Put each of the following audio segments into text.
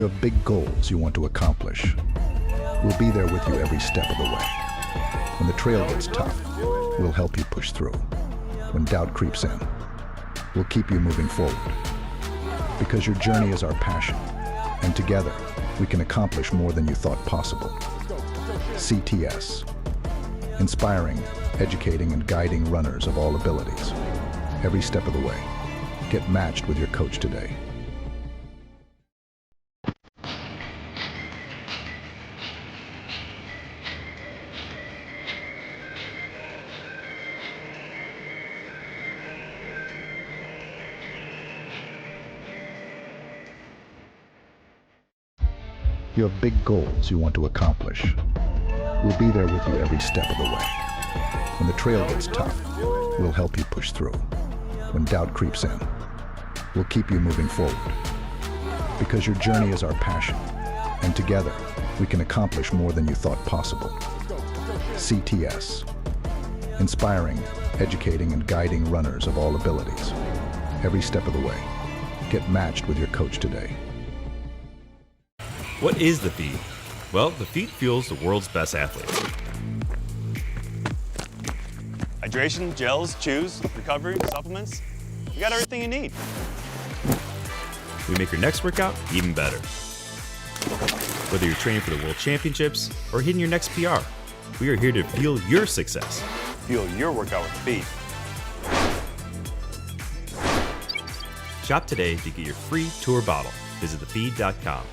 You have big goals you want to accomplish. We'll be there with you every step of the way. When the trail gets tough, we'll help you push through. When doubt creeps in, we'll keep you moving forward. Because your journey is our passion, and together, we can accomplish more than you thought possible. CTS. Inspiring, educating, and guiding runners of all abilities. Every step of the way. Get matched with your coach today. You have big goals you want to accomplish. We'll be there with you every step of the way. When the trail gets tough, we'll help you push through. When doubt creeps in, we'll keep you moving forward. Because your journey is our passion, and together, we can accomplish more than you thought possible. CTS. Inspiring, educating, and guiding runners of all abilities. Every step of the way. Get matched with your coach today. What is the feed? Well, the feed fuels the world's best athletes. Hydration, gels, chews, recovery, supplements. You got everything you need. We make your next workout even better. Whether you're training for the World Championships or hitting your next PR, we are here to fuel your success. Fuel your workout with feed. Shop today to get your free tour bottle. Visit thefeed.com.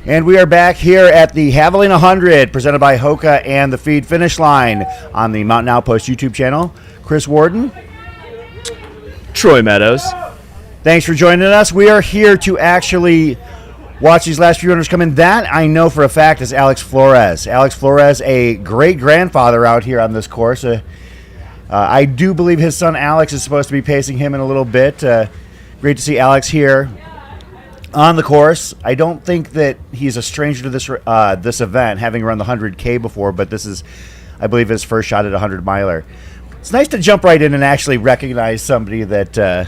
And we are back here at the Havalina Jundred, presented by Hoka and the Feed Finish Line on the Mountain Outpost YouTube channel. Chris Warden. Troy Meadows. Thanks for joining us. We are here to actually watch these last few runners come in. That I know for a fact is Alex Flores. Alex Flores, a great-grandfather out here on this course. I do believe his son Alex is supposed to be pacing him in a little bit. Great to see Alex here on the course. I don't think that he's a stranger to this event, having run the 100K before, but this is, I believe, his first shot at a 100-miler. It's nice to jump right in and actually recognize somebody that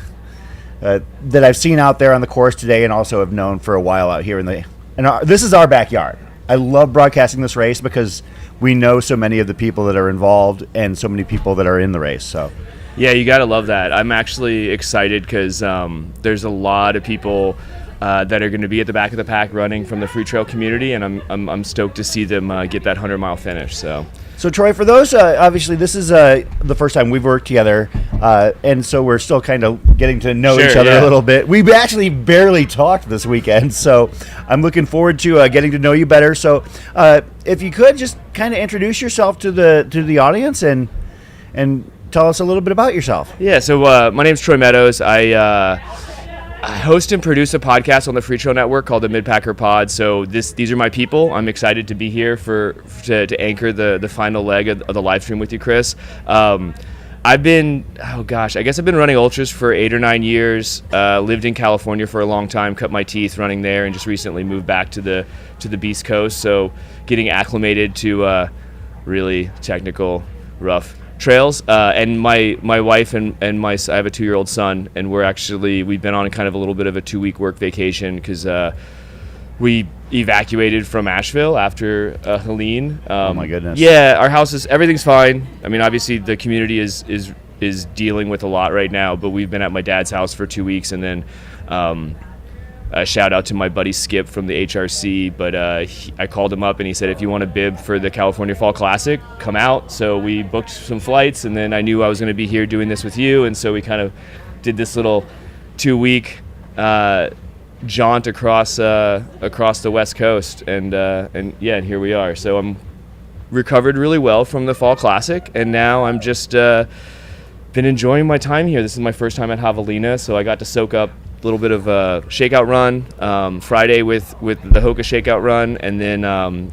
I've seen out there on the course today and also have known for a while out here this is our backyard. I love broadcasting this race because we know so many of the people that are involved and so many people that are in the race. So, yeah, you got to love that. I'm actually excited because there's a lot of people that are going to be at the back of the pack running from the free trail community, and I'm stoked to see them get that 100-mile finish. So Troy, for those, obviously this is the first time we've worked together, and so we're still kind of getting to know each other a little bit. We've actually barely talked this weekend, so I'm looking forward to getting to know you better. So if you could just kind of introduce yourself to the audience and tell us a little bit about yourself. Yeah, so my name's Troy Meadows. I host and produce a podcast on the Free Trail Network called the Midpacker Pod. So these are my people. I'm excited to be here to anchor the final leg of the live stream with you, Chris. I've been running ultras for 8 or 9 years. Lived in California for a long time, cut my teeth running there, and just recently moved back to the Beast Coast. So getting acclimated to really technical, rough trails, and my wife and I have a 2-year-old son, and we've been on kind of a little bit of a 2-week work vacation because we evacuated from Asheville after Helene. Oh my goodness. Yeah, our house everything's fine. I mean, obviously the community is dealing with a lot right now, but we've been at my dad's house for 2 weeks, and then a shout out to my buddy Skip from the HRC, but I called him up and he said, if you want to bib for the California Fall Classic, come out. So we booked some flights, and then I knew I was going to be here doing this with you, and so we kind of did this little 2-week jaunt across the West Coast, and here we are. So I'm recovered really well from the Fall Classic, and now I'm just been enjoying my time here. This is my first time at Havalina, so I got to soak up a little bit of a shakeout run Friday with the Hoka shakeout run, and then a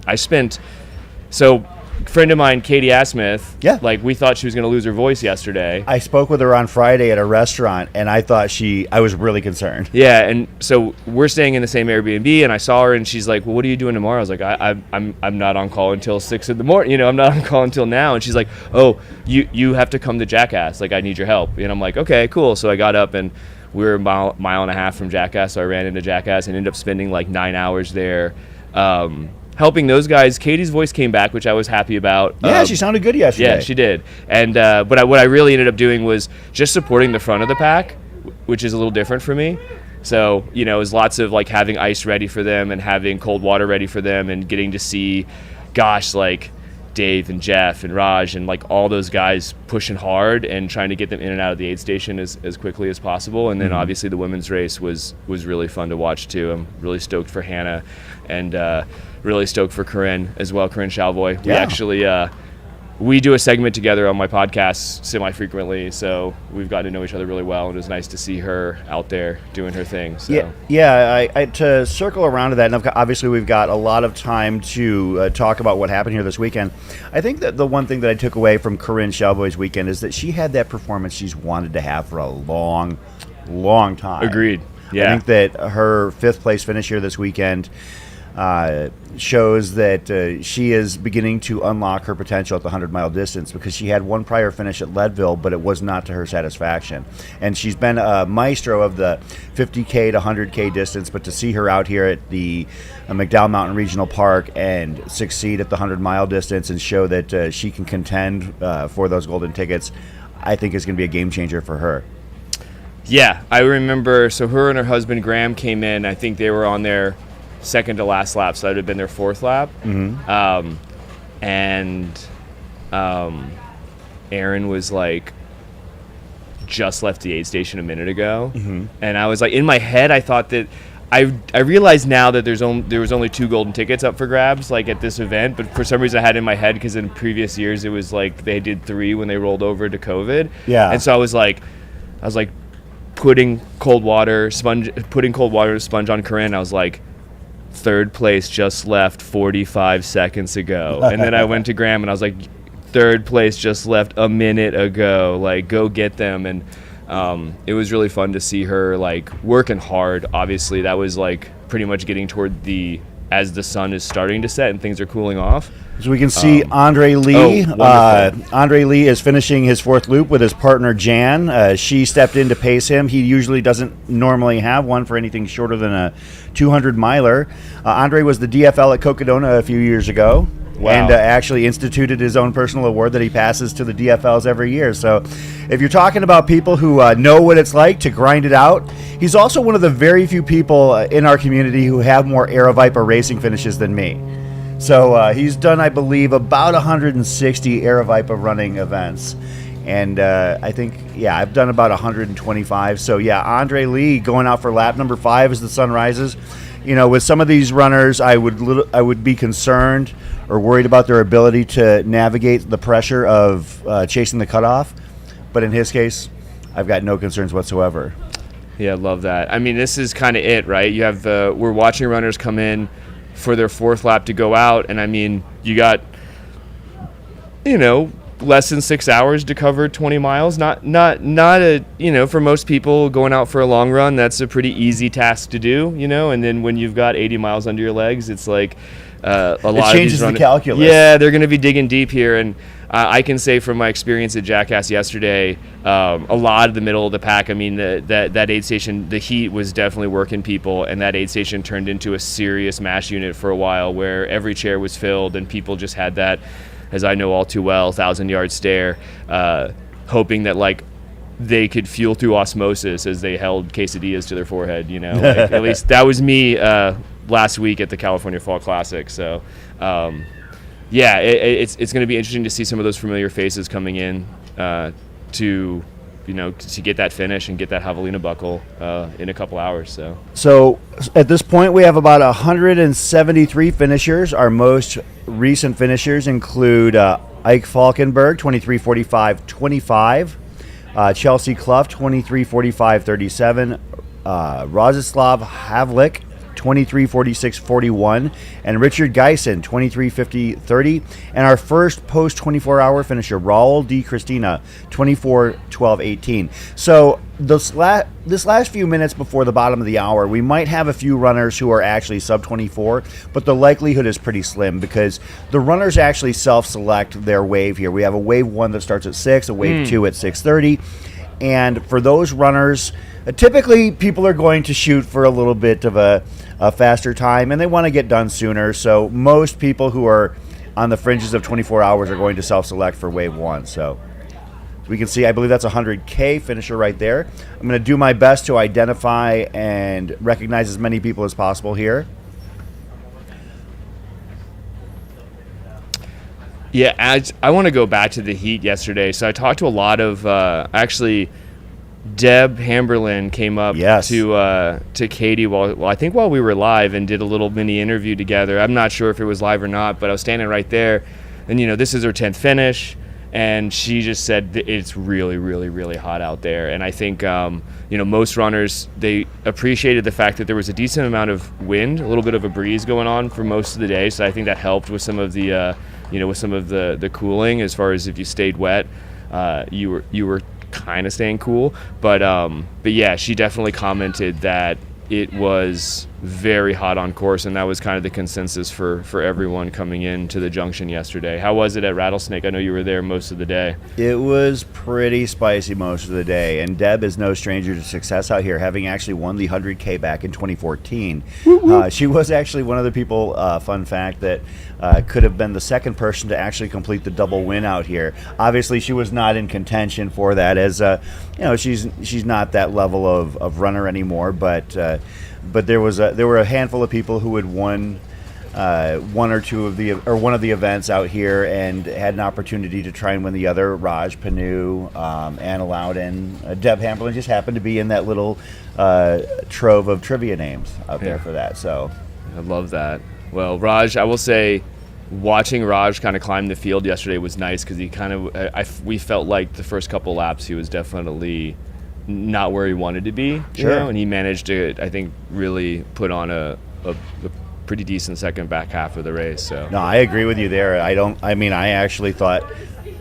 friend of mine, Katie Asmith, we thought she was going to lose her voice yesterday. I spoke with her on Friday at a restaurant, and I thought I was really concerned. Yeah, and so we're staying in the same Airbnb, and I saw her, and she's like, well, what are you doing tomorrow? I was like, I'm not on call until 6 in the morning. I'm not on call until now. And she's like, oh, you have to come to Jackass. Like, I need your help. And I'm like, okay, cool. So I got up and We were a mile and a half from Jackass, so I ran into Jackass and ended up spending like 9 hours there. Helping those guys. Katie's voice came back, which I was happy about. Yeah, she sounded good yesterday. Yeah, she did. And but what I really ended up doing was just supporting the front of the pack, which is a little different for me. So, you know, it was lots of like having ice ready for them and having cold water ready for them and getting to see, gosh, like Dave and Jeff and Raj and like all those guys pushing hard and trying to get them in and out of the aid station as quickly as possible. And then obviously the women's race was really fun to watch too. I'm really stoked for Hannah and really stoked for Corinne as well, Corinne Chalvoy. We actually we do a segment together on my podcast semi-frequently, so we've gotten to know each other really well, and it was nice to see her out there doing her thing. So. Yeah. I to circle around to that, and obviously we've got a lot of time to talk about what happened here this weekend. I think that the one thing that I took away from Corinne Chalvoy's weekend is that she had that performance she's wanted to have for a long, long time. Agreed. Yeah. I think that her 5th place finish here this weekend shows that she is beginning to unlock her potential at the 100-mile distance, because she had one prior finish at Leadville, but it was not to her satisfaction. And she's been a maestro of the 50K to 100K distance, but to see her out here at the McDowell Mountain Regional Park and succeed at the 100-mile distance and show that she can contend for those golden tickets, I think is going to be a game changer for her. Yeah, I remember, so her and her husband Graham came in, I think they were on their second to last lap, so that would have been their 4th lap. Aaron was like just left the aid station a minute ago, and I was like, in my head I thought that I realized now that there was only 2 golden tickets up for grabs like at this event, but for some reason I had in my head, because in previous years it was like they did 3 when they rolled over to COVID. And so I was like putting cold water sponge on Corinne. I was like, 3rd place just left 45 seconds ago. And then I went to Graham and I was like, 3rd place just left a minute ago. Like, go get them. And it was really fun to see her like working hard. Obviously, that was like pretty much getting toward as the sun is starting to set and things are cooling off. So we can see Andre Lee. Andre Lee is finishing his 4th loop with his partner Jan. She stepped in to pace him. He usually doesn't normally have one for anything shorter than a 200-miler. Andre was the DFL at Cocodona a few years ago. Wow. And actually instituted his own personal award that he passes to the DFLs every year. So if you're talking about people who know what it's like to grind it out, he's also one of the very few people in our community who have more Aeroviper racing finishes than me. So he's done, I believe, about 160 Aeroviper running events. And I think, I've done about 125. So, Andre Lee going out for lap number 5 as the sun rises. You know, with some of these runners, I would be concerned or worried about their ability to navigate the pressure of chasing the cutoff. But in his case, I've got no concerns whatsoever. Yeah, love that. I mean, this is kind of it, right? You have we're watching runners come in for their 4th lap to go out, and I mean, you got, less than 6 hours to cover 20 miles. Not a, for most people going out for a long run, that's a pretty easy task to do, and then when you've got 80 miles under your legs, it's like a lot of these runners. It changes the calculus. Yeah, they're going to be digging deep here, and I can say from my experience at Jackass yesterday, a lot of the middle of the pack, I mean, that aid station, the heat was definitely working people, and that aid station turned into a serious mash unit for a while where every chair was filled and people just had that, as I know all too well, 1,000-yard stare, hoping that, like, they could fuel through osmosis as they held quesadillas to their forehead, Like, at least that was me last week at the California Fall Classic, so... it's going to be interesting to see some of those familiar faces coming in to get that finish and get that Havalina buckle in a couple hours. So at this point, we have about 173 finishers. Our most recent finishers include Ike Falkenberg, 23:45.25, Chelsea Clough, 23:45.37, Rozislav Havlik, 23:46.41, and Richard Geisen, 23:50.30, and our first post 24-hour finisher, Raul Di Cristina, 24:12.18. So this last few minutes before the bottom of the hour, we might have a few runners who are actually sub 24, but the likelihood is pretty slim because the runners actually self-select their wave here. We have a wave 1 that starts at 6, a wave 2 at 6:30, and for those runners typically people are going to shoot for a little bit of a faster time, and they want to get done sooner. So most people who are on the fringes of 24 hours are going to self-select for wave 1. So we can see, I believe that's a 100K finisher right there. I'm going to do my best to identify and recognize as many people as possible here. Yeah, I want to go back to the heat yesterday. So I talked to a lot of actually. Deb Hamberlin came up to Katie while we were live and did a little mini interview together. I'm not sure if it was live or not, but I was standing right there, and this is her 10th finish, and she just said that it's really, really, really hot out there. And I think most runners, they appreciated the fact that there was a decent amount of wind, a little bit of a breeze going on for most of the day. So I think that helped with some of the the cooling, as far as if you stayed wet, you were kind of staying cool, but yeah, she definitely commented that it was very hot on course, and that was kind of the consensus for everyone coming into the junction yesterday. How was it at Rattlesnake? I know you were there most of the day. It was pretty spicy most of the day, and Deb is no stranger to success out here, having actually won the 100K back in 2014. She was actually one of the people, fun fact, that could have been the second person to actually complete the double win out here. Obviously, she was not in contention for that, as she's not that level of runner anymore, but there were a handful of people who had won one of the events out here and had an opportunity to try and win the other. Raj Panu, Anna Loudon, Deb Hamberlin just happened to be in that little trove of trivia names out there for that. So I love that. Well, Raj, I will say, watching Raj kind of climb the field yesterday was nice, because he kind of we felt like the first couple laps he was definitely not where he wanted to be, and he managed to, I think, really put on a pretty decent second back half of the race. So no, I agree with you there. I actually thought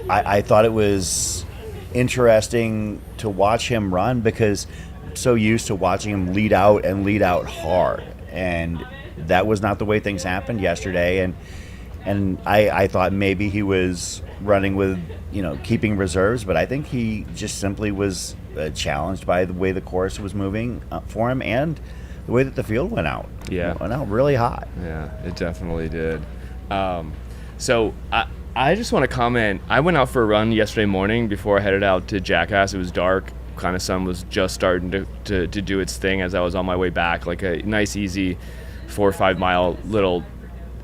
I thought it was interesting to watch him run, because I'm so used to watching him lead out hard, and that was not the way things happened yesterday. And I thought maybe he was running with keeping reserves, but I think he just simply was challenged by the way the course was moving for him, and the way that the field went out. Yeah, it went out really hot. Yeah, it definitely did. So I just want to comment. I went out for a run yesterday morning before I headed out to Jackass. It was dark. Kind of sun was just starting to do its thing as I was on my way back. Like a nice, easy 4 or 5 mile little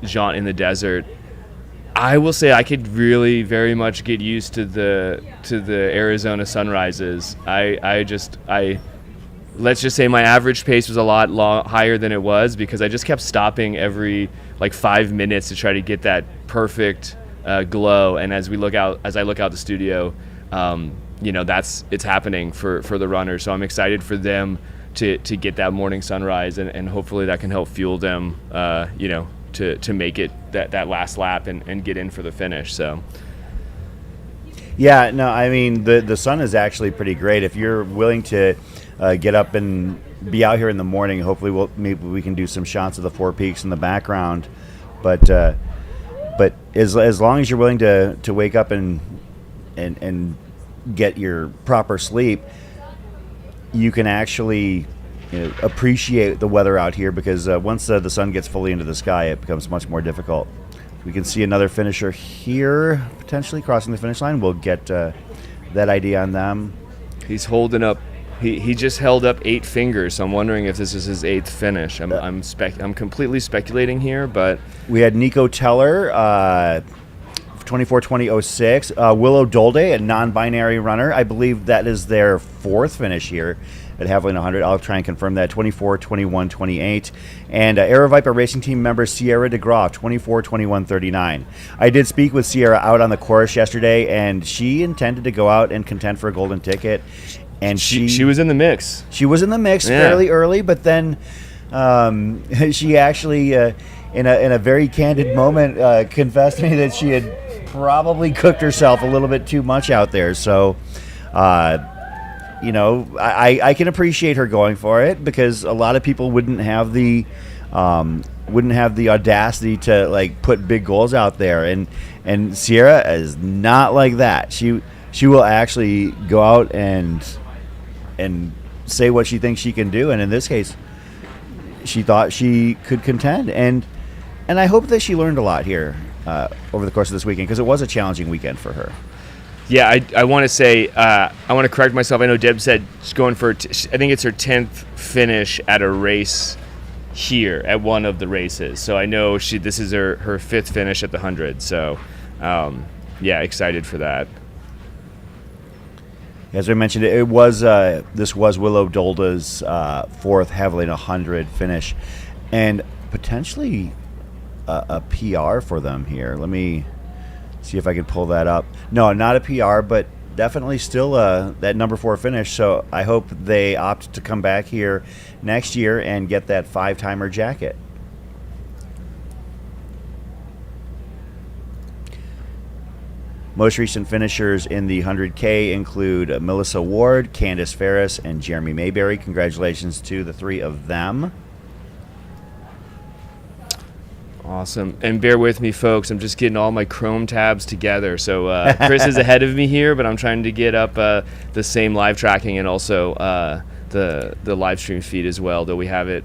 jaunt in the desert. I will say I could really very much get used to the Arizona sunrises. Let's just say my average pace was a lot higher than it was, because I just kept stopping every 5 minutes to try to get that perfect glow. And as I look out the studio, it's happening for the runners. So I'm excited for them to get that morning sunrise, and hopefully that can help fuel them, to make it that last lap and get in for the finish. So yeah, no, I mean the sun is actually pretty great. If you're willing to get up and be out here in the morning, hopefully maybe we can do some shots of the Four Peaks in the background. But as long as you're willing to wake up and get your proper sleep, you can actually appreciate the weather out here, because once the sun gets fully into the sky, it becomes much more difficult. We can see another finisher here, potentially crossing the finish line. We'll get that idea on them. He's holding up. He just held up 8 fingers, so I'm wondering if this is his 8th finish. I'm completely speculating here, but we had Nico Teller, 24:20:06. Willow Dolde, a non-binary runner. I believe that is their 4th finish here at Havalina 100. I'll try and confirm that. 24:21:28. And Aero Viper Racing Team member Sierra DeGraw, 24:21:39. I did speak with Sierra out on the course yesterday, and she intended to go out and contend for a golden ticket. And she was in the mix. She was in the mix fairly early, but then she actually, in a very candid moment, confessed to me that she had probably cooked herself a little bit too much out there. So, I can appreciate her going for it, because a lot of people wouldn't have the audacity to put big goals out there, and Sierra is not like that. She will actually go out and say what she thinks she can do, and in this case, she thought she could contend, and I hope that she learned a lot here over the course of this weekend, because it was a challenging weekend for her. Yeah, I want to say, I want to correct myself. I know Deb said she's going for, I think it's her 10th finish at a race here at one of the races. So I know this is her 5th finish at the 100. So, yeah, excited for that. As I mentioned, it was this was Willow Dolda's 4th Havalina 100 finish, and potentially a PR for them here. Let me see if I can pull that up. No, not a PR, but definitely still that number 4 finish. So I hope they opt to come back here next year and get that 5-timer jacket. Most recent finishers in the 100K include Melissa Ward, Candace Ferris, and Jeremy Mayberry. Congratulations to the 3 of them. Awesome. And bear with me, folks. I'm just getting all my Chrome tabs together. So Chris is ahead of me here, but I'm trying to get up the same live tracking and also the live stream feed as well, though we have it.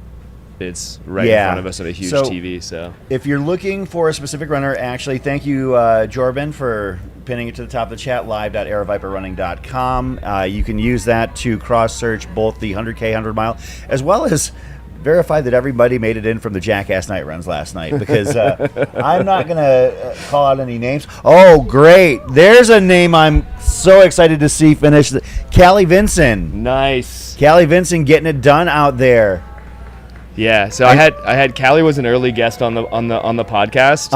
It's right in front of us on a huge TV. So if you're looking for a specific runner, actually, thank you, Jorben, for pinning it to the top of the chat, live.airviperrunning.com. You can use that to cross-search both the 100K, 100-mile, as well as verify that everybody made it in from the Jackass Night Runs last night, because I'm not going to call out any names. Oh, great. There's a name I'm so excited to see finish. Callie Vinson. Nice. Callie Vinson getting it done out there. Yeah, so I had Callie was an early guest on the podcast,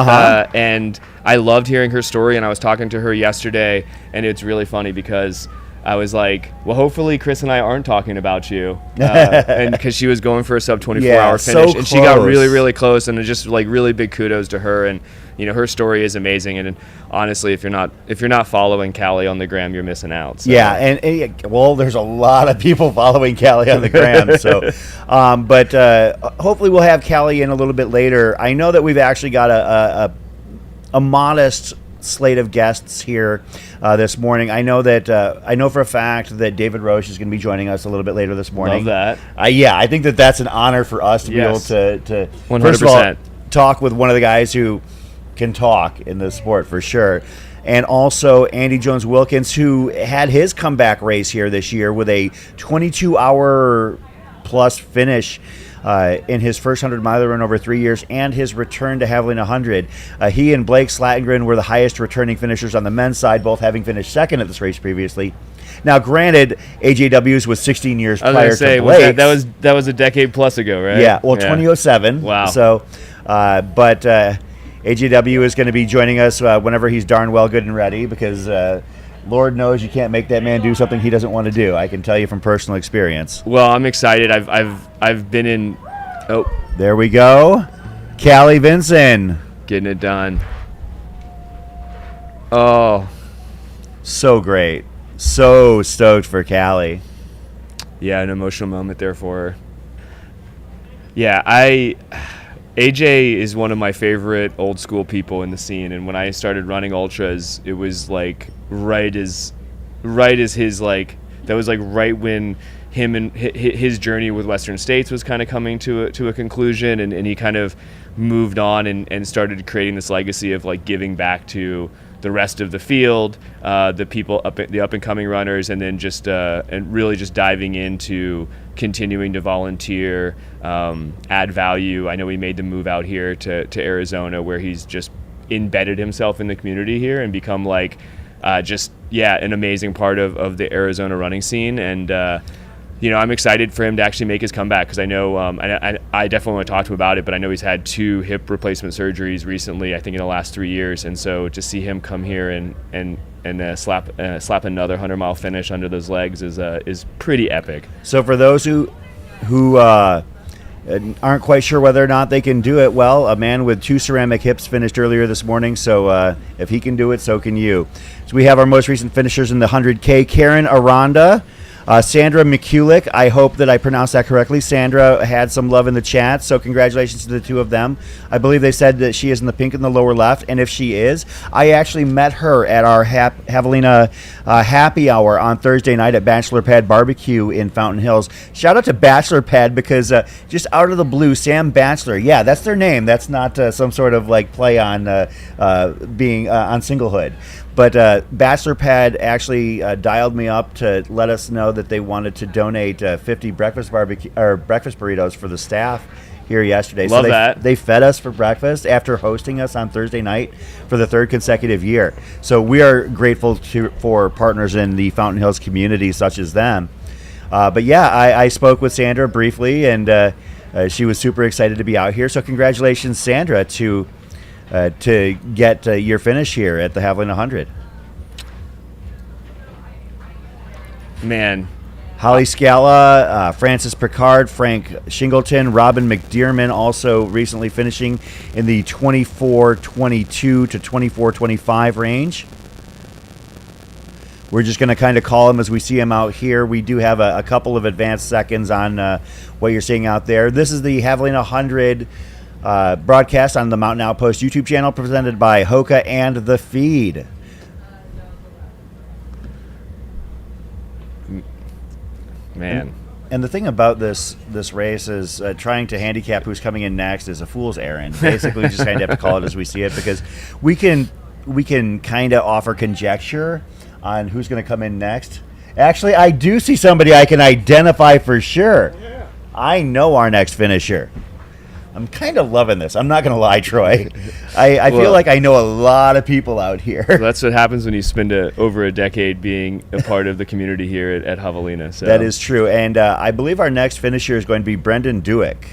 and I loved hearing her story, and I was talking to her yesterday, and it's really funny because I was like, well, hopefully Chris and I aren't talking about you, and because she was going for a sub 24-hour finish, and she got really, really close, and just like really big kudos to her, and her story is amazing, and honestly, if you're not following Callie on the gram, you're missing out. So. Yeah, and well, there's a lot of people following Callie on the gram, so, but hopefully we'll have Callie in a little bit later. I know that we've actually got a modest slate of guests here this morning. I know for a fact that David Roche is going to be joining us a little bit later this morning. Love that. I think that's an honor for us to be able to 100%. First of all, talk with one of the guys who can talk in this sport for sure. And also Andy Jones-Wilkins, who had his comeback race here this year with a 22-hour plus finish in his first 100-miler in over 3 years, and his return to Havalina 100. He and Blake Slatengren were the highest returning finishers on the men's side, both having finished second at this race previously. Now, granted, AJW's was 16 years prior to Blake's. That was a decade plus ago, right? Yeah, 2007. Wow. So, but AJW is going to be joining us whenever he's darn well good and ready, because Lord knows you can't make that man do something he doesn't want to do. I can tell you from personal experience. Well, I'm excited. I've been in. Oh, there we go. Callie Vinson getting it done. Oh, so great. So stoked for Callie. Yeah, an emotional moment there for her. Yeah, AJ is one of my favorite old school people in the scene, and when I started running ultras, it was like right as his like that was like right when him and his journey with Western States was kind of coming to a conclusion, and he kind of moved on and started creating this legacy of like giving back to the rest of the field, the people the up and coming runners, and then just and really just diving into continuing to volunteer, add value. I know he made the move out here to Arizona, where he's just embedded himself in the community here and become like an amazing part of the Arizona running scene. And I'm excited for him to actually make his comeback, because I know I definitely want to talk to him about it, but I know he's had 2 hip replacement surgeries recently, I think in the last 3 years, and so to see him come here and slap another 100-mile finish under those legs is pretty epic. So for those who aren't quite sure whether or not they can do it, well, a man with 2 ceramic hips finished earlier this morning, so if he can do it, so can you. So we have our most recent finishers in the 100K. Karen Aranda Sandra McCulick, I hope that I pronounced that correctly. Sandra had some love in the chat, so congratulations to the two of them. I believe they said that she is in the pink in the lower left, and if she is, I actually met her at our Havalina happy hour on Thursday night at Bachelor Pad Barbecue in Fountain Hills. Shout out to Bachelor Pad because just out of the blue, Sam Bachelor, yeah, that's their name. That's not some sort of like play on being on singlehood. But Bachelor Pad actually dialed me up to let us know that they wanted to donate 50 breakfast burritos for the staff here yesterday. Love so that. They fed us for breakfast after hosting us on Thursday night for the third consecutive year. So we are grateful for partners in the Fountain Hills community such as them. But yeah, I spoke with Sandra briefly, and she was super excited to be out here. So congratulations, Sandra, to get your finish here at the Havalina 100. Man, Holly Scala, Francis Picard, Frank Shingleton, Robin McDearman also recently finishing in the 24:22 to 24:25 range. We're just going to kind of call him as we see him out here. We do have a couple of advanced seconds on what you're seeing out there. This is the Havalina 100 broadcast on the Mountain Outpost YouTube channel presented by Hoka and The Feed. man. And the thing about this race is trying to handicap who's coming in next is a fool's errand. Basically, we just kind of have to call it as we see it, because we can kind of offer conjecture on who's going to come in next. Actually, I do see somebody I can identify for sure. Yeah. I know our next finisher. I'm kind of loving this. I'm not going to lie, Troy. I feel like I know a lot of people out here. Well, that's what happens when you spend over a decade being a part of the community here at Havalina. So. That is true. And I believe our next finisher is going to be Brendan Duick.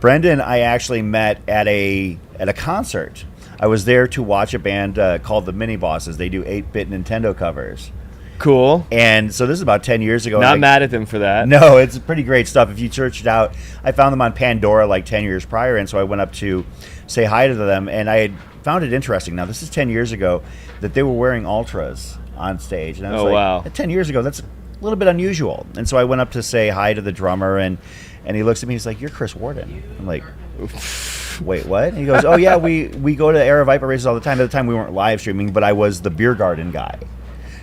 Brendan, I actually met at a concert. I was there to watch a band called the Mini Bosses. They do 8-bit Nintendo covers. Cool. And so this is about 10 years ago. Not mad at them for that. No, it's pretty great stuff. If you search it out, I found them on Pandora like 10 years prior, and so I went up to say hi to them, and I had found it interesting. Now, this is 10 years ago that they were wearing Ultras on stage. And I was wow. 10 years ago, that's a little bit unusual. And so I went up to say hi to the drummer, and he looks at me, he's like, "You're Chris Warden." I'm like, "Wait, what?" And he goes, "Oh, yeah, we go to Era Viper races all the time." At the time, we weren't live streaming, but I was the beer garden guy.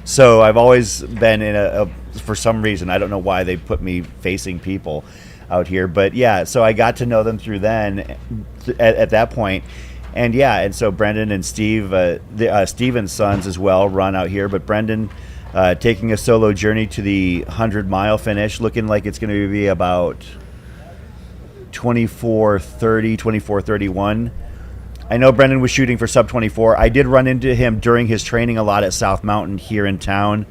So I've always been in for some reason, I don't know why they put me facing people out here, but yeah, so I got to know them through then at that point. And yeah, and so Brendan and Steve, Steven's sons as well, run out here, but Brendan taking a solo journey to the 100-mile finish, looking like it's going to be about 24:30, 24:31. I know Brendan was shooting for sub 24. I did run into him during his training a lot at South Mountain here in town.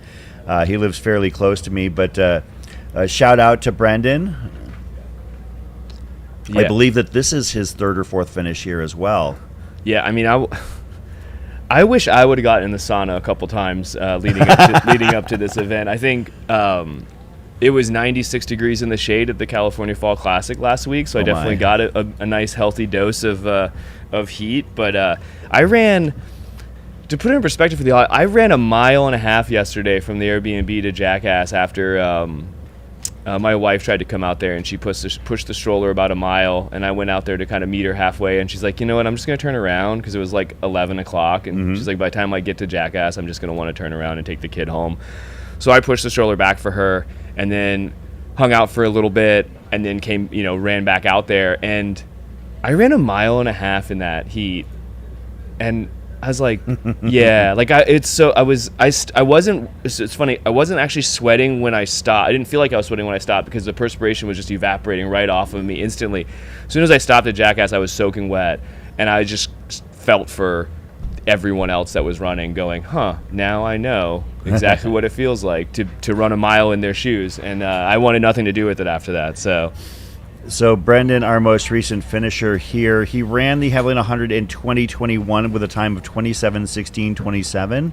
He lives fairly close to me, but shout out to Brendan. Yeah. I believe that this is his third or fourth finish here as well. Yeah, I mean, I wish I would have gotten in the sauna a couple times leading up to this event. I think it was 96 degrees in the shade at the California Fall Classic last week, so I definitely got a nice healthy dose of heat. But I ran, to put it in perspective for the audience, I ran a mile and a half yesterday from the Airbnb to Jackass after my wife tried to come out there, and she pushed the stroller about a mile, and I went out there to kind of meet her halfway, and she's like, "You know what, I'm just going to turn around," because it was like 11 o'clock, and she's like, "By the time I get to Jackass, I'm just going to want to turn around and take the kid home." So I pushed the stroller back for her, and then hung out for a little bit, and then ran back out there, and I ran a mile and a half in that heat, and I was like, yeah, like it's funny. I wasn't actually sweating when I stopped. I didn't feel like I was sweating when I stopped because the perspiration was just evaporating right off of me instantly. As soon as I stopped at Jackass, I was soaking wet, and I just felt for everyone else that was running, going, now I know exactly what it feels like to run a mile in their shoes, and I wanted nothing to do with it after that. So Brendan, our most recent finisher here, he ran the Havalina 100 in 2021 with a time of 27:16:27.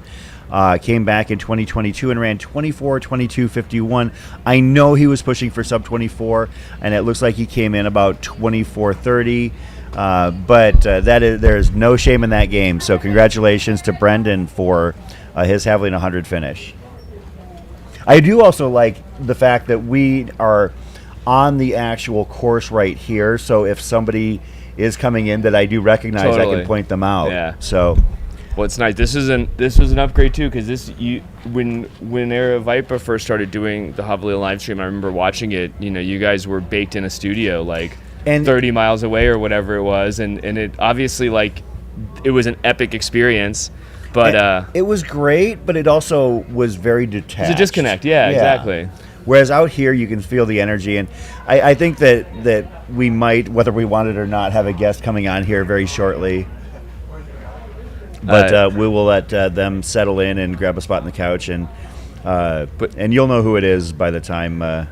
Came back in 2022 and ran 24:22:51. I know he was pushing for sub 24, and it looks like he came in about 24:30. But there's no shame in that game. So congratulations to Brendan for his Havalina 100 finish. I do also like the fact that we are on the actual course right here. So if somebody is coming in that I do recognize, I Totally. can point them out. Yeah. So Well, it's nice. This was an upgrade too, because when Aravaipa first started doing the Havalina live stream, I remember watching it. You guys were baked in a studio like And- 30 miles away or whatever it was, and it obviously it was an epic experience, but it was great, but it also was very detached. it's a disconnect. Yeah, exactly. Whereas out here, you can feel the energy, and I think that we might, whether we want it or not, have a guest coming on here very shortly. But we will let them settle in and grab a spot on the couch, and you'll know who it is by the time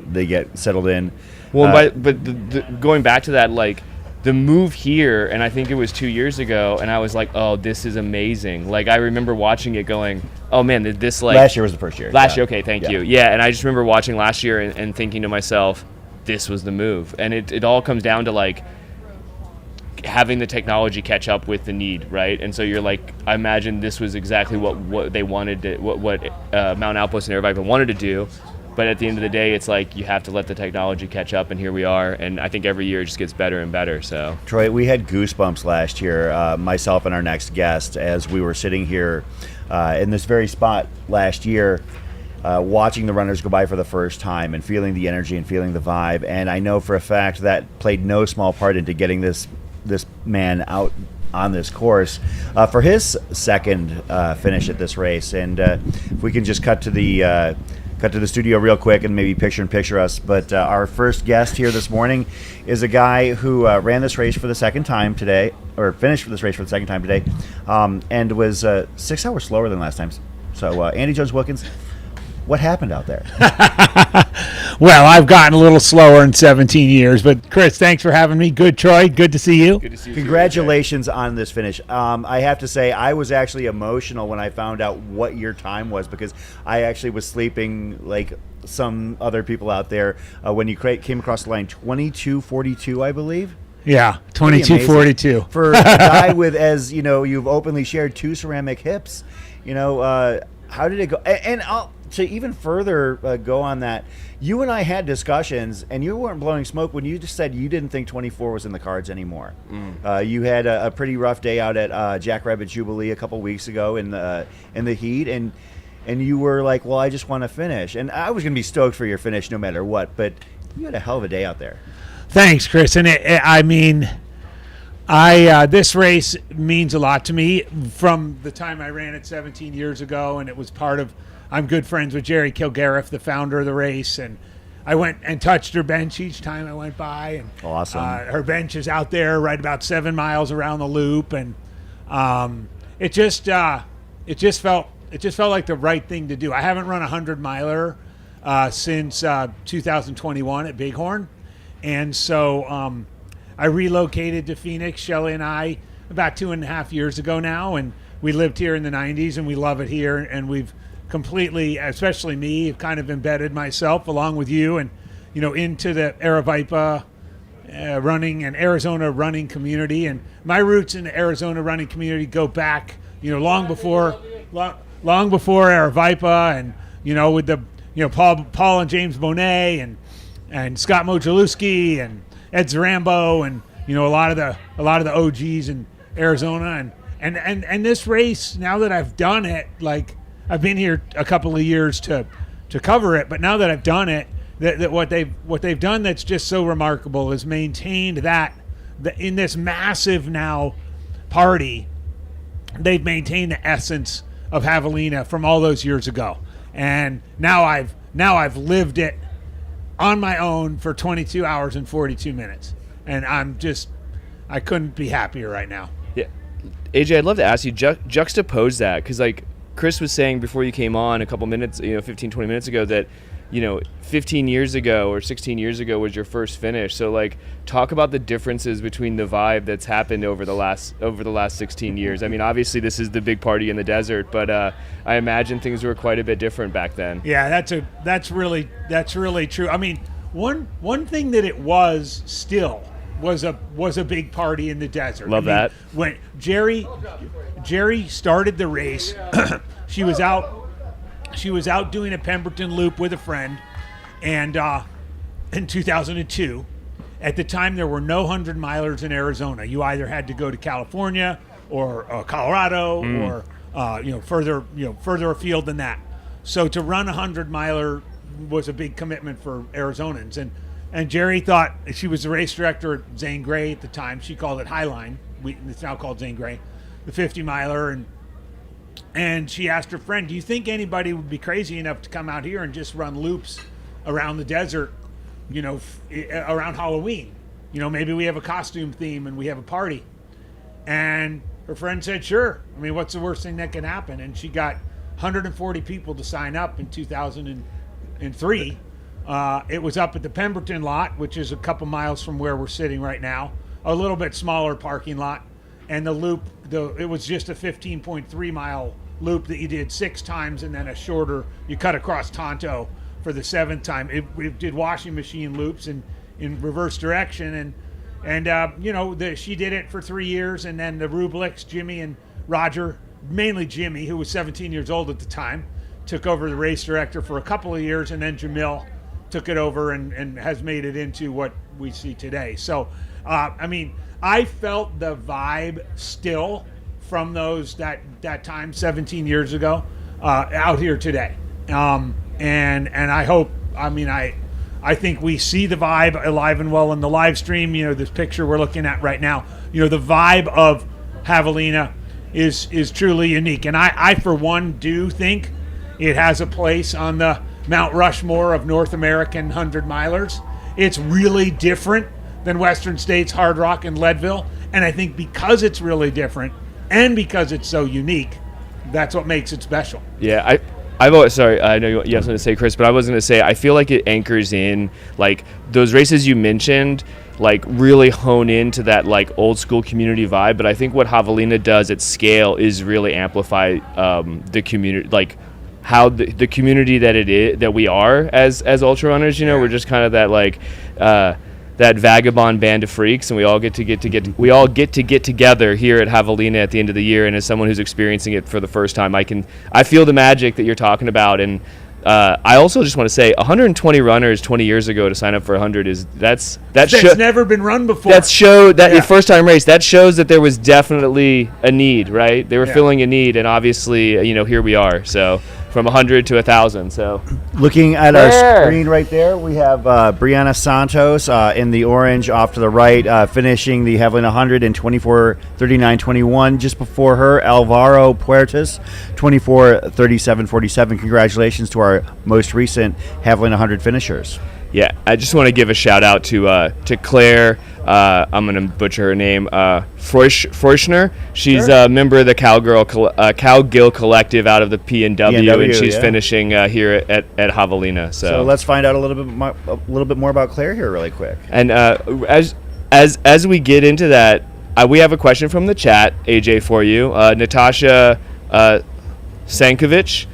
they get settled in. Well, but going back to that, like the move here, and I think it was 2 years ago, and I was like, oh, this is amazing. Like I remember watching it going, oh man, this like Last year was the first year. Last yeah. year, okay, thank Yeah. you. Yeah, and I just remember watching last year and thinking to myself, this was the move. And it all comes down to like having the technology catch up with the need, right? And so you're like, I imagine this was exactly what they wanted to, what Mount Outpost and Aravaipa wanted to do. But at the end of the day, it's like you have to let the technology catch up, and here we are. And I think every year it just gets better and better. So Troy, we had goosebumps last year, myself and our next guest, as we were sitting here in this very spot last year, watching the runners go by for the first time and feeling the energy and feeling the vibe. And I know for a fact that played no small part into getting this man out on this course for his second finish at this race. And if we can just cut to the studio real quick and maybe picture us. But our first guest here this morning is a guy who ran this race for the second time today, or finished for this race for the second time today, and was 6 hours slower than last time. So Andy Jones-Wilkins, what happened out there? Well, I've gotten a little slower in 17 years, but Chris, thanks for having me. Good, Troy. Good to see you. good to see you. Congratulations on this finish. I have to say, I was actually emotional when I found out what your time was, because I actually was sleeping like some other people out there when you came across the line. 22:42, I believe. Yeah, Pretty amazing. 22:42. For a guy with, as you know, you've openly shared 2 ceramic hips. How did it go? And to even further go on that, you and I had discussions, and you weren't blowing smoke when you just said you didn't think 24 was in the cards anymore. You had a pretty rough day out at Jackrabbit Jubilee a couple weeks ago in the heat, and you were like, well, I just want to finish. And I was going to be stoked for your finish no matter what, but you had a hell of a day out there. Thanks, Chris. And this race means a lot to me from the time I ran it 17 years ago, and it was part of. I'm good friends with Jerry Kilgariff, the founder of the race, and I went and touched her bench each time I went by. And Awesome. Her bench is out there right about 7 miles around the loop, and it just felt like the right thing to do. I haven't run a 100-miler since 2021 at Bighorn, and so I relocated to Phoenix, Shelley and I, about 2.5 years ago now, and we lived here in the 90s, and we love it here, and we've completely, especially me, have kind of embedded myself along with you and into the Aravaipa running and Arizona running community. And my roots in the Arizona running community go back long before Aravaipa, and with the Paul and James Bonet and Scott Mojalewski and Ed Zarambo, and a lot of the OGs in Arizona, and this race, now that I've done it, like I've been here a couple of years to cover it, but now that I've done it, that what they've done that's just so remarkable is maintained that in this massive now party, they've maintained the essence of Havalina from all those years ago, and now I've lived it on my own for 22 hours and 42 minutes, and I couldn't be happier right now. Yeah, AJ, I'd love to ask you juxtapose that, because like Chris was saying before you came on a couple minutes, 15, 20 minutes ago, that 15 years ago or 16 years ago was your first finish. So like, talk about the differences between the vibe that's happened over the last 16 years. I mean, obviously this is the big party in the desert, but I imagine things were quite a bit different back then. Yeah, that's really true. I mean, one thing that it was still was a big party in the desert. Love that. When Jerry started the race, she was out she was out doing a Pemberton loop with a friend, and in 2002. At the time, there were no 100-milers in Arizona. You either had to go to California or Colorado or further afield than that. So to run a 100-miler was a big commitment for Arizonans. And Jerry thought, she was the race director at Zane Grey at the time. She called it Highline. It's now called Zane Grey, the 50-miler. And she asked her friend, do you think anybody would be crazy enough to come out here and just run loops around the desert, around Halloween? Maybe we have a costume theme and we have a party. And her friend said, sure. I mean, what's the worst thing that can happen? And she got 140 people to sign up in 2003. It was up at the Pemberton lot, which is a couple miles from where we're sitting right now, a little bit smaller parking lot. And the loop, it was just a 15.3 mile loop that you did 6 times, and then a shorter, you cut across Tonto for the 7th time. We did washing machine loops in reverse direction, and she did it for 3 years, and then the Rubliks, Jimmy and Roger, mainly Jimmy, who was 17 years old at the time, took over the race director for a couple of years, and then Jamil took it over and has made it into what we see today. So, I felt the vibe still from that time 17 years ago out here today. And I hope, I think we see the vibe alive and well in the live stream. This picture we're looking at right now, the vibe of Havalina is truly unique. And I for one, do think it has a place on the Mount Rushmore of North American 100-milers. It's really different than Western States, Hard Rock, and Leadville. And I think because it's really different and because it's so unique, that's what makes it special. Yeah, I've always, sorry, I know you have something to say, Chris, but I was going to say, I feel like it anchors in, like, those races you mentioned, like, really hone into that, like, old school community vibe. But I think what Javelina does at scale is really amplify the community, like, how the community that we are as ultra runners. We're just kind of that, like, that vagabond band of freaks, and we all get to get together here at Havalina at the end of the year. And as someone who's experiencing it for the first time, I feel the magic that you're talking about. And I also just want to say 120 runners 20 years ago to sign up for 100 that's never been run before. Your first time race, that shows that there was definitely a need, right? They were filling a need, and obviously, here we are. So from 100 to 1,000. So looking at our screen right there, we have Brianna Santos in the orange off to the right, finishing the Havalina 100 in 24:39:21. Just before her, Alvaro Puertas, 24:37:47. Congratulations to our most recent Havalina 100 finishers. Yeah, I just want to give a shout out to Claire. I'm going to butcher her name. Feuchner. She's a member of the Cowgill Collective out of the PNW, and she's finishing here at Havalina. So let's find out a little bit more about Claire here, really quick. And as we get into that, we have a question from the chat, AJ, for you. Natasha Sankovic.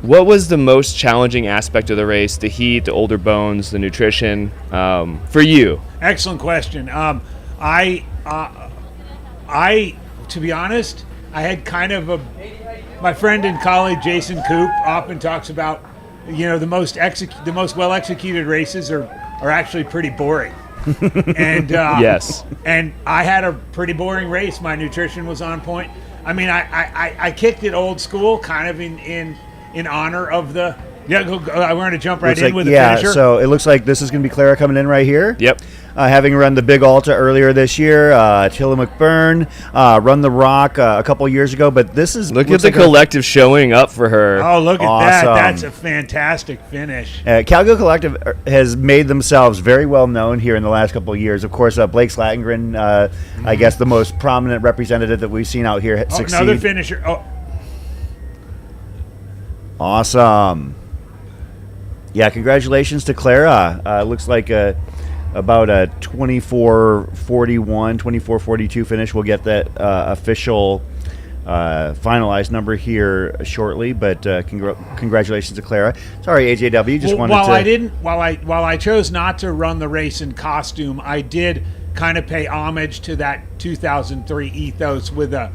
What was the most challenging aspect of the race? The heat, the older bones, the nutrition, for you? Excellent question. I, to be honest, I had kind of my friend and colleague Jason Coop often talks about, the most well executed races are actually pretty boring. And yes, and I had a pretty boring race. My nutrition was on point. I kicked it old school, kind of in honor of the. We're going to jump right in with the finisher. So it looks like this is going to be Clara coming in right here. Yep. Having run the Big Alta earlier this year, Tilla McBurn run the Rock a couple years ago, but this is look at the collective showing up for her. Oh, look at that! That's a fantastic finish. Cowgill Collective has made themselves very well known here in the last couple of years. Of course, Blake Slatengren, I guess the most prominent representative that we've seen out here succeed. Another finisher. Oh. Awesome. Yeah, congratulations to Clara. Looks like about a 24:41, 24:42 finish. We'll get that official finalized number here shortly, but congratulations to Clara. Sorry, AJW. While I chose not to run the race in costume, I did kind of pay homage to that 2003 ethos with a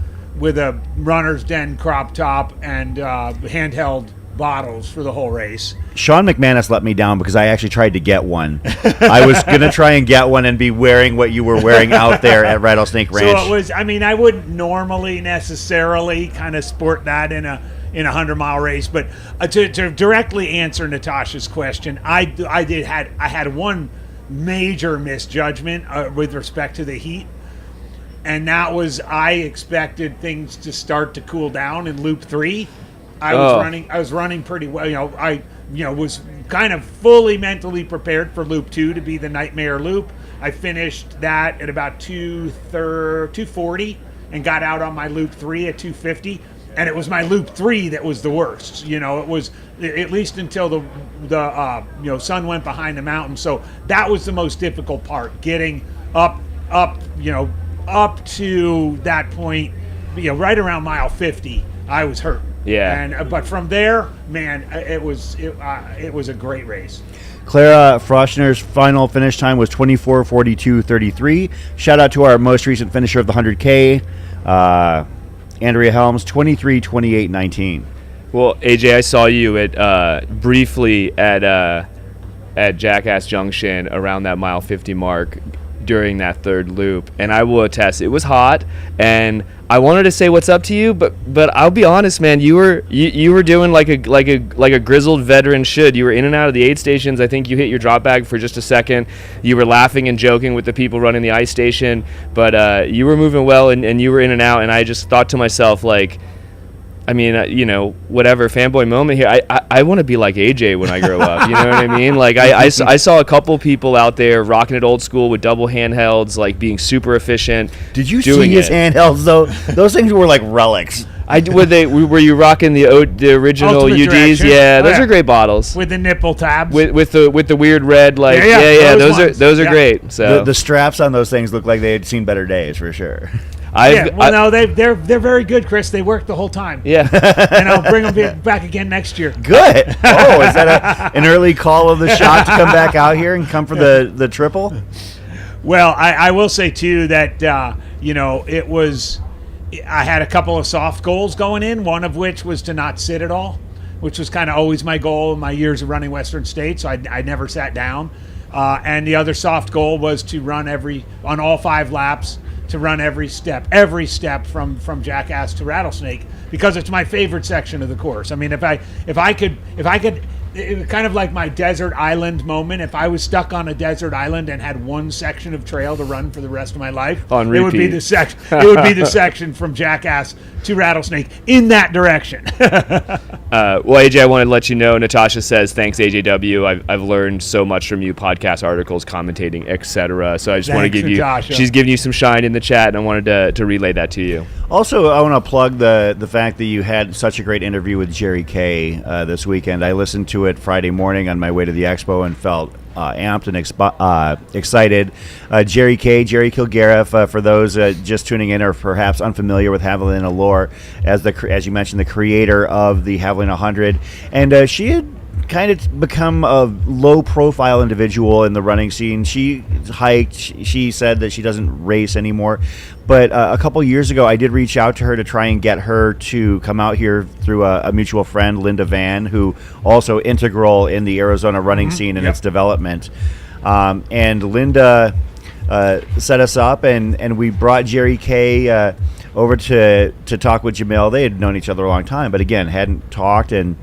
runner's den crop top and handheld bottles for the whole race. Sean McManus let me down because I actually tried to get one. I was going to try and get one and be wearing what you were wearing out there at Rattlesnake Ranch. So it was, I wouldn't normally necessarily kind of sport that in a 100-mile race, but to directly answer Natasha's question, I had one major misjudgment with respect to the heat, and that was I expected things to start to cool down in Loop 3. I was running pretty well. I was kind of fully mentally prepared for Loop 2 to be the nightmare loop. I finished that at about 240 and got out on my Loop 3 at 250. And it was my Loop 3 that was the worst. It was at least until the sun went behind the mountain. So that was the most difficult part, getting up to that point. Right around mile 50, I was hurt. Yeah. But from there, man, it was a great race. Clara Froschner's final finish time was 24:42:33. Shout out to our most recent finisher of the 100K. Andrea Helms, 23:28:19. Well, AJ, I saw you briefly at Jackass Junction around that mile 50 mark during that third loop, and I will attest it was hot. And I wanted to say what's up to you, but I'll be honest, man, you were doing like a grizzled veteran should. You were in and out of the aid stations. I think you hit your drop bag for just a second. You were laughing and joking with the people running the ice station, but you were moving well and you were in and out. And I just thought to myself, like, whatever, fanboy moment here. I want to be like AJ when I grow up. You know what I mean? Like I saw a couple people out there rocking it old school with double handhelds, like being super efficient. Did you see his handhelds though? Those things were like relics. Were you rocking the original Ultimate UDs? Direction? Yeah, those are great bottles. With the nipple tabs. With the weird red, like those are great. So the straps on those things look like they had seen better days for sure. They're very good, Chris. They work the whole time. Yeah. And I'll bring them back again next year. Good. Oh, is that an early call of the shot to come back out here and come for the triple? Well, I will say too that it was. I had a couple of soft goals going in. One of which was to not sit at all, which was kind of always my goal in my years of running Western States. So I never sat down. And the other soft goal was to run on all 5 laps. To run every step from Jackass to Rattlesnake, because it's my favorite section of the course. I mean, if I could, it was kind of like my desert island moment. If I was stuck on a desert island and had one section of trail to run for the rest of my life, on repeat, it would be the section. It would be the section from Jackass to Rattlesnake in that direction. Well, AJ, I wanted to let you know. Natasha says thanks, AJW. I've learned so much from you, podcast articles, commentating, etc. So I just want to give Natasha. She's giving you some shine in the chat, and I wanted to relay that to you. Also, I want to plug the fact that you had such a great interview with Jerry Kay this weekend. I listened to it Friday morning on my way to the expo and felt amped and excited. Jerry Kilgariff, for those just tuning in or perhaps unfamiliar with Havalina lore, as you mentioned, the creator of the Havalina 100, and she had kind of become a low-profile individual in the running scene. She hiked. She said that she doesn't race anymore. But a couple years ago, I did reach out to her to try and get her to come out here through a mutual friend, Linda Van, who also integral in the Arizona running scene and its development. And Linda set us up, and we brought Jerry Kay over to talk with Jamil. They had known each other a long time, but again, hadn't talked, and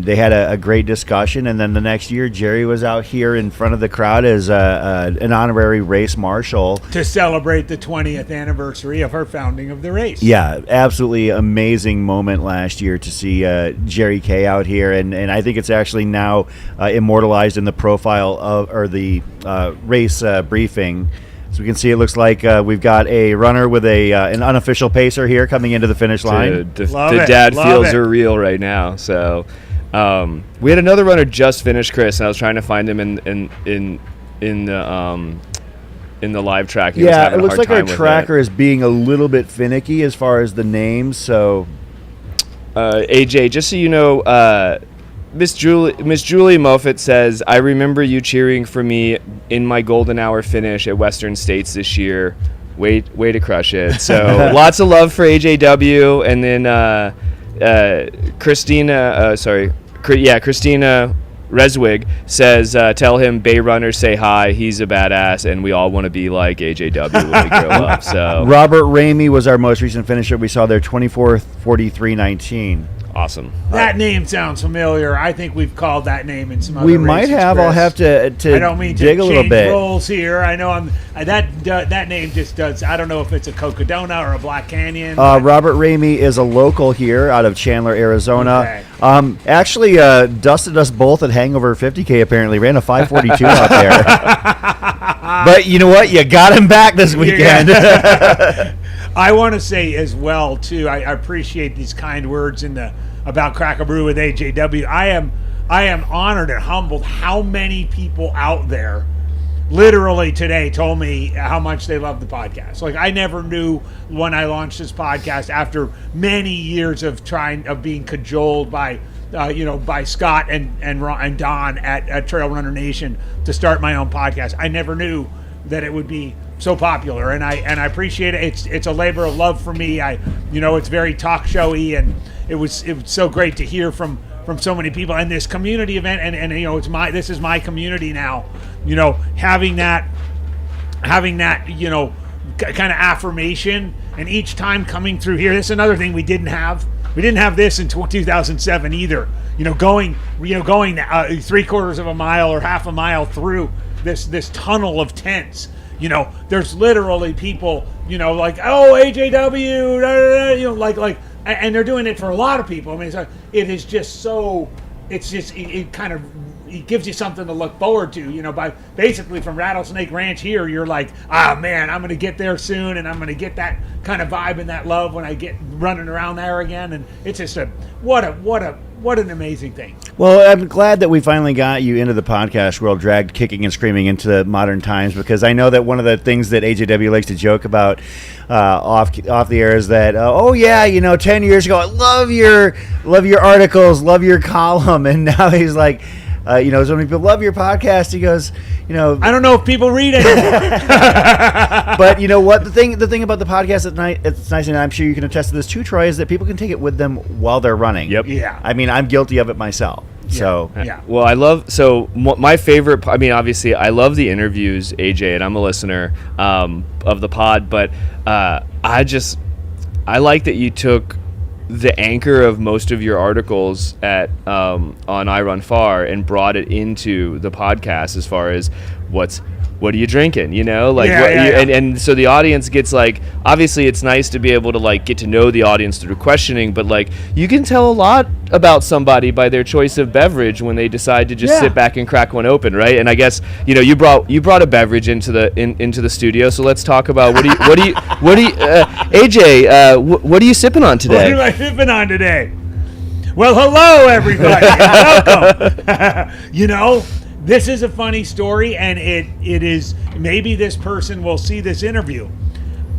they had a great discussion. And then the next year, Jerry was out here in front of the crowd as an honorary race marshal to celebrate the 20th anniversary of her founding of the race. Yeah, absolutely amazing moment last year to see Jerry Kay out here, and I think it's actually now immortalized in the profile or the race briefing. So we can see it looks like we've got a runner with an unofficial pacer here coming into the finish line. The dad feels are real right now. So we had another runner just finished, Chris, and I was trying to find him in the live tracking. Yeah, it looks like our tracker is being a little bit finicky as far as the names. So AJ, just so you know, Miss Julie Moffett says, I remember you cheering for me in my golden hour finish at Western States this year. Way to crush it. So lots of love for AJW. And then Christina Reswig says, tell him Bay Runners say hi. He's a badass, and we all want to be like AJW when we grow up. So Robert Ramey was our most recent finisher. We saw there 24:43:19. awesome. That name sounds familiar. I think we've called that name in some other We might races, have. Chris. I'll have to I don't mean to dig a little change bit. roles here. I know that name just does. I don't know if it's a Cocodona or a Black Canyon. Robert Ramey is a local here out of Chandler, Arizona. Okay. Actually, dusted us both at Hangover 50K. Apparently, ran a 5:42 out there. But you know what? You got him back this weekend. I want to say as well too. I appreciate these kind words about Crack a Brew with AJW. I am honored and humbled how many people out there literally today told me how much they love the podcast. Like, I never knew when I launched this podcast after many years of being cajoled by Scott and Don at Trail Runner Nation to start my own podcast. I never knew that it would be so popular, and I appreciate it. It's a labor of love for me. It's very talk showy, and it was so great to hear from so many people, and this community event, and this is my community now. Having that kind of affirmation, and each time coming through here. This is another thing we didn't have. We didn't have this in 2007 either. Going 3/4 of a mile or half a mile through this tunnel of tents. There's literally people, like, oh, AJW, da, da, da, and they're doing it for a lot of people. I mean, it gives you something to look forward to, by basically from Rattlesnake Ranch here, you're like, man, I'm going to get there soon, and I'm going to get that kind of vibe and that love when I get running around there again. And it's just what an amazing thing. Well, I'm glad that we finally got you into the podcast world, dragged kicking and screaming into the modern times, because I know that one of the things that AJW likes to joke about off the air is that, 10 years ago, I love your articles, love your column, and now he's like, so many people love your podcast. He goes, I don't know if people read it. But you know what? The thing about the podcast at night, it's nice, and I'm sure you can attest to this too, Troy, is that people can take it with them while they're running. Yep. Yeah. I mean, I'm guilty of it myself. So Yeah. Well, my favorite, obviously I love the interviews, AJ, and I'm a listener of the pod, but I like that you took the anchor of most of your articles on I Run Far and brought it into the podcast as far as what are you drinking, and so the audience gets, obviously it's nice to be able to get to know the audience through questioning, but you can tell a lot about somebody by their choice of beverage when they decide to just sit back and crack one open, right? And I guess you brought a beverage into the studio, so let's talk about what do you AJ, what are you sipping on today? What am I sipping on today? Well, hello everybody. Welcome. This is a funny story, and it is, maybe this person will see this interview.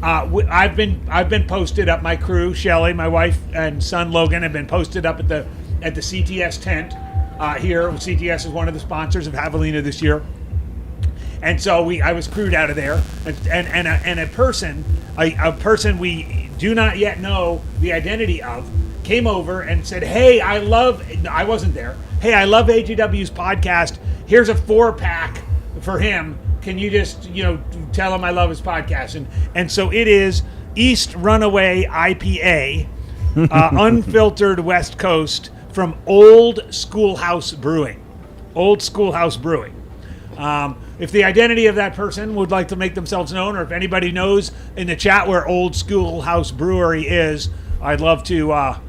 I've been posted up. My crew, Shelly, my wife, and son Logan have been posted up at the CTS tent here. CTS is one of the sponsors of Havalina this year, and so I was crewed out of there, and a person we do not yet know the identity of came over and said, "Hey, I wasn't there. Hey, I love AJW's podcast. Here's a 4-pack for him. Can you just, tell him I love his podcast?" And so it is East Runaway IPA, unfiltered West Coast from Old Schoolhouse Brewing. Old Schoolhouse Brewing. If the identity of that person would like to make themselves known, or if anybody knows in the chat where Old Schoolhouse Brewery is, I'd love to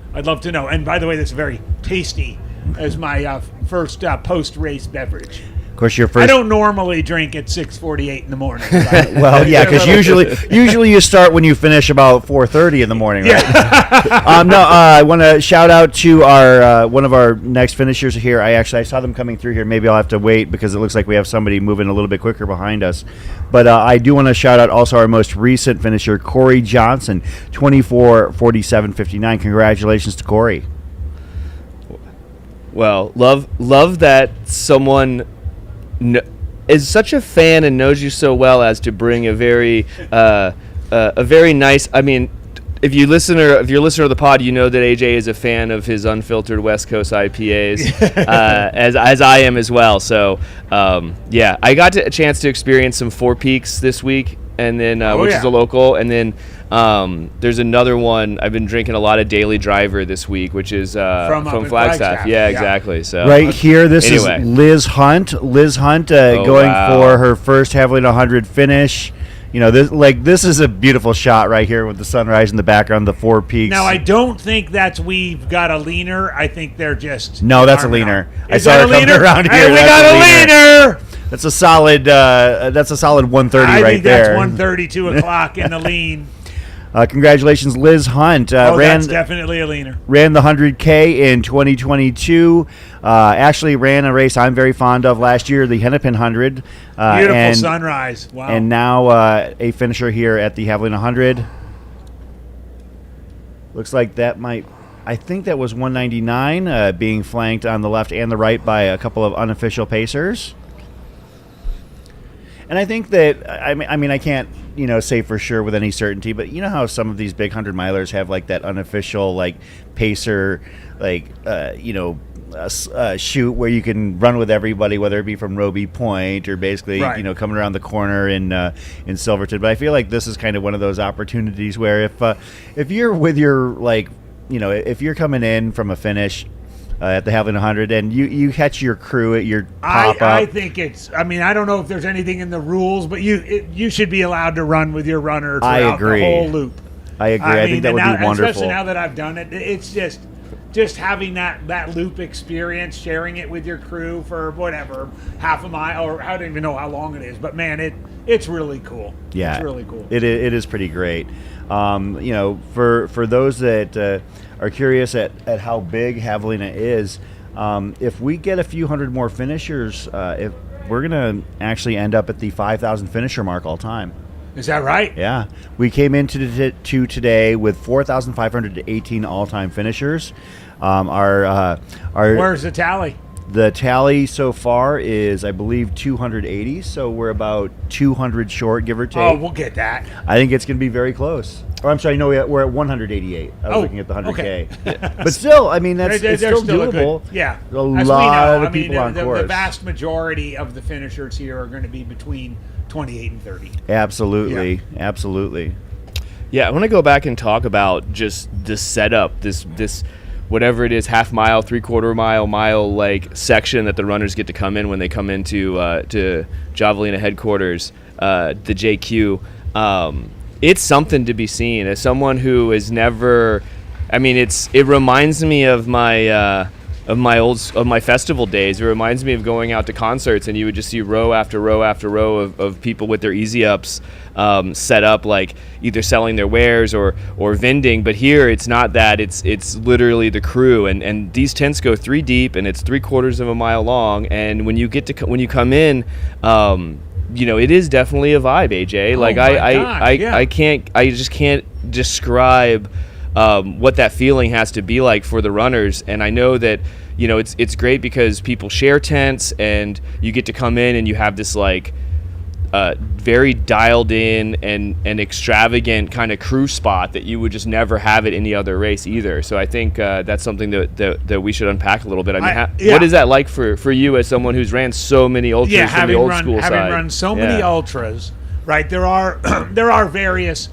know. And by the way, this is very tasty as my first post-race beverage. of course, your first. I don't normally drink at 6:48 in the morning. Well, yeah, because usually you start when you finish about 4:30 in the morning, right? I want to shout out to our one of our next finishers here. I saw them coming through here. Maybe I'll have to wait because it looks like we have somebody moving a little bit quicker behind us. But I do want to shout out also our most recent finisher, Corey Johnson, 24:47:59. Congratulations to Corey. Well, love that someone is such a fan and knows you so well as to bring a very nice. I mean, if you're a listener of the pod, you know that AJ is a fan of his unfiltered West Coast IPAs, as I am as well. So I got a chance to experience some Four Peaks this week, and then which is a local, and then there's another one. I've been drinking a lot of Daily Driver this week, which is from Flagstaff. Yeah, exactly. So right here, this is Liz Hunt. Liz Hunt going for her first Havalina 100 finish. You know, this is a beautiful shot right here with the sunrise in the background, the Four Peaks. Now, I don't think that's We've Got a Leaner. I think they're just... No, that's a leaner. I Is saw that her a coming leaner? around Hey, here. we got a leaner! That's a solid 130 I right think there. that's 132 o'clock in the lean. Congratulations, Liz Hunt. That's definitely a leaner. Ran the 100K in 2022. Actually ran a race I'm very fond of last year, the Hennepin 100. Beautiful sunrise. Wow. And now a finisher here at the Havalina 100. Looks like that I think that was 199, being flanked on the left and the right by a couple of unofficial pacers. And I think that, I mean, I can't, say for sure with any certainty, but you know how some of these big 100-milers have, like, that unofficial, like, pacer, like, shoot where you can run with everybody, whether it be from Roby Point or basically, coming around the corner in Silverton. But I feel like this is kind of one of those opportunities where if you're with your, like, if you're coming in from a finish at the Havalina 100 and you catch your crew at your pop-up. I think I don't know if there's anything in the rules, but you should be allowed to run with your runner throughout the whole loop. I agree. I think that would be wonderful. Especially now that I've done it, it's just having that loop experience, sharing it with your crew for whatever, half a mile, or I don't even know how long it is, but man, it's really cool. Yeah, it's really cool. It is pretty great. For those that are curious at how big Havalina is, if we get a few hundred more finishers, if we're gonna actually end up at the 5,000 finisher mark all time. Is that right? Yeah, we came into today with 4,518 all-time finishers. Our where's the tally? The tally so far is, I believe, 280. So we're about 200 short, give or take. Oh, we'll get that. I think it's going to be very close. Or I'm sorry, no, we're at 188. I was looking at the 100K. Okay. But still, I mean, it's still doable. Yeah. A lot of people on course. The vast majority of the finishers here are going to be between 28 and 30. Absolutely. Yeah. Absolutely. Yeah, I want to go back and talk about just the setup, this whatever it is, half mile, 3/4 mile, like section that the runners get to come in when they come into to Javelina headquarters, the JQ. It's something to be seen. As someone who has never, it reminds me of my festival days. It reminds me of going out to concerts, and you would just see row after row after row of people with their easy ups set up, like either selling their wares or vending. But here it's not that. It's literally the crew, and these tents go 3 deep, and it's 3/4 mile long. And when you come in, it is definitely a vibe, AJ. Like I just can't describe what that feeling has to be like for the runners. And I know that it's great because people share tents, and you get to come in and you have this like very dialed in and extravagant kind of crew spot that you would just never have at any other race either. So I think that's something that we should unpack a little bit. What is that like for you as someone who's ran so many ultras from the old school side? Having run so many ultras, right? There are various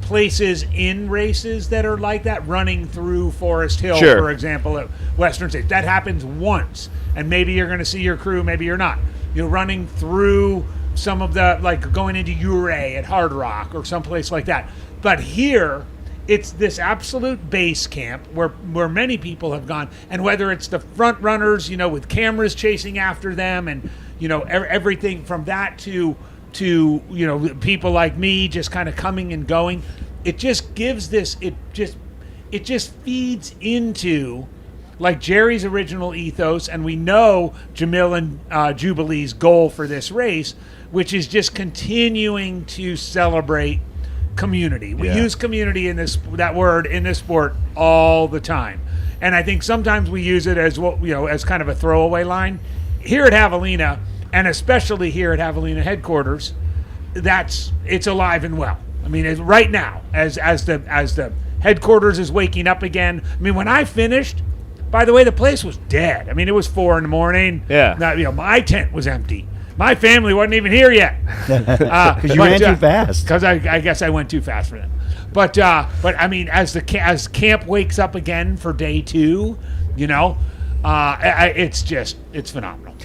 places in races that are like that, running through Forest Hill, for example, at Western States. That happens once, and maybe you're going to see your crew, maybe you're not. You're running through some of the, like going into Ouray at Hard Rock or someplace like that. But here, it's this absolute base camp where many people have gone, and whether it's the front runners, with cameras chasing after them, and everything from that to people like me just kind of coming and going, it just gives this, it just feeds into like Jerry's original ethos, and we know Jamil and Jubilee's goal for this race, which is just continuing to celebrate community. We use community that word in this sport all the time, and I think sometimes we use it as as kind of a throwaway line. Here at Havalina, and especially here at Havalina headquarters, it's alive and well. I mean, right now, as the headquarters is waking up again. I mean, when I finished, by the way, the place was dead. I mean, it was 4 a.m. Yeah. Now, my tent was empty. My family wasn't even here yet. Because you ran too fast. Because I guess I went too fast for them. But I mean, as camp wakes up again for day 2, it's phenomenal.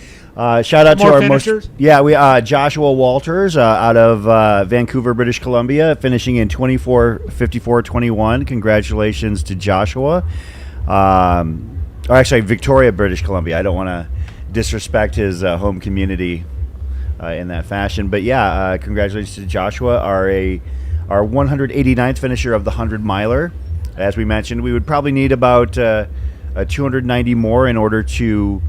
Shout out to More our finishers? Joshua Walters out of Vancouver, British Columbia, finishing in 24:54:21. Congratulations to Joshua. Or actually, Victoria, British Columbia. I don't want to disrespect his home community in that fashion, but congratulations to Joshua, our 189th finisher of the 100-miler. As we mentioned, we would probably need about 290 more in order to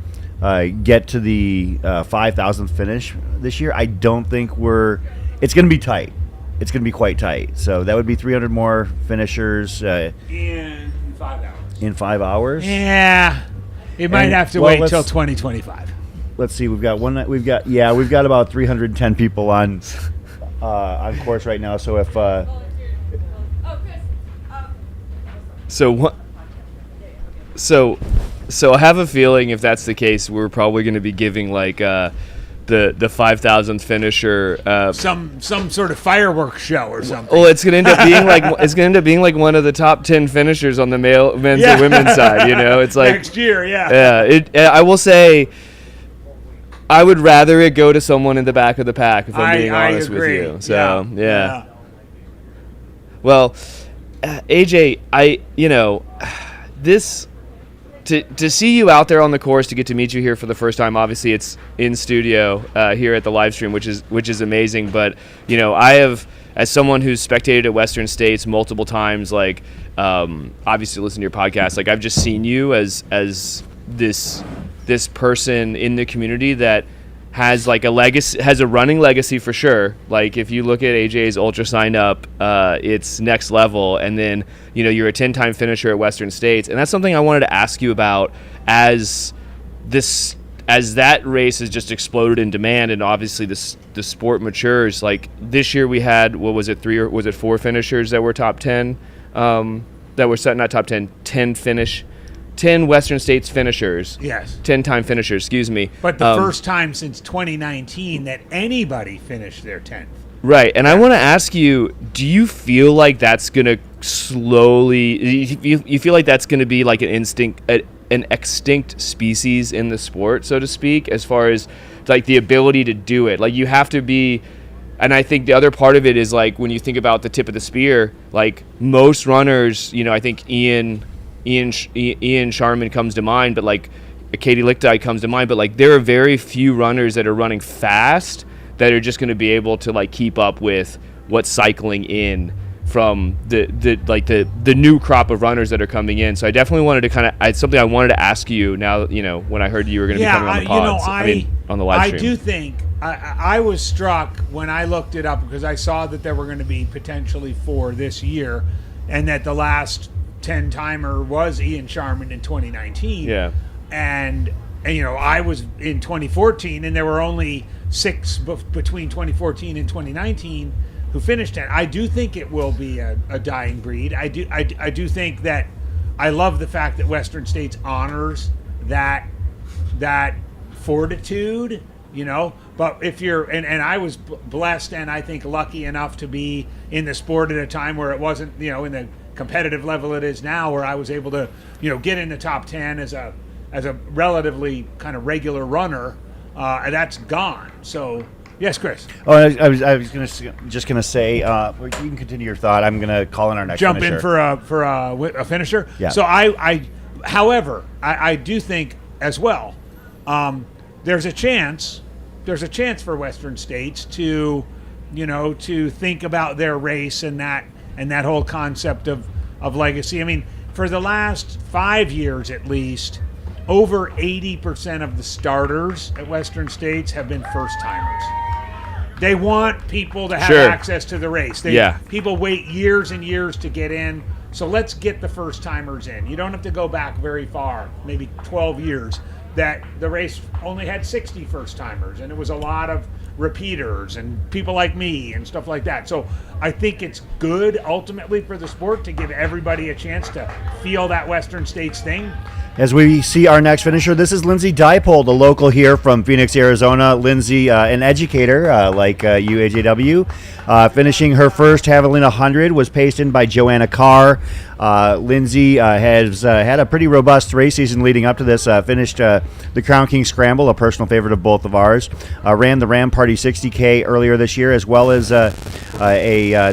get to the 5,000th finish this year. I don't think it's going to be tight. It's going to be quite tight. So that would be 300 more finishers In 5 hours. in 5 hours. Yeah. It might have to wait till 2025. Let's see. We've got about 310 people on course right now. So if So I have a feeling if that's the case, we're probably going to be giving like the 5,000th finisher Some sort of fireworks show or something. Well, it's going to end up being like one of the top 10 finishers on the men's and women's side. It's like next year, yeah. Yeah, I will say, I would rather it go to someone in the back of the pack if I'm being honest with you. So yeah. Well, AJ, this. To see you out there on the course, to get to meet you here for the first time, obviously it's in studio here at the live stream, which is amazing. But I have, as someone who's spectated at Western States multiple times, like obviously listen to your podcast, like I've just seen you as this person in the community that has like a legacy, has a running legacy for sure. Like if you look at AJ's ultra sign up, it's next level. And then, you're a 10-time finisher at Western States. And that's something I wanted to ask you about as that race has just exploded in demand. And obviously the sport matures. Like this year we had, 4 finishers that were top 10, that were set, not top 10, 10 Western States finishers. Yes. 10-time finishers, excuse me. But the first time since 2019 that anybody finished their 10th. Right. And I want to ask you, do you feel like that's going to slowly, you feel like that's going to be like an extinct species in the sport, so to speak, as far as like the ability to do it? Like you have to be, and I think the other part of it is like when you think about the tip of the spear, like most runners, I think Ian Sharman comes to mind, but like Katie Lichtai comes to mind, but like there are very few runners that are running fast that are just going to be able to like keep up with what's cycling in from the new crop of runners that are coming in. So I definitely wanted to it's something I wanted to ask you now, when I heard you were going to be coming on the pods, on the live stream. I do think I was struck when I looked it up because I saw that there were going to be potentially 4 this year and that the last 10-timer was Ian Sharman in 2019. Yeah. And I was in 2014, and there were only 6 between 2014 and 2019 who finished it. I do think it will be a dying breed. I do think that I love the fact that Western States honors that fortitude, But if you're and I was blessed and I think lucky enough to be in the sport at a time where it wasn't, in the competitive level it is now, where I was able to, get in the top 10 as a relatively kind of regular runner, and that's gone. So yes, Chris. Oh, I was just gonna say, you can continue your thought. I'm gonna call in our next jump finisher. in for a finisher. Yeah. So however, I do think as well, there's a chance for Western States to think about their race and that whole concept of legacy. I mean, for the last 5 years at least, over 80% of the starters at Western States have been first-timers. They want people to have access to the race. People wait years and years to get in, so let's get the first-timers in. You don't have to go back very far, maybe 12 years, that the race only had 60 first-timers, and it was a lot of repeaters and people like me and stuff like that. So I think it's good ultimately for the sport to give everybody a chance to feel that Western States thing. As we see our next finisher, this is Lindsay Dipole, the local here from Phoenix, Arizona. Lindsay, an educator like you, AJW. Finishing her first Havalina Jundred, was paced in by Joanna Carr. Lindsay has had a pretty robust race season leading up to this. Finished the Crown King Scramble, a personal favorite of both of ours. Ran the Ram Party 60K earlier this year, as well as a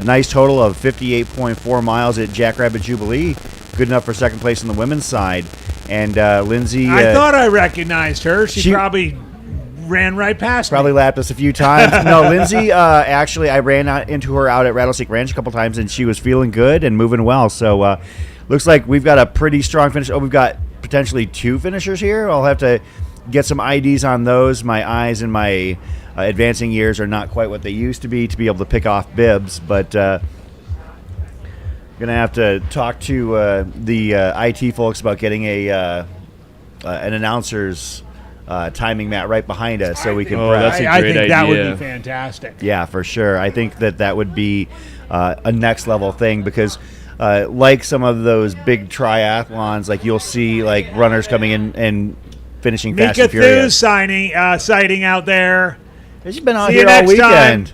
nice total of 58.4 miles at Jackrabbit Jubilee. Good enough for second place on the women's side. And Lindsay... I thought I recognized her. She probably ran right past probably me. lapped us a few times. No, Lindsay, actually, I ran into her out at Rattlesnake Ranch a couple times, and she was feeling good and moving well. So looks like we've got a pretty strong finish. Oh, we've got potentially 2 finishers here. I'll have to get some IDs on those. My eyes and my advancing years are not quite what they used to be able to pick off bibs, but... Gonna have to talk to the IT folks about getting an announcer's timing mat right behind us so we can. That's a I great think that would idea. be fantastic. Yeah, for sure. I think that would be a next level thing because, like some of those big triathlons, like you'll see like runners coming in and finishing fast Mika and furious. Thews sighting out there. She's been out See here you all next time. weekend.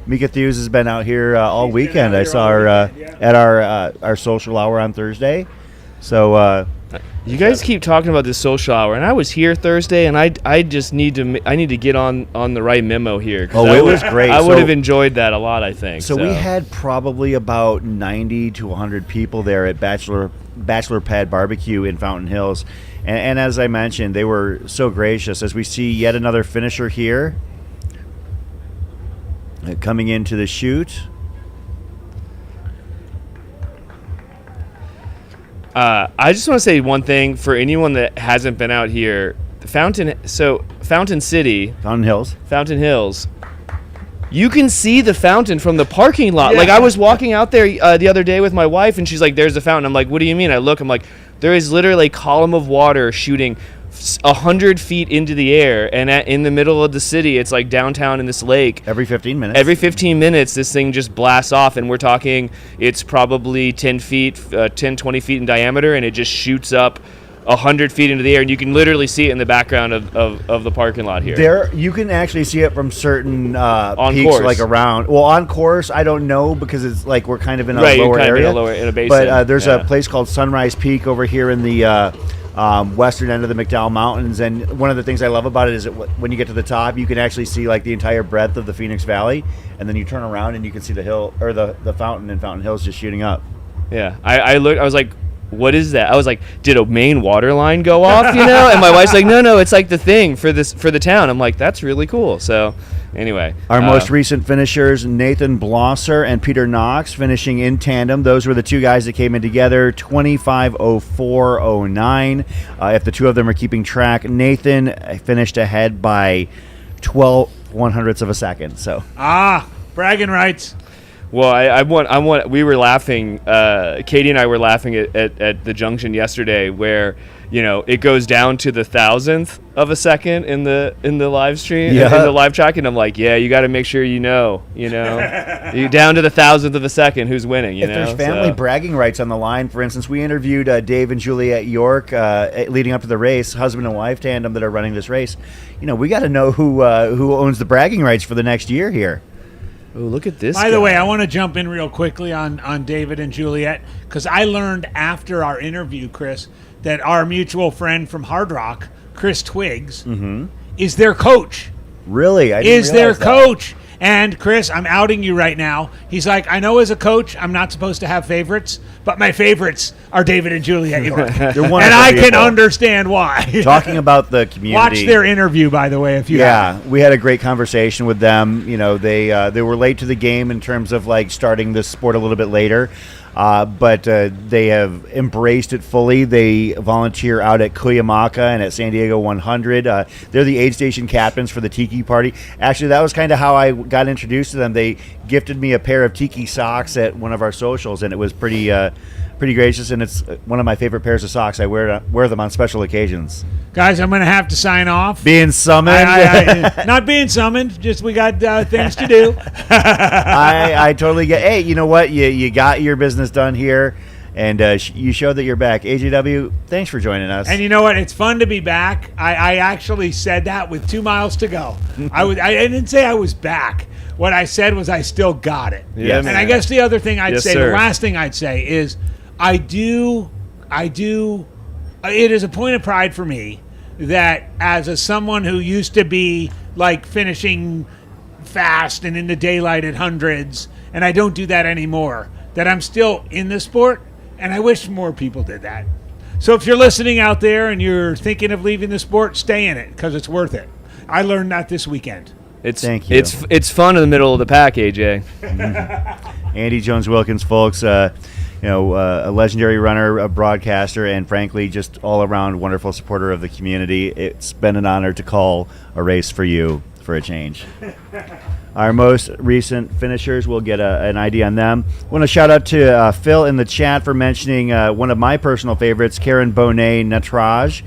Mika Thews has been out here all She's been weekend. out I here saw all her weekend, at our social hour on Thursday. So You guys keep talking about this social hour, and I was here Thursday, and I just need to get on the right memo here. 'Cause Oh, it was great. I So- would have enjoyed that a lot, I think. So we had probably about 90 to 100 people there at Bachelor Pad Barbecue in Fountain Hills. And as I mentioned, they were so gracious. As we see yet another finisher here coming into the chute. I just want to say one thing for anyone that hasn't been out here. Fountain City, Fountain Hills. You can see the fountain from the parking lot. Yeah. Like I was walking out there the other day with my wife, and she's like, "There's the fountain." I'm like, "What do you mean?" I look. I'm like, "There is literally a column of water shooting 100 feet into the air, and in the middle of the city, it's like downtown in this lake. Every 15 minutes. Every 15 minutes, this thing just blasts off, and we're talking it's probably 10 feet, 10, 20 feet in diameter, and it just shoots up 100 feet into the air, and you can literally see it in the background of the parking lot here. There, you can actually see it from certain On peaks, course. like around. Well, on course, I don't know because it's like we're kind of in a Right, you're lower kind of area. in a basin. But there's Yeah. a place called Sunrise Peak over here in the western end of the McDowell Mountains, and one of the things I love about it is that when you get to the top, you can actually see like the entire breadth of the Phoenix Valley, and then you turn around and you can see the hill or the fountain in Fountain Hills just shooting up. Yeah, I looked. I was like, "What is that?" I was like, "Did a main water line go off?" You know? And my wife's like, "No, it's like the thing for the town." I'm like, "That's really cool." So, anyway, Our most recent finishers, Nathan Blosser and Peter Knox, finishing in tandem. Those were the two guys that came in together, 25:04:09. If the two of them are keeping track, Nathan finished ahead by 12 100ths of a second. So Bragging rights. Well, I want. We were laughing. Katie and I were laughing at the junction yesterday, where it goes down to the 1,000th of a second in the live stream, in the live track, and I'm like, yeah, you got to make sure you down to the 1,000th of a second who's winning. if there's family bragging rights on the line, for instance, we interviewed Dave and Juliet York leading up to the race, husband and wife tandem that are running this race. We got to know who owns the bragging rights for the next year here. Oh, look at this. By the way, I want to jump in real quickly on David and Juliet, because I learned after our interview, Chris, that our mutual friend from Hard Rock, Chris Twiggs, is their coach. Really? I didn't Is their realize that. coach. And Chris, I'm outing you right now. He's like, I know as a coach, I'm not supposed to have favorites, but my favorites are David and Juliet York. They're And wonderful I can people. understand why. Talking about the community. Watch their interview, by the way, if you haven't. Yeah, we had a great conversation with them. They were late to the game in terms of like starting this sport a little bit later, but they have embraced it fully. They volunteer out at Cuyamaca and at San Diego 100. They're the aid station captains for the Tiki Party. Actually, that was kind of how I got introduced to them, they gifted me a pair of Tiki socks at one of our socials, and it was pretty gracious, and it's one of my favorite pairs of socks. I wear them on special occasions. Guys, I'm going to have to sign off. Being summoned. Not being summoned, just we got things to do. I totally get. Hey, you know what? You got your business done here, and you showed that you're back. AJW, thanks for joining us. And you know what? It's fun to be back. I actually said that with 2 miles to go. I didn't say I was back. What I said was I still got it. Yes. And I guess the other thing I'd Yes, say, sir. the last thing I'd say is I do. It is a point of pride for me that as someone who used to be like finishing fast and in the daylight at hundreds, and I don't do that anymore, that I'm still in the sport, and I wish more people did that. So if you're listening out there and you're thinking of leaving the sport, stay in it because it's worth it. I learned that this weekend. Thank you. It's fun in the middle of the pack, AJ. Andy Jones-Wilkins, folks, a legendary runner, a broadcaster, and frankly, just all-around wonderful supporter of the community. It's been an honor to call a race for you for a change. Our most recent finishers, we'll get an idea on them. I want to shout out to Phil in the chat for mentioning one of my personal favorites, Karen Bonet Natraj,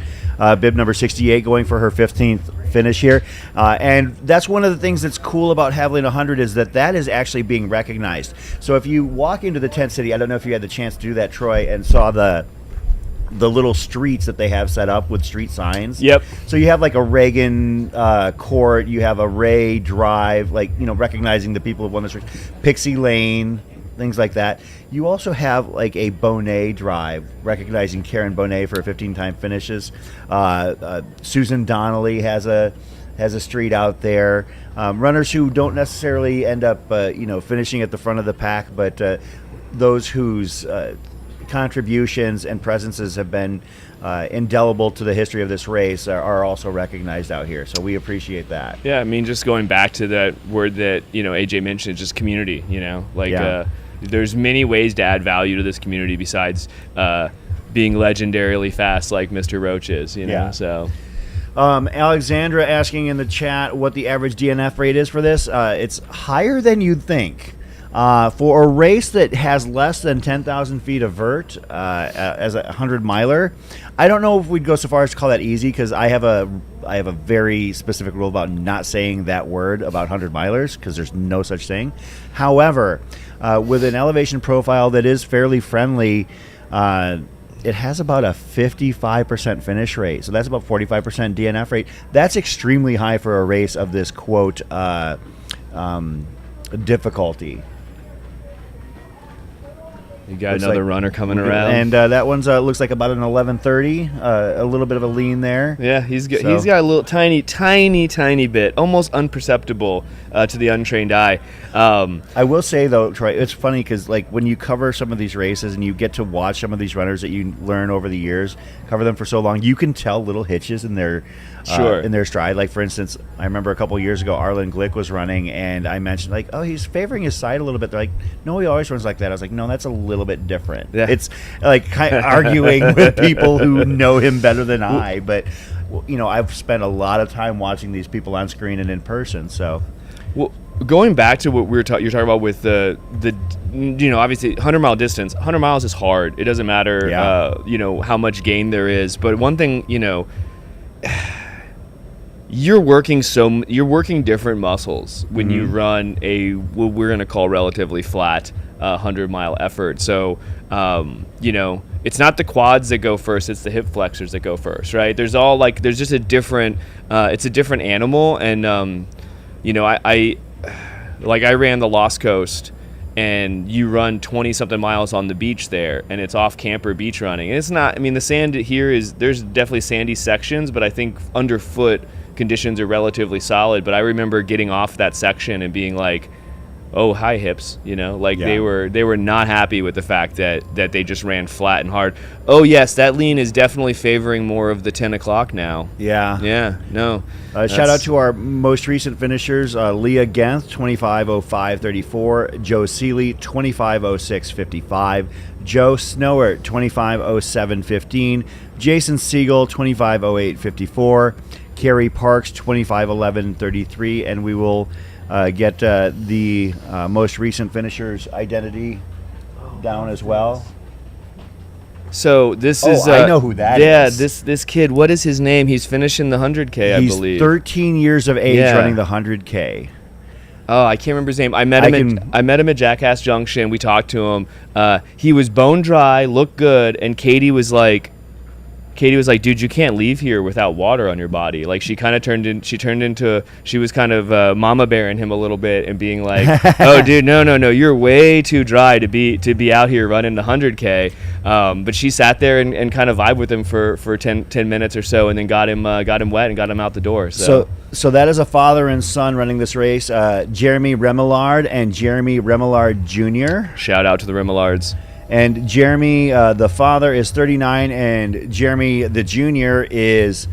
bib number 68, going for her 15th finish here. And that's one of the things that's cool about Havalina 100 is that is actually being recognized. So if you walk into the tent city, I don't know if you had the chance to do that, Troy, and saw the little streets that they have set up with street signs. Yep. So you have like a Reagan Court, you have a Ray Drive, recognizing the people who won the street, Pixie Lane, things like that. You also have like a Bonet Drive, recognizing Karen Bonet for 15-time finishes. Susan Donnelly has a street out there. Runners who don't necessarily end up finishing at the front of the pack, but those whose contributions and presences have been indelible to the history of this race are also recognized out here. So we appreciate that. Yeah, I mean, just going back to that word that AJ mentioned, just community. There's many ways to add value to this community besides being legendarily fast like Mr. Roach is. So. Alexandra asking in the chat what the average DNF rate is for this. It's higher than you'd think. For a race that has less than 10,000 feet of vert as a 100-miler, I don't know if we'd go so far as to call that easy because I have a very specific rule about not saying that word about 100-milers because there's no such thing. However, with an elevation profile that is fairly friendly, it has about a 55% finish rate. So that's about 45% DNF rate. That's extremely high for a race of this, quote, difficulty. You got another runner coming around. And that one's looks like about an 11:30, a little bit of a lean there. Yeah, he's got a little tiny bit, almost imperceptible to the untrained eye. I will say, though, Troy, it's funny because when you cover some of these races and you get to watch some of these runners that you learn over the years, cover them for so long, you can tell little hitches in their in their stride. Like, for instance, I remember a couple years ago, Arlen Glick was running, and I mentioned, he's favoring his side a little bit. They're like, no, he always runs like that. I was like, no, that's a little bit different. Yeah. It's like kind of arguing with people who know him better than I, but I've spent a lot of time watching these people on screen and in person. So, well, going back to what you're talking about with the obviously 100-mile distance. 100 miles is hard. It doesn't matter how much gain there is. But one thing you're working different muscles when you run what we're going to call relatively flat 100-mile effort. So, it's not the quads that go first, it's the hip flexors that go first, right? There's just a different, it's a different animal. And, I ran the Lost Coast, and you run 20-something miles on the beach there, and it's off camper beach running. And it's not, the sand here there's definitely sandy sections, but I think underfoot conditions are relatively solid. But I remember getting off that section and being like, oh, hi hips, they were not happy with the fact that they just ran flat and hard. Oh yes, that lean is definitely favoring more of the 10 o'clock now. Yeah. No. Shout out to our most recent finishers, Leah Genth, 25:05:34, Joe Seeley, 25:06:55, Joe Snowert, 25:07:15, Jason Siegel, 25:08:54, Carrie Parks, 25:11:33, and we will get the most recent finisher's identity down as well. So this Oh, is. I know who that is. Yeah, this kid. What is his name? He's finishing the 100K, I He's believe. 13 years of age Yeah. running the 100K. Oh, I can't remember his name. I met him at Jackass Junction. We talked to him. He was bone dry, looked good, and Katie was like, dude, you can't leave here without water on your body. Like she kind of she was kind of mama bearing him a little bit and being like, oh, dude, no, you're way too dry to be out here running the 100K. But she sat there and kind of vibed with him for 10 minutes or so, and then got him wet and got him out the door. So that is a father and son running this race, Jeremy Remillard and Jeremy Remillard Jr. Shout out to the Remolards. And Jeremy, the father, is 39, and Jeremy, the junior, is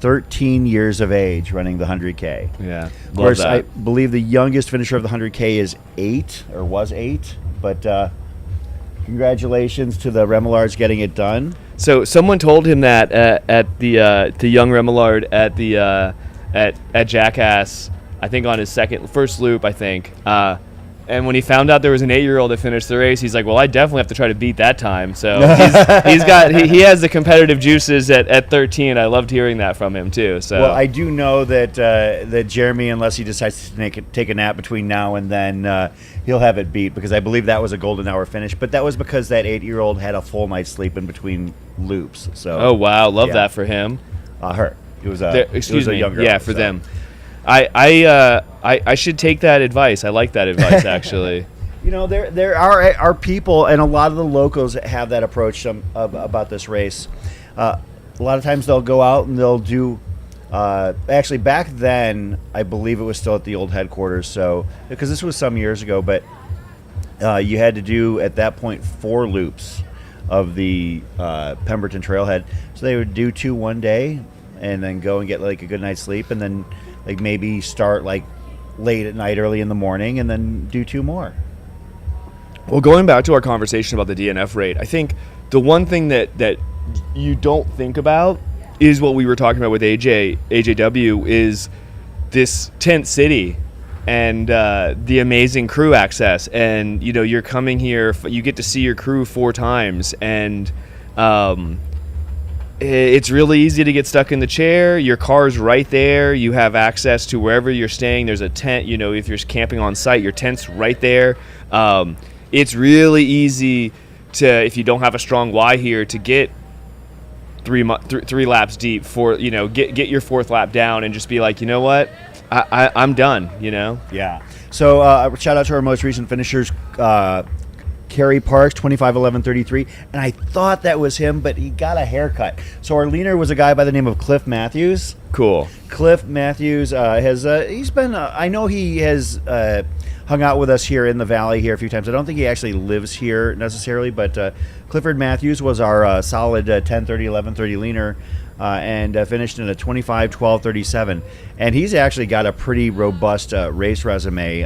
13 years of age running the 100K. Yeah, Of course, that. I believe the youngest finisher of the 100K is 8, or was 8. But congratulations to the Remillards getting it done. So someone told him that at the young Remillard at Jackass, I think on his first loop, I think. And when he found out there was an 8-year-old that finished the race, he's like, "Well, I definitely have to try to beat that time." So he has the competitive juices at 13. I loved hearing that from him too. So Well, I do know that Jeremy, unless he decides to take a nap between now and then, he'll have it beat, because I believe that was a golden hour finish. But that was because that 8-year-old had a full night's sleep in between loops. So oh wow, love yeah. that for him. Her. It was a young girl. Yeah, for so. them. I should take that advice. I like that advice actually. You know, there are people, and a lot of the locals that have that approach about this race. A lot of times they'll go out and they'll do. Actually, back then, I believe it was still at the old headquarters. So, because this was some years ago, but you had to do at that point 4 loops of the Pemberton Trailhead. So they would do 2 one day, and then go and get like a good night's sleep, and then like maybe start like late at night, early in the morning, and then do 2 more. Well, going back to our conversation about the DNF rate, I think the one thing that you don't think about is what we were talking about with AJW, is this tent city and the amazing crew access. And, you know, you're coming here, you get to see your crew 4 times, and it's really easy to get stuck in the chair. Your car's right there. You have access to wherever you're staying. There's a tent. You know, if you're camping on site, your tent's right there. It's really easy to, if you don't have a strong why here, to get 3 laps deep for, you know, get your 4th lap down and just be like, you know what, I'm done. You know. Yeah. So shout out to our most recent finishers. Kerry Parks, 25:11:33, and I thought that was him, but he got a haircut. So our leaner was a guy by the name of Cliff Matthews. Cool. Cliff Matthews has he's been I know he has hung out with us here in the valley here a few times. I don't think he actually lives here necessarily, but Clifford Matthews was our solid 10:30:11:30 leaner. And finished in a 25:12:37, and he's actually got a pretty robust race resume.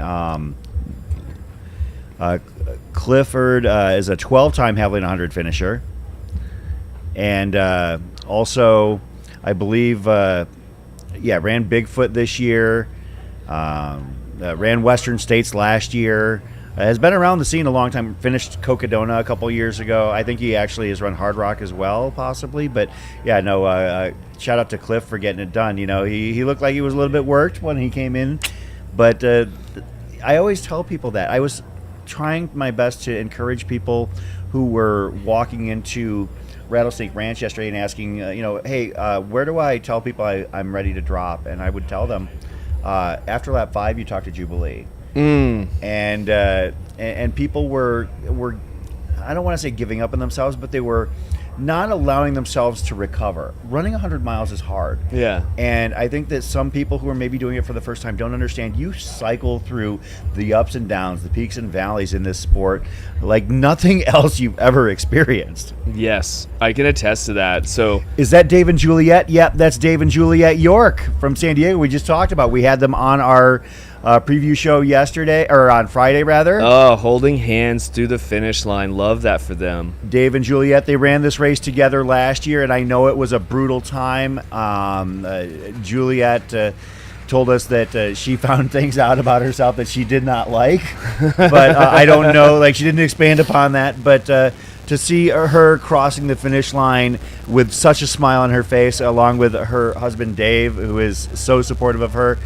Clifford is a 12-time Havalina 100 finisher, and also, I believe, ran Bigfoot this year, ran Western States last year, has been around the scene a long time, finished Cocodona a couple years ago. I think he actually has run Hard Rock as well, possibly, but yeah, no, shout out to Cliff for getting it done. You know, he looked like he was a little bit worked when he came in, but I always tell people that. I was trying my best to encourage people who were walking into Rattlesnake Ranch yesterday and asking, hey, where do I tell people I'm ready to drop? And I would tell them, after lap 5, you talk to Jubilee. And people were I don't want to say giving up on themselves, but they were not allowing themselves to recover. Running 100 miles is hard. Yeah. And I think that some people who are maybe doing it for the first time don't understand you cycle through the ups and downs, the peaks and valleys in this sport like nothing else you've ever experienced. Yes, I can attest to that. So, is that Dave and Juliet? Yep, that's Dave and Juliet York from San Diego. We just talked about. We had them on our preview show yesterday, or on Friday rather. Oh, holding hands through the finish line. Love that for them. Dave and Juliet, they ran this race together last year, and I know it was a brutal time. Juliet told us that she found things out about herself that she did not like. But I don't know. Like, she didn't expand upon that. But to see her crossing the finish line with such a smile on her face, along with her husband Dave, who is so supportive of her,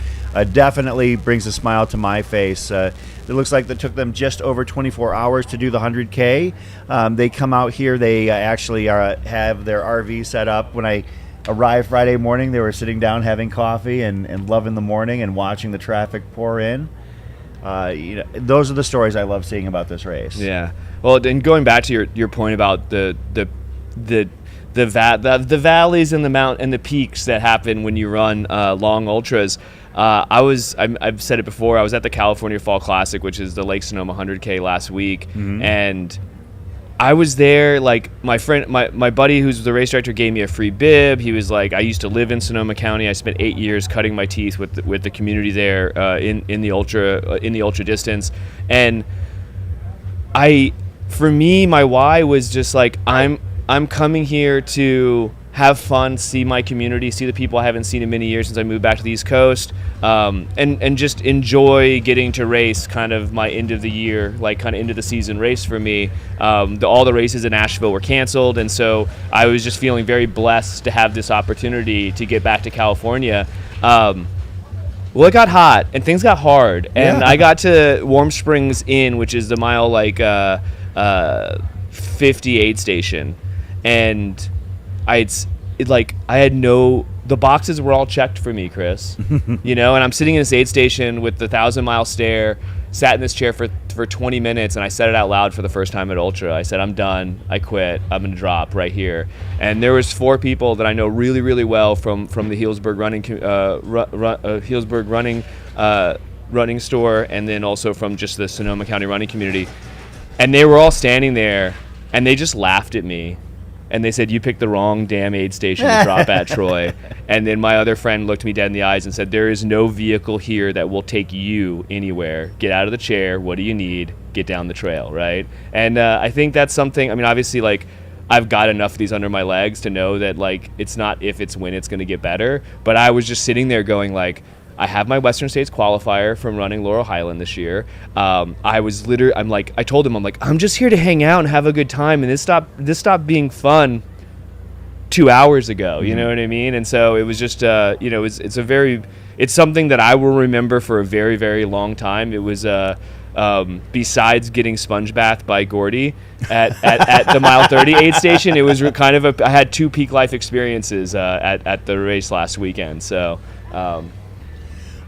definitely brings a smile to my face. It looks like it took them just over 24 hours to do the 100K. They come out here. They actually have their RV set up. When I arrived Friday morning, they were sitting down having coffee and loving the morning and watching the traffic pour in. Those are the stories I love seeing about this race. Yeah. Well, and going back to your point about the valleys and the mount and the peaks that happen when you run long ultras. I've said it before. I was at the California Fall Classic, which is the Lake Sonoma 100K last week, and I was there. Like, my friend, my buddy, who's the race director, gave me a free bib. He was like, I used to live in Sonoma County. I spent 8 years cutting my teeth with the community there in the ultra distance, and for me, my why was just like, I'm coming here to have fun, see my community, see the people I haven't seen in many years since I moved back to the East Coast, and just enjoy getting to race kind of my end of the year, like kind of end of the season race for me. All the races in Nashville were canceled, and so I was just feeling very blessed to have this opportunity to get back to California. Well, it got hot and things got hard, and I got to Warm Springs Inn, which is the mile 58 station, and the boxes were all checked for me, Chris. And I'm sitting in this aid station with the 1,000-mile stare, sat in this chair for 20 minutes, and I said it out loud for the first time at Ultra. I said, I'm done. I quit. I'm going to drop right here. And there was 4 people that I know really, really well from the Healdsburg running store, and then also from just the Sonoma County running community. And they were all standing there, and they just laughed at me. And they said, you picked the wrong damn aid station to drop at, Troy. And then my other friend looked me dead in the eyes and said, there is no vehicle here that will take you anywhere. Get out of the chair. What do you need? Get down the trail, right? And I think that's something, I mean, obviously, like, I've got enough of these under my legs to know that, like, it's not if, it's when it's going to get better. But I was just sitting there going, like, I have my Western States qualifier from running Laurel Highland this year. I told him, I'm just here to hang out and have a good time. And this stopped being fun 2 hours ago. You know what I mean? And so it was just, it's something that I will remember for a very, very long time. It was, besides getting sponge bathed by Gordy at the mile 30 aid station, it was kind of I had 2 peak life experiences at the race last weekend. So,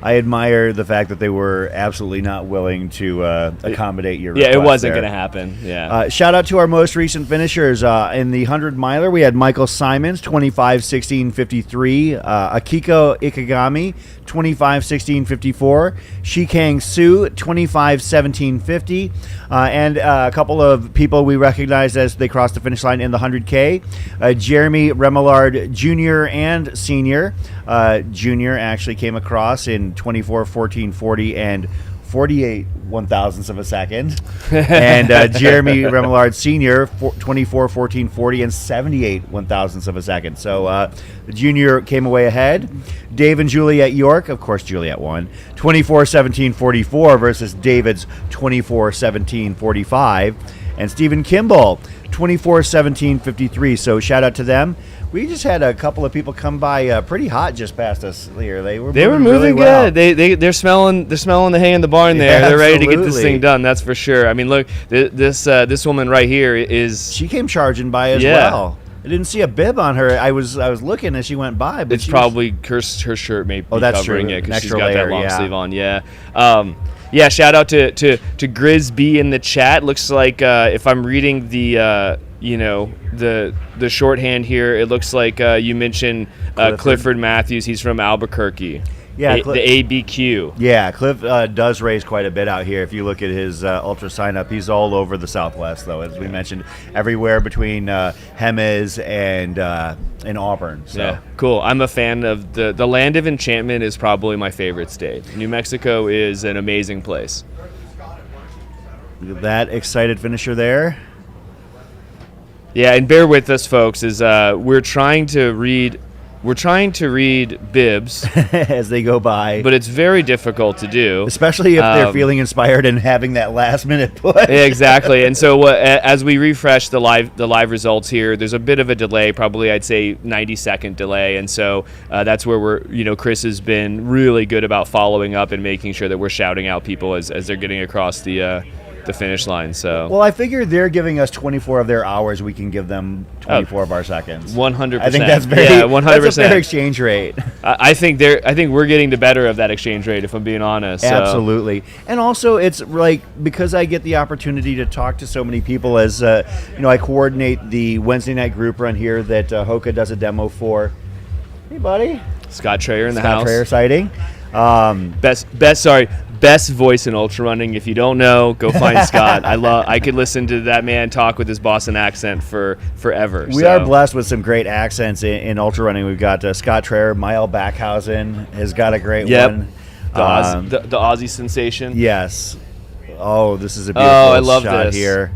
I admire the fact that they were absolutely not willing to accommodate your request. Yeah, it wasn't going to happen. Yeah. Shout out to our most recent finishers. In the 100-miler, we had Michael Simons, 25:16:53. Akiko Ikegami, 25:16:54. Shikang Su, 25:17:50. And a couple of people we recognized as they crossed the finish line in the 100K. Jeremy Remillard Jr. and Sr. Jr. actually came across in 24:14:40 and 48 1,000ths of a second. And Jeremy Remillard Sr., 24:14:40 and 78 1,000ths of a second. So the junior came away ahead. Dave and Juliet York, of course Juliet won, 24:17:44 versus David's 24:17:45. And Stephen Kimball, 24:17:53. So shout out to them. We just had a couple of people come by pretty hot just past us here. They were moving really good. Well. They're smelling the hay in the barn there. Yeah, they're ready to get this absolutely. thing done. That's for sure. I mean, look, this woman right here is. She came charging by as well. I didn't see a bib on her. I was looking as she went by, but it's probably her shirt may be that's covering true. it because she's Extra got that layer, long sleeve on. Yeah. Yeah, shout out to Grizz B in the chat. Looks like if I'm reading the shorthand here, it looks like you mentioned Clifford Matthews. He's from Albuquerque. Yeah, the ABQ. Yeah, Cliff does race quite a bit out here. If you look at his ultra sign up, he's all over the Southwest, though, as we mentioned, everywhere between Jemez and Auburn. So. Yeah, cool. I'm a fan of the Land of Enchantment is probably my favorite state. New Mexico is an amazing place. That excited finisher there. Yeah, and bear with us, folks, as we're trying to read we're trying to read bibs as they go by. but it's very difficult to do. Especially if they're feeling inspired and having that last minute push. Exactly. And so as we refresh the live results here, there's a bit of a delay, probably I'd say 90-second delay. And so that's where Chris has been really good about following up and making sure that we're shouting out people as they're getting across the finish line. So well, I figure they're giving us 24 of their hours. We can give them 24 of our seconds. 100%. I think that's 100%. That's a fair exchange rate. I think we're getting the better of that exchange rate, if I'm being honest. So. Absolutely. And also, it's like, because I get the opportunity to talk to so many people as I coordinate the Wednesday night group run here that Hoka does a demo for. Hey, buddy. Scott Trayer in the Scott house. Trayer sighting. Best voice in ultra running. If you don't know, go find Scott. I could listen to that man talk with his Boston accent forever. We are blessed with some great accents in ultra running. We've got Scott Trayer, Mile Backhausen has got a great one. The Aussie sensation. Yes. Oh, this is a beautiful shot this. here.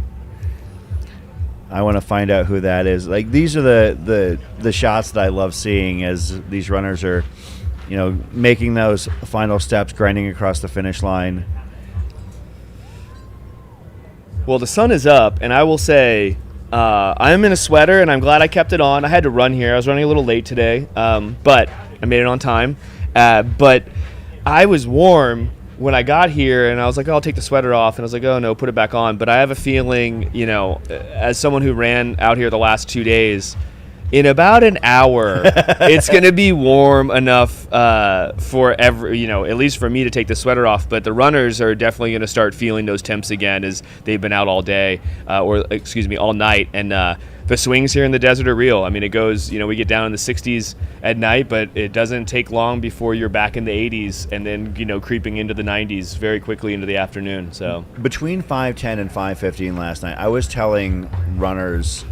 I want to find out who that is. Like, these are the shots that I love seeing as these runners are making those final steps, grinding across the finish line. Well, the sun is up, and I will say I'm in a sweater, and I'm glad I kept it on. I had to run here. I was running a little late today, but I made it on time. But I was warm when I got here, and I was like, oh, I'll take the sweater off. And I was like, oh, no, put it back on. But I have a feeling, as someone who ran out here the last 2 days, in about an hour, it's going to be warm enough for at least for me to take the sweater off. But the runners are definitely going to start feeling those temps again as they've been out all day, all night. And the swings here in the desert are real. I mean, it goes, we get down in the 60s at night, but it doesn't take long before you're back in the 80s and then, creeping into the 90s very quickly into the afternoon. So between 5:10 and 5:15 last night, I was telling runners.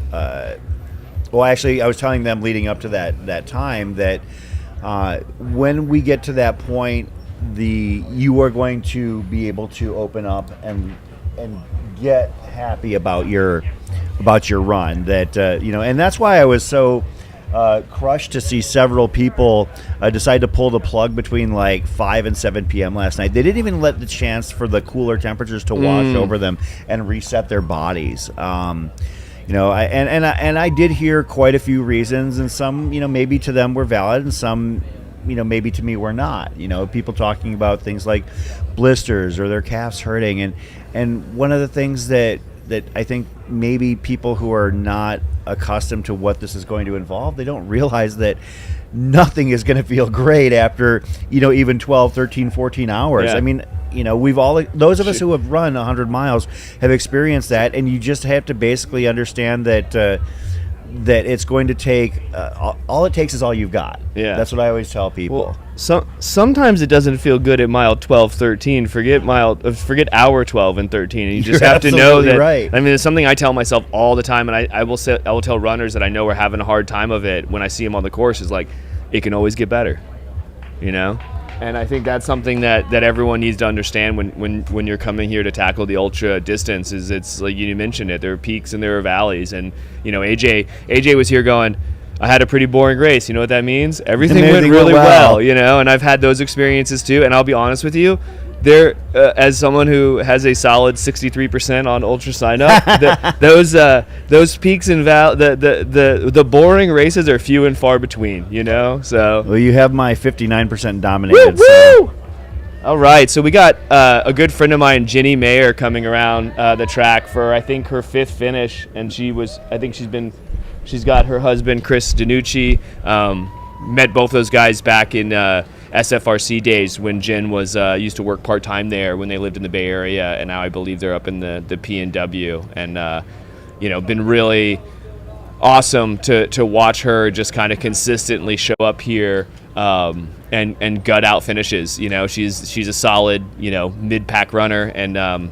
I was telling them leading up to that time that when we get to that point, you are going to be able to open up and get happy about your run. That and that's why I was so crushed to see several people decide to pull the plug between like 5 and 7 p.m. last night. They didn't even let the chance for the cooler temperatures to wash over them and reset their bodies. I did hear quite a few reasons, and some, maybe to them were valid, and some, maybe to me were not. People talking about things like blisters or their calves hurting, and one of the things that I think maybe people who are not accustomed to what this is going to involve, they don't realize that nothing is going to feel great after, even 12, 13, 14 hours. Yeah. I mean, we've all, those of us who have run 100 miles have experienced that, and you just have to basically understand that it's going to take, all it takes is all you've got. Yeah. That's what I always tell people. Well, sometimes it doesn't feel good at mile 12, 13. Forget hour 12 and 13. And you just have to know that. Right. I mean, it's something I tell myself all the time, and I will tell runners that I know are having a hard time of it when I see them on the course, is like, it can always get better, And I think that's something that everyone needs to understand when you're coming here to tackle the ultra distance. Is it's like you mentioned it, there are peaks and there are valleys, and AJ was here going, I had a pretty boring race. You know what that means? Everything went really well. And I've had those experiences too. And I'll be honest with you, there, as someone who has a solid 63% on ultra sign up, those peaks and the boring races are few and far between. So Well, you have my 59% dominated. Woo! So. All right, so we got a good friend of mine, Jenny Mayer, coming around the track for I think her 5th finish, and she's got her husband Chris Danucci. Met both those guys back in SFRC days when Jen was used to work part-time there when they lived in the Bay Area, and now I believe they're up in the PNW, and been really awesome to watch her just kind of consistently show up here and gut out finishes. She's a solid mid-pack runner, and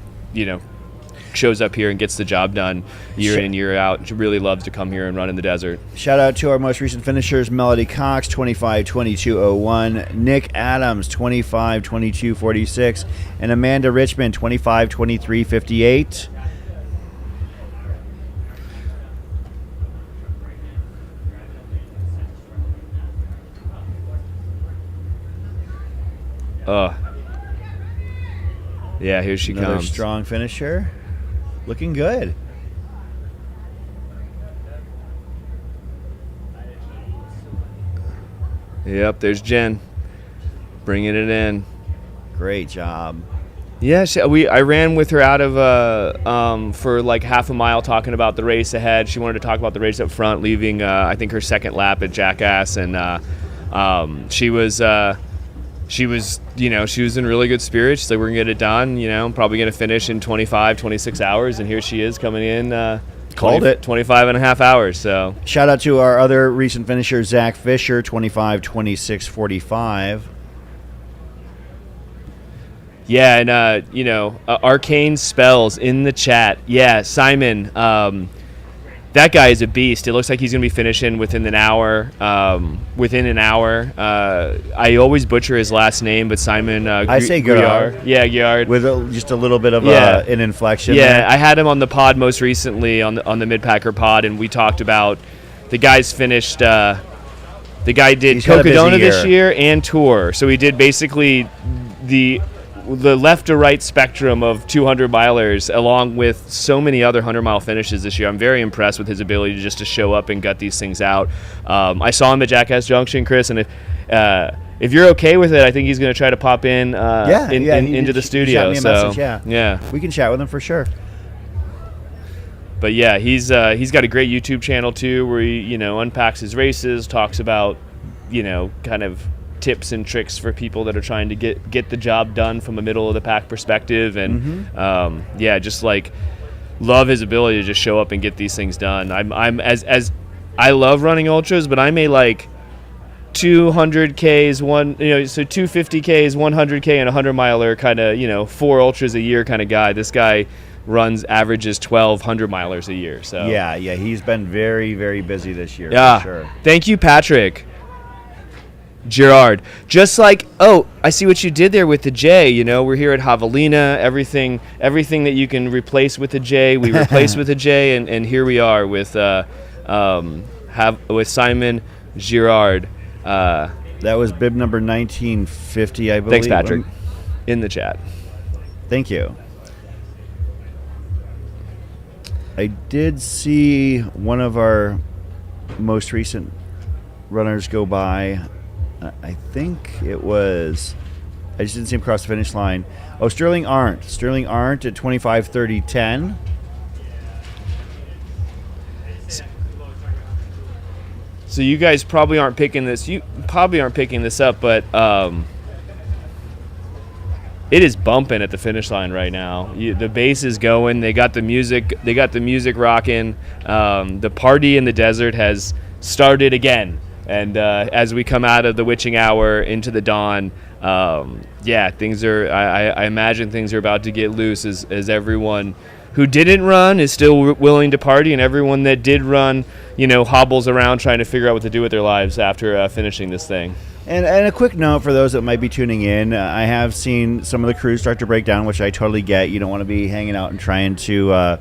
shows up here and gets the job done year in and year out. She really loves to come here and run in the desert. Shout out to our most recent finishers: Melody Cox, 25:22:01; Nick Adams, 25:22:46; and Amanda Richmond, 25:23:58. Yeah, here she Another comes. strong finisher. Looking good. Yep, there's Jen. Bringing it in. Great job. Yeah, I ran with her out of for like half a mile talking about the race ahead. She wanted to talk about the race up front, leaving I think her second lap at Jackass, and she was in really good spirits. She's like, we're gonna get it done. Probably gonna finish in 25, 26 hours, and here she is coming in. Called it. 25 and a half hours. So Shout out to our other recent finisher, Zach Fisher, 25, 26, 45. yeah, and Arcane Spells in the chat. Yeah, Simon, that guy is a beast. It looks like he's going to be finishing within an hour. I always butcher his last name, but Simon I say Guillard. Yeah, Guillard. With just a little bit of Yeah. an inflection. Yeah, there. I had him on the pod most recently on the Midpacker pod, and we talked about the guy's finished. The guy did He's had a busy Cocodona this year. year and Tour, so he did basically the left to right spectrum of 200 milers, along with so many other 100-mile finishes this year. I'm very impressed with his ability to just to show up and gut these things out. I saw him at Jackass Junction, Chris, and if you're okay with it, I think he's going to try to pop in, into the studio. Shot me a message, yeah. Yeah. We can chat with him for sure. But yeah, he's got a great YouTube channel too, where he unpacks his races, talks about kind of tips and tricks for people that are trying to get the job done from a middle of the pack perspective, and just like love his ability to just show up and get these things done. I'm as I love running ultras, but I'm a like 200Ks, so 250Ks, 100K, and 100 miler kind of 4 ultras a year kind of guy. This guy averages 1,200 milers a year. So Yeah, he's been very, very busy this year. yeah, For sure. Thank you, Patrick. Gerard, just like, I see what you did there with the J. We're here at Havalina. Everything that you can replace with a J, we replace with a J, and here we are with Simon Girard. That was bib number 1950, I believe. Thanks, Patrick, in the chat. Thank you. I did see one of our most recent runners go by. I think it was, I just didn't see him cross the finish line. Oh, Sterling Arndt. Sterling Arndt at 25:30:10. So you guys probably aren't picking this. You probably aren't picking this up, but it is bumping at the finish line right now. The bass is going. They got the music. They got the music rocking. The party in the desert has started again. And as we come out of the witching hour into the dawn, things are. I imagine things are about to get loose as everyone who didn't run is still willing to party, and everyone that did run, hobbles around trying to figure out what to do with their lives after finishing this thing. And a quick note for those that might be tuning in, I have seen some of the crews start to break down, which I totally get. You don't want to be hanging out and trying to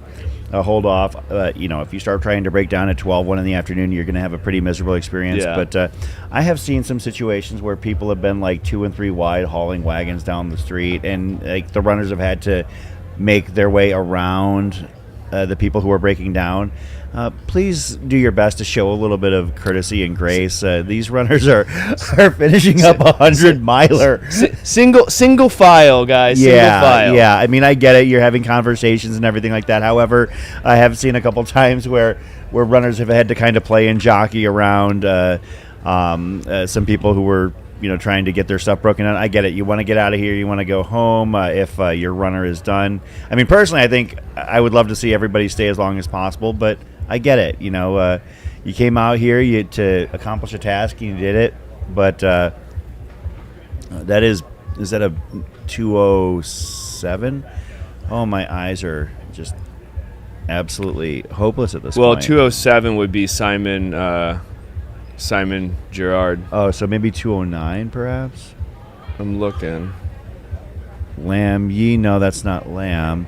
hold off. If you start trying to break down at 1 in the afternoon, you're going to have a pretty miserable experience. Yeah. But I have seen some situations where people have been like 2 and 3 wide hauling wagons down the street, and like the runners have had to make their way around the people who are breaking down. Please do your best to show a little bit of courtesy and grace. These runners are finishing up 100 miler. Single file, guys. Single file. Yeah. I mean, I get it. You're having conversations and everything like that. However, I have seen a couple times where runners have had to kind of play and jockey around some people who were trying to get their stuff broken down. I get it. You want to get out of here. You want to go home if your runner is done. I mean, personally, I think I would love to see everybody stay as long as possible, but I get it. You came out here to accomplish a task, and you did it. But is that a 2:07? Oh, my eyes are just absolutely hopeless at this point. Well, 2:07 would be Simon Girard. Oh, so maybe 2:09 perhaps? I'm looking. Lamb Yee, no, that's not Lamb.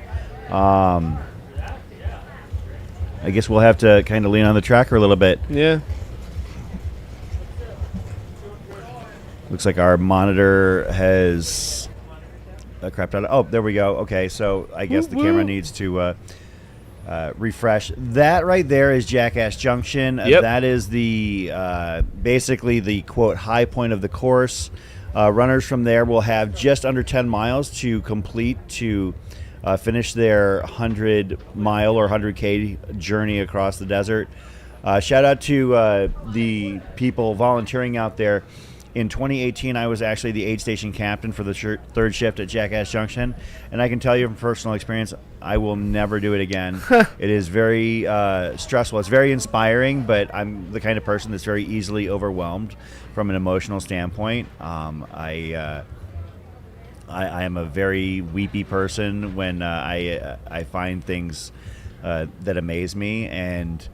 I guess we'll have to kind of lean on the tracker a little bit. Yeah. Looks like our monitor has crapped out. Oh, there we go. Okay, so I guess the camera needs to refresh. That right there is Jackass Junction. Yep. That is the basically the quote high point of the course. Runners from there will have just under 10 miles to complete to finish their 100-mile or 100K journey across the desert. Shout out to the people volunteering out there. In 2018, I was actually the aid station captain for the third shift at Jackass Junction, and I can tell you from personal experience, I will never do it again. It is very stressful. It's very inspiring, but I'm the kind of person that's very easily overwhelmed from an emotional standpoint. I am a very weepy person when I find things that amaze me, and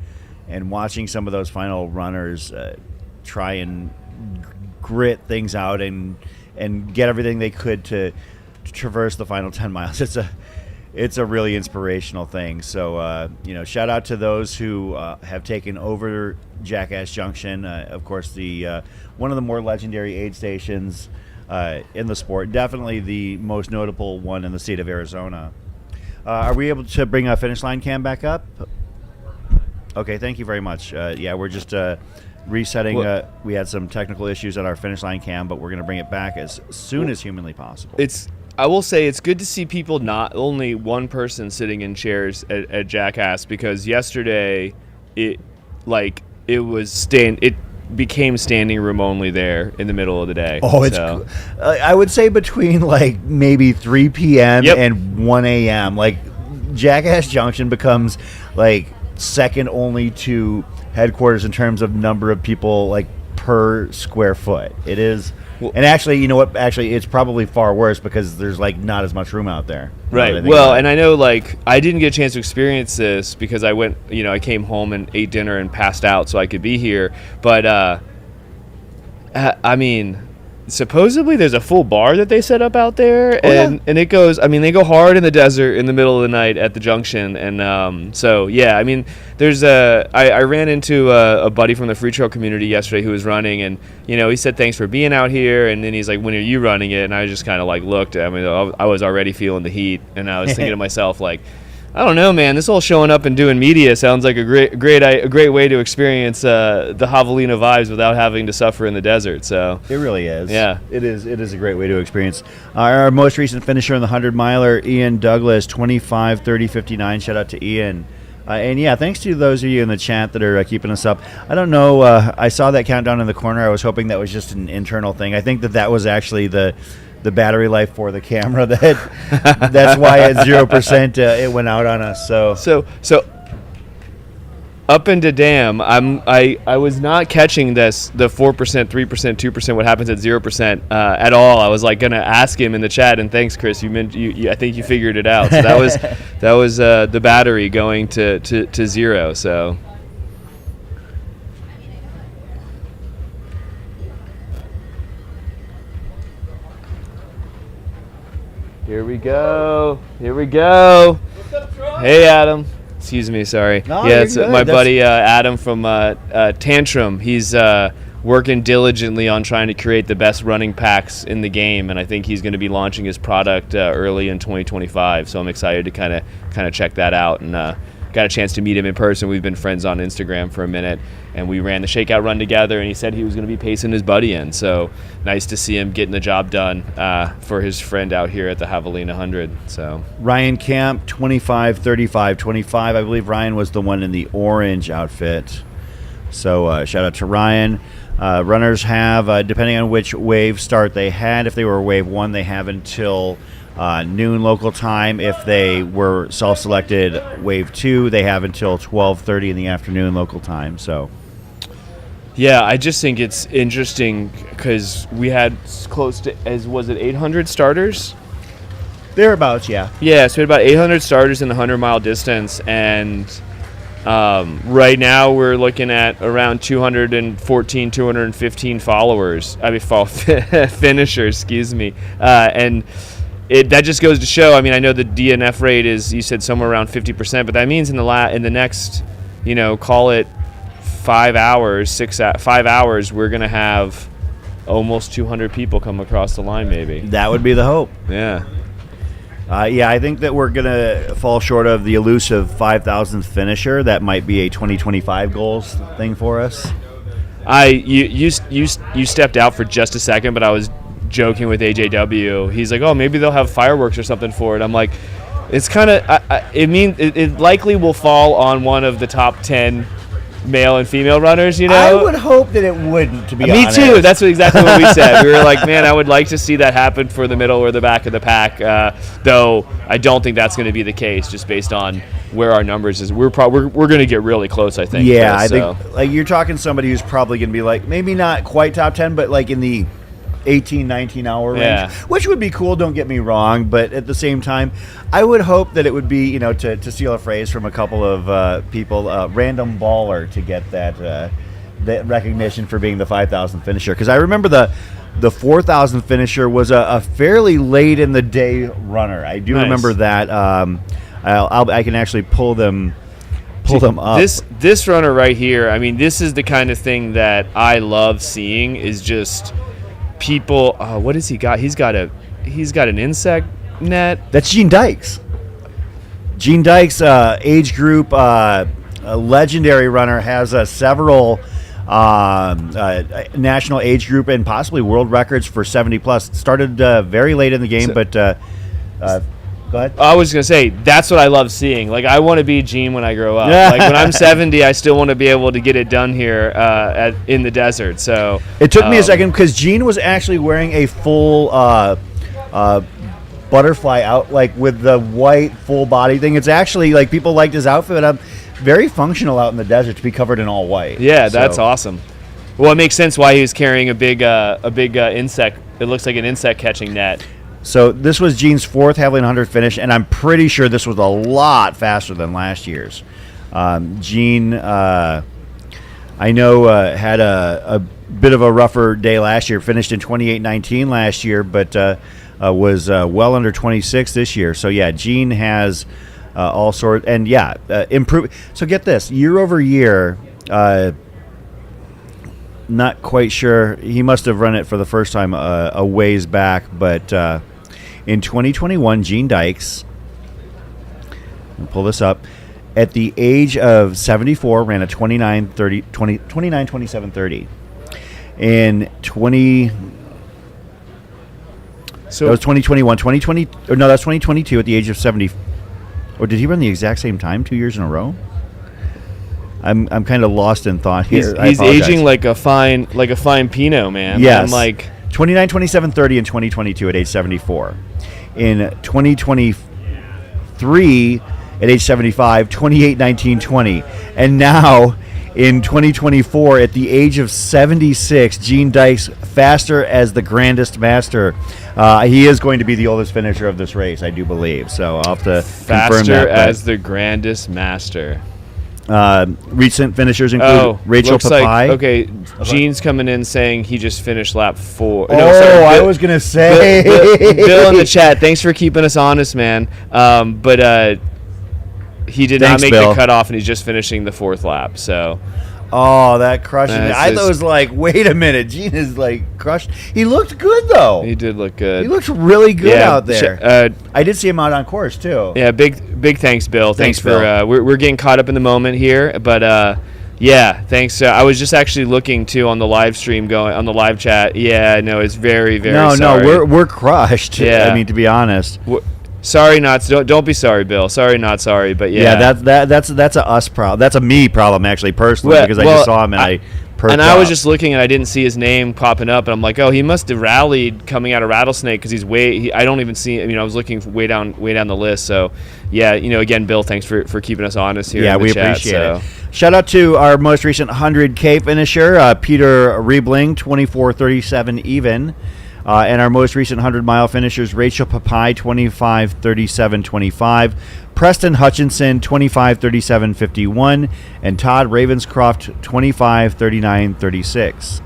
watching some of those final runners try and grit things out and get everything they could to traverse the final 10 miles. It's a really inspirational thing. So shout out to those who have taken over Jackass Junction. Of course, the one of the more legendary aid stations in the sport. Definitely the most notable one in the state of Arizona. Are we able to bring a finish line cam back up? Okay, thank you very much. We're just resetting. We had some technical issues on our finish line cam, but we're going to bring it back as soon as humanly possible. I will say it's good to see people, not only one person sitting in chairs at Jackass, because yesterday it became standing room only there in the middle of the day. Oh, it's I would say between like maybe 3 p.m. and 1 a.m. like Jackass Junction becomes like second only to headquarters in terms of number of people like per square foot. It is. And actually, you know what? Actually, it's probably far worse because there's like not as much room out there. Right. Well, and I know like I didn't get a chance to experience this because I went, I came home and ate dinner and passed out so I could be here. But I mean, supposedly there's a full bar that they set up out there, and it goes. I mean, they go hard in the desert in the middle of the night at the junction, and so yeah. I mean, there's I ran into a buddy from the free trail community yesterday who was running, and he said thanks for being out here, and then he's like, when are you running it? And I just kind of like looked. I mean, I was already feeling the heat, and I was thinking to myself like, I don't know, man. This whole showing up and doing media sounds like a great way to experience the Havalina vibes without having to suffer in the desert. So it really is. Yeah, it is. It is a great way to experience. Our most recent finisher in the 100-miler, Ian Douglas, 25:30:59. Shout out to Ian. And yeah, thanks to those of you in the chat that are keeping us up. I don't know. I saw that countdown in the corner. I was hoping that was just an internal thing. I think that was actually the battery life for the camera. That's why at 0% it went out on us. So up into dam, I was not catching the 4%, 3%, 2%. What happens at 0% at all? I was like gonna ask him in the chat, and thanks, Chris. I think you figured it out. So that was the battery going to zero. So. Here we go. What's up, Troy? Hey, Adam. Excuse me, sorry. No, yeah, it's my buddy Adam from Tantrum. He's working diligently on trying to create the best running packs in the game, and I think he's going to be launching his product early in 2025. So I'm excited to kind of check that out, and got a chance to meet him in person. We've been friends on Instagram for a minute, and we ran the shakeout run together, and he said he was going to be pacing his buddy in. So nice to see him getting the job done for his friend out here at the Javelina Jundred. So Ryan Camp, 25:35:25. I believe Ryan was the one in the orange outfit. So shout out to Ryan. Runners have, depending on which wave start they had, if they were wave 1, they have until noon local time. If they were self-selected wave 2, they have until 12:30 in the afternoon local time. So yeah, I just think it's interesting because we had close to, was it 800 starters? Thereabouts, yeah. Yeah, so we had about 800 starters in the 100-mile distance, and right now we're looking at around 214, 215 followers. I mean, finishers, excuse me. And that just goes to show. I mean, I know the DNF rate is, you said, somewhere around 50%, but that means in the next, call it 5 hours, 5 hours, we're gonna have almost 200 people come across the line, maybe. That would be the hope. Yeah. Yeah, I think that we're going to fall short of the elusive 5,000th finisher. That might be a 2025 goals thing for us. You stepped out for just a second, but I was joking with AJW. He's like, oh, maybe they'll have fireworks or something for it. I'm like, it's kind of, it likely will fall on one of the top 10 male and female runners, you know? I would hope that it wouldn't, to be honest. Me too. That's exactly what we said. We were like, man, I would like to see that happen for the middle or the back of the pack, though I don't think that's going to be the case just based on where our numbers is. We're going to get really close, I think. Yeah, I think like you're talking somebody who's probably going to be like, maybe not quite top 10, but like in the 18, 19 hour range, which would be cool, don't get me wrong, but at the same time, I would hope that it would be, you know, to steal a phrase from a couple of people, random baller to get that recognition for being the 5,000 finisher. Because I remember the 4,000 finisher was a fairly late in the day runner. I do remember that. I can actually pull them up. This runner right here, I mean, this is the kind of thing that I love seeing, is just people. What has he got? He's got an insect net. That's Gene Dykes. Gene Dykes, age group, a legendary runner, has several national age group and possibly world records for 70 plus. Started very late in the game, but go ahead. I was gonna say, that's what I love seeing. Like, I want to be Gene when I grow up. Like, when I'm 70, I still want to be able to get it done here in the desert. So it took me a second, because Gene was actually wearing a full butterfly out, like with the white full body thing. It's actually like people liked his outfit. Very functional out in the desert to be covered in all white. Yeah, that's awesome. Well, it makes sense why he was carrying a big insect. It looks like an insect catching net. So this was Gene's fourth Havalina 100 finish, and I'm pretty sure this was a lot faster than last year's. Gene, I know, had a bit of a rougher day last year. Finished in 28:19 last year, but was well under 26 this year. So yeah, Gene has all sorts, and improve. So get this, year over year. Not quite sure. He must have run it for the first time a ways back, but in 2021, Gene Dykes, I'll pull this up, at the age of 74, ran a 29:27:30. In 20, that was 2021. 2020, or no, that's 2022 at the age of 70. Or did he run the exact same time 2 years in a row? I'm kind of lost in thought here. He's aging like a fine Pinot, man. Yes. I'm like 29:27:30 in 2022 at age 74. In 2023 at age 75, 28:19:20. And now in 2024 at the age of 76, Gene Dykes, faster as the grandest master. He is going to be the oldest finisher of this race, I do believe. So I'll have to confirm that. Faster as the grandest master. Recent finishers include Rachel Papai. Okay, Gene's coming in saying he just finished lap 4. I was going to say. Bill in the chat, thanks for keeping us honest, man. But he did not make the cutoff, and he's just finishing the 4th lap. So. Oh, that crushed me. I thought it was like, wait a minute, Gene is like crushed. He looked good though. He did look good. He looked really good out there. I did see him out on course too. Yeah, big thanks, Bill. Thanks for Bill. We're getting caught up in the moment here, but yeah, thanks. I was just actually looking too on the live stream, going on the live chat. Yeah, no, it's very sorry. No, we're crushed. Yeah, I mean, to be honest. Sorry, don't be sorry, Bill. Sorry, not sorry, but yeah. That's a us problem. That's a me problem, actually, personally, because I just saw him and I perked and I was up. just looking and I didn't see his name popping up, and I'm like, oh, he must have rallied coming out of Rattlesnake, because I don't even see. I mean, I was looking way down the list. So yeah, again, Bill, thanks for keeping us honest here. Yeah, in the we chat, appreciate it. Shout out to our most recent 100K finisher, Peter Riebling, 24:37 even. And our most recent 100-mile finishers, Rachel Papai, 25:37:25, Preston Hutchinson, 25:37:51, and Todd Ravenscroft, 25:39:36.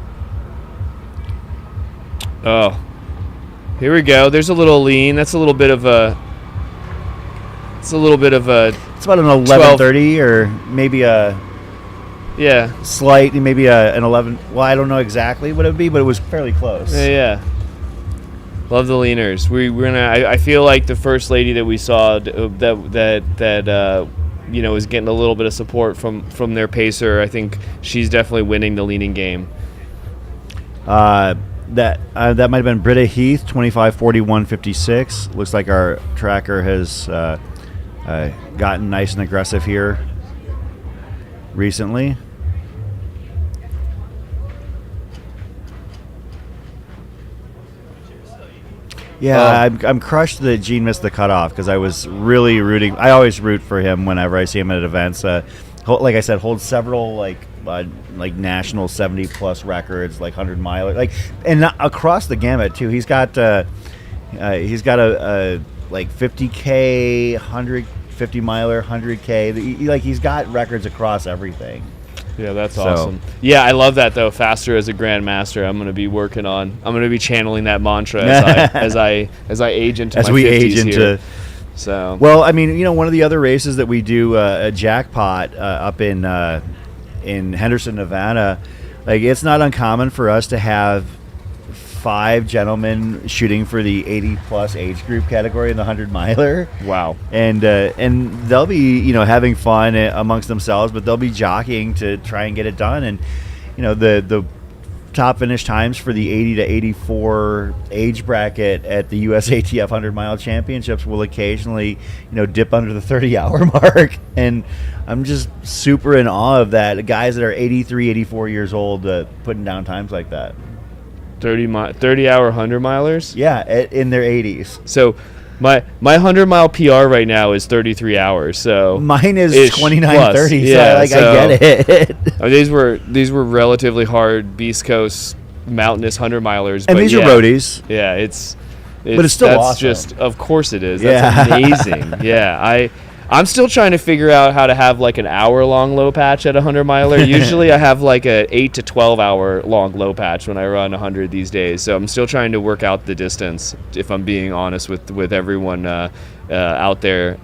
Oh, here we go. There's a little lean. That's a little bit of a. It's about an 11:30 or maybe a. Yeah. Slight, maybe an 11. Well, I don't know exactly what it would be, but it was fairly close. Yeah. Love the leaners. We're gonna. I feel like the first lady that we saw that is getting a little bit of support from their pacer. I think she's definitely winning the leaning game. That might have been Britta Heath, 25:41:56. Looks like our tracker has gotten nice and aggressive here recently. Yeah, I'm crushed that Gene missed the cutoff because I was really rooting. I always root for him whenever I see him at events. Like I said, holds several like national 70+ records, like 100-miler, and across the gamut too. He's got a like 50K, 150-miler, 100K. He's got records across everything. Yeah, that's awesome. Yeah, I love that though. Faster as a grandmaster. I'm going to be working on. I'm going to be channeling that mantra as I age into as my we 50s age into. Here. So well, I mean, one of the other races that we do a jackpot up in Henderson, Nevada. Like, it's not uncommon for us to have 5 gentlemen shooting for the 80+ age group category in the 100-miler. Wow. And they'll be having fun amongst themselves, but they'll be jockeying to try and get it done. And the top finish times for the 80 to 84 age bracket at the USATF 100-mile championships will occasionally dip under the 30-hour mark. And I'm just super in awe of that. Guys that are 83, 84 years old putting down times like that. 30-hour 100-milers? Yeah, in their 80s. So my 100-mile PR right now is 33 hours. So mine is 29:30. Yeah, so I get it. These were relatively hard Beast Coast mountainous 100-milers. And these are roadies. Yeah, it's but it's still that's awesome. Just of course it is. That's amazing. Yeah, I'm still trying to figure out how to have like an hour-long low patch at a 100-miler. Usually I have like a 8 to 12-hour long low patch when I run 100 these days. So I'm still trying to work out the distance, if I'm being honest with everyone out there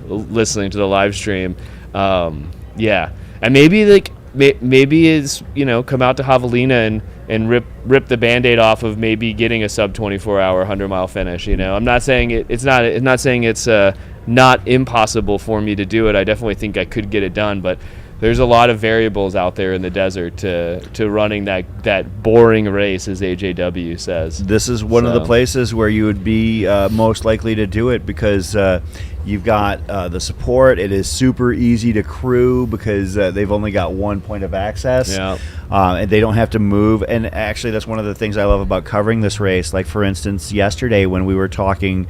listening to the live stream. Yeah, and maybe maybe it's come out to Havalina and rip the Band-Aid off of maybe getting a sub 24-hour 100-mile finish. I'm not saying it's not impossible for me to do it. I definitely think I could get it done, but there's a lot of variables out there in the desert to running that boring race, as AJW says. This is one of the places where you would be most likely to do it because you've got the support. It is super easy to crew because they've only got one point of access. Yeah. And they don't have to move. And actually, that's one of the things I love about covering this race. Like, for instance, yesterday when we were talking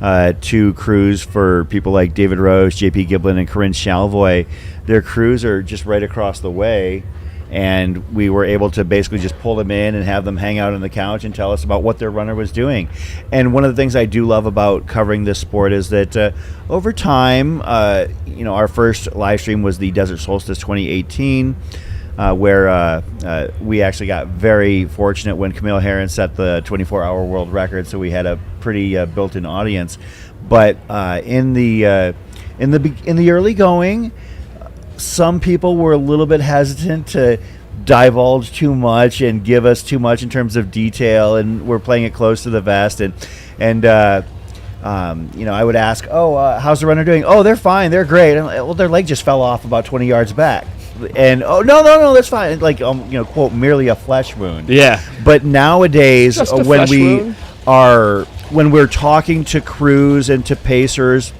to crews for people like David Rose, JP Giblin, and Corinne Chalvoy, their crews are just right across the way. And we were able to basically just pull them in and have them hang out on the couch and tell us about what their runner was doing. And one of the things I do love about covering this sport is that over time, our first live stream was the Desert Solstice 2018, where we actually got very fortunate when Camille Herron set the 24-hour world record, so we had a pretty built-in audience. But in the early going, some people were a little bit hesitant to divulge too much and give us too much in terms of detail, and we're playing it close to the vest. And I would ask, how's the runner doing? Oh, they're fine, they're great. And, well, their leg just fell off about 20 yards back. And no, that's fine. Like, quote, merely a flesh wound. Yeah. But nowadays, Just a when flesh wound? when we're talking to crews and to pacers,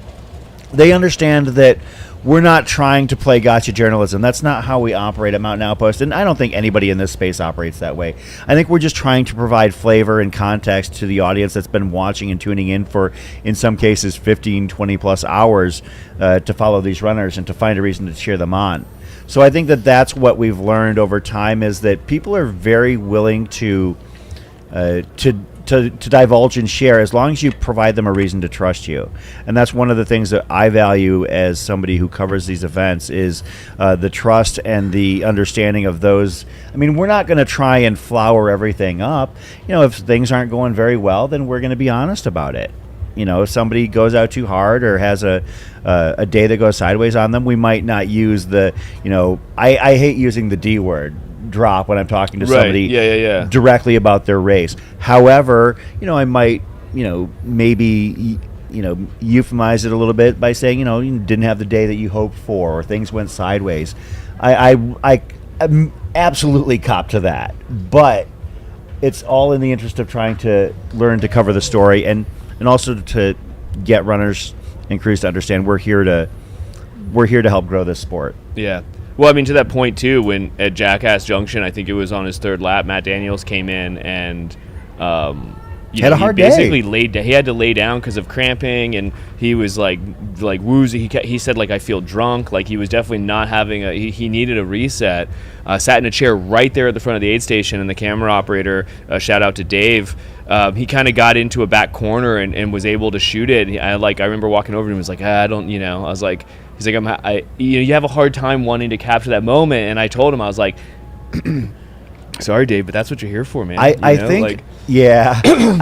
they understand that we're not trying to play gotcha journalism. That's not how we operate at Mountain Outpost, and I don't think anybody in this space operates that way. I think we're just trying to provide flavor and context to the audience that's been watching and tuning in for, in some cases, 15, 20-plus hours to follow these runners and to find a reason to cheer them on. So I think that that's what we've learned over time, is that people are very willing to divulge and share as long as you provide them a reason to trust you. And that's one of the things that I value as somebody who covers these events, is the trust and the understanding of those. I mean, we're not going to try and flower everything up. If things aren't going very well, then we're going to be honest about it. if somebody goes out too hard or has a day that goes sideways on them, we might not use the, I hate using the D word, drop, when I'm talking to somebody directly about their race. However, I might, maybe, euphemize it a little bit by saying, you didn't have the day that you hoped for, or things went sideways. I absolutely cop to that, but it's all in the interest of trying to learn to cover the story and also to get runners and crews to understand we're here to help grow this sport. Yeah. Well, I mean, to that point too, when at Jackass Junction, I think it was on his third lap, Matt Daniels came in and had a hard he basically day. He had to lay down because of cramping, and he was like woozy. He said I feel drunk. Like he was definitely not having he needed a reset. Sat in a chair right there at the front of the aid station, and the camera operator, shout out to Dave, he kind of got into a back corner and was able to shoot it. I remember walking over to him and was like, I don't, I was like, he's like, you have a hard time wanting to capture that moment, and I told him, I was like, sorry, Dave, but that's what you're here for, man. I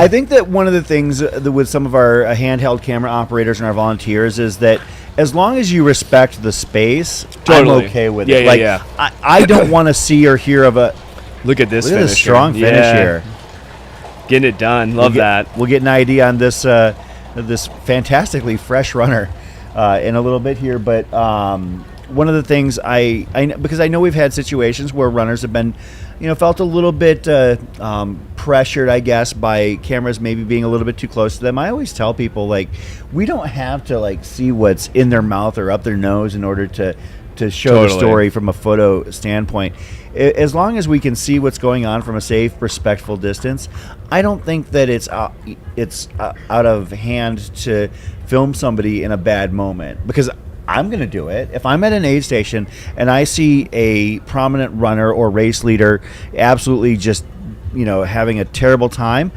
think that one of the things with some of our handheld camera operators and our volunteers is that as long as you respect the space, totally. I'm okay with it. Yeah. I don't want to see or hear of a look at this finish. Strong finish here. Getting it done. Love that. We'll get an idea on this this fantastically fresh runner in a little bit here, but one of the things because I know we've had situations where runners have been, felt a little bit pressured, I guess, by cameras maybe being a little bit too close to them. I always tell people, we don't have to see what's in their mouth or up their nose in order to show the story from a photo standpoint. As long as we can see what's going on from a safe, respectful distance, I don't think that it's out of hand to film somebody in a bad moment, because I'm going to do it. If I'm at an aid station and I see a prominent runner or race leader absolutely just, having a terrible time,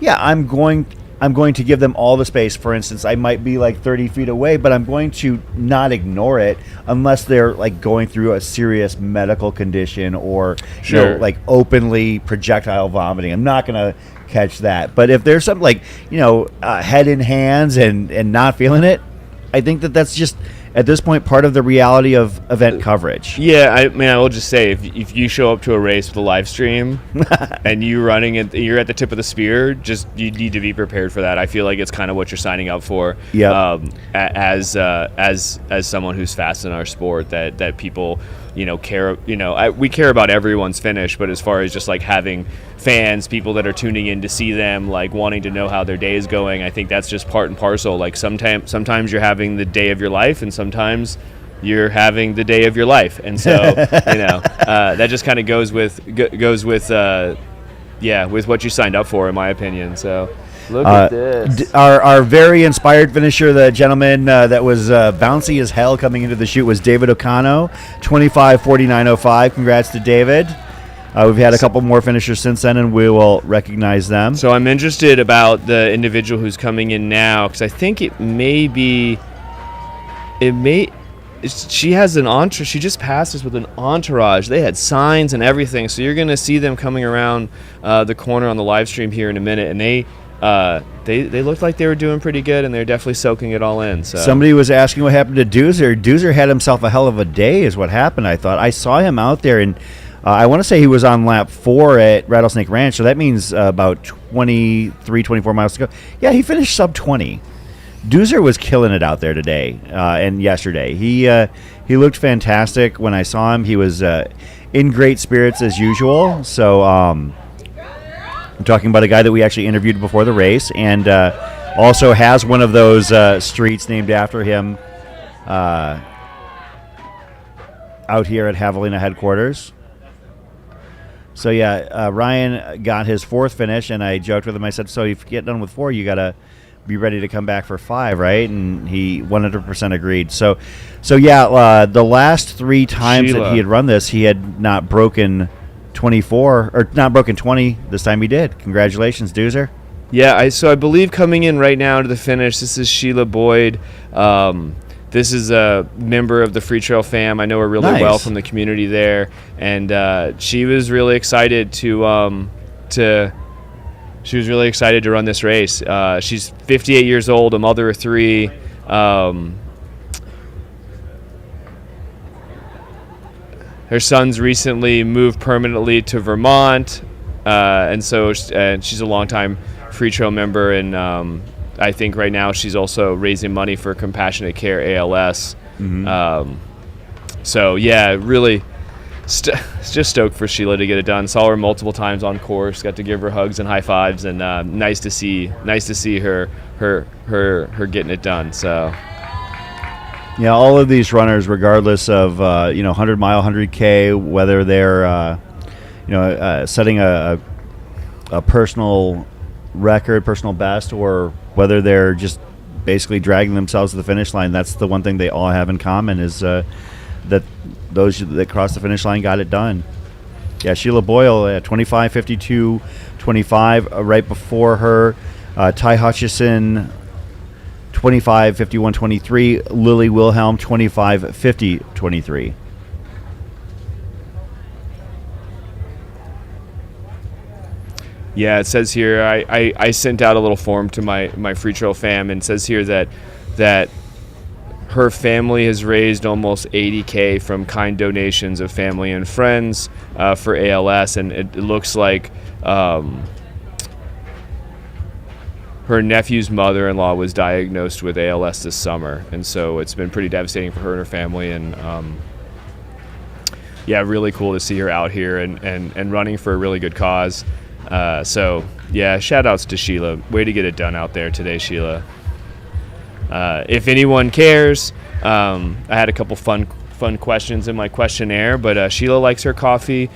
I'm going to give them all the space. For instance, I might be 30 feet away, but I'm going to not ignore it unless they're going through a serious medical condition or openly projectile vomiting. I'm not going to catch that. But if there's something head in hands and not feeling it, I think that's just, at this point, part of the reality of event coverage. Yeah, I will just say, if you show up to a race with a live stream and you're at the tip of the spear, you need to be prepared for that. I feel like it's kind of what you're signing up for. Yeah. As someone who's fast in our sport, that people care. We care about everyone's finish, but as far as just having fans, people that are tuning in to see them, wanting to know how their day is going, I think that's just part and parcel. Sometimes you're having the day of your life, and sometimes you're having the day of your life, and so that just kind of goes with what you signed up for, in my opinion. So look at this. Our very inspired finisher, the gentleman that was bouncy as hell coming into the chute, was David O'Connor, 25:49.05. Congrats to David. We've had a couple more finishers since then, and we will recognize them. So I'm interested about the individual who's coming in now, because I think she has an entourage. She just passed us with an entourage. They had signs and everything, so you're going to see them coming around the corner on the live stream here in a minute, and they looked like they were doing pretty good, and they're definitely soaking it all in. So somebody was asking what happened to Doozer. Doozer had himself a hell of a day, is what happened. I thought I saw him out there, and I want to say he was on lap 4 at Rattlesnake Ranch, so that means about 24 miles to go. Yeah, he finished sub 20. Doozer was killing it out there today and yesterday. He looked fantastic when I saw him. He was in great spirits as usual. So I'm talking about a guy that we actually interviewed before the race, and also has one of those streets named after him out here at Havalina headquarters. So Ryan got his 4th finish, and I joked with him. I said, so if you get done with 4, you got to be ready to come back for 5, right? And he 100% agreed. So the last 3 times that he had run this, he had not broken 24, or not broken 20. This time he did. Congratulations, Doozer. Yeah, I believe coming in right now to the finish, this is Sheila Boyd. This is a member of the Free Trail fam. I know her really well from the community there, and she was really excited to she was really excited to run this race. She's 58 years old, a mother of 3. Her son's recently moved permanently to Vermont, and she's a longtime free trail member, and I think right now she's also raising money for Compassionate Care ALS. So yeah, really just stoked for Sheila to get it done. Saw her multiple times on course, got to give her hugs and high fives, and nice to see her getting it done. So yeah, all of these runners, regardless of 100-mile, 100K, whether they're setting a personal record, personal best, or whether they're just basically dragging themselves to the finish line, that's the one thing they all have in common is that those that crossed the finish line got it done. Yeah, Sheila Boyle at 25:52.25. Right before her, Ty Hutchison 25:51.23. Lily Wilhelm 25:50.23. yeah, it says here, I sent out a little form to my free trail fam, and it says here that her family has raised almost $80K from kind donations of family and friends for ALS, and it looks like her nephew's mother-in-law was diagnosed with ALS this summer, and so it's been pretty devastating for her and her family, and yeah, really cool to see her out here and running for a really good cause. So yeah, shout outs to Sheila. Way to get it done out there today, Sheila. If anyone cares, I had a couple fun questions in my questionnaire, but Sheila likes her coffee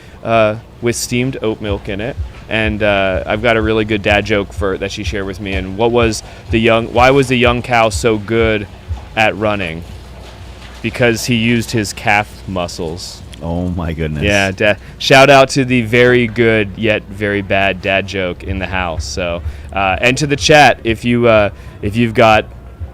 with steamed oat milk in it, and I've got a really good dad joke that she shared with me. And why was the young cow so good at running? Because he used his calf muscles. Oh my goodness. Yeah, shout out to the very good yet very bad dad joke in the house. So, and to the chat, if you've got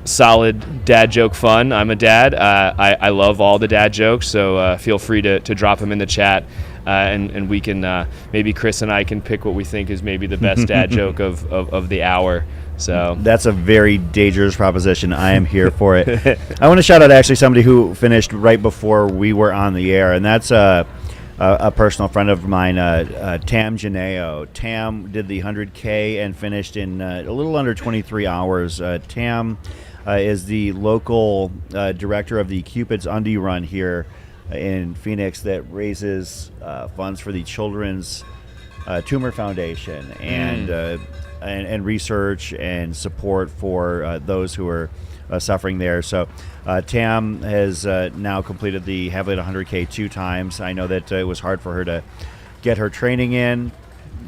solid dad joke fun, I'm a dad. I love all the dad jokes, so feel free to drop them in the chat, and we can maybe Chris and I can pick what we think is maybe the best dad joke of the hour. So that's a very dangerous proposition. I am here for it. I want to shout out actually somebody who finished right before we were on the air, and that's a personal friend of mine, Tam Janeo. Tam did the 100K and finished in a little under 23 hours. Tam is the local director of the Cupid's Undie Run here in Phoenix that raises funds for the Children's Tumor Foundation and research and support for those who are suffering there. So Tam has now completed the Havalina 100K 2 times. I know that it was hard for her to get her training in,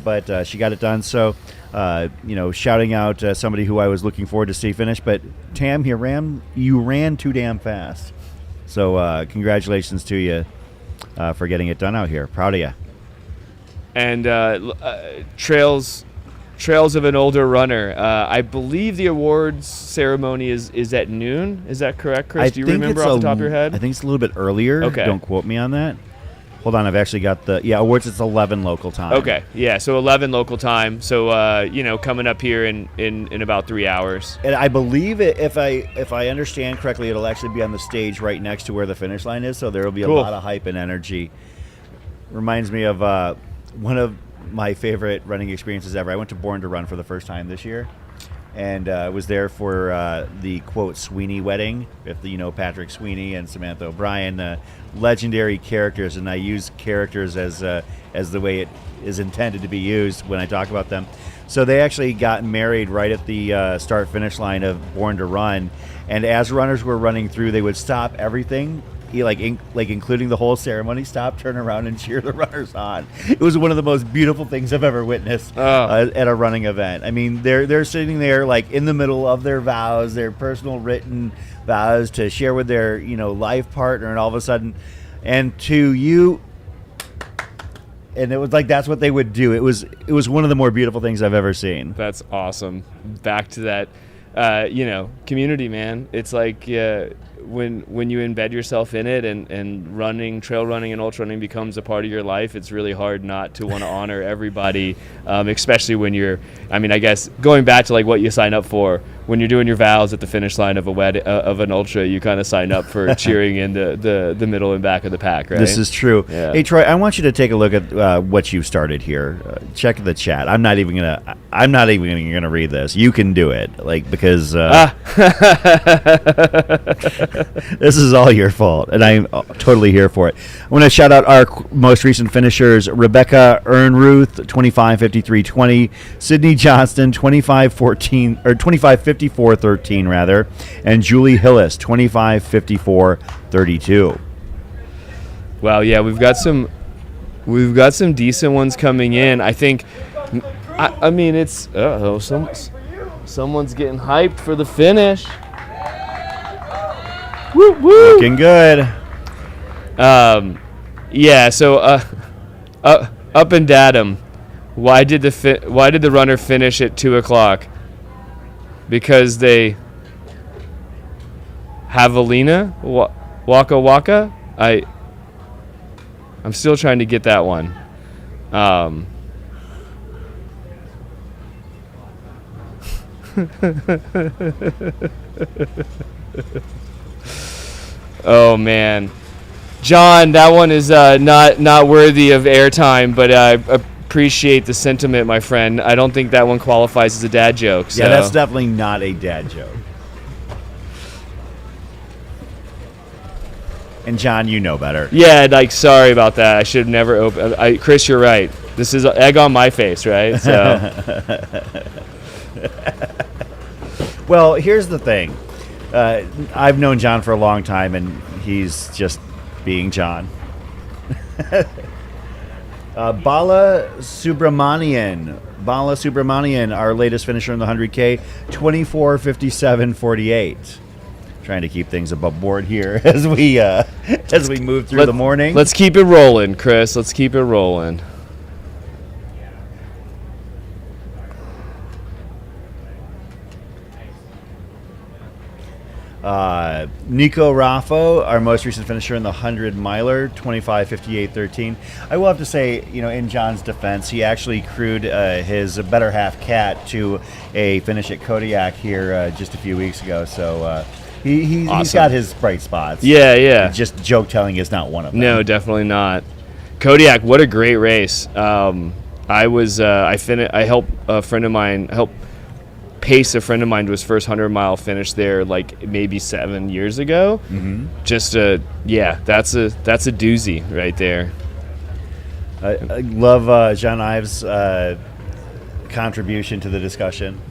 but she got it done. So, shouting out somebody who I was looking forward to see finish. But Tam, you ran too damn fast. So congratulations to you for getting it done out here. Proud of you. And Trails of an Older Runner. I believe the awards ceremony is at noon. Is that correct, Chris? Do you remember off the top of your head? I think it's a little bit earlier. Okay. Don't quote me on that. Hold on, I've actually got awards. It's 11 local time. Okay, yeah, so 11 local time. So coming up here in about 3 hours. And I believe if I understand correctly, it'll actually be on the stage right next to where the finish line is. So there will be a lot of hype and energy. Reminds me of one of my favorite running experiences ever. I went to Born to Run for the first time this year, and I was there for the quote Sweeney wedding with Patrick Sweeney and Samantha O'Brien, legendary characters, and I use characters as the way it is intended to be used when I talk about them. So they actually got married right at the start finish line of Born to Run, and as runners were running through, they would stop everything. Including the whole ceremony, stop, turn around, and cheer the runners on. It was one of the most beautiful things I've ever witnessed at a running event. I mean, they're sitting there in the middle of their vows, their personal written vows to share with their life partner, and all of a sudden, and to you, and it was that's what they would do. It was one of the more beautiful things I've ever seen. That's awesome. Back to that, community, man. It's when you embed yourself in it and trail running and ultra running becomes a part of your life, it's really hard not to want to honor everybody, especially when you're, I mean, I guess going back to like what you sign up for, when you're doing your vows at the finish line of of an ultra, you kind of sign up for cheering in the middle and back of the pack, right? This is true. Yeah. Hey, Troy, I want you to take a look at what you've started here. Check the chat. I'm not even gonna read this. You can do it, like, because this is all your fault, and I'm totally here for it. I want to shout out our most recent finishers: Rebecca Earnruth, 25:53:20; Sydney Johnston, 25:54:13 rather, and Julie Hillis, 25:54:32. Wow, yeah, we've got some decent ones coming in. I think. I mean, it's someone's getting hyped for the finish. Woo woo! Looking good. Yeah. So, up and Datum. Why did the runner finish at 2:00? Because they Havalina Waka Waka. I'm still trying to get that one. Oh man, John, that one is not worthy of airtime, but I appreciate the sentiment, my friend. I don't think that one qualifies as a dad joke. So. Yeah, that's definitely not a dad joke. And John, you know better. Yeah, like, sorry about that. I should have never opened. Chris, you're right. This is egg on my face, right? So. Well, here's the thing. I've known John for a long time, and he's just being John. Bala Subramanian, our latest finisher in the 100K, 24:57:48. Trying to keep things above board here as we move through the morning. Let's keep it rolling, Chris. Let's keep it rolling. Nico Raffo, our most recent finisher in the 100 miler, 25:58:13. I will have to say, in John's defense, he actually crewed his better half cat to a finish at Kodiak here just a few weeks ago. So he's Awesome. got his bright spots. Yeah. Just joke telling is not one of them. No, definitely not. Kodiak, what a great race. I helped a friend of mine pace a friend of mine to his first 100-mile finish there, like maybe 7 years ago. Mm-hmm. That's a doozy right there. I love John Ives' contribution to the discussion.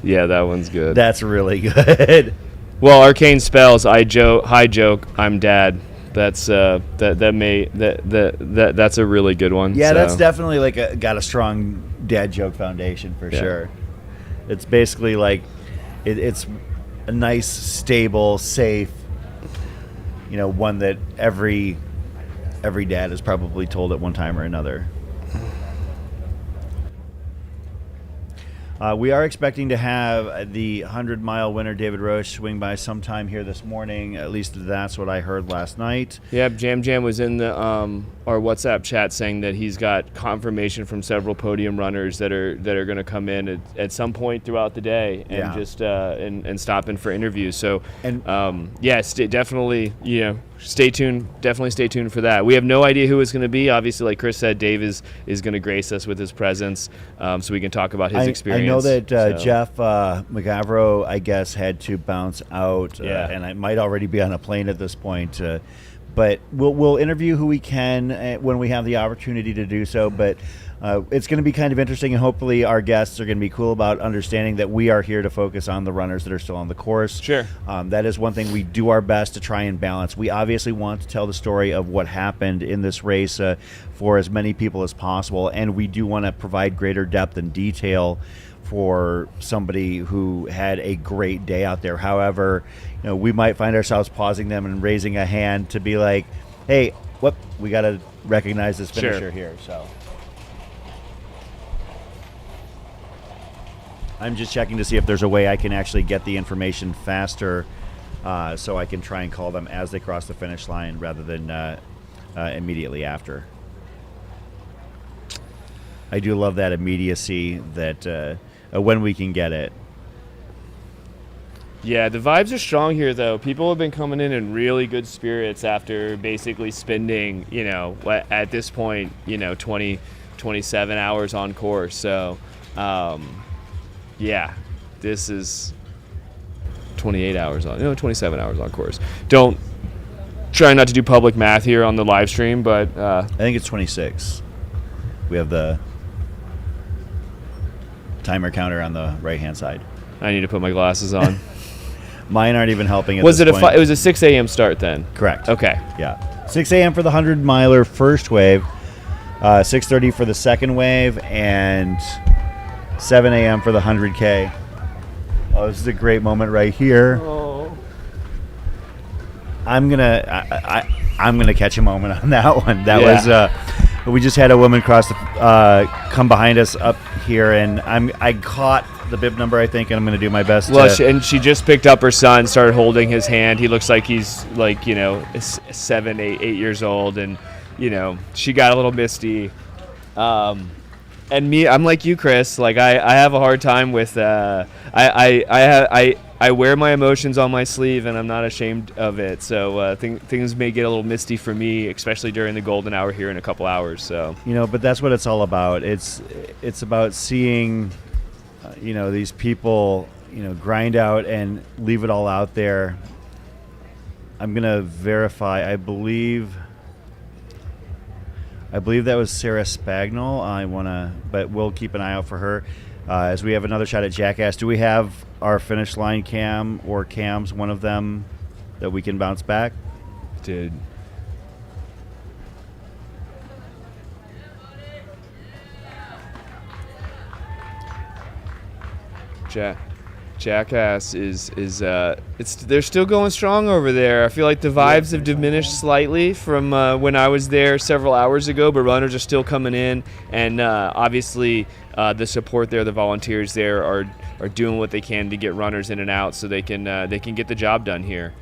Yeah, that one's good. That's really good. Well, Arcane Spells, hi joke, I'm dad. That's that's a really good one. Yeah, so. that's definitely got a strong dad joke foundation for sure. It's basically like it's a nice, stable, safe, one that every dad is probably told at one time or another. We are expecting to have the 100-mile winner, David Roche, swing by sometime here this morning. At least that's what I heard last night. Yep, Jam was in the our WhatsApp chat saying that he's got confirmation from several podium runners that are going to come in at some point throughout the day and just and stop in for interviews. So definitely stay tuned. Definitely stay tuned for that. We have no idea who it's going to be. Obviously, like Chris said, Dave is going to grace us with his presence, so we can talk about his experience. I know that Jeff McGavro, I guess, had to bounce out, and I might already be on a plane at this point. But we'll interview who we can when we have the opportunity to do so. But it's going to be kind of interesting, and hopefully our guests are going to be cool about understanding that we are here to focus on the runners that are still on the course. Sure. That is one thing we do our best to try and balance. We obviously want to tell the story of what happened in this race for as many people as possible, and we do want to provide greater depth and detail for somebody who had a great day out there. However, we might find ourselves pausing them and raising a hand to be like, hey, we got to recognize this finisher here. So I'm just checking to see if there's a way I can actually get the information faster, so I can try and call them as they cross the finish line rather than immediately after. I do love that immediacy that when we can get it. Yeah, the vibes are strong here, though. People have been coming in really good spirits after basically spending, at this point, 20, 27 hours on course. So, yeah, this is 28 hours on, 27 hours on course. Don't try not to do public math here on the live stream, but I think it's 26. We have the timer counter on the right-hand side. I need to put my glasses on. Mine aren't even helping at Was this it point. It was a 6 a.m. start then? Correct. Okay. Yeah. 6 a.m. for the 100-miler first wave, 6:30 for the second wave, and 7 a.m. for the 100K. Oh, this is a great moment right here. Oh. I'm gonna catch a moment on that one. That was we just had a woman come behind us up here, and I caught the bib number, I think, and I'm gonna do my best. Well, she just picked up her son, started holding his hand. He looks like he's 7, 8 years old, and she got a little misty. And me, I'm like you, Chris. Like I have a hard time with I wear my emotions on my sleeve, and I'm not ashamed of it. So things may get a little misty for me, especially during the golden hour here in a couple hours. So but that's what it's all about. It's about seeing, these people, grind out and leave it all out there. I'm gonna verify. I believe that was Sarah Spagnol. But we'll keep an eye out for her as we have another shot at Jackass. Do we have our finish line cam or cams, one of them, that we can bounce back? dude. Jackass is they're still going strong over there. I feel like the vibes have diminished slightly from when I was there several hours ago, but runners are still coming in, and obviously the support there, the volunteers there are doing what they can to get runners in and out so they can get the job done here.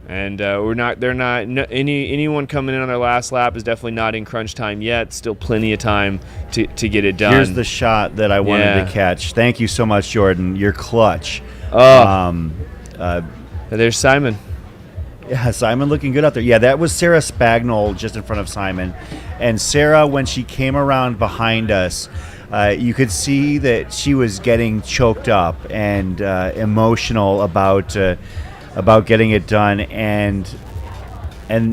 And anyone coming in on their last lap is definitely not in crunch time yet. Still plenty of time to get it done. Here's the shot that I wanted to catch. Thank you so much, Jordan. You're clutch. There's Simon. Yeah, Simon looking good out there. Yeah, that was Sarah Spagnol just in front of Simon. And Sarah, when she came around behind us, you could see that she was getting choked up and emotional about getting it done, and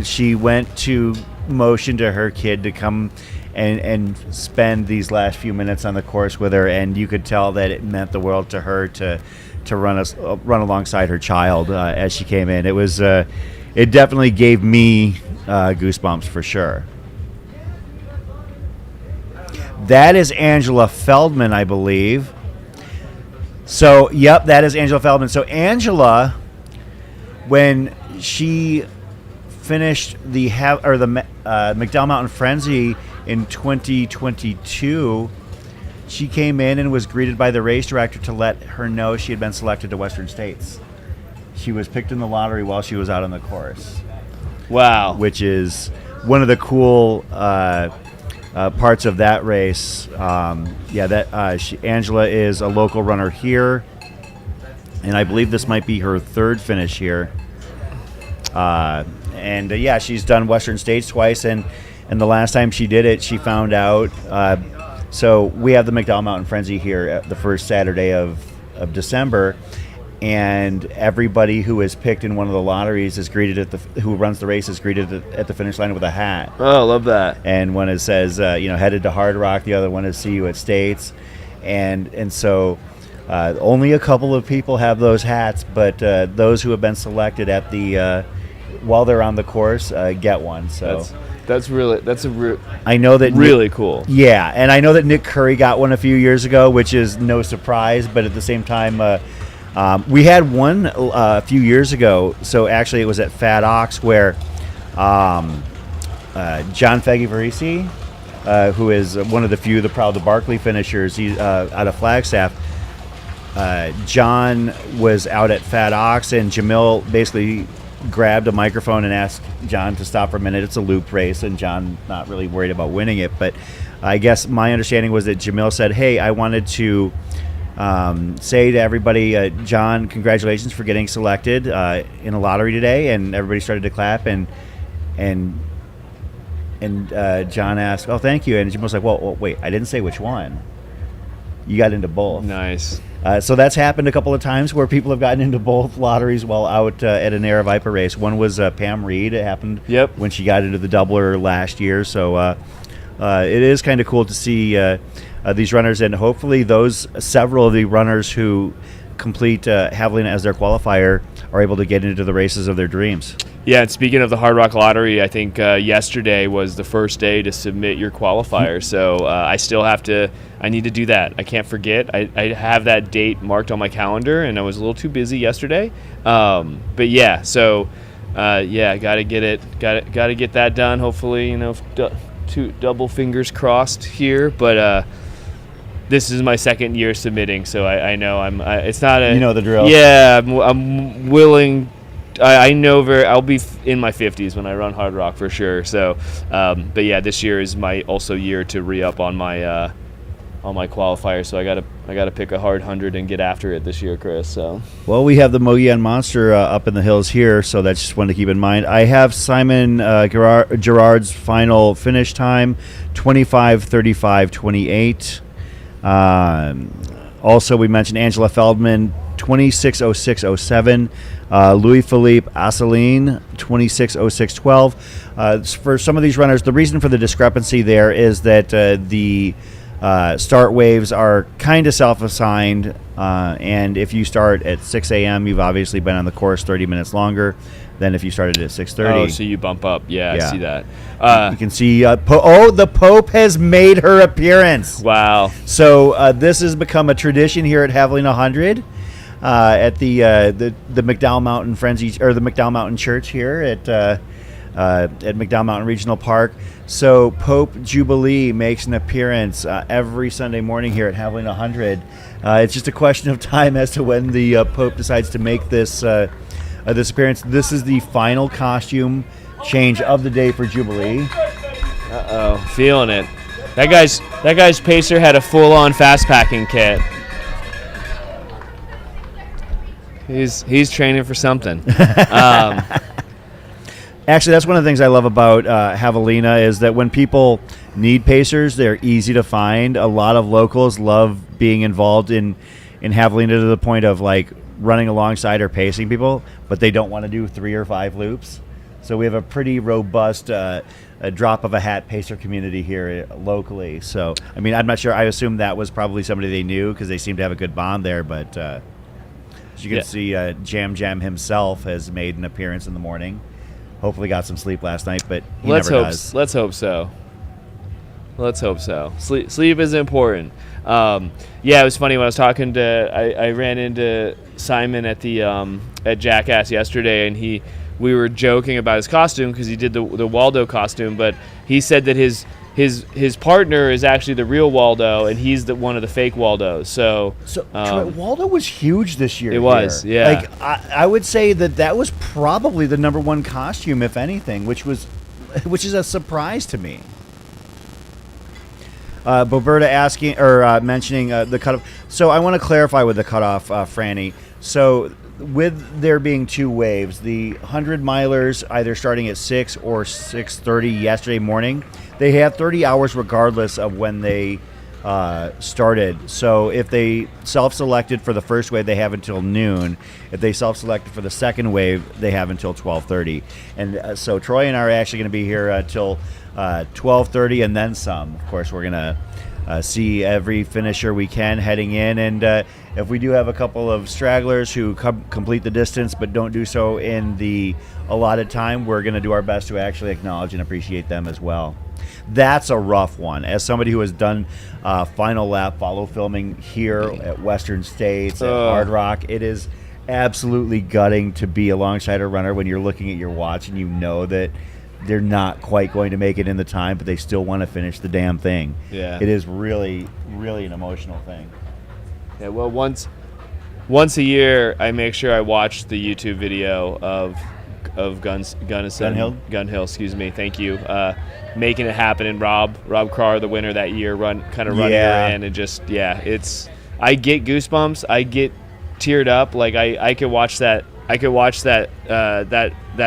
she went to motion to her kid to come and spend these last few minutes on the course with her, and you could tell that it meant the world to her to run alongside her child as she came in. It was it definitely gave me goosebumps for sure. That is Angela Feldman, I believe. So, yep, that is Angela Feldman. So Angela, when she finished the McDowell Mountain Frenzy in 2022, she came in and was greeted by the race director to let her know she had been selected to Western States. She was picked in the lottery while she was out on the course. Wow. Which is one of the cool parts of that race. Angela is a local runner here, and I believe this might be her third finish here. She's done Western States twice, and the last time she did it, she found out. So we have the McDowell Mountain Frenzy here at the first Saturday of December, and everybody who is picked in one of the lotteries is greeted who runs the race is greeted at the finish line with a hat. Oh, I love that. And one says, headed to Hard Rock. The other one is see you at States, and so. Only a couple of people have those hats, but those who have been selected at the while they're on the course get one. So That's I know that really cool. Yeah, and I know that Nick Curry got one a few years ago, which is no surprise. But at the same time, we had one a few years ago. So actually, it was at Fat Ox where John Fagivarisi, who is one of the proud Barkley finishers, he's out of Flagstaff. John was out at Fat Ox, and Jamil basically grabbed a microphone and asked John to stop for a minute. It's a loop race, and John not really worried about winning it. But I guess my understanding was that Jamil said, "Hey, I wanted to say to everybody, John, congratulations for getting selected in a lottery today." And everybody started to clap, and John asked, "Oh, thank you." And Jamil was like, "Well, wait, I didn't say which one. You got into both." Nice. So that's happened a couple of times where people have gotten into both lotteries while out at an Aravaipa race. One was Pam Reed. It happened when she got into the doubler last year. So it is kind of cool to see these runners, and hopefully several of the runners who complete Havalina as their qualifier are able to get into the races of their dreams. Yeah, and speaking of the Hard Rock Lottery, I think yesterday was the first day to submit your qualifier. So I need to do that. I can't forget. I have that date marked on my calendar, and I was a little too busy yesterday. But yeah, so got to get that done. Hopefully, two double fingers crossed here. But this is my second year submitting, so I know it's not a. You know the drill. Yeah, I'm willing. I know I'll be in my 50s when I run Hard Rock for sure. So, but yeah, this year is my also year to re-up on my qualifier. So I gotta pick a hard 100 and get after it this year, Chris. So. Well, we have the Moyan Monster up in the hills here, so that's just one to keep in mind. I have Simon Gerard's final finish time, 25:35:28. Also, we mentioned Angela Feldman, 26:06:07. Louis Philippe Asseline, 26:06:12. For some of these runners, the reason for the discrepancy there is that the start waves are kind of self-assigned, and if you start at 6 a.m., you've obviously been on the course 30 minutes longer than if you started at 6:30. Oh, so you bump up. Yeah. I see that. You can see, the Pope has made her appearance. Wow. So this has become a tradition here at Havalina 100. At the McDowell Mountain Frenzy, or the McDowell Mountain Church here at McDowell Mountain Regional Park. So Pope Jubilee makes an appearance every Sunday morning here at Havalina 100. It's just a question of time as to when the Pope decides to make this appearance. This is the final costume change of the day for Jubilee. Feeling it. That guy's pacer had a full-on fast packing kit. He's training for something. Actually, that's one of the things I love about Havalina is that when people need pacers, they're easy to find. A lot of locals love being involved in Havalina to the point of like running alongside or pacing people, but they don't want to do 3 or 5 loops. So we have a pretty robust a drop of a hat pacer community here locally. So, I mean, I'm not sure. I assume that was probably somebody they knew because they seem to have a good bond there, but as you can see, Jam himself has made an appearance in the morning. Hopefully got some sleep last night, but he never does. Let's hope so. Sleep is important. It was funny when I was talking to. I ran into Simon at the at Jackass yesterday, and we were joking about his costume because he did the Waldo costume, but he said that his partner is actually the real Waldo, and he's one of the fake Waldos. So Troy, Waldo was huge this year. It was, yeah. Like I would say that was probably the number one costume, if anything, which is a surprise to me. Boberta asking or mentioning the cutoff. So I want to clarify with the cutoff, Franny. So with there being 2 waves, the 100 milers either starting at 6 or 6:30 yesterday morning, they have 30 hours regardless of when they started. So if they self-selected for the first wave, they have until noon. If they self-selected for the second wave, they have until 12:30. And so Troy and I are actually going to be here till 12:30 and then some. Of course, we're going to see every finisher we can heading in. And if we do have a couple of stragglers who complete the distance but don't do so in the allotted time, we're going to do our best to actually acknowledge and appreciate them as well. That's a rough one. As somebody who has done final lap follow filming here at Western States, at Hard Rock, it is absolutely gutting to be alongside a runner when you're looking at your watch and you know that they're not quite going to make it in the time, but they still want to finish the damn thing. Yeah. It is really, really an emotional thing. Yeah, well, once a year, I make sure I watch the YouTube video of Gunhill, excuse me, thank you, making it happen, and Rob Carr, the winner that year, running her in, and just I get goosebumps, I get teared up, like I could watch that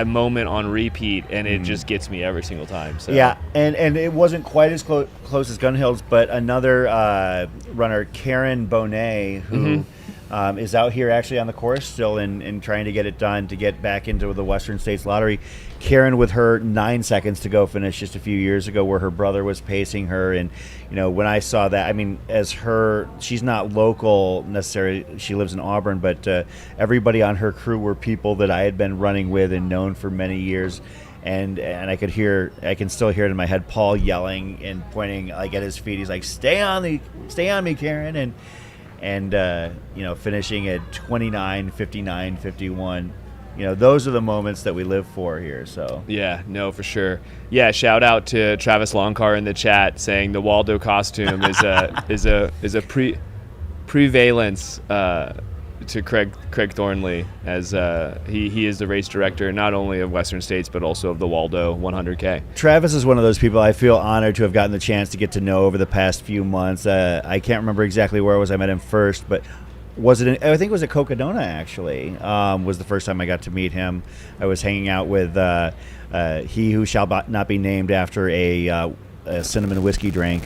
moment on repeat, and it just gets me every single time. So yeah, and it wasn't quite as close as Gunhill's, but another runner, Karen Bonet, who is out here actually on the course still in trying to get it done to get back into the Western States Lottery. Karen, with her 9 seconds to go, finished just a few years ago where her brother was pacing her. And, when I saw that, I mean, she's not local necessarily. She lives in Auburn, but everybody on her crew were people that I had been running with and known for many years. And I can still hear it in my head, Paul yelling and pointing like at his feet. He's like, stay on me, Karen. And finishing at 29, 59, 51. Those are the moments that we live for here. So yeah, no, for sure. Yeah, shout out to Travis Longcar in the chat saying the Waldo costume is a prevalence to Craig Thornley, as he is the race director not only of Western States but also of the Waldo 100K. Travis is one of those people I feel honored to have gotten the chance to get to know over the past few months. I can't remember exactly where I met him first, but I think it was at Cocodona actually. Was the first time I got to meet him. I was hanging out with he who shall not be named after a cinnamon whiskey drink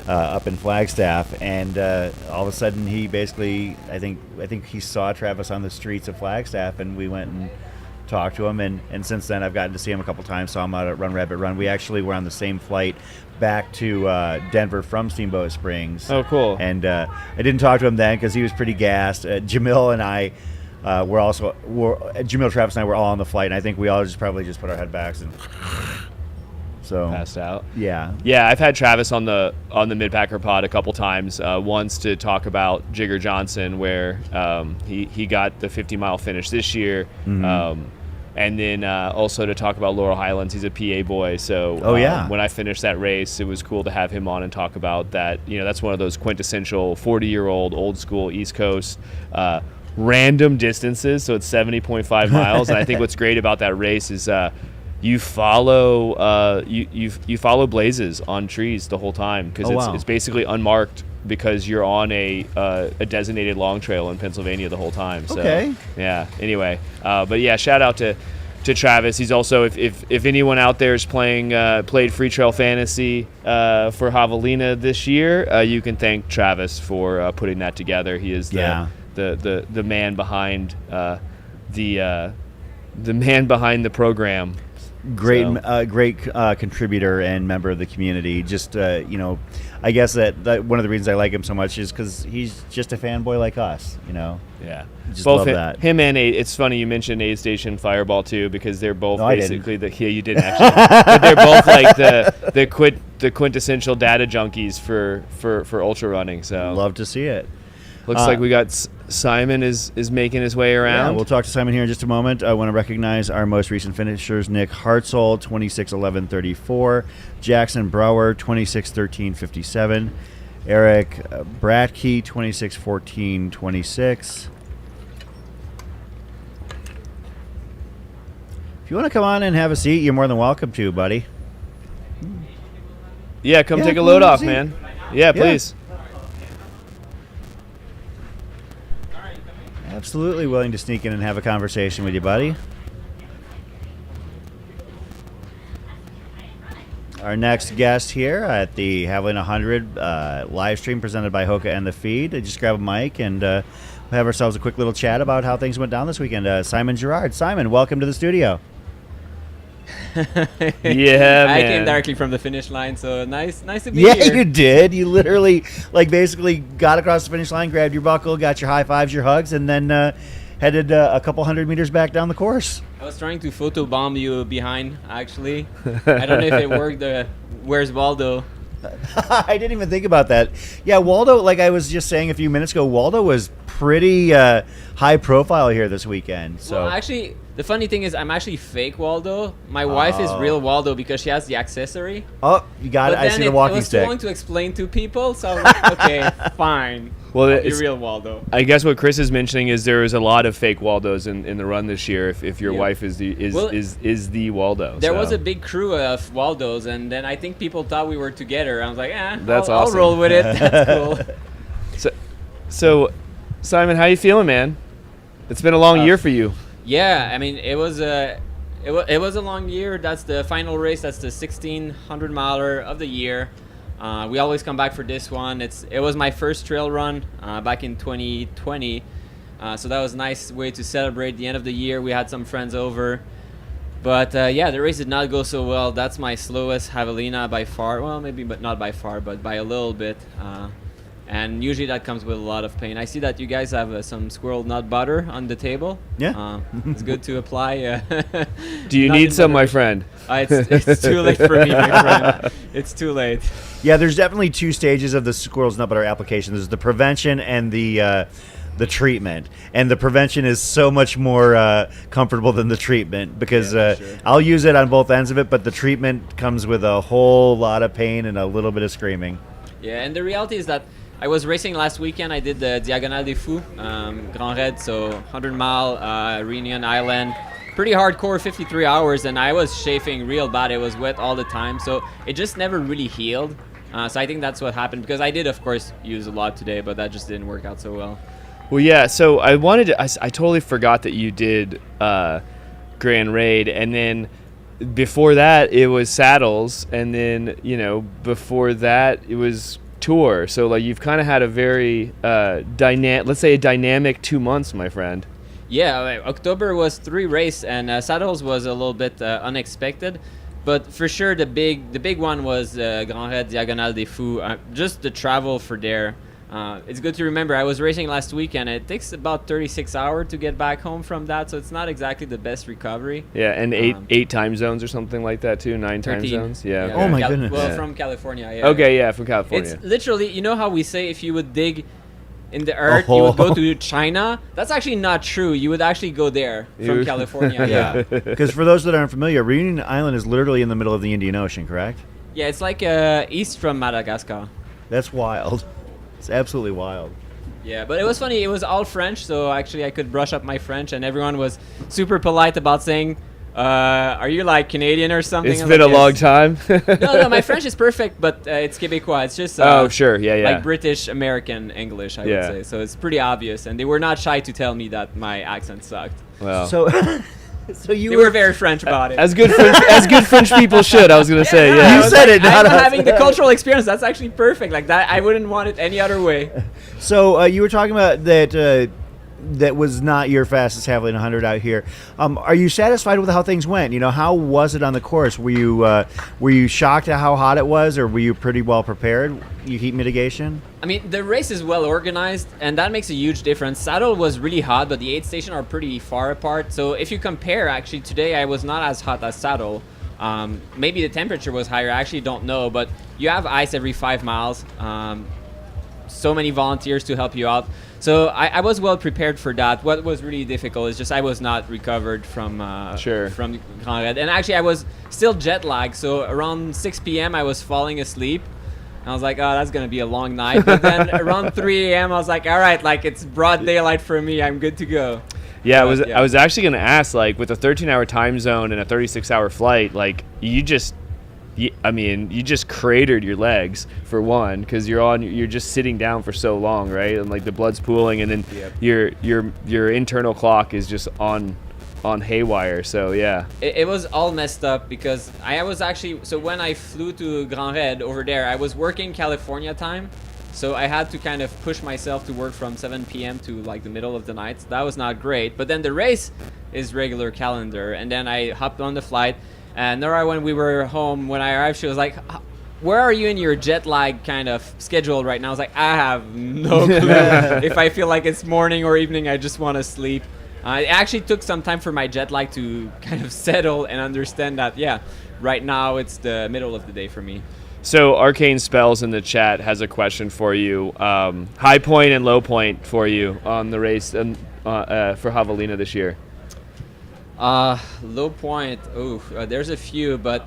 up in Flagstaff, and all of a sudden he basically, I think he saw Travis on the streets of Flagstaff, and we went and talked to him, and since then I've gotten to see him a couple times. Saw him out at Run Rabbit Run. We actually were on the same flight back to Denver from Steamboat Springs. Oh, cool. And I didn't talk to him then because he was pretty gassed. Jamil and I Jamil, Travis, and I were all on the flight, and I think we all probably put our head backs and passed out. Yeah. I've had Travis on the Midpacker pod a couple times. Once to talk about Jigger Johnson, where he got the 50-mile finish this year, and then also to talk about Laurel Highlands. He's a PA boy, so when I finished that race, it was cool to have him on and talk about that. That's one of those quintessential 40-year-old old school East Coast random distances. So it's 70.5 miles, and I think what's great about that race is you follow you follow blazes on trees the whole time, because it's basically unmarked because you're on a designated long trail in Pennsylvania the whole time. So, okay. Yeah. Anyway, but yeah, shout out to Travis. He's also, if anyone out there is played Free Trail Fantasy for Havalina this year, you can thank Travis for putting that together. He is the man behind the man behind the program. Great contributor and member of the community. Just I guess that one of the reasons I like him so much is because he's just a fanboy like us. Yeah. Just both love that. Him and it's funny you mentioned Aid Station Fireball too, because they're both basically you didn't actually, but they're both like the quintessential data junkies for ultra running. So love to see it. Looks like we got Simon is making his way around. Yeah, we'll talk to Simon here in just a moment. I want to recognize our most recent finishers: Nick Hartzell, 26:11:34; Jackson Brower, 26:13:57; Eric Bratke, 26:14:26. If you want to come on and have a seat, you're more than welcome to, buddy. Yeah, come take a load off, man. Yeah, please. Absolutely willing to sneak in and have a conversation with you, buddy. Our next guest here at the Javelina Jundred live stream presented by Hoka and the Feed. Just grab a mic and we'll have ourselves a quick little chat about how things went down this weekend. Simon Girard. Simon, welcome to the studio. Yeah, I man. came directly from the finish line, so nice to be Yeah, here. you did. You literally, basically got across the finish line, grabbed your buckle, got your high fives, your hugs, and then headed a couple hundred meters back down the course. I was trying to photobomb you behind, actually. I don't know if it worked. Where's Waldo? I didn't even think about that. Yeah, Waldo, like I was just saying a few minutes ago, Waldo was pretty high profile here this weekend. So Well, actually, the funny thing is I'm actually fake Waldo. My wife is real Waldo because she has the accessory. oh, you got But it. I then see the it walking was too stick. long to explain to people, so I was like, okay, fine. Well, I'll be it's- real Waldo. I guess what Chris is mentioning is there is a lot of fake Waldos in the run this year. If your Yeah. wife is the Well, is the Waldo, There so. was a big crew of Waldos, and then I think people thought we were together. I was like, That's I'll awesome. roll with it. That's cool. So, Simon, how you feeling, man? It's been a long year for you. Yeah, I mean, it was a long year. That's the final race. That's the 1,600 miler of the year. We always come back for this one. It was my first trail run back in 2020, so that was a nice way to celebrate the end of the year. We had some friends over, but yeah, the race did not go so well. That's my slowest Havalina by far. Well, maybe, but not by far, but by a little bit. And usually that comes with a lot of pain. I see that you guys have some squirrel nut butter on the table. Yeah. It's good to apply. Do you Not need in some, my butter. friend? It's too late for me, my friend. It's too late. Yeah, there's definitely two stages of the squirrel's nut butter application. There's the prevention and the treatment, and the prevention is so much more comfortable than the treatment because sure. I'll use it on both ends of it, but the treatment comes with a whole lot of pain and a little bit of screaming. Yeah, and the reality is that I was racing last weekend. I did the Diagonale des Fous, Grand Raid, so 100-mile Reunion Island. Pretty hardcore, 53 hours, and I was chafing real bad. It was wet all the time, so it just never really healed. So I think that's what happened, because I did, of course, use a lot today, but that just didn't work out so well. Well, yeah. So I wanted to. I totally forgot that you did Grand Raid, and then before that it was Saddles, and then before that it was Tour. So like you've kind of had a very let's say a dynamic 2 months, my friend. Yeah, October was 3 races, and Saddles was a little bit unexpected. But for sure, the big one was Grand Raid Diagonale des Fous. Just the travel for there. It's good to remember, I was racing last weekend. It takes about 36 hours to get back home from that, so it's not exactly the best recovery. Yeah, and eight time zones or something like that too. 9 time 13. zones. Yeah. Yeah, Oh my goodness. Well, Yeah. from California, yeah. Okay, yeah, from California. It's literally, you know how we say if you would dig in the earth, you would go to China? That's actually not true. You would actually go there from You- California, yeah. Because for those that aren't familiar, Reunion Island is literally in the middle of the Indian Ocean, correct? Yeah, it's like east from Madagascar. That's wild. It's absolutely wild. Yeah, but it was funny. It was all French, so actually I could brush up my French, and everyone was super polite about saying, are you like Canadian or something? It's I was been a like, long "Yes." time. No, my French is perfect, but it's Québécois. It's just Oh, sure. Yeah, yeah. like British American English, I Yeah. would say. So it's pretty obvious, and they were not shy to tell me that my accent sucked. Well, So, so you They were very French about it. as good French people should. I was gonna say, Yeah, yeah. I You was said like, it, not I'm us. having the cultural experience. That's actually perfect. Like that, I wouldn't want it any other way. So you were talking about that. That was not your fastest Havalina 100 out here. Are you satisfied with how things went? How was it on the course? Were you shocked at how hot it was, or were you pretty well prepared? You heat mitigation? I mean, the race is well organized, and that makes a huge difference. Saddle was really hot, but the aid station are pretty far apart. So if you compare, actually, today I was not as hot as Saddle. Maybe the temperature was higher. I actually don't know, but you have ice every 5 miles. So many volunteers to help you out. So I was well prepared for that. What was really difficult is just I was not recovered from from Grand Raid. And actually, I was still jet lagged. So around 6 p.m., I was falling asleep. I was like, oh, that's going to be a long night. But then around 3 a.m., I was like, all right, like it's broad daylight for me. I'm good to go. Yeah, But, I was actually gonna ask, like, with a 13-hour time zone and a 36-hour flight, like, you just cratered your legs for one, because you're just sitting down for so long, right? And like the blood's pooling, and then your internal clock is just on haywire. So yeah, It was all messed up because I was actually, so when I flew to Grand Raid over there, I was working California time. So I had to kind of push myself to work from 7 p.m. to like the middle of the night. So that was not great. But then the race is regular calendar. And then I hopped on the flight. And Nora, when we were home, when I arrived, she was like, where are you in your jet lag kind of schedule right now? I was like, I have no clue. If I feel like it's morning or evening, I just want to sleep. It actually took some time for my jet lag to kind of settle and understand that, right now it's the middle of the day for me. So Arcane Spells in the chat has a question for you. High point and low point for you on the race and for Havalina this year. Low point. There's a few, but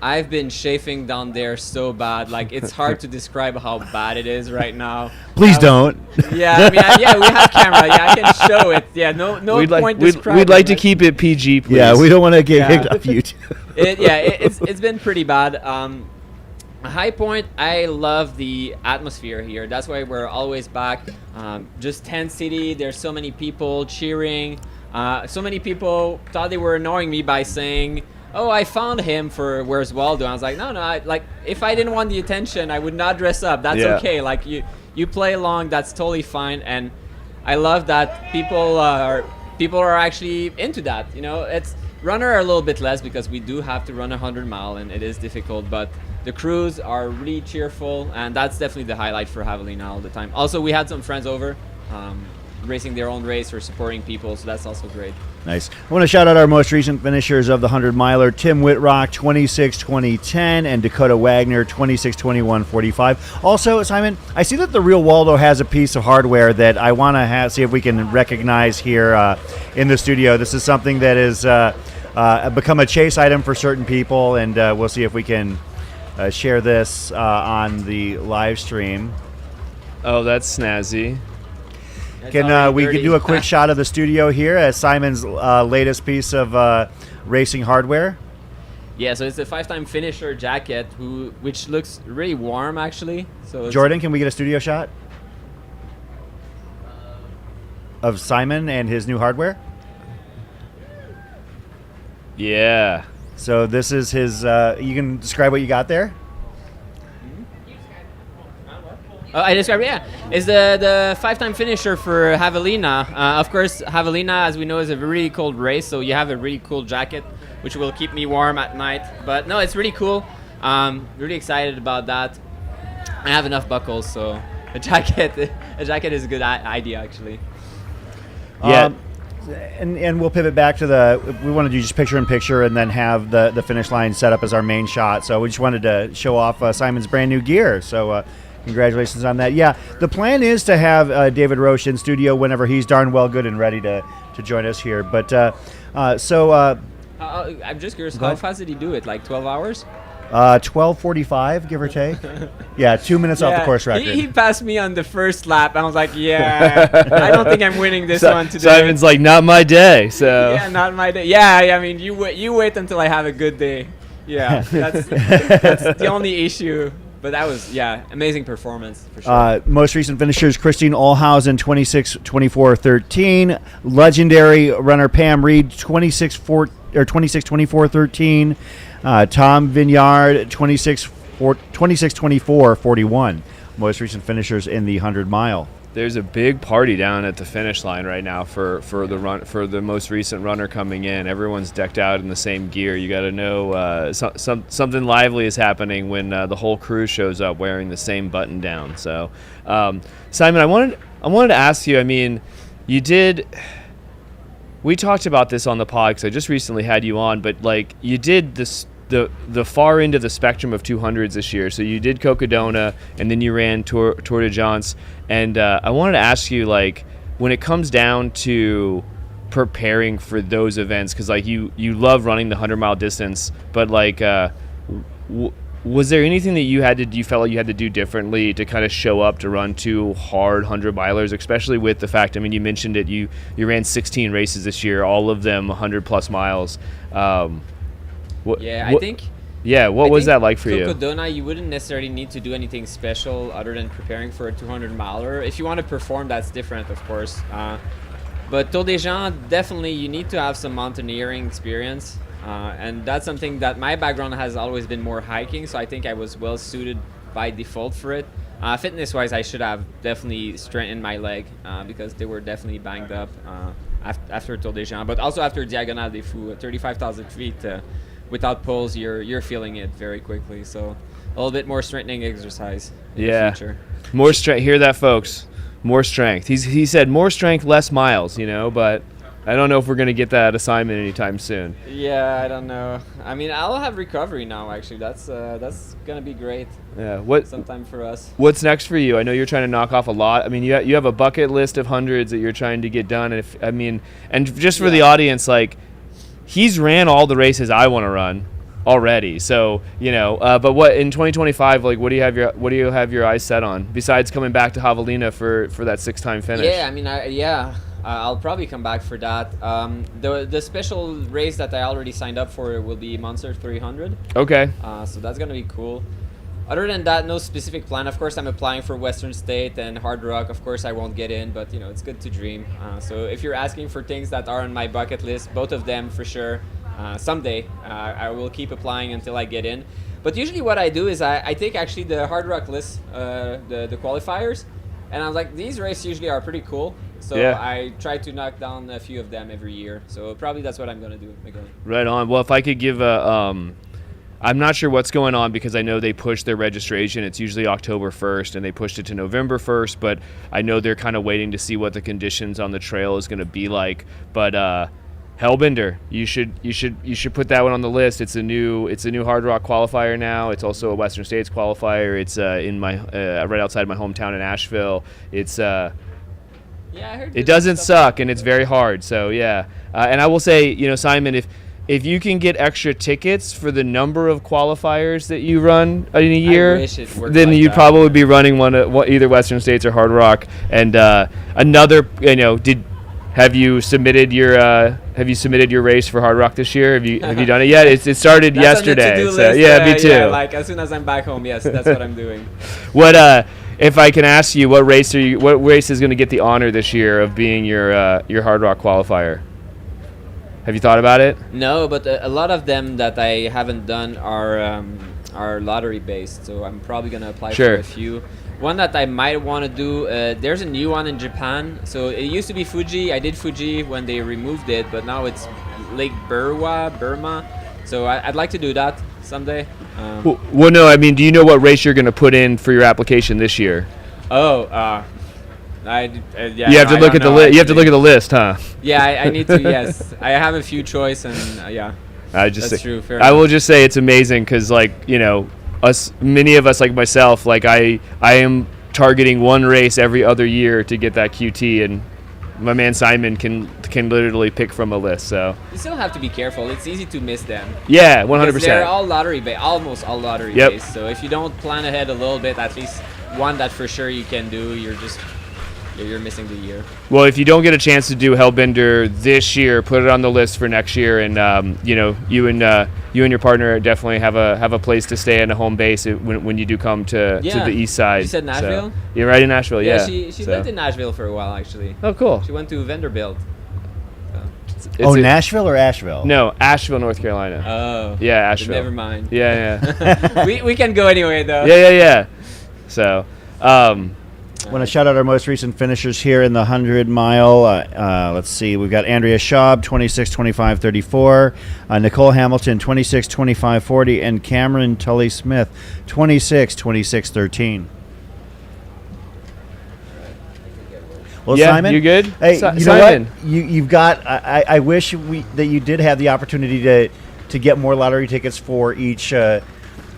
I've been chafing down there so bad. Like, it's hard to describe how bad it is right now. Please don't. Yeah, I mean, we have camera. Yeah, I can show it. Yeah, no point describing. We'd like to keep it PG, please. Yeah, we don't want to get kicked off YouTube. It's been pretty bad. A high point, I love the atmosphere here. That's why we're always back. Just tent city. There's so many people cheering. So many people thought they were annoying me by saying, "Oh, I found him for Where's Waldo." I was like, no. If I didn't want the attention, I would not dress up. That's okay. Like, you play along. That's totally fine. And I love that people are actually into that. It's runner are a little bit less because we do have to run 100 mile and it is difficult. But the crews are really cheerful, and that's definitely the highlight for Havalina all the time. Also, we had some friends over, racing their own race or supporting people, so that's also great. Nice. I want to shout out our most recent finishers of the 100-miler, Tim Whitrock, 26:20:10, and Dakota Wagner, 26:21:45. Also, Simon, I see that the Real Waldo has a piece of hardware that I want to see if we can recognize here in the studio. This is something that has become a chase item for certain people, and we'll see if we can share this on the live stream. Oh, that's snazzy. Can we do a quick shot of the studio here as Simon's latest piece of racing hardware? Yeah, so it's a 5-time finisher jacket, which looks really warm actually. So Jordan, can we get a studio shot of Simon and his new hardware? Yeah. So this is his. You can describe what you got there. I described it's the 5-time finisher for Havalina. Of course, Havalina, as we know, is a really cold race, so you have a really cool jacket, which will keep me warm at night. But no, it's really cool. Really excited about that. I have enough buckles, so a jacket is a good idea actually. Yeah. And we'll pivot back to we want to do just picture-in-picture and then have the finish line set up as our main shot. So we just wanted to show off Simon's brand new gear. So congratulations on that. Yeah, the plan is to have David Roche in studio whenever he's darn well good and ready to join us here. But I'm just curious, how fast did he do it? Like 12 hours? 12:45, give or take. Yeah, 2 minutes off the course record. He passed me on the first lap. I was like, I don't think I'm winning this one today. Simon's like, not my day. So yeah, not my day. Yeah, I mean, you wait until I have a good day. Yeah, that's the only issue. But that was, amazing performance for sure. Most recent finishers, Christine Olhausen, 26:24:13. Legendary runner Pam Reed, 26:24:13. Tom Vinyard, 26:24:41. Most recent finishers in the 100-mile. There's a big party down at the finish line right now for the most recent runner coming in. Everyone's decked out in the same gear. You got to know something lively is happening when the whole crew shows up wearing the same button down. So, Simon, I wanted to ask you. I mean, we talked about this on the pod because I just recently had you on, but like you did this. The far end of the spectrum of 200s this year. So you did Cocodona, and then you ran Tour de Jance. And I wanted to ask you, like, when it comes down to preparing for those events, because like you love running the 100-mile distance, but like, was there anything that you felt like you had to do differently to kind of show up to run 2 hard 100-milers, especially with the fact, I mean, you mentioned it, you ran 16 races this year, all of them 100+ miles. What was that like for you? Cocodona, you wouldn't necessarily need to do anything special other than preparing for a 200-miler. If you want to perform, that's different, of course. But Tour des Gens, definitely you need to have some mountaineering experience. And that's something that my background has always been more hiking, so I think I was well suited by default for it. Fitness-wise, I should have definitely strengthened my leg because they were definitely banged up after Tour des Gens, but also after Diagonale des Fous, 35,000 feet. without poles, you're feeling it very quickly. So a little bit more strengthening exercise in Yeah. the future. More strength. Hear that, folks? More strength. He said more strength, less miles. But I don't know if we're gonna get that assignment anytime soon. Yeah, I don't know. I mean, I'll have recovery now. Actually, that's gonna be great. Yeah. Sometime for us. What's next for you? I know you're trying to knock off a lot. I mean, you have a bucket list of hundreds that you're trying to get done. And just for the audience, like, he's ran all the races I want to run already. So but what in 2025? Like, what do you have your eyes set on besides coming back to Havalina for that 6-time finish? Yeah, I mean, I'll probably come back for that. The special race that I already signed up for will be Monster 300. Okay. So that's gonna be cool. Other than that, no specific plan. Of course, I'm applying for Western State and Hard Rock. Of course, I won't get in, but it's good to dream. So if you're asking for things that are on my bucket list, both of them for sure. Someday, I will keep applying until I get in. But usually, what I do is I take actually the Hard Rock list, the qualifiers, and I'm like, these races usually are pretty cool. So Yeah. I try to knock down a few of them every year. So probably that's what I'm gonna do. Right on. Well, if I could give I'm not sure what's going on because I know they pushed their registration. It's usually October 1st, and they pushed it to November 1st. But I know they're kind of waiting to see what the conditions on the trail is going to be like. But Hellbender, you should put that one on the list. It's a new Hard Rock qualifier now. It's also a Western States qualifier. It's in my right outside my hometown in Asheville. It's Yeah, I heard. it doesn't suck, and it's very hard. So yeah, and I will say, Simon, if you can get extra tickets for the number of qualifiers that you run in a year, wish it worked then like you'd that. probably be running either Western States or Hard Rock. And another, have you submitted your race for Hard Rock this year? Have you done it yet? It started That's on the yesterday. to-do So list, yeah, me too. Yeah, like as soon as I'm back home, yes, that's what I'm doing. What if I can ask you, what race is going to get the honor this year of being your Hard Rock qualifier? Have you thought about it? No, but a lot of them that I haven't done are lottery based, so I'm probably gonna apply Sure. for a few. One that I might want to do, there's a new one in Japan. So it used to be Fuji. I did Fuji when they removed it, but now it's Lake Burma. So I'd like to do that someday. Well, no. I mean, do you know what race you're going to put in for your application this year? Yeah, You have to look at the list. You have to look at the list, huh? Yeah, I need to. Yes, I have a few choice, and yeah. That's true. Fair I enough. will just say it's amazing because, many of us, like myself, I am targeting one race every other year to get that QT, and my man Simon can literally pick from a list. So You still have to be careful. It's easy to miss them. yeah, Because they're 100%. all lottery based, almost all lottery Yep. based. So if you don't plan ahead a little bit, at least one that for sure you can do, you're missing the year. Well, if you don't get a chance to do Hellbender this year, put it on the list for next year, and you and your partner definitely have a place to stay and a home base when you do come to Yeah. the east side. You said Nashville? So, you're right in Nashville. Yeah. She So- lived in Nashville for a while actually. Oh, cool. She went to Vanderbilt. It's Nashville or Asheville? No, Asheville, North Carolina. Oh. Yeah, Asheville. Never mind. Yeah. we can go anyway though. Yeah. So, I want to shout out our most recent finishers here in the 100-mile. Let's see. We've got Andrea Schaub, 26:25:34. Nicole Hamilton, 26:25:40. And Cameron Tully-Smith, 26:26:13. Well, Yeah, Simon, you good? Hey, Si- you know Simon. what? You've got. I wish that you did have the opportunity to get more lottery tickets for each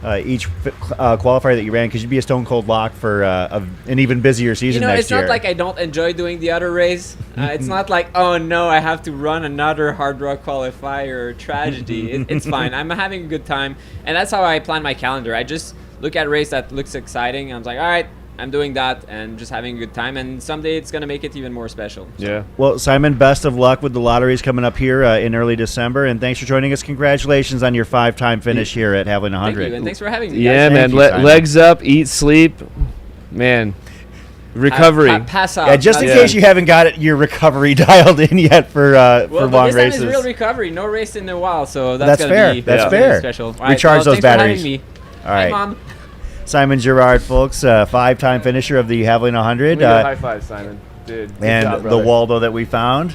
qualifier that you ran, because you'd be a stone cold lock for an even busier season next it's year. not like I don't enjoy doing the other race. It's not like, oh no, I have to run another Hard Rock qualifier tragedy. It's fine. I'm having a good time, and that's how I plan my calendar. I just look at a race that looks exciting. I'm like, all right, I'm doing that and just having a good time, and someday it's gonna make it even more special. So. yeah. Well, Simon, best of luck with the lotteries coming up here in early December, and thanks for joining us. Congratulations on your 5-time finish here at Havalina Thank 100. you, and thanks for having me. Yeah, guys. man. you, Simon. Legs up, eat, sleep. Man, recovery. Pass out. Yeah, just in Yeah. case you haven't got your recovery dialed in yet for Well, for but long this time races. is real recovery. No race in a while, so that's That's gonna fair. be That's really fair. special. All Recharge those thanks batteries. For having me. All right. Hi, Mom. Simon Girard, folks, 5-time finisher of the Havalina 100. High five, Simon. Dude. Good And job, the brother. Waldo that we found.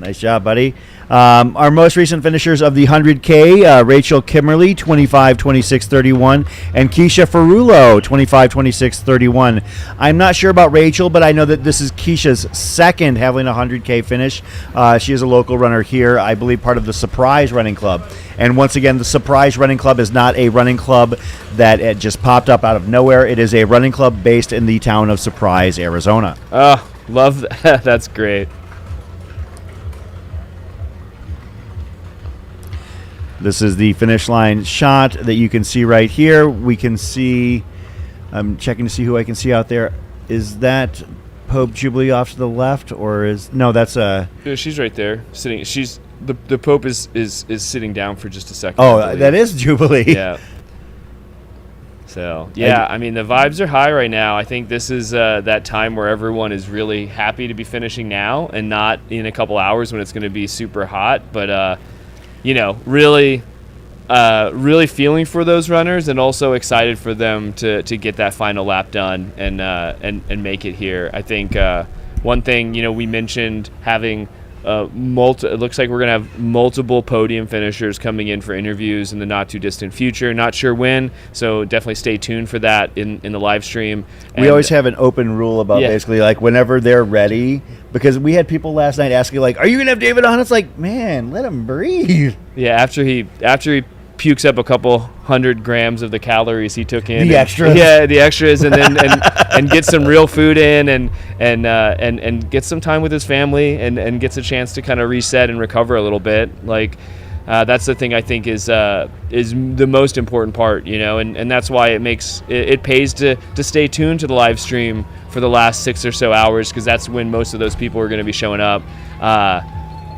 Nice job, buddy. Our most recent finishers of the 100K, Rachel Kimmerly, 25-26-31, and Keisha Ferrulo, 25-26-31. I'm not sure about Rachel, but I know that this is Keisha's second Havalina 100K finish. She is a local runner here, I believe part of the Surprise Running Club. And once again, the Surprise Running Club is not a running club that it just popped up out of nowhere. It is a running club based in the town of Surprise, Arizona. Oh, love that. That's great. This is the finish line shot that you can see right here. We can see, I'm checking to see who I can see out there. Is that Pope Jubilee off to the left, or is, no, that's Yeah, she's right there sitting. She's the Pope is sitting down for just a second. oh, that is Jubilee. Yeah. So yeah, I mean the vibes are high right now. I think this is that time where everyone is really happy to be finishing now and not in a couple hours when it's going to be super hot. But you know, really feeling for those runners and also excited for them to get that final lap done and make it here. I think one thing, you know, we mentioned having it looks like we're going to have multiple podium finishers coming in for interviews in the not too distant future. Not sure when, so definitely stay tuned for that in the live stream. We always have an open rule about basically like whenever they're ready, because we had people last night asking like, "Are you gonna have David on?" It's like, man, let him breathe. Yeah, after he pukes up a couple 100 grams of the calories he took in, the extras. Yeah, the extras, and then and get some real food in, and get some time with his family, and gets a chance to kind of reset and recover a little bit. Like that's the thing I think is the most important part, you know, and that's why it pays to stay tuned to the live stream for the last 6 or so hours, because that's when most of those people are going to be showing up.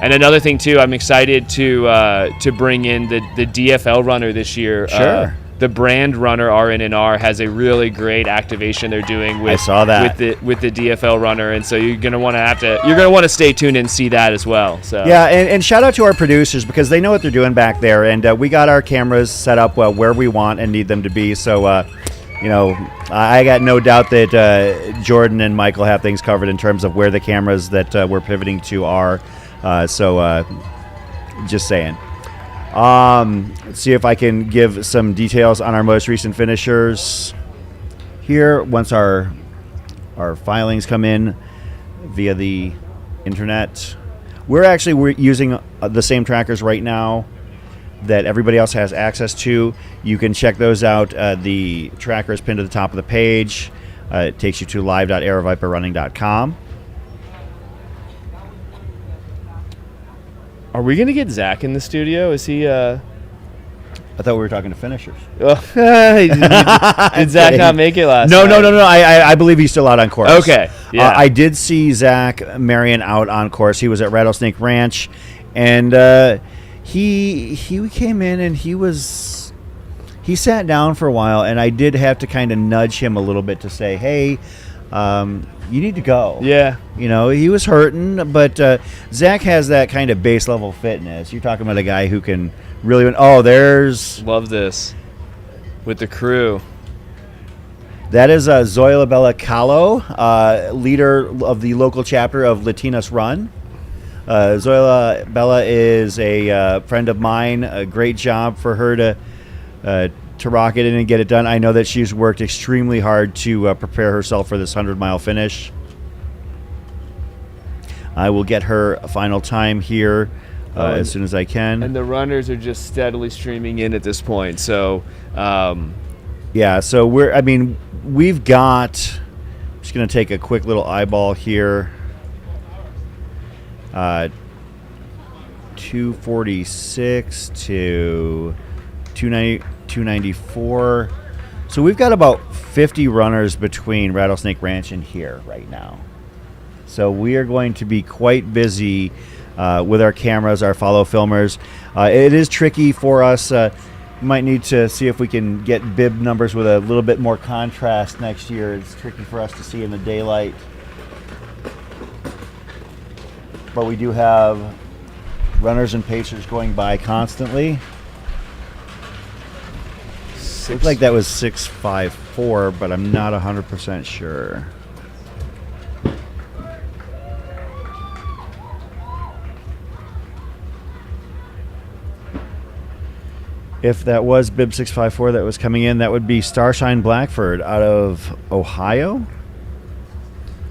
And another thing too, I'm excited to bring in the DFL runner this year. Sure. The brand runner RNNR has a really great activation they're doing with I saw that. with the DFL runner, and so you're gonna want to stay tuned and see that as well. So yeah, and shout out to our producers, because they know what they're doing back there, and we got our cameras set up where we want and need them to be. So you know, I got no doubt that Jordan and Michael have things covered in terms of where the cameras that we're pivoting to are. So just saying. Let's see if I can give some details on our most recent finishers here once our filings come in via the internet. We're using the same trackers right now that everybody else has access to. You can check those out. The tracker is pinned to the top of the page. It takes you to live.aeroviperrunning.com. Are we gonna get Zach in the studio? Is he? I thought we were talking to finishers. Did Zach not make it last night? No. I believe he's still out on course. Okay. Yeah. I did see Zach Marion out on course. He was at Rattlesnake Ranch, and he came in and he sat down for a while, and I did have to kind of nudge him a little bit to say, hey, you need to go. Yeah. You know, he was hurting, but Zach has that kind of base level fitness. You're talking about a guy who can really win. Oh, there's... Love this. With the crew. That is Zoila Bella Kahlo, leader of the local chapter of Latinas Run. Zoila Bella is a friend of mine. A great job for her to rock it in and get it done. I know that she's worked extremely hard to prepare herself for this 100-mile finish. I will get her a final time here as soon as I can. And the runners are just steadily streaming in at this point. So, yeah. So we've got. I'm just going to take a quick little eyeball here. 246 to 294. So we've got about 50 runners between Rattlesnake Ranch and here right now. So we are going to be quite busy with our cameras, our follow filmers. It is tricky for us. We might need to see if we can get bib numbers with a little bit more contrast next year. It's tricky for us to see in the daylight. But we do have runners and pacers going by constantly. Looks like that was 654, but I'm not 100% sure. If that was Bib 654 that was coming in, that would be Starshine Blackford out of Ohio.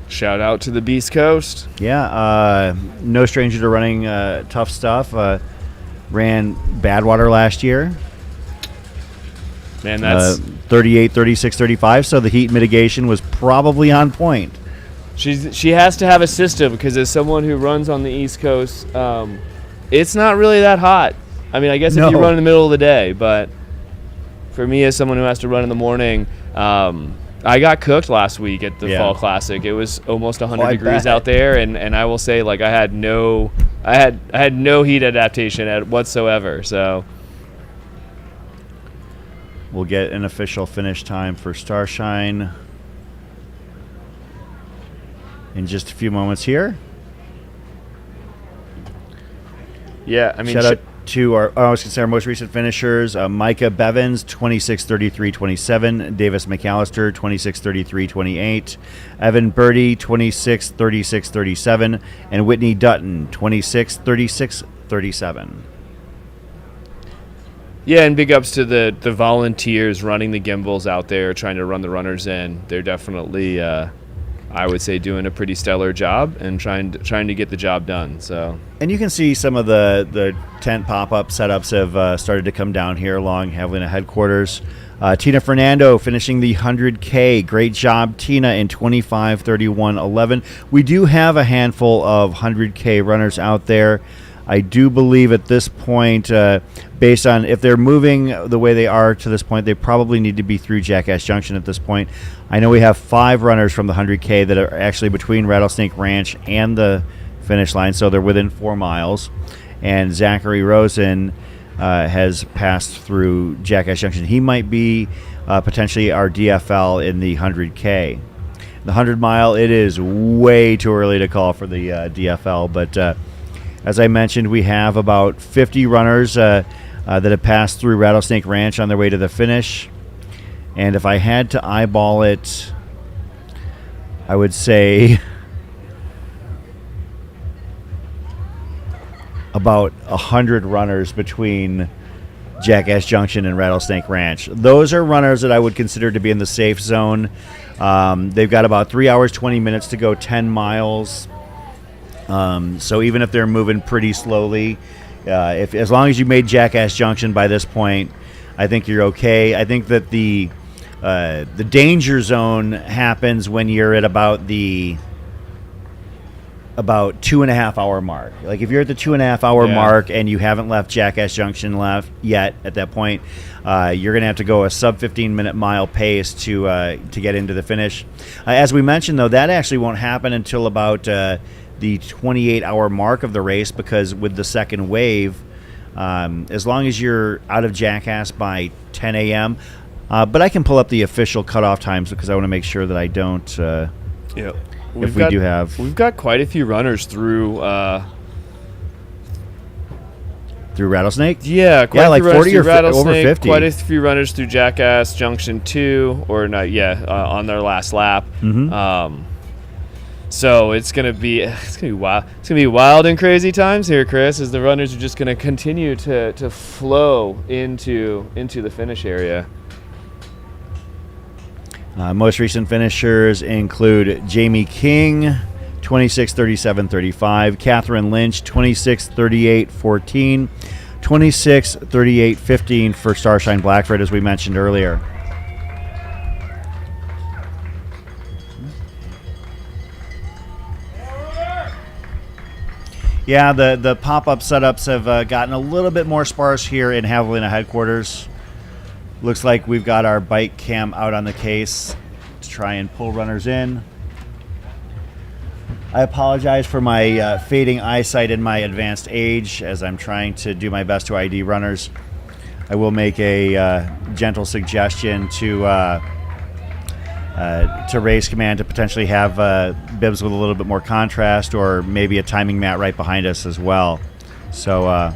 Shout out to the Beast Coast. Yeah, no stranger to running tough stuff. Ran Badwater last year. Man, that's 38, 36, 35, so the heat mitigation was probably on point. she has to have a system because as someone who runs on the East Coast, it's not really that hot. I mean, I guess if you No. run in the middle of the day, but for me as someone who has to run in the morning, I got cooked last week at the Yeah. Fall Classic. It was almost 100 I degrees bet. out there, and I will say, like, I had no heat adaptation whatsoever. So We'll get an official finish time for Starshine in just a few moments here. yeah, I mean, Shout out to our most recent finishers, Micah Bevins, 26-33-27, Davis McAllister, 26-33-28, Evan Birdie, 26-36-37, and Whitney Dutton, 26-36-37. Yeah, and big ups to the volunteers running the gimbals out there, trying to run the runners in. They're definitely, I would say, doing a pretty stellar job and trying to get the job done. So, And you can see some of the tent pop-up setups have started to come down here along Havalina headquarters. Tina Fernando finishing the 100K. Great job, Tina, in 25:31:11. We do have a handful of 100K runners out there. I do believe at this point, based on if they're moving the way they are to this point, they probably need to be through Jackass Junction at this point. I know we have 5 runners from the 100K that are actually between Rattlesnake Ranch and the finish line, so they're within 4 miles. And Zachary Rosen has passed through Jackass Junction. He might be potentially our DFL in the 100K. The 100 mile, it is way too early to call for the DFL, but as I mentioned, we have about 50 runners that have passed through Rattlesnake Ranch on their way to the finish. And if I had to eyeball it, I would say about 100 runners between Jackass Junction and Rattlesnake Ranch. Those are runners that I would consider to be in the safe zone. They've got about 3 hours, 20 minutes to go 10 miles. So even if they're moving pretty slowly, as long as you made Jackass Junction by this point, I think you're okay. I think that the danger zone happens when you're at about 2.5 hour mark. Like if you're at the 2.5 hour mark and you haven't left Jackass Junction left yet, at that point, you're going to have to go a sub 15-minute mile pace to get into the finish. As we mentioned, though, that actually won't happen until about the 28-hour mark of the race, because with the second wave, as long as you're out of Jackass by 10 a.m., but I can pull up the official cutoff times because I want to make sure that I don't. yeah, We've got quite a few runners through. Through Rattlesnake. Yeah, like 40 or over Rattlesnake, 50. Quite a few runners through Jackass Junction 2, or not? Yeah, on their last lap. Mm-hmm. So it's gonna be wild. It's gonna be wild and crazy times here, Chris, as the runners are just gonna continue to flow into the finish area. Most recent finishers include Jamie King, 26:37:35, Catherine Lynch, 26:38:14, 26:38:15 for Starshine Blackford, as we mentioned earlier. Yeah, the pop-up setups have gotten a little bit more sparse here in Havalina headquarters. Looks like we've got our bike cam out on the case to try and pull runners in. I apologize for my fading eyesight and my advanced age as I'm trying to do my best to ID runners. I will make a gentle suggestion to Race Command to potentially have bibs with a little bit more contrast, or maybe a timing mat right behind us as well. So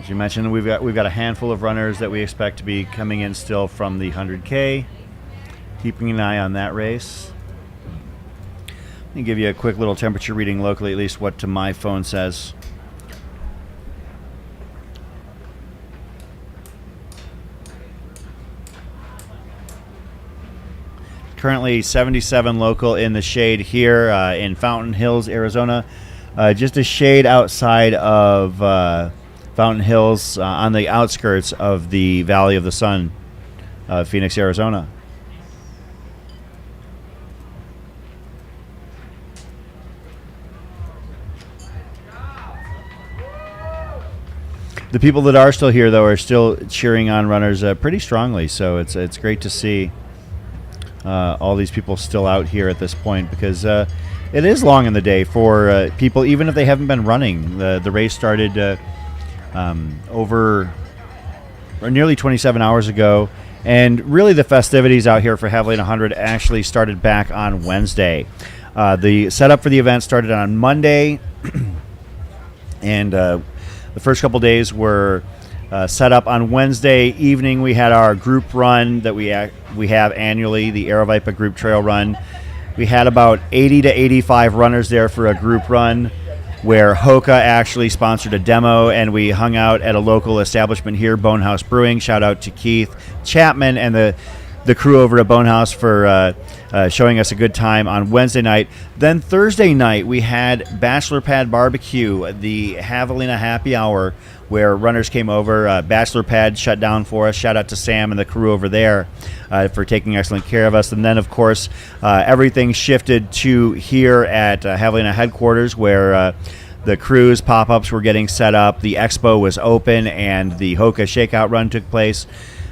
As you mentioned, we've got a handful of runners that we expect to be coming in still from the 100K. Keeping an eye on that race. Let me give you a quick little temperature reading locally, at least what to my phone says. Currently 77 local in the shade here in Fountain Hills, Arizona. Just a shade outside of Fountain Hills on the outskirts of the Valley of the Sun, Phoenix, Arizona. The people that are still here, though, are still cheering on runners pretty strongly, so it's great to see all these people still out here at this point, because it is long in the day for people, even if they haven't been running. The race started over or nearly 27 hours ago, and really the festivities out here for Javelina 100 actually started back on Wednesday. The setup for the event started on Monday, and the first couple days were set up on Wednesday evening. We had our group run that we have annually, the Aravaipa Group Trail Run. We had about 80 to 85 runners there for a group run, where Hoka actually sponsored a demo, and we hung out at a local establishment here, Bonehouse Brewing. Shout out to Keith Chapman and the crew over at Bonehouse for showing us a good time on Wednesday night. Then Thursday night, we had Bachelor Pad Barbecue, the Havalina Happy Hour, where runners came over. Bachelor Pad shut down for us. Shout out to Sam and the crew over there for taking excellent care of us. And then, of course, everything shifted to here at Javelina headquarters, where the cruise pop-ups were getting set up. The expo was open, and the Hoka Shakeout Run took place.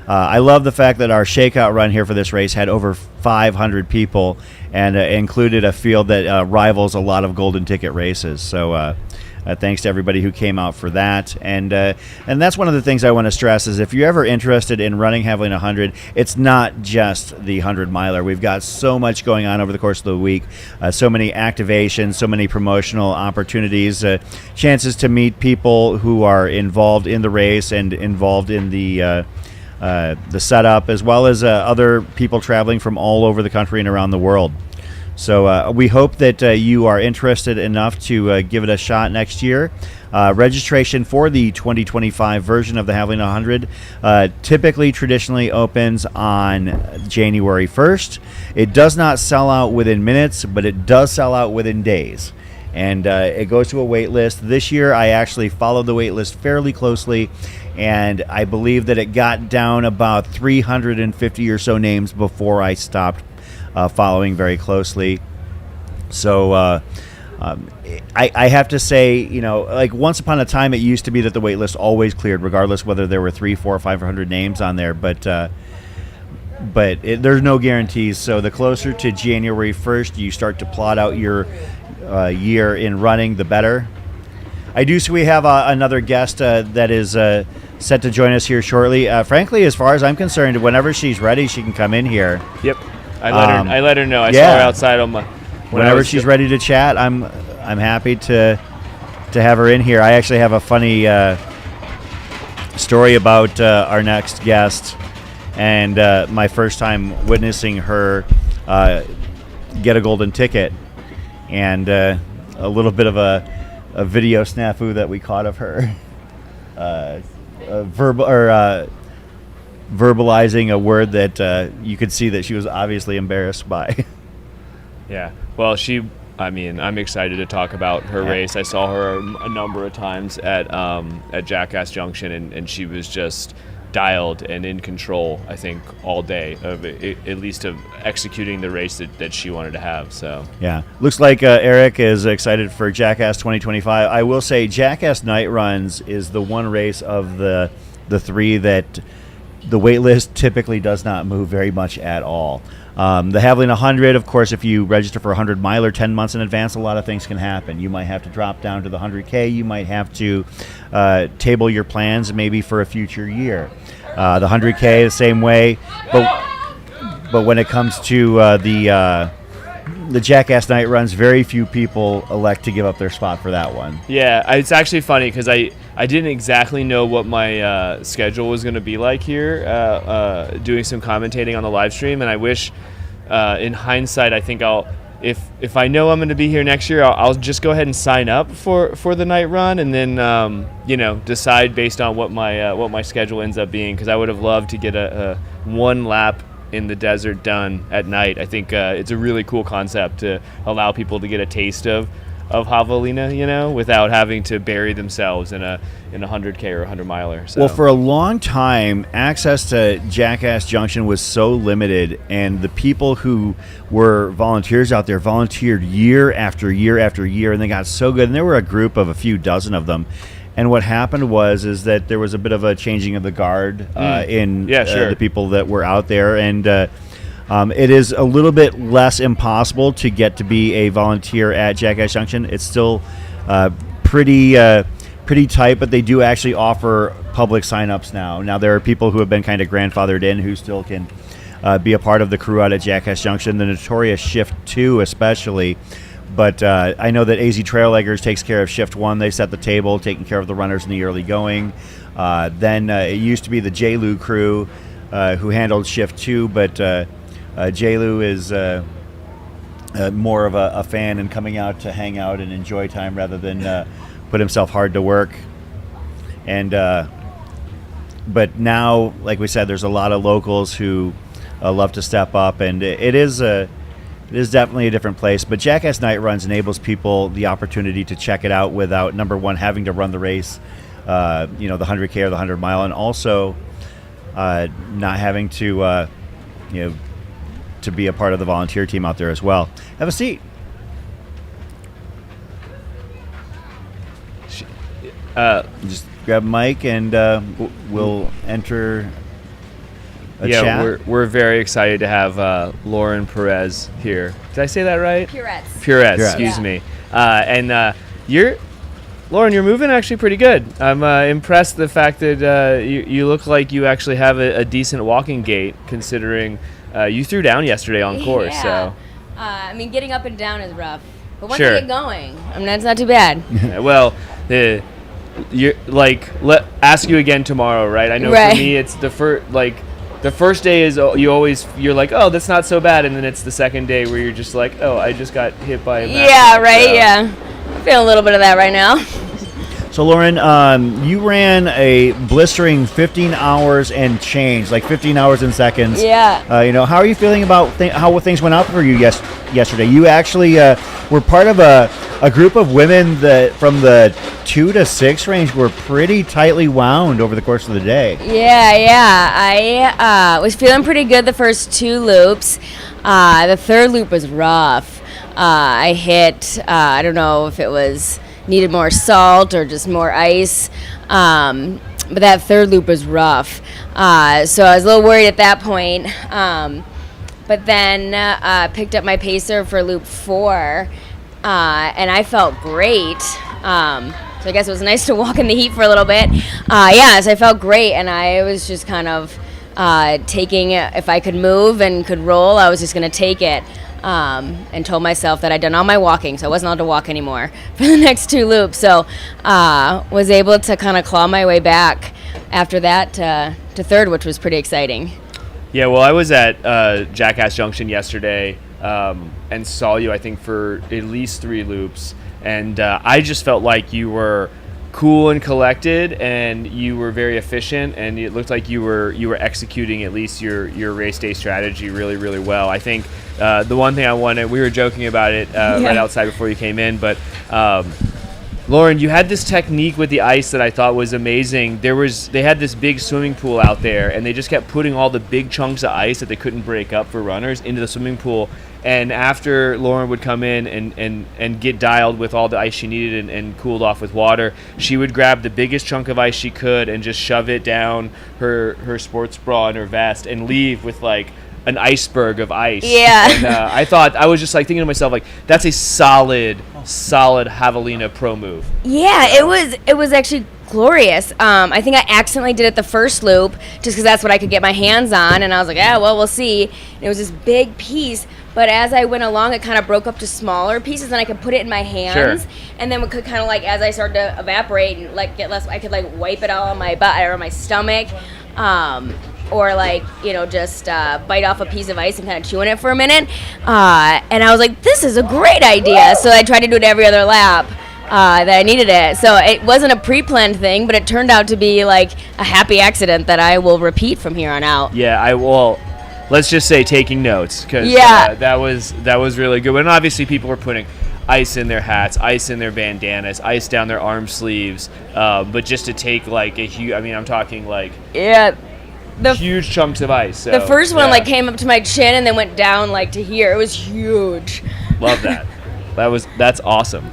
I love the fact that our Shakeout Run here for this race had over 500 people, and included a field that rivals a lot of golden ticket races. So thanks to everybody who came out for that. And that's one of the things I want to stress is, if you're ever interested in running Javelina 100, it's not just the 100-miler. We've got so much going on over the course of the week, so many activations, so many promotional opportunities, chances to meet people who are involved in the race and involved in the setup, as well as other people traveling from all over the country and around the world. So we hope that you are interested enough to give it a shot next year. Registration for the 2025 version of the Javelina 100 traditionally opens on January 1st. It does not sell out within minutes, but it does sell out within days. And it goes to a wait list. This year, I actually followed the wait list fairly closely, and I believe that it got down about 350 or so names before I stopped following very closely. So I have to say, like once upon a time, it used to be that the wait list always cleared, regardless whether there were 300, 400, or 500 names on there. But there's no guarantees. So the closer to January 1st you start to plot out your year in running, the better. I do see we have another guest that is set to join us here shortly. Frankly, as far as I'm concerned, whenever she's ready, she can come in here. Yep, I let her know. I saw her outside on my. Whenever she's ready to chat, I'm happy to have her in here. I actually have a funny story about our next guest, and my first time witnessing her get a golden ticket, and a little bit of a video snafu that we caught of her verbalizing a word that you could see that she was obviously embarrassed by. Yeah. Well, I'm excited to talk about her race. I saw her a number of times at Jackass Junction, and she was just dialed and in control, I think, all day, of at least of executing the race that she wanted to have. So yeah, looks like Eric is excited for Jackass 2025. I will say Jackass Night Runs is the one race of the three that the wait list typically does not move very much at all. The Javelina 100, of course, if you register for a 100-miler 10 months in advance, a lot of things can happen. You might have to drop down to the 100K. You might have to table your plans maybe for a future year. The 100K, the same way. But when it comes to the the Jackass Night Runs, very few people elect to give up their spot for that one. Yeah, it's actually funny because I didn't exactly know what my schedule was going to be like here, doing some commentating on the live stream, and I wish, in hindsight, I think if I know I'm going to be here next year, I'll just go ahead and sign up for the night run, and then decide based on what my schedule ends up being, because I would have loved to get a one lap in the desert done at night. I think it's a really cool concept to allow people to get a taste of Havalina, without having to bury themselves in a 100K or 100 miler. So. Well, for a long time, access to Jackass Junction was so limited, and the people who were volunteers out there volunteered year after year after year, and they got so good. And there were a group of a few dozen of them. And what happened is that there was a bit of a changing of the guard in the people that were out there, and it is a little bit less impossible to get to be a volunteer at Jackass Junction. It's still pretty tight, but they do actually offer public sign-ups now. Now there are people who have been kind of grandfathered in who still can be a part of the crew out at Jackass Junction, the notorious Shift 2 especially. But I know that AZ Trailleggers takes care of Shift 1. They set the table, taking care of the runners in the early going. Then it used to be the JLU crew who handled Shift 2, but JLU is more of a fan and coming out to hang out and enjoy time rather than put himself hard to work. And but now, like we said, there's a lot of locals who love to step up, and it is definitely a different place. But Jackass Night Runs enables people the opportunity to check it out without, number one, having to run the race, the 100K or the 100 mile, and also not having to, to be a part of the volunteer team out there as well. Have a seat. Just grab a mic and we'll enter a chat. We're very excited to have Lauren Perez here. Did I say that right? Perez, excuse me. And Lauren, you're moving actually pretty good. I'm impressed the fact that you look like you actually have a decent walking gait, considering you threw down yesterday on course. Yeah. So getting up and down is rough, but once Sure. you get going, it's not too bad. well, you're ask you again tomorrow, right? I know for me it's the first day is you're like, oh, that's not so bad, and then it's the second day where you're just like, oh, I just got hit by a massive I'm feeling a little bit of that right now. So Lauren, you ran a blistering 15 hours and change, like 15 hours and seconds. Yeah. How are you feeling about how things went out for you yesterday? You actually were part of a group of women that from the 2 to 6 range were pretty tightly wound over the course of the day. Yeah. I was feeling pretty good the first 2 loops. The third loop was rough. I hit, I don't know if it was needed more salt or just more ice, but that third loop was rough. So I was a little worried at that point. But then picked up my pacer for loop 4, and I felt great. So I guess it was nice to walk in the heat for a little bit. So I felt great, and I was just kind of taking it. If I could move and could roll, I was just going to take it. And told myself that I'd done all my walking, so I wasn't allowed to walk anymore for the next 2 loops. So was able to kind of claw my way back after that to third, which was pretty exciting. Yeah, well, I was at Jackass Junction yesterday and saw you, I think, for at least 3 loops. And I just felt like you were cool and collected, and you were very efficient, and it looked like you were executing at least your race day strategy really, really well. I think the one thing I wanted, we were joking about it right outside before you came in, but Lauren, you had this technique with the ice that I thought was amazing. They had this big swimming pool out there, and they just kept putting all the big chunks of ice that they couldn't break up for runners into the swimming pool. And after Lauren would come in and get dialed with all the ice she needed and cooled off with water, she would grab the biggest chunk of ice she could and just shove it down her sports bra and her vest and leave with like an iceberg of ice. Yeah. And I was just like thinking to myself, like, that's a solid Javelina pro move. Yeah, it was actually glorious. I think I accidentally did it the first loop just because that's what I could get my hands on, and I was like, we'll see. And it was this big piece, but as I went along, it kind of broke up to smaller pieces, and I could put it in my hands, and then we could kind of like, as I started to evaporate and like get less, I could like wipe it all on my butt or my stomach, or like, just bite off a piece of ice and kind of chew on it for a minute, and I was like, this is a great idea. So I tried to do it every other lap that I needed it. So it wasn't a pre-planned thing, but it turned out to be like a happy accident that I will repeat from here on out. Yeah, I will. Let's just say taking notes, because that was really good. And obviously people were putting ice in their hats, ice in their bandanas, ice down their arm sleeves, but just to take like a huge, I'm talking like huge chunks of ice. So, the first one like came up to my chin and then went down like to here. It was huge. Love that. That's awesome.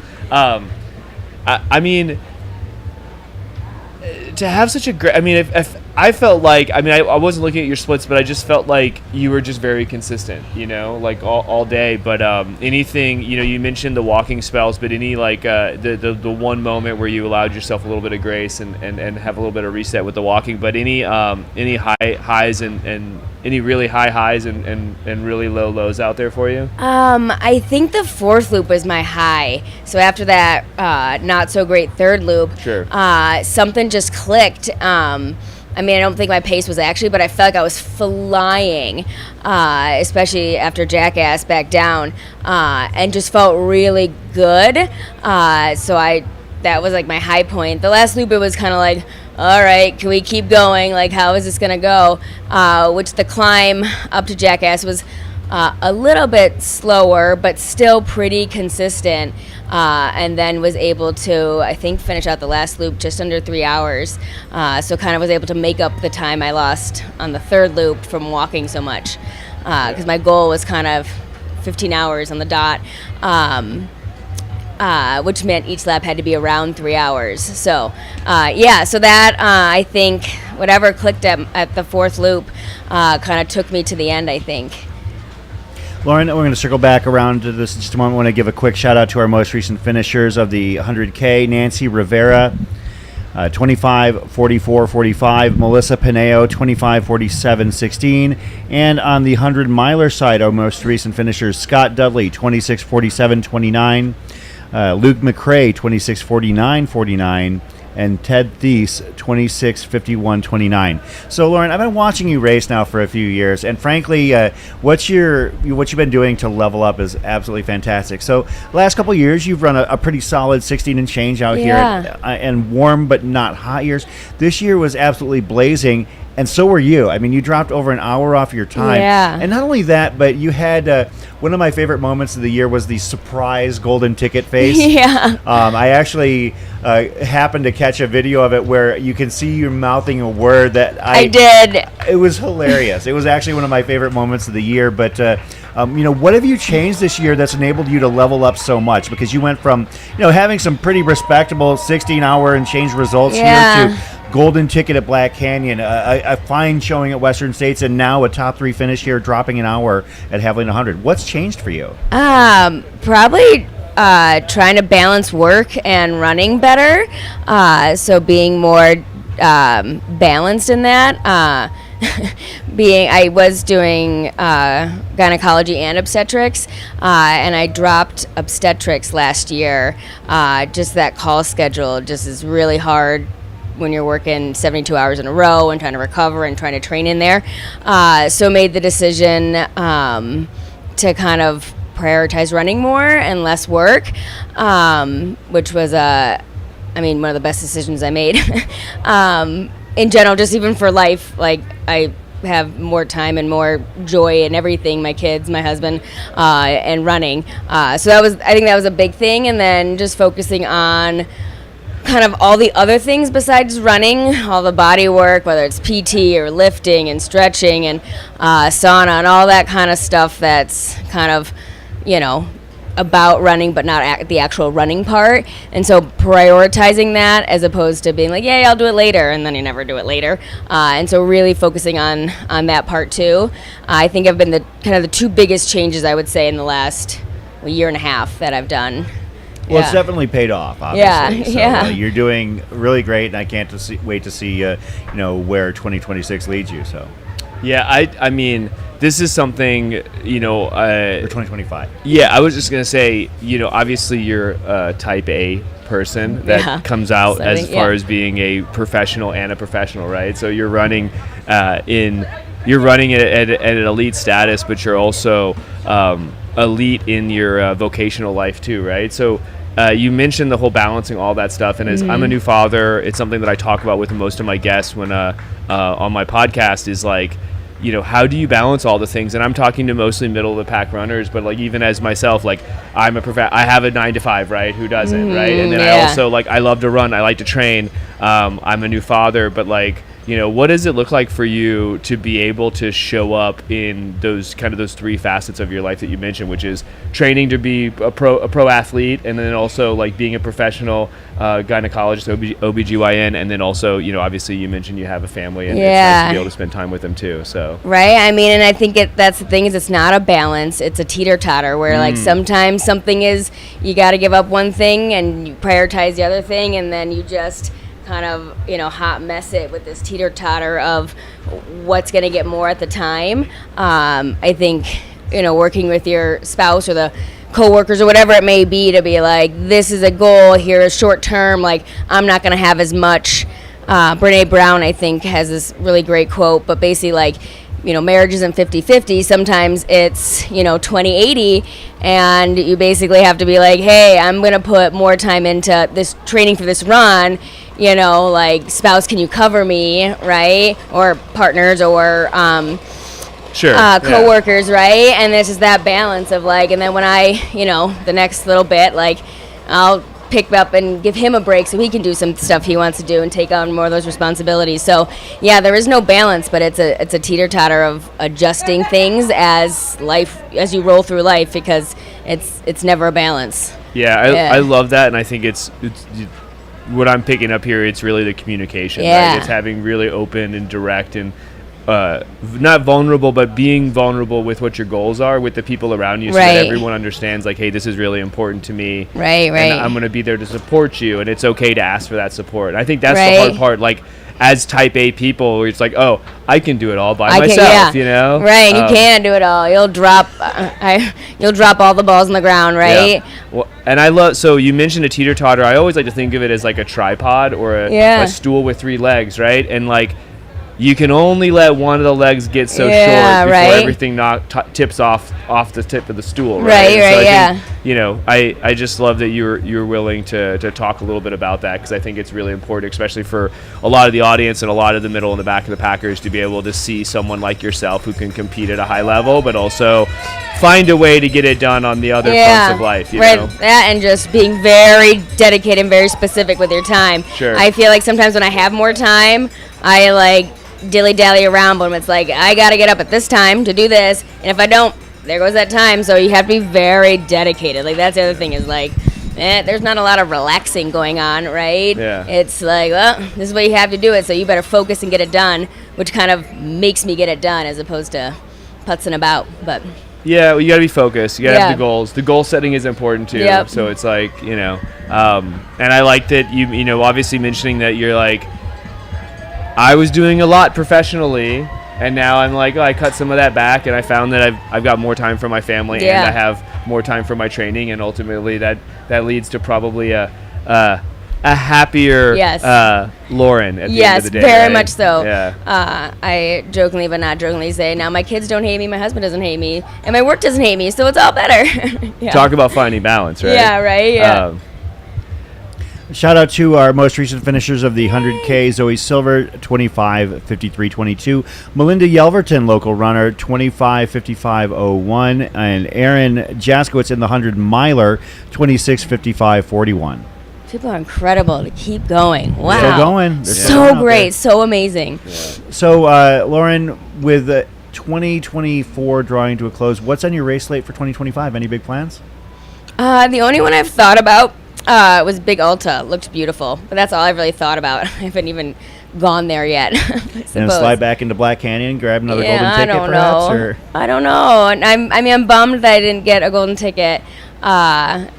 To have such a great, if I felt like, I wasn't looking at your splits, but I just felt like you were just very consistent, like all day. But anything, you mentioned the walking spells, but any like the one moment where you allowed yourself a little bit of grace and have a little bit of reset with the walking, but any highs and any really high highs and really low lows out there for you? I think the fourth loop was my high. So after that not so great third loop, something just clicked. I don't think my pace was actually, but I felt like I was flying, especially after Jackass back down, and just felt really good. So that was like my high point. The last loop, it was kind of like, all right, can we keep going? Like, how is this going to go? Which the climb up to Jackass was a little bit slower, but still pretty consistent. And then was able to, I think, finish out the last loop just under 3 hours. So kind of was able to make up the time I lost on the third loop from walking so much. Because my goal was kind of 15 hours on the dot. Which meant each lap had to be around 3 hours. So, so that, I think, whatever clicked at the fourth loop kind of took me to the end, I think. Lauren, we're going to circle back around to this in just a moment. I want to give a quick shout out to our most recent finishers of the 100K. Nancy Rivera, 25:44:45. Melissa Pineo, 25:47:16. And on the 100-miler side, our most recent finishers, Scott Dudley, 26:47:29. Luke McCrae, 26:49:49. And Ted Thies, 26:51:29. So, Lauren, I've been watching you race now for a few years, and frankly, what you've been doing to level up is absolutely fantastic. So, last couple of years, you've run a pretty solid 16 and change out here, and warm but not hot years. This year was absolutely blazing, and so were you. You dropped over an hour off your time. Yeah. And not only that, but you had one of my favorite moments of the year was the surprise golden ticket face. Yeah. I actually happened to catch a video of it where you can see you mouthing a word that I did. It was hilarious. It was actually one of my favorite moments of the year. But what have you changed this year that's enabled you to level up so much? Because you went from having some pretty respectable 16-hour and change results here to golden ticket at Black Canyon, a fine showing at Western States, and now a top 3 finish here, dropping an hour at Havalina 100. What's changed for you? Probably trying to balance work and running better. So being more balanced in that. I was doing gynecology and obstetrics, and I dropped obstetrics last year. Just that call schedule just is really hard when you're working 72 hours in a row and trying to recover and trying to train in there. So made the decision to kind of prioritize running more and less work, which was one of the best decisions I made. In general, just even for life, like I have more time and more joy in everything, my kids, my husband, and running. So I think that was a big thing. And then just focusing on kind of all the other things besides running, all the body work, whether it's PT or lifting and stretching and sauna and all that kind of stuff that's kind of, about running but not the actual running part. And so prioritizing that as opposed to being like, yeah, I'll do it later, and then you never do it later. And so really focusing on that part too. I think have been the two biggest changes, I would say, in the last year and a half that I've done. Well, it's definitely paid off, obviously. Yeah, so, you're doing really great, and I can't wait to see, where 2026 leads you. So, Yeah, I mean, this is something, For 2025. yeah, I was just going to say, obviously you're a type A person that comes out Slightly, as far yeah. as being a professional and a professional, right? So you're running you're running at an elite status, but you're also elite in your vocational life too, right? So you mentioned the whole balancing all that stuff, and as I'm a new father, it's something that I talk about with most of my guests when on my podcast is like, how do you balance all the things? And I'm talking to mostly middle of the pack runners, but like even as myself, like I have a 9 to 5, right? Who doesn't, right? And then I also I love to run, I like to train. I'm a new father, but like, what does it look like for you to be able to show up in those 3 facets of your life that you mentioned, which is training to be a pro athlete, and then also like being a professional gynecologist, OBGYN, and then also, obviously you mentioned you have a family, and it's nice to be able to spend time with them too. So Right. I mean, and I think that's the thing is it's not a balance. It's a teeter-totter where like sometimes something is you got to give up one thing and you prioritize the other thing, and then you just kind of hot mess it with this teeter-totter of what's going to get more at the time. I think working with your spouse or the coworkers or whatever it may be to be like, this is a goal here is short term, like I'm not going to have as much. Brene Brown, I think, has this really great quote, but basically like, marriage isn't 50-50. Sometimes it's, 20-80, and you basically have to be like, hey, I'm going to put more time into this training for this run, like spouse, can you cover me, right? Or partners or coworkers, right? And this is that balance of like, and then when I, the next little bit, like I'll pick up and give him a break so he can do some stuff he wants to do and take on more of those responsibilities. So yeah, there is no balance, but it's a teeter-totter of adjusting things as you roll through life, because it's never a balance. I love that, and I think it's what I'm picking up here. It's really the communication, right? It's having really open and direct and not vulnerable, but being vulnerable with what your goals are with the people around you, so that everyone understands like, hey, this is really important to me, right, and I'm going to be there to support you, and it's okay to ask for that support. And I think that's the hard part, like as type A people, where it's like, oh, I can do it all by myself, right? You can do it all. You'll drop all the balls on the ground, right? Well, and I love, so you mentioned a teeter-totter. I always like to think of it as like a tripod or a stool with 3 legs, right? And like, you can only let one of the legs get so short before everything tips off the tip of the stool, right? I just love that you're willing to talk a little bit about that, because I think it's really important, especially for a lot of the audience and a lot of the middle and the back of the Packers, to be able to see someone like yourself who can compete at a high level, but also find a way to get it done on the other fronts of life. You know? That, and just being very dedicated and very specific with your time. Sure. I feel like sometimes when I have more time, I like dilly-dally around, but it's like I gotta get up at this time to do this, and if I don't, there goes that time. So you have to be very dedicated. Like that's the other thing is like there's not a lot of relaxing going on, right? It's like, well, this is what you have to do it, so you better focus and get it done, which kind of makes me get it done as opposed to putzing about. But yeah, well, you gotta be focused, you gotta have the goals. The goal setting is important too. So it's like, and I like that you obviously mentioning that you're like, I was doing a lot professionally, and now I'm like, I cut some of that back, and I found that I've got more time for my family, and I have more time for my training, and ultimately that leads to probably a happier Lauren at the end of the day. Yes, very much so. I jokingly but not jokingly say, now my kids don't hate me, my husband doesn't hate me, and my work doesn't hate me, so it's all better. Talk about finding balance, right? Yeah, right, Shout out to our most recent finishers of the 100K, Zoe Silver, 25:53:22. Melinda Yelverton, local runner, 25:55:01. And Aaron Jaskowitz in the 100 miler, 26:55:41. People are incredible to keep going. Wow. Still going. They're so great. So amazing. So, Lauren, with 2024 drawing to a close, what's on your race slate for 2025? Any big plans? The only one I've thought about was Big Alta. Looked beautiful, but that's all I've really thought about. I haven't even gone there yet. And slide back into Black Canyon, grab another golden ticket, perhaps? Or? I don't know. I'm bummed that I didn't get a golden ticket. But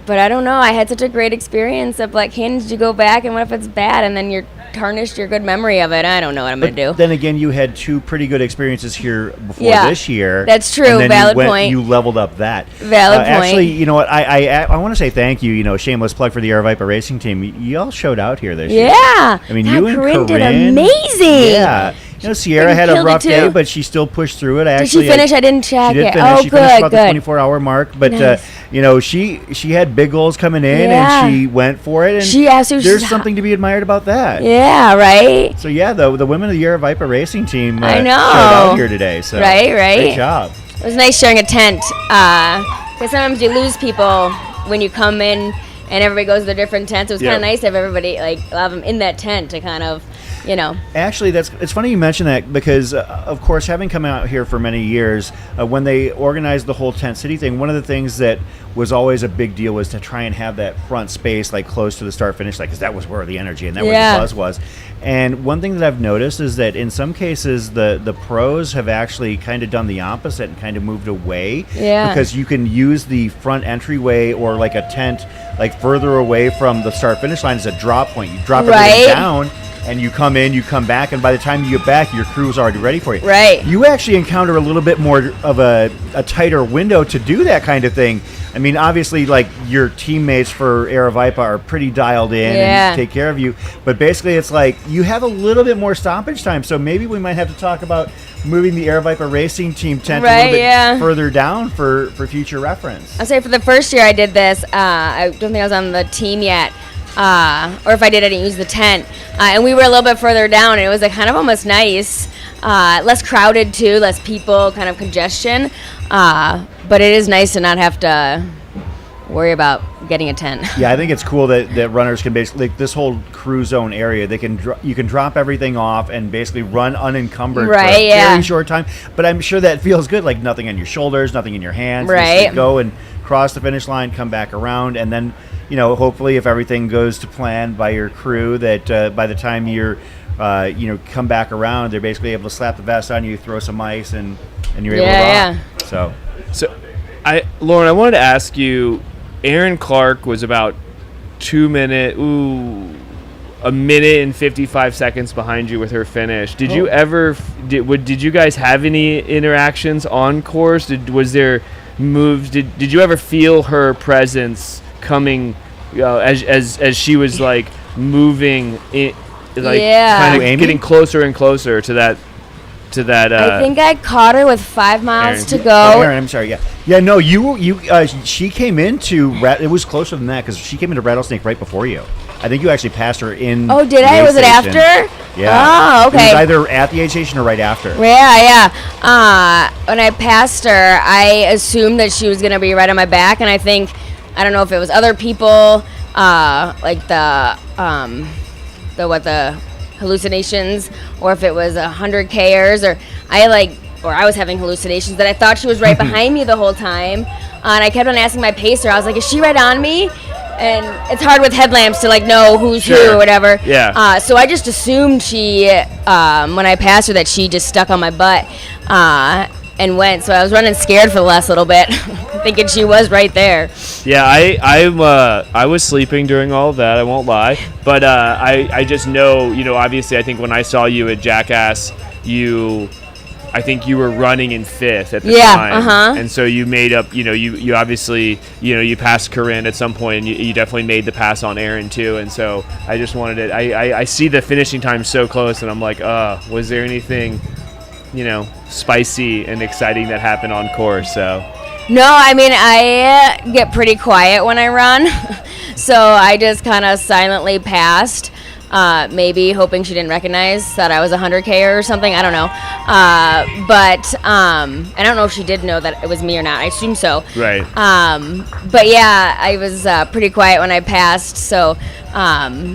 But I don't know. I had such a great experience of like, hey, did you go back? And what if it's bad? And then you're tarnished your good memory of it. I don't know what I'm going to do. Then again, you had 2 pretty good experiences here before this year. That's true. And then Valid point. You leveled up that. Valid point. Actually, you know what? I want to say thank you. You know, shameless plug for the Air Viper Racing team. You all showed out here this year. Yeah. I mean, you and Corinne did Corinne. amazing. Yeah. You know, Sierra had a killed it rough too. day, but she still pushed through it. Did she finish? I didn't check She did it. finish. Oh, She finished about good. the 24-hour mark. But, Nice. you know, she had big goals coming in, Yeah. and she went for it. And She absolutely- there's something to be admired about that. Yeah, right? So, yeah, the women of the Air Viper Racing team I know. showed out here today. So Right. Great job. It was nice sharing a tent. Because sometimes you lose people when you come in and everybody goes to their different tents. It was kind of nice to have everybody, like, have them in that tent to kind of, you know. Actually, it's funny you mention that because, of course, having come out here for many years, when they organized the whole tent city thing, one of the things that was always a big deal was to try and have that front space like close to the start finish line, because that was where the energy and that where the buzz was. And one thing that I've noticed is that in some cases the pros have actually kind of done the opposite and kind of moved away. Yeah. Because you can use the front entryway or like a tent like further away from the start finish line as a drop point. You drop everything down. And you come in, you come back, and by the time you get back, your crew's already ready for you. Right. You actually encounter a little bit more of a tighter window to do that kind of thing. I mean, obviously, like, your teammates for Air Viper are pretty dialed in and take care of you. But basically, it's like you have a little bit more stoppage time. So maybe we might have to talk about moving the Air Viper Racing team tent a little bit further down for future reference. I'll say for the first year I did this, I don't think I was on the team yet. Or if I did, I didn't use the tent. And we were a little bit further down, and it was kind of almost nice. Less crowded, too, less people, kind of congestion. But it is nice to not have to worry about getting a tent. Yeah, I think it's cool that runners can basically, like, this whole crew zone area, they can you can drop everything off and basically run unencumbered for a very short time. But I'm sure that feels good, like nothing on your shoulders, nothing in your hands. Right. Just go and cross the finish line, come back around, and then, you know, hopefully if everything goes to plan by your crew, that by the time you're, come back around, they're basically able to slap the vest on you, throw some ice, and you're able to rock. So, Lauren, I wanted to ask you, Aaron Clark was about a minute and 55 seconds behind you with her finish. Did you ever, did you guys have any interactions on course? Was there moves? Did you ever feel her presence coming as she was like moving in, like kind of getting closer and closer to that I think I caught her with 5 miles to go. Oh, Aaron, I'm sorry. Yeah. No, she came into it was closer than that because she came into Rattlesnake right before you. I think you actually passed her in. Oh, did I? Was it after? Yeah. Oh, okay. It was either at the aid station or right after. Yeah. When I passed her, I assumed that she was going to be right on my back, and I don't know if it was other people, like the hallucinations, or if it was 100Kers, or I was having hallucinations that I thought she was right behind me the whole time, and I kept on asking my pacer. I was like, "Is she right on me?" And it's hard with headlamps to like know who's who or whatever. Yeah. So I just assumed she, when I passed her, that she just stuck on my butt and went. So I was running scared for the last little bit, thinking she was right there. Yeah, I was sleeping during all of that. I won't lie, but I just know, obviously, I think when I saw you at Jackass, I think you were running in 5th at the time, and so you made up. You obviously, you passed Corinne at some point, and you definitely made the pass on Aaron too. And so I just wanted it. I see the finishing time so close, and I'm like, was there anything, spicy and exciting that happened on course? So. No, I mean, I get pretty quiet when I run, so I just kind of silently passed. Maybe hoping she didn't recognize that I was 100K or something. I don't know. But I don't know if she did know that it was me or not. I assume so. Right. But yeah, I was pretty quiet when I passed. So I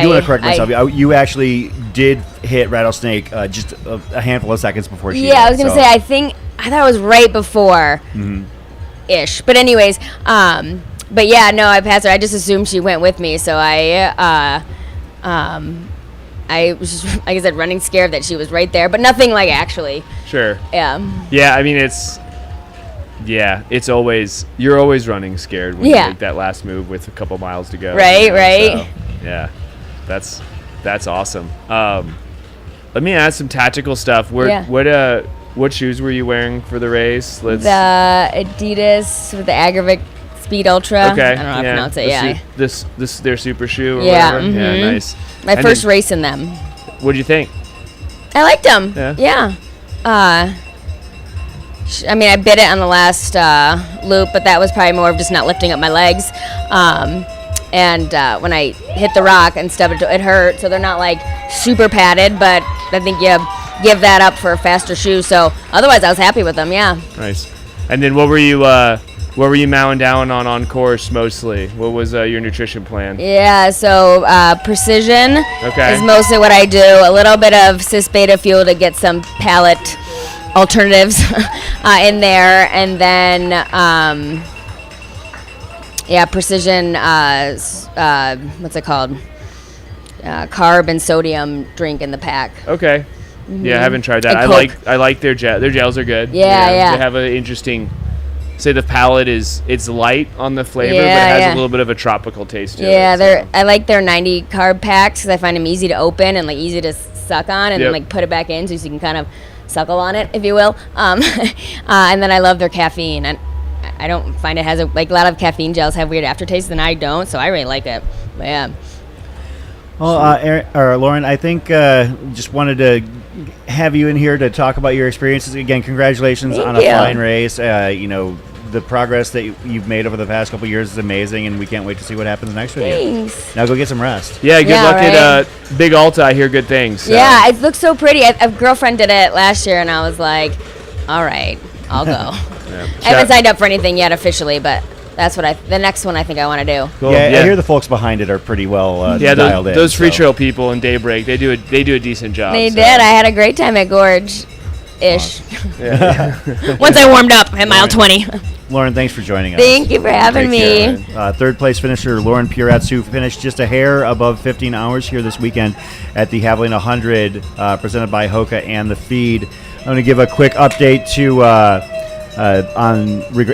do want to correct myself. You actually did hit Rattlesnake just a handful of seconds before she did. I was going to say, I thought it was right before ish. But anyways, but yeah, no, I passed her. I just assumed she went with me. So I was just, like I said, running scared that she was right there, but nothing like actually. Sure. Yeah. Yeah, I mean, it's Yeah, you're always running scared when you make that last move with a couple miles to go. Right, right. So, yeah, that's awesome. Let me ask some tactical stuff. What shoes were you wearing for the race? The Adidas with the Agravic Speed Ultra. Okay. I don't know how to pronounce it. This their super shoe or yeah, whatever? mm-hmm. Yeah, nice. My first race in them. What'd you think? I liked them. Yeah. I mean, I bit it on the last loop, but that was probably more of just not lifting up my legs. And when I hit the rock and stubbed it hurt. So they're not like super padded, but I think you give that up for a faster shoe. So otherwise, I was happy with them. Yeah. Nice. And then what were you mowing down on course mostly? What was your nutrition plan? Yeah, so precision is mostly what I do. A little bit of cis beta fuel to get some palate alternatives in there, and then precision. What's it called? Carb and sodium drink in the pack. Okay. Mm-hmm. Yeah, I haven't tried that. And I like their gels. Their gels are good. Yeah. They have an interesting. Say the palate it's light on the flavor, but it has a little bit of a tropical taste to it. Yeah, I like their 90 carb packs because I find them easy to open and like easy to suck on and then like put it back in so you can kind of suckle on it, if you will. And then I love their caffeine. And I don't find it has a lot of caffeine gels have weird aftertaste, and I don't, so I really like it. But yeah. Well, Lauren, I think just wanted to have you in here to talk about your experiences. Again, congratulations on a fine race. The progress that you've made over the past couple of years is amazing, and we can't wait to see what happens next with you. Now go get some rest. Yeah, good luck at Big Alta. I hear good things. So. Yeah, it looks so pretty. A girlfriend did it last year, and I was like, all right, I'll go. I haven't signed up for anything yet officially, but that's what the next one I think I want to do. Cool. Yeah, I hear the folks behind it are pretty well dialed in. Those free trail people in Daybreak, they do a decent job. They did. I had a great time at Gorge. Ish. Once I warmed up at mile 20. Lauren, thanks for joining us. Thank you for having me. Third place finisher Lauren Puretz, who finished just a hair above 15 hours here this weekend at the Javelina Jundred, presented by Hoka and the Feed. I'm going to give a quick update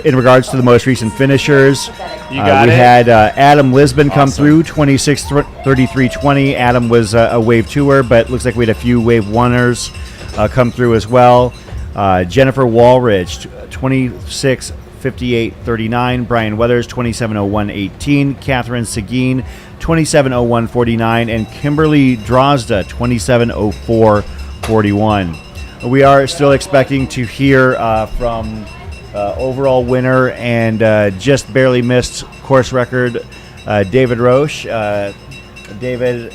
in regards to the most recent finishers. We had Adam Lisbon come through, 26:33:20. Adam was a Wave 2er, but looks like we had a few Wave 1ers come through as well. Jennifer Walrich, 26:58:39. Brian Weathers, 27:01:18. Catherine Seguin, 27:01:49. And Kimberly Drozda, 27:04:41. We are still expecting to hear from overall winner and just barely missed course record David Roche. David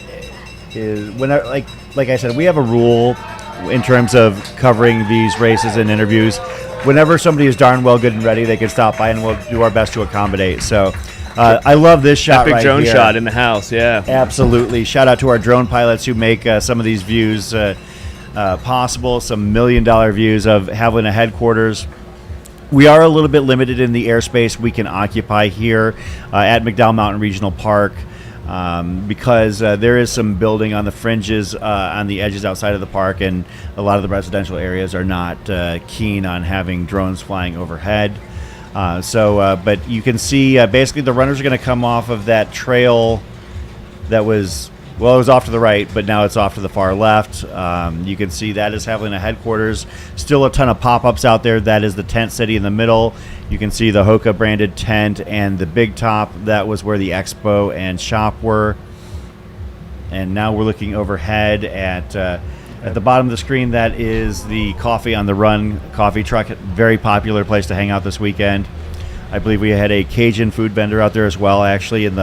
is like I said, we have a rule in terms of covering these races and interviews. Whenever somebody is darn well good and ready, they can stop by and we'll do our best to accommodate. So I love this shot Epic right drone here. shot in the house, yeah. Absolutely. Shout out to our drone pilots who make some of these views possible, some $1 million views of Havalina headquarters. We are a little bit limited in the airspace we can occupy here at McDowell Mountain Regional Park because there is some building on the fringes on the edges outside of the park, and a lot of the residential areas are not keen on having drones flying overhead. But you can see basically the runners are going to come off of that trail that was... Well, it was off to the right, but now it's off to the far left. You can see that is Havalina headquarters. Still a ton of pop-ups out there. That is the tent city in the middle. You can see the Hoka branded tent and the big top. That was where the expo and shop were. And now we're looking overhead at the bottom of the screen. That is the Coffee on the Run coffee truck. Very popular place to hang out this weekend. I believe we had a Cajun food vendor out there as well, actually, in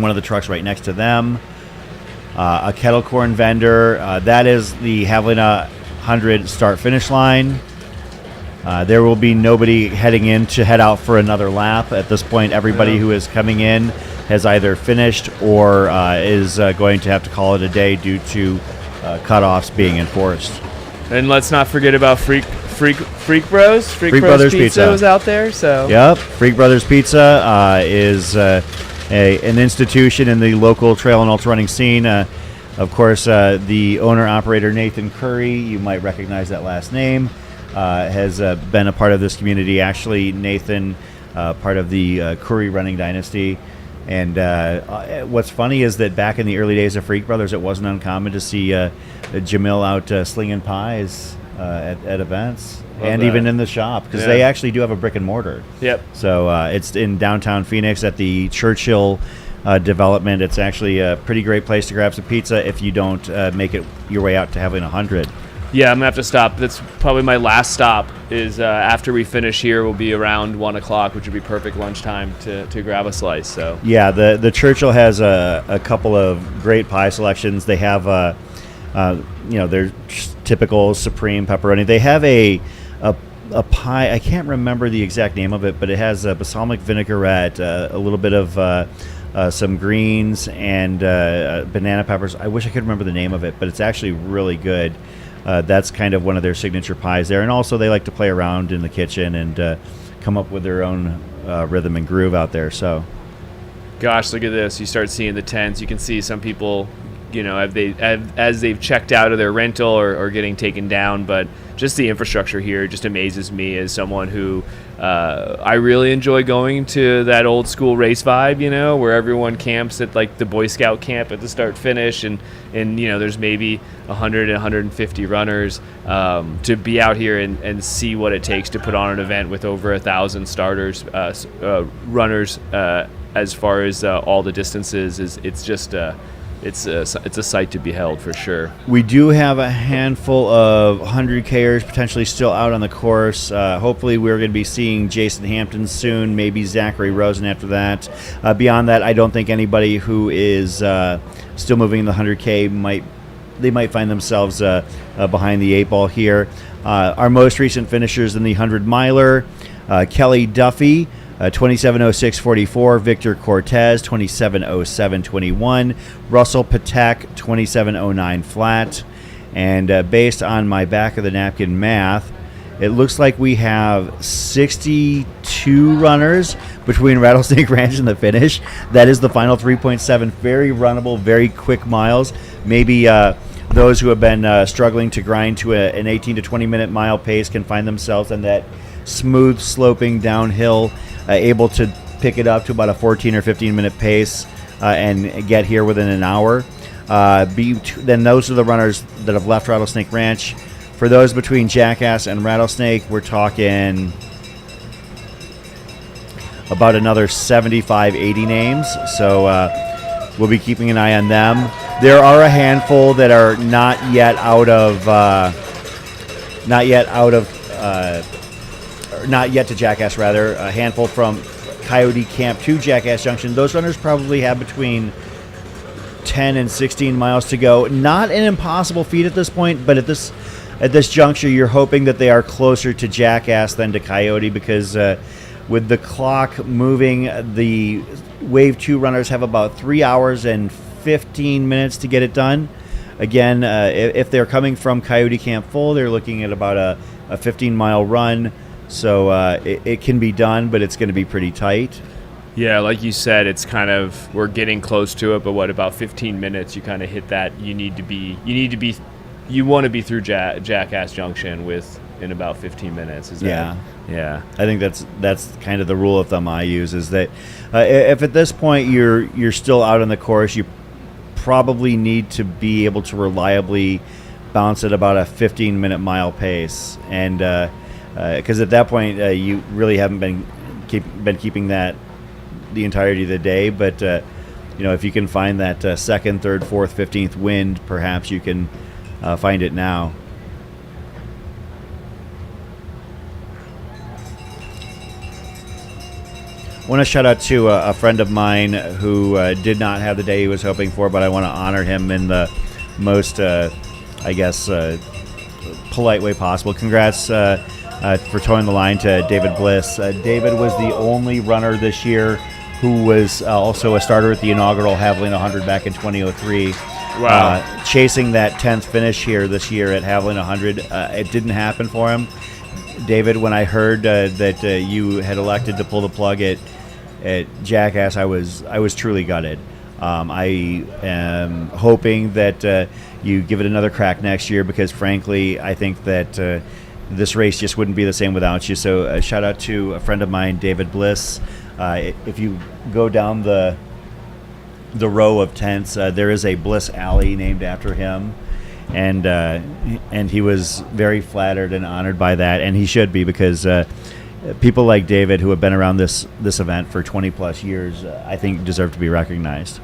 one of the trucks right next to them. A kettle corn vendor. That is the Javelina Jundred start-finish line. There will be nobody heading in to head out for another lap. At this point, everybody who is coming in has either finished or is going to have to call it a day due to cutoffs being enforced. And let's not forget about Freak Bros. Freak Bros Pizza was out there. So yep, Freak Brothers Pizza is... an institution in the local trail and ultra running scene. Of course, the owner-operator Nathan Curry, you might recognize that last name. has been a part of this community. Actually, Nathan, part of the Curry running dynasty. And what's funny is that back in the early days of Freak Brothers, it wasn't uncommon to see Jamil out slinging pies at events. And that. even in the shop, because Yeah. they actually do have a brick and mortar. Yep. So it's in downtown Phoenix at the Churchill development. It's actually a pretty great place to grab some pizza if you don't make it your way out to Havalina Jundred. Yeah, I'm gonna have to stop. That's probably my last stop. Is after we finish here, will be around 1 o'clock, which would be perfect lunchtime to grab a slice. So Yeah, the Churchill has a couple of great pie selections. They have their typical supreme pepperoni. They have a pie. I can't remember the exact name of it, but it has a balsamic vinaigrette, a little bit of some greens and banana peppers. I wish I could remember the name of it, but it's actually really good. That's kind of one of their signature pies there. And also they like to play around in the kitchen and come up with their own rhythm and groove out there. So, gosh, look at this. You start seeing the tents. You can see some people, as they've checked out of their rental or getting taken down. But just the infrastructure here just amazes me as someone who I really enjoy going to that old school race vibe, where everyone camps at like the Boy Scout camp at the start finish. And there's maybe 100 and 150 runners. To be out here and see what it takes to put on an event with over 1,000 starters, runners, as far as all the distances, it's a sight to behold for sure. we do have a handful of 100Kers potentially still out on the course. Hopefully we're going to be seeing Jason Hampton soon, maybe Zachary Rosen after that. Beyond that, I don't think anybody who is still moving in the 100K might find themselves behind the 8 ball here. Our most recent finishers in the 100-miler, Kelly Duffy, 27:06:44, Victor Cortez 27:07:21, Russell Patek 27:09 flat, and based on my back of the napkin math, it looks like we have 62 runners between Rattlesnake Ranch and the finish. That is the final 3.7. Very runnable, very quick miles. Maybe those who have been struggling to grind to an 18 to 20 minute mile pace can find themselves in that smooth sloping downhill, able to pick it up to about a 14 or 15 minute pace and get here within an hour. Then those are the runners that have left Rattlesnake Ranch. For those between Jackass and Rattlesnake, we're talking about another 75, 80 names. So we'll be keeping an eye on them. There are a handful that are not yet to Jackass, rather. A handful from Coyote Camp to Jackass Junction. Those runners probably have between 10 and 16 miles to go. Not an impossible feat at this point, but at this juncture, you're hoping that they are closer to Jackass than to Coyote, because with the clock moving, the Wave 2 runners have about 3 hours and 15 minutes to get it done. Again, if they're coming from Coyote Camp full, they're looking at about a 15-mile run. So it can be done, but it's going to be pretty tight. Yeah, like you said, it's kind of, we're getting close to it, but about 15 minutes, you kind of hit that. You want to be through Jackass Junction in about 15 minutes. Is that? Yeah. I think that's kind of the rule of thumb I use, is that if at this point you're still out on the course, you probably need to be able to reliably bounce at about a 15-minute mile pace, and because at that point you really haven't been keeping that the entirety of the day. But if you can find that second, third, fourth, 15th wind, perhaps you can find it now. I want to shout out to a friend of mine who did not have the day he was hoping for, but I want to honor him in the most, polite way possible. Congrats for towing the line to David Bliss. David was the only runner this year who was also a starter at the inaugural Havalina 100 back in 2003. Wow. Chasing that 10th finish here this year at Havalina 100. It didn't happen for him. David, when I heard that you had elected to pull the plug at Jackass, I was truly gutted. I am hoping that you give it another crack next year, because frankly, I think that this race just wouldn't be the same without you. So shout out to a friend of mine, David Bliss. If you go down the row of tents, there is a Bliss Alley named after him, and he was very flattered and honored by that, and he should be, because people like David, who have been around this event for 20 plus years, I think deserve to be recognized.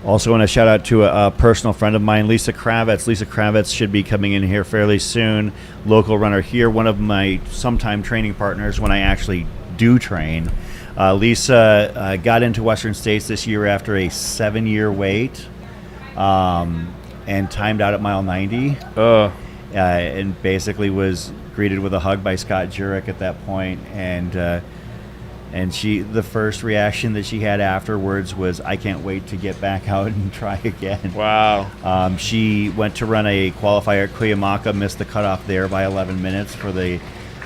Also want to shout out to a personal friend of mine, Lisa Kravitz. Lisa Kravitz should be coming in here fairly soon. Local runner here, one of my sometime training partners when I actually do train. Lisa got into Western States this year after a 7-year wait, and timed out at mile 90. And basically was greeted with a hug by Scott Jurek at that point, and the first reaction that she had afterwards was, "I can't wait to get back out and try again." Wow. She went to run a qualifier at Cuyamaca, missed the cutoff there by 11 minutes for the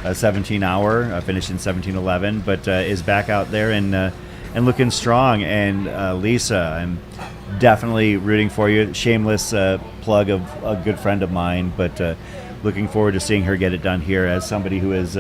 17-hour, finished in 17:11, but is back out there and looking strong. And Lisa, I'm definitely rooting for you. Shameless plug of a good friend of mine, but looking forward to seeing her get it done here as somebody who has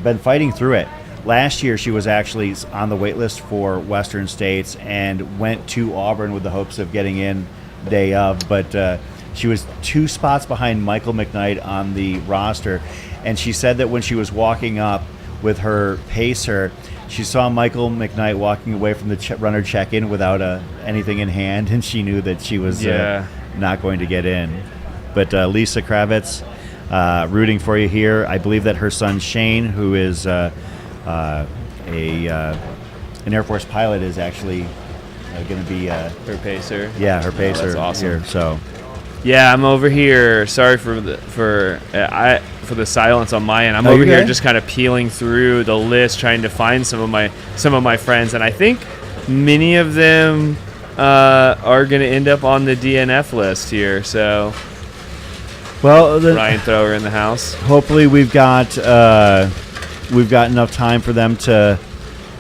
been fighting through it. Last year, she was actually on the wait list for Western States and went to Auburn with the hopes of getting in day of, but she was 2 spots behind Michael McKnight on the roster, and she said that when she was walking up with her pacer, she saw Michael McKnight walking away from the runner check-in without anything in hand, and she knew that she was not going to get in. But Lisa Kravitz, rooting for you here. I believe that her son Shane, who is an Air Force pilot, is actually going to be her pacer. Yeah, her pacer. That's awesome. Here, so. Yeah, I'm over here. Sorry for the silence on my end. I'm over here just kind of peeling through the list, trying to find some of my friends, and I think many of them are going to end up on the DNF list here. So, well, Ryan Thrower in the house. Hopefully, we've got enough time for them to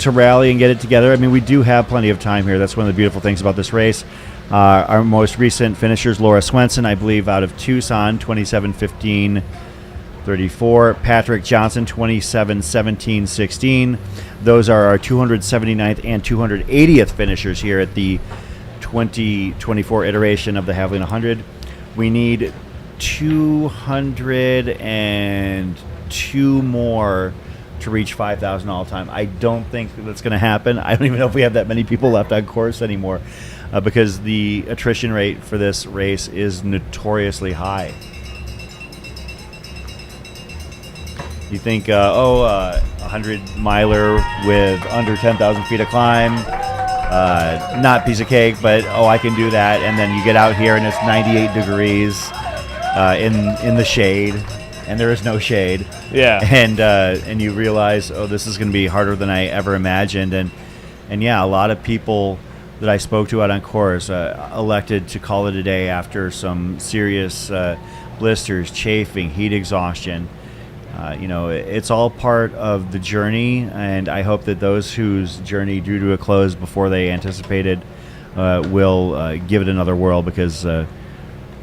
rally and get it together. I mean, we do have plenty of time here. That's one of the beautiful things about this race. Our most recent finishers, Laura Swenson, I believe, out of Tucson, 27:15:34. Patrick Johnson, 27:17:16. Those are our 279th and 280th finishers here at the 2024 iteration of the Havalina 100. We need 202 more to reach 5,000 all time. I don't think that's going to happen. I don't even know if we have that many people left on course anymore, because the attrition rate for this race is notoriously high. You think, 100-miler with under 10,000 feet of climb, not piece of cake, but I can do that. And then you get out here and it's 98 degrees in the shade, and there is no shade. Yeah. And you realize, this is going to be harder than I ever imagined. And yeah, a lot of people that I spoke to out on course elected to call it a day after some serious blisters, chafing, heat exhaustion. It's all part of the journey, and I hope that those whose journey drew to a close before they anticipated will give it another whirl, because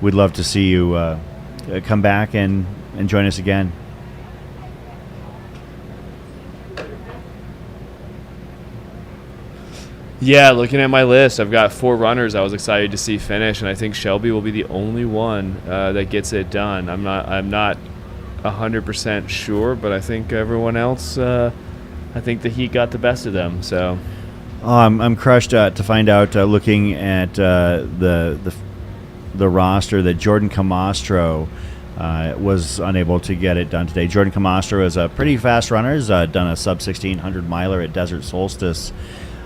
we'd love to see you come back and join us again. Yeah, looking at my list, I've got 4 runners I was excited to see finish, and I think Shelby will be the only one that gets it done. I'm not 100% sure, but I think everyone else, I think the heat got the best of them. So, I'm crushed to find out, looking at the roster, that Jordan Camastro was unable to get it done today. Jordan Camastro is a pretty fast runner. He's done a sub 1600 miler at Desert Solstice.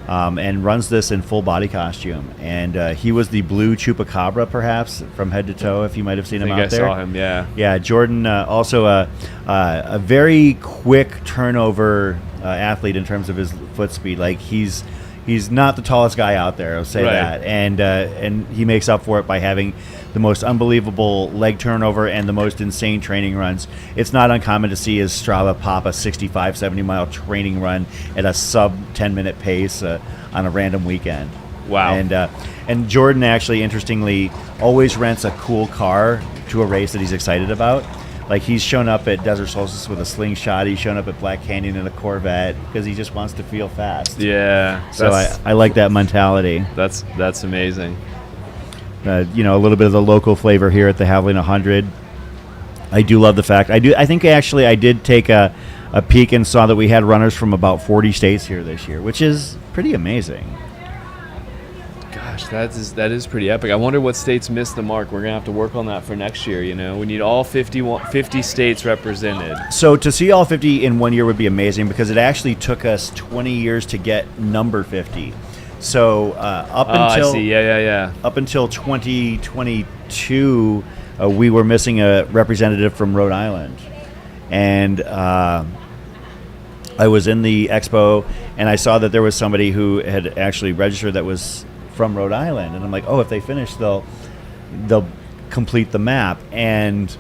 And runs this in full body costume. And he was the blue chupacabra, perhaps, from head to toe, if you might have seen him out there. I saw him, yeah. Yeah, Jordan, also a very quick turnover athlete in terms of his foot speed. Like, he's not the tallest guy out there, I'll say that. And he makes up for it by having the most unbelievable leg turnover and the most insane training runs. It's not uncommon to see his Strava pop a 65, 70-mile training run at a sub 10-minute pace on a random weekend. Wow. And Jordan actually, interestingly, always rents a cool car to a race that he's excited about. Like, he's shown up at Desert Solstice with a slingshot. He's shown up at Black Canyon in a Corvette because he just wants to feel fast. Yeah. So I like that mentality. That's amazing. A little bit of the local flavor here at the Havalina Jundred. I do love the fact. I think actually I did take a peek and saw that we had runners from about 40 states here this year, which is pretty amazing. Gosh, that is pretty epic. I wonder what states missed the mark. We're going to have to work on that for next year, We need all 50 states represented. So to see all 50 in 1 year would be amazing because it actually took us 20 years to get number 50. So I see. Yeah. Up until 2022, we were missing a representative from Rhode Island. And I was in the expo, and I saw that there was somebody who had actually registered that was from Rhode Island. And I'm like, oh, if they finish, they'll complete the map. And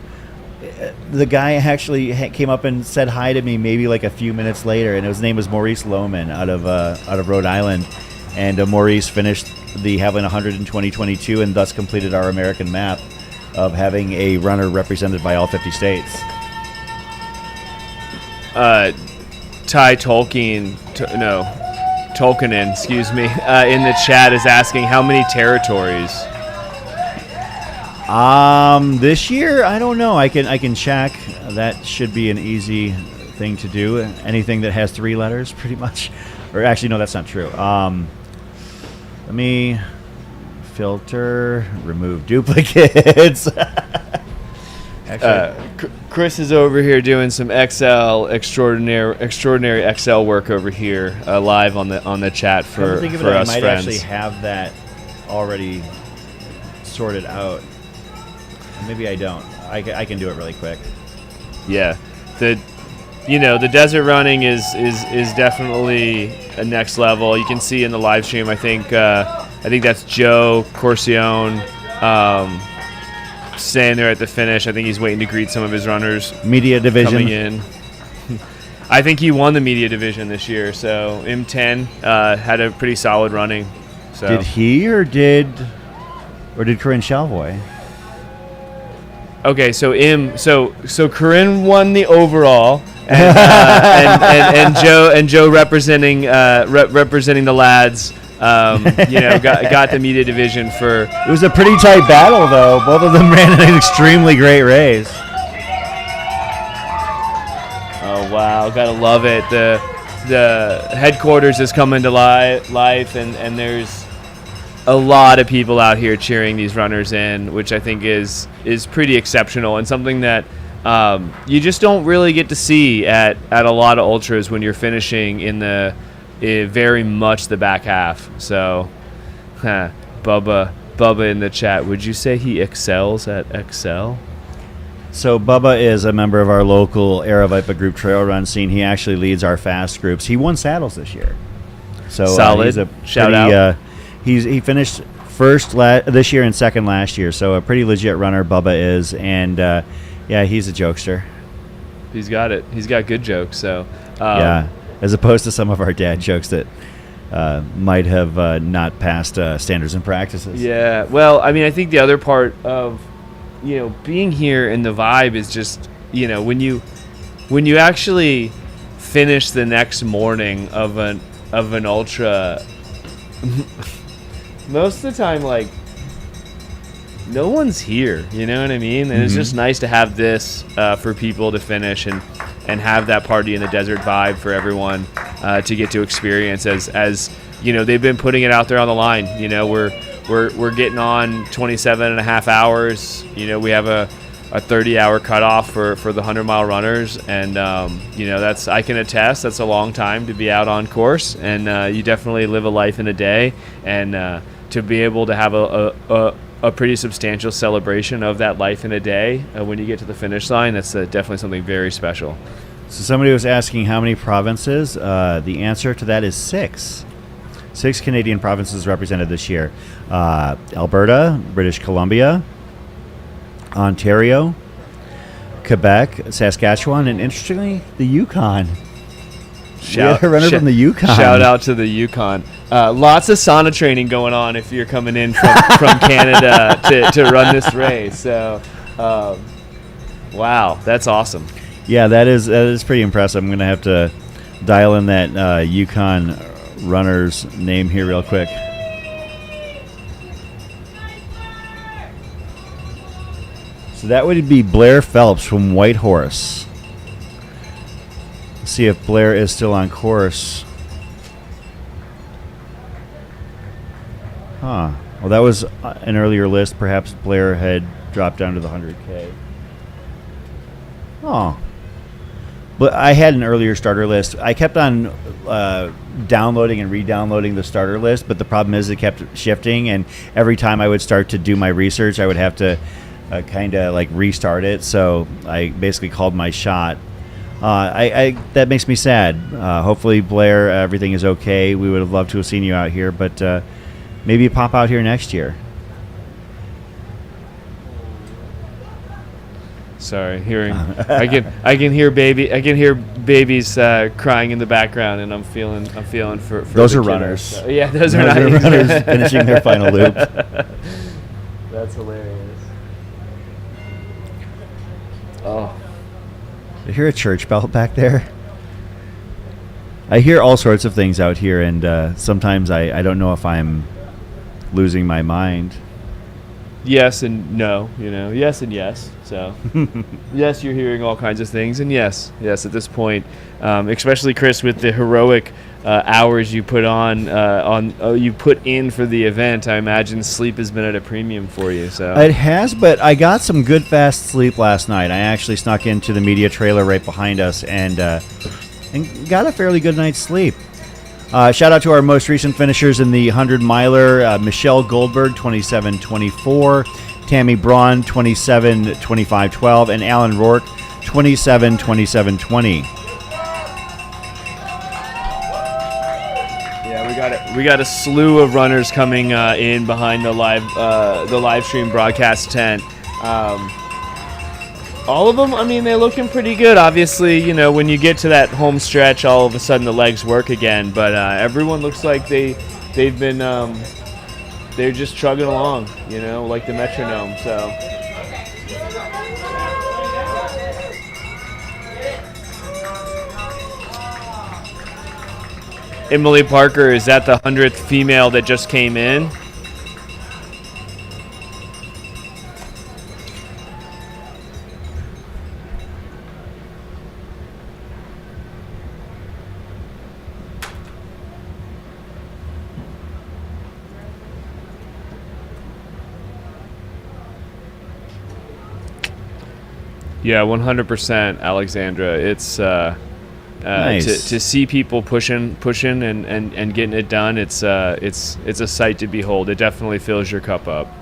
the guy actually came up and said hi to me maybe like a few minutes later, and his name was Maurice Lohman out of Rhode Island. And Maurice finished the Javelina Jundred in 2022 and thus completed our American map of having a runner represented by all 50 states. Ty Tolkien, excuse me, in the chat is asking how many territories. This year, I don't know. I can check. That should be an easy thing to do. Anything that has 3 letters, pretty much. Or actually, no, that's not true. Let me filter, remove duplicates. Chris is over here doing some extraordinary Excel work over here, live on the chat for us friends. I might actually have that already sorted out. Maybe I don't. I can do it really quick. Yeah, the desert running is definitely a next level. You can see in the live stream. I think that's Joe Corcione standing there at the finish. I think he's waiting to greet some of his runners. Media division coming in. I think he won the media division this year. So M10 had a pretty solid running. So did he or did Corinne Shalvoy? Okay, so Corinne won the overall, and Joe representing the lads, got the media division for. It was a pretty tight battle, though. Both of them ran an extremely great race. Oh wow, gotta love it. The headquarters is coming to life, and there's a lot of people out here cheering these runners in, which I think is pretty exceptional and something that you just don't really get to see at a lot of ultras when you're finishing in the very much the back half. So, Bubba in the chat, would you say he excels at Excel? So Bubba is a member of our local Aravaipa group trail run scene. He actually leads our fast groups. He won saddles this year. So solid. He's a shout out. He finished first this year and second last year, so a pretty legit runner Bubba is, and he's a jokester. He's got it. He's got good jokes. So as opposed to some of our dad jokes that might have not passed standards and practices. Yeah. Well, I mean, I think the other part of being here and the vibe is just when you actually finish the next morning of an ultra. Most of the time, like, no one's here, you know what I mean? And it's just nice to have this for people to finish and have that party in the desert vibe for everyone to get to experience as they've been putting it out there on the line. We're getting on 27 and a half hours. We have a 30-hour cutoff for the 100-mile runners, and that's, I can attest, that's a long time to be out on course, and you definitely live a life in a day, and to be able to have a pretty substantial celebration of that life in a day when you get to the finish line, that's definitely something very special. So somebody was asking how many provinces. The answer to that is 6. 6 Canadian provinces represented this year. Alberta, British Columbia, Ontario, Quebec, Saskatchewan, and interestingly, the Yukon. We had a runner from the Yukon. Shout out to the Yukon. Lots of sauna training going on if you're coming in from Canada to run this race. So, wow, that's awesome. Yeah, that is pretty impressive. I'm going to have to dial in that Yukon runner's name here real quick. So that would be Blair Phelps from Whitehorse. Let's see if Blair is still on course. Huh. Well, that was an earlier list. Perhaps Blair had dropped down to the 100K. Oh. But I had an earlier starter list. I kept on downloading and re-downloading the starter list, but the problem is it kept shifting, and every time I would start to do my research, I would have to kind of like restart it. So I basically called my shot. That makes me sad. Hopefully, Blair, everything is okay. We would have loved to have seen you out here, but maybe you pop out here next year. Sorry, I can hear babies crying in the background, and I'm feeling for those the are kiddos. runners. So, yeah, those are runners finishing their final loop. That's hilarious. Oh, I hear a church bell back there. I hear all sorts of things out here, and sometimes I don't know if I'm losing my mind. yes and no, yes and yes. So, yes, you're hearing all kinds of things, and yes, at this point, especially Chris, with the heroic hours you put you put in for the event, I imagine sleep has been at a premium for you. So it has, but I got some good fast sleep last night. I actually snuck into the media trailer right behind us and got a fairly good night's sleep. Shout out to our most recent finishers in the 100-miler, Michelle Goldberg, 27:24, Tammy Braun, 27:25:12, and Alan Rourke, 27:27:20. Yeah, we got a slew of runners coming in behind the live stream broadcast tent. All of them, I mean, they're looking pretty good. Obviously, when you get to that home stretch, all of a sudden the legs work again. But everyone looks like they've been they're just chugging along, like the metronome. So. Emily Parker, is that the 100th female that just came in? Yeah, 100%, Alexandra. It's nice. to see people pushing and getting it done. It's a sight to behold. It definitely fills your cup up,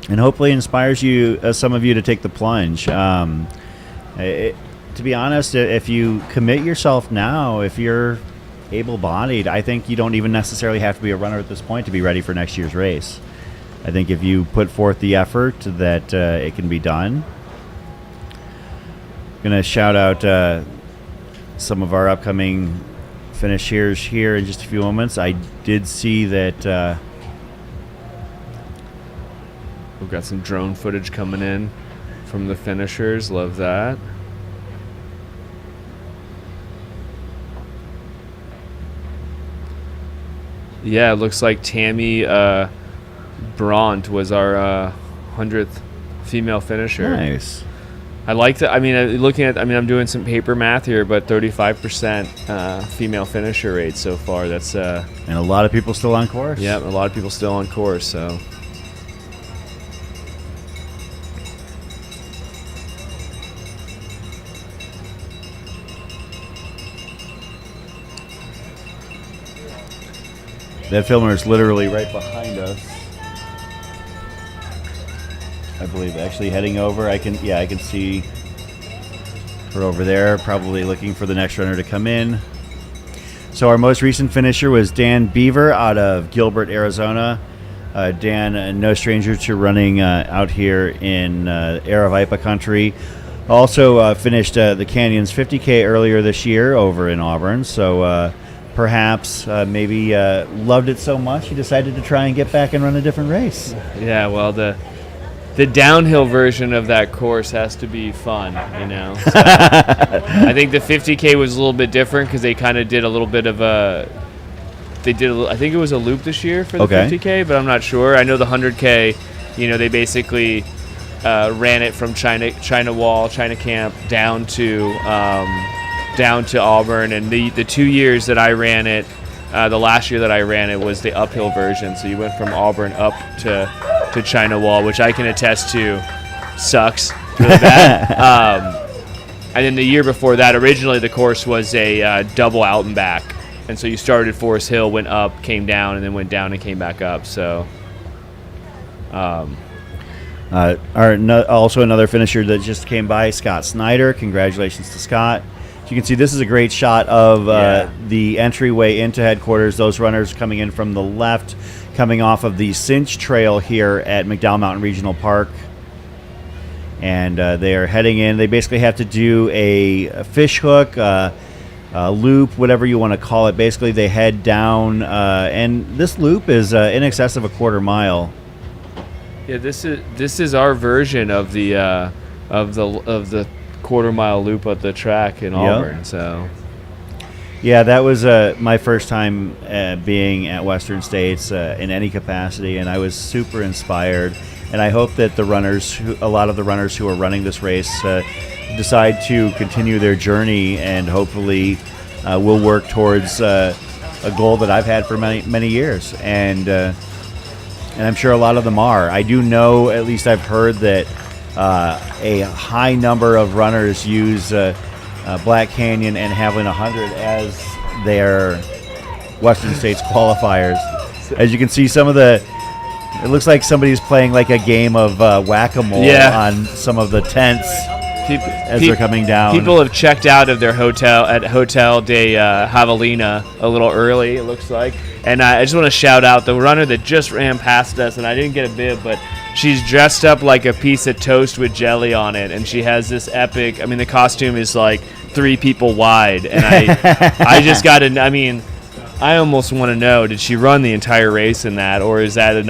and hopefully inspires you, some of you, to take the plunge. To be honest, if you commit yourself now, if you're able-bodied, I think you don't even necessarily have to be a runner at this point to be ready for next year's race. I think if you put forth the effort, that it can be done. Going to shout out some of our upcoming finishers here in just a few moments. I did see that we've got some drone footage coming in from the finishers. Love that. Yeah, it looks like Tammy Brandt was our 100th female finisher. nice. I like that. I mean, I'm doing some paper math here, but 35% female finisher rate so far. That's and a lot of people still on course. yeah, a lot of people still on course. So That filmer is literally right behind us. I believe actually heading over. I can see her over there, probably looking for the next runner to come in. So our most recent finisher was Dan Beaver out of Gilbert, Arizona. Dan, no stranger to running out here in Aravaipa country. Also finished the Canyons 50K earlier this year over in Auburn. So perhaps maybe loved it so much he decided to try and get back and run a different race. Yeah, well, the downhill version of that course has to be fun, you know. So I think the 50K was a little bit different because they kind of did a little bit of a. I think it was a loop this year for the 50K, but I'm not sure. I know the 100K, they basically ran it from China Wall, China Camp down to Auburn, and the 2 years that I ran it, the last year that I ran it was the uphill version. So you went from Auburn up to China Wall, which I can attest to sucks really bad. And then the year before that, originally the course was a double out and back. And so you started Forest Hill, went up, came down, and then went down and came back up. So, also another finisher that just came by, Scott Snyder. Congratulations to Scott. As you can see, this is a great shot of the entryway into headquarters. Those runners coming in from the left, coming off of the Cinch Trail here at McDowell Mountain Regional Park. And they are heading in. They basically have to do a fish hook, loop, whatever you want to call it. Basically, they head down, and this loop is in excess of a quarter mile. Yeah, this is our version of the quarter mile loop at the track in Auburn. So, yeah, that was my first time being at Western States in any capacity, and I was super inspired. And I hope that a lot of the runners who are running this race decide to continue their journey, and hopefully will work towards a goal that I've had for many years, and I'm sure a lot of them are. I do know, at least I've heard, that a high number of runners use Black Canyon and Havalina 100 as their Western States qualifiers. As you can see, it looks like somebody's playing like a game of whack-a-mole on some of the tents as they're coming down. People have checked out of their hotel at Hotel de Havalina a little early, it looks like. And I just want to shout out the runner that just ran past us, and I didn't get a bib, but she's dressed up like a piece of toast with jelly on it, and she has this epic, the costume is like 3 people wide, and I just got to, I almost want to know, did she run the entire race in that, or was that a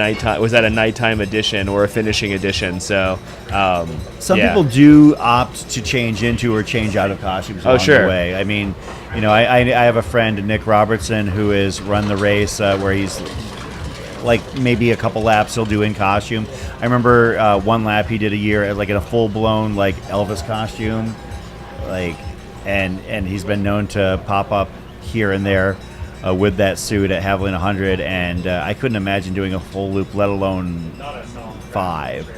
nighttime edition or a finishing edition? So some people do opt to change into or change out of costumes along the way. I have a friend, Nick Robertson, who has run the race where he's like maybe a couple laps he'll do in costume. I remember one lap he did a year in a full blown like Elvis costume, and he's been known to pop up here and there with that suit at Havalina 100, and I couldn't imagine doing a full loop, let alone 5.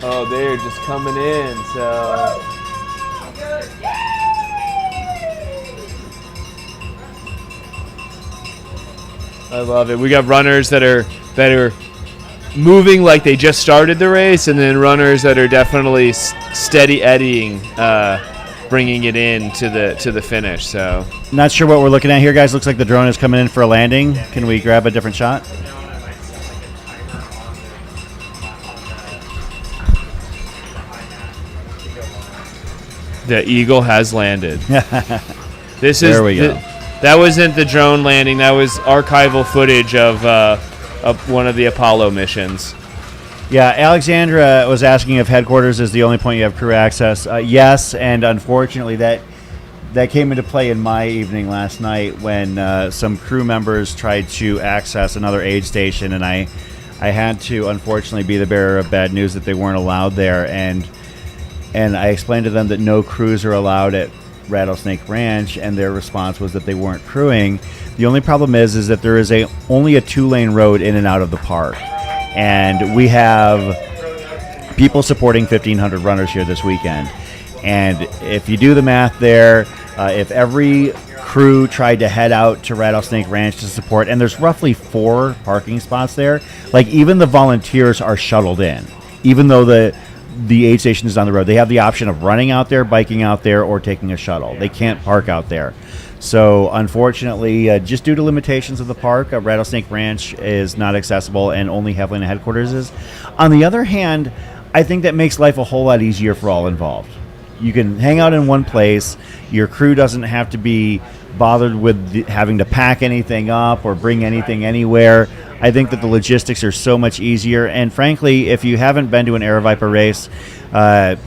Oh, they're just coming in, so. I love it. We got runners that are moving like they just started the race, and then runners that are definitely steady eddying, bringing it in to the finish. So, not sure what we're looking at here, guys. Looks like the drone is coming in for a landing. Can we grab a different shot? The Eagle has landed. There we go. That wasn't the drone landing. That was archival footage of one of the Apollo missions. Yeah, Alexandra was asking if headquarters is the only point you have crew access. Yes, and unfortunately that came into play in my evening last night when some crew members tried to access another aid station, and I had to unfortunately be the bearer of bad news that they weren't allowed there, and I explained to them that no crews are allowed at Rattlesnake Ranch, and their response was that they weren't crewing. The only problem is that there is only a 2-lane road in and out of the park, and we have people supporting 1,500 runners here this weekend. And if you do the math there, if every crew tried to head out to Rattlesnake Ranch to support, and there's roughly 4 parking spots there, even the volunteers are shuttled in, even though the aid station is on the road. They have the option of running out there, biking out there, or taking a shuttle. They can't park out there. So unfortunately, just due to limitations of the park, Rattlesnake Ranch is not accessible, and only Havalina headquarters is. On the other hand, I think that makes life a whole lot easier for all involved. You can hang out in one place. Your crew doesn't have to be bothered with having to pack anything up or bring anything anywhere. I think that the logistics are so much easier. And frankly, if you haven't been to an Air Viper race, the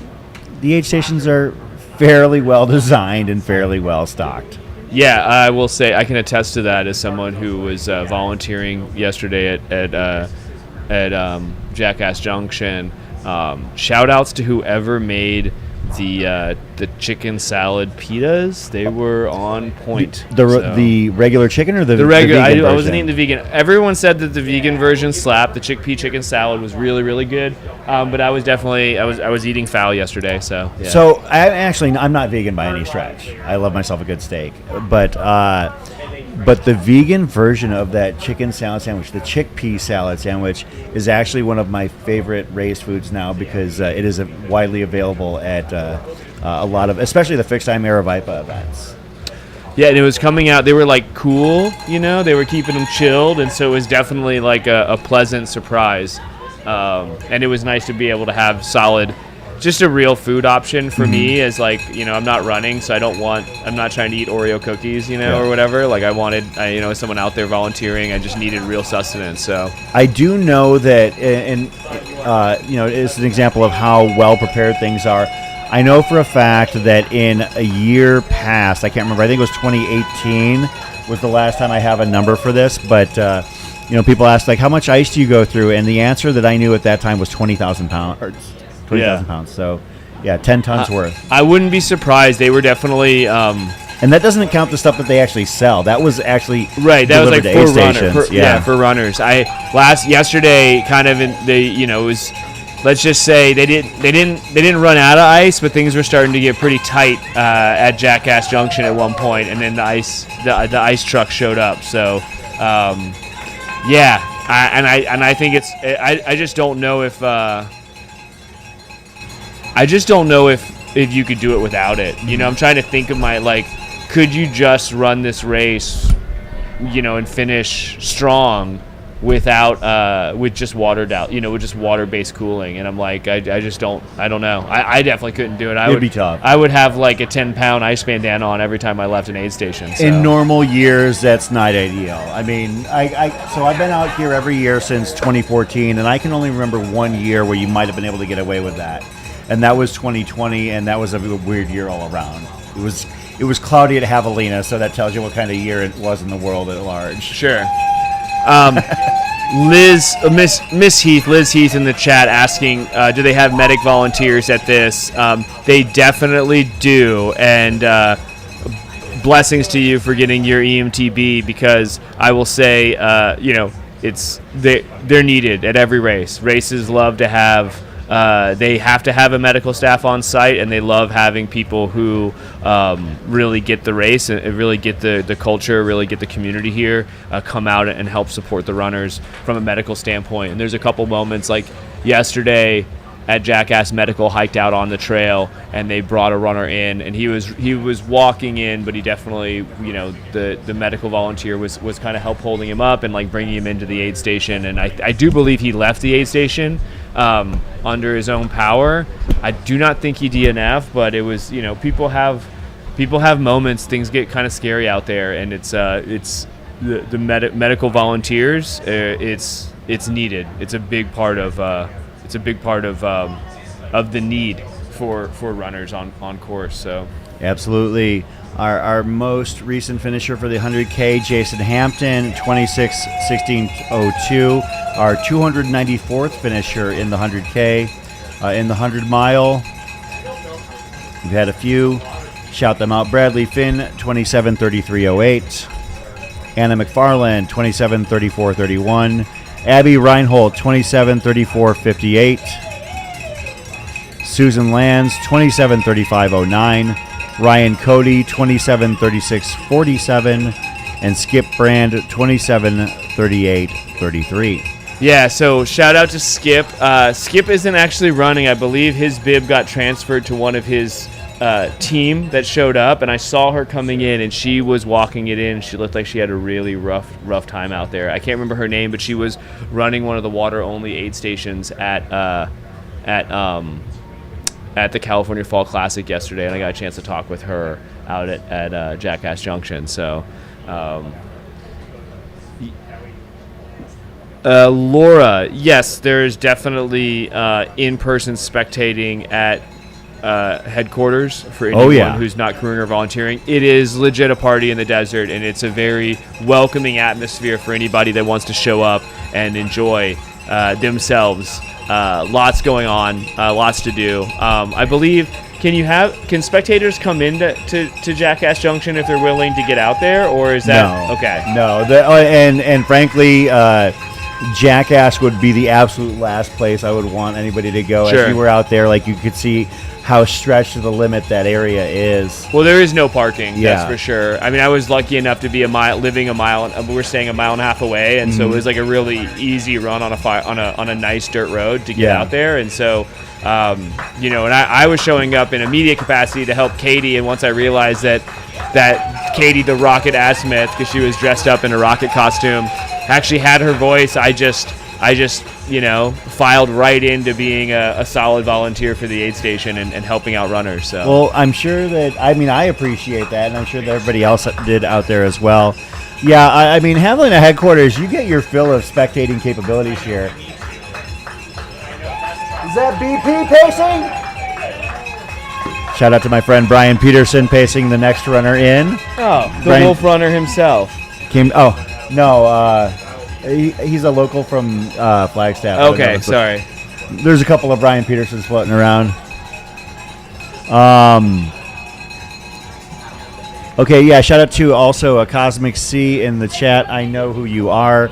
aid stations are fairly well designed and fairly well stocked. Yeah, I will say I can attest to that as someone who was volunteering yesterday at Jackass Junction. Shout outs to whoever made the chicken salad pitas. They were on point. The regular chicken or the regular? The vegan I wasn't version? eating the vegan. Everyone said that the vegan version slapped. The chickpea chicken salad was really, really good. But I was definitely I was eating fowl yesterday. So yeah. So I'm not vegan by any stretch. I love myself a good steak, but the vegan version of that chicken salad sandwich, the chickpea salad sandwich, is actually one of my favorite race foods now because it is widely available at a lot of, especially the fixed time Aravaipa events. Yeah, and it was coming out. They were like cool, They were keeping them chilled, and so it was definitely like a pleasant surprise. And it was nice to be able to have solid, just a real food option for me. As like, I'm not running, so I'm not trying to eat Oreo cookies, or whatever. Like as someone out there volunteering, I just needed real sustenance. So I do know that, and it's an example of how well prepared things are. I know for a fact that in a year past, I can't remember, I think it was 2018 was the last time I have a number for this, but people ask like, how much ice do you go through? And the answer that I knew at that time was 20,000 pounds. 20,000 pounds. So, 10 tons worth. I wouldn't be surprised. They were definitely. And that doesn't count the stuff that they actually sell. That was actually right. That was like to for aid stations. For runners. Yesterday kind of it was. Let's just say they didn't run out of ice, but things were starting to get pretty tight at Jackass Junction at one point, and then the ice truck showed up. So, I think it's. I just don't know if. I just don't know if you could do it without it. I'm trying to think of could you just run this race, and finish strong without with just watered out, with just water-based cooling? And I'm like, I don't know. I definitely couldn't do it. It'd be tough. I would have like a 10-pound ice bandana on every time I left an aid station. So. In normal years, that's not ideal. I mean, so I've been out here every year since 2014, and I can only remember one year where you might have been able to get away with that. And that was 2020, and that was a weird year all around. It was cloudy at Havalina, so that tells you what kind of year it was in the world at large. Sure. Liz Heath in the chat asking, do they have medic volunteers at this? They definitely do, and blessings to you for getting your EMTB, because I will say, they're needed at every race. Races love to have. They have to have a medical staff on site, and they love having people who really get the race and really get the culture, really get the community here, come out and help support the runners from a medical standpoint. And there's a couple moments like yesterday at Jackass Medical hiked out on the trail, and they brought a runner in, and he was walking in, but he definitely, the medical volunteer was kind of help holding him up and like bringing him into the aid station. And I do believe he left the aid station under his own power. I do not think he DNF'd, but it was, people have moments. Things get kind of scary out there, and it's the medical volunteers. It's needed. It's a big part of the need for runners on course. So absolutely. Our most recent finisher for the 100K, Jason Hampton, 26:16:02. Our 294th finisher in the 100K. In the 100-mile, we've had a few. Shout them out. Bradley Finn, 27:33:08. Anna McFarland, 27:34:31. Abby Reinhold, 27:34:58. Susan Lands, 27:35:09. Ryan Cody, 27:36:47, and Skip Brand, 27:38:33. Yeah, so shout out to Skip. Skip isn't actually running. I believe his bib got transferred to one of his team that showed up, and I saw her coming in, and she was walking it in. She looked like she had a really rough time out there. I can't remember her name, but she was running one of the water-only aid stations at at the California Fall Classic yesterday, and I got a chance to talk with her out at Jackass Junction. So, Laura, yes, there's definitely in-person spectating at headquarters for anyone who's not crewing or volunteering. It is legit a party in the desert, and it's a very welcoming atmosphere for anybody that wants to show up and enjoy themselves. Lots going on, lots to do. I believe, can spectators come in to Jackass Junction if they're willing to get out there, or is that okay? No, and frankly, Jackass would be the absolute last place I would want anybody to go. Sure. If you were out there, like, you could see how stretched to the limit that area is. Well, there is no parking, that's for sure. I mean, I was lucky enough to be living a mile. We were staying a mile and a half away, and so it was like a really easy run on a nice dirt road to get out there. And so, and I was showing up in a media capacity to help Katie. And once I realized that Katie, the Rocket Asmith, because she was dressed up in a rocket costume, actually had her voice, I just filed right into being a solid volunteer for the aid station and helping out runners. So, well, I'm sure that, I appreciate that, and I'm sure that everybody else did out there as well. Yeah, I mean, Havalina headquarters, you get your fill of spectating capabilities here. Is that BP pacing? Shout out to my friend Brian Peterson pacing the next runner in. Oh, the Brian, Wolf Runner himself. He's a local from Flagstaff. Okay, sorry. There's a couple of Brian Petersons floating around. Okay, yeah, shout out to also a Cosmic C in the chat. I know who you are.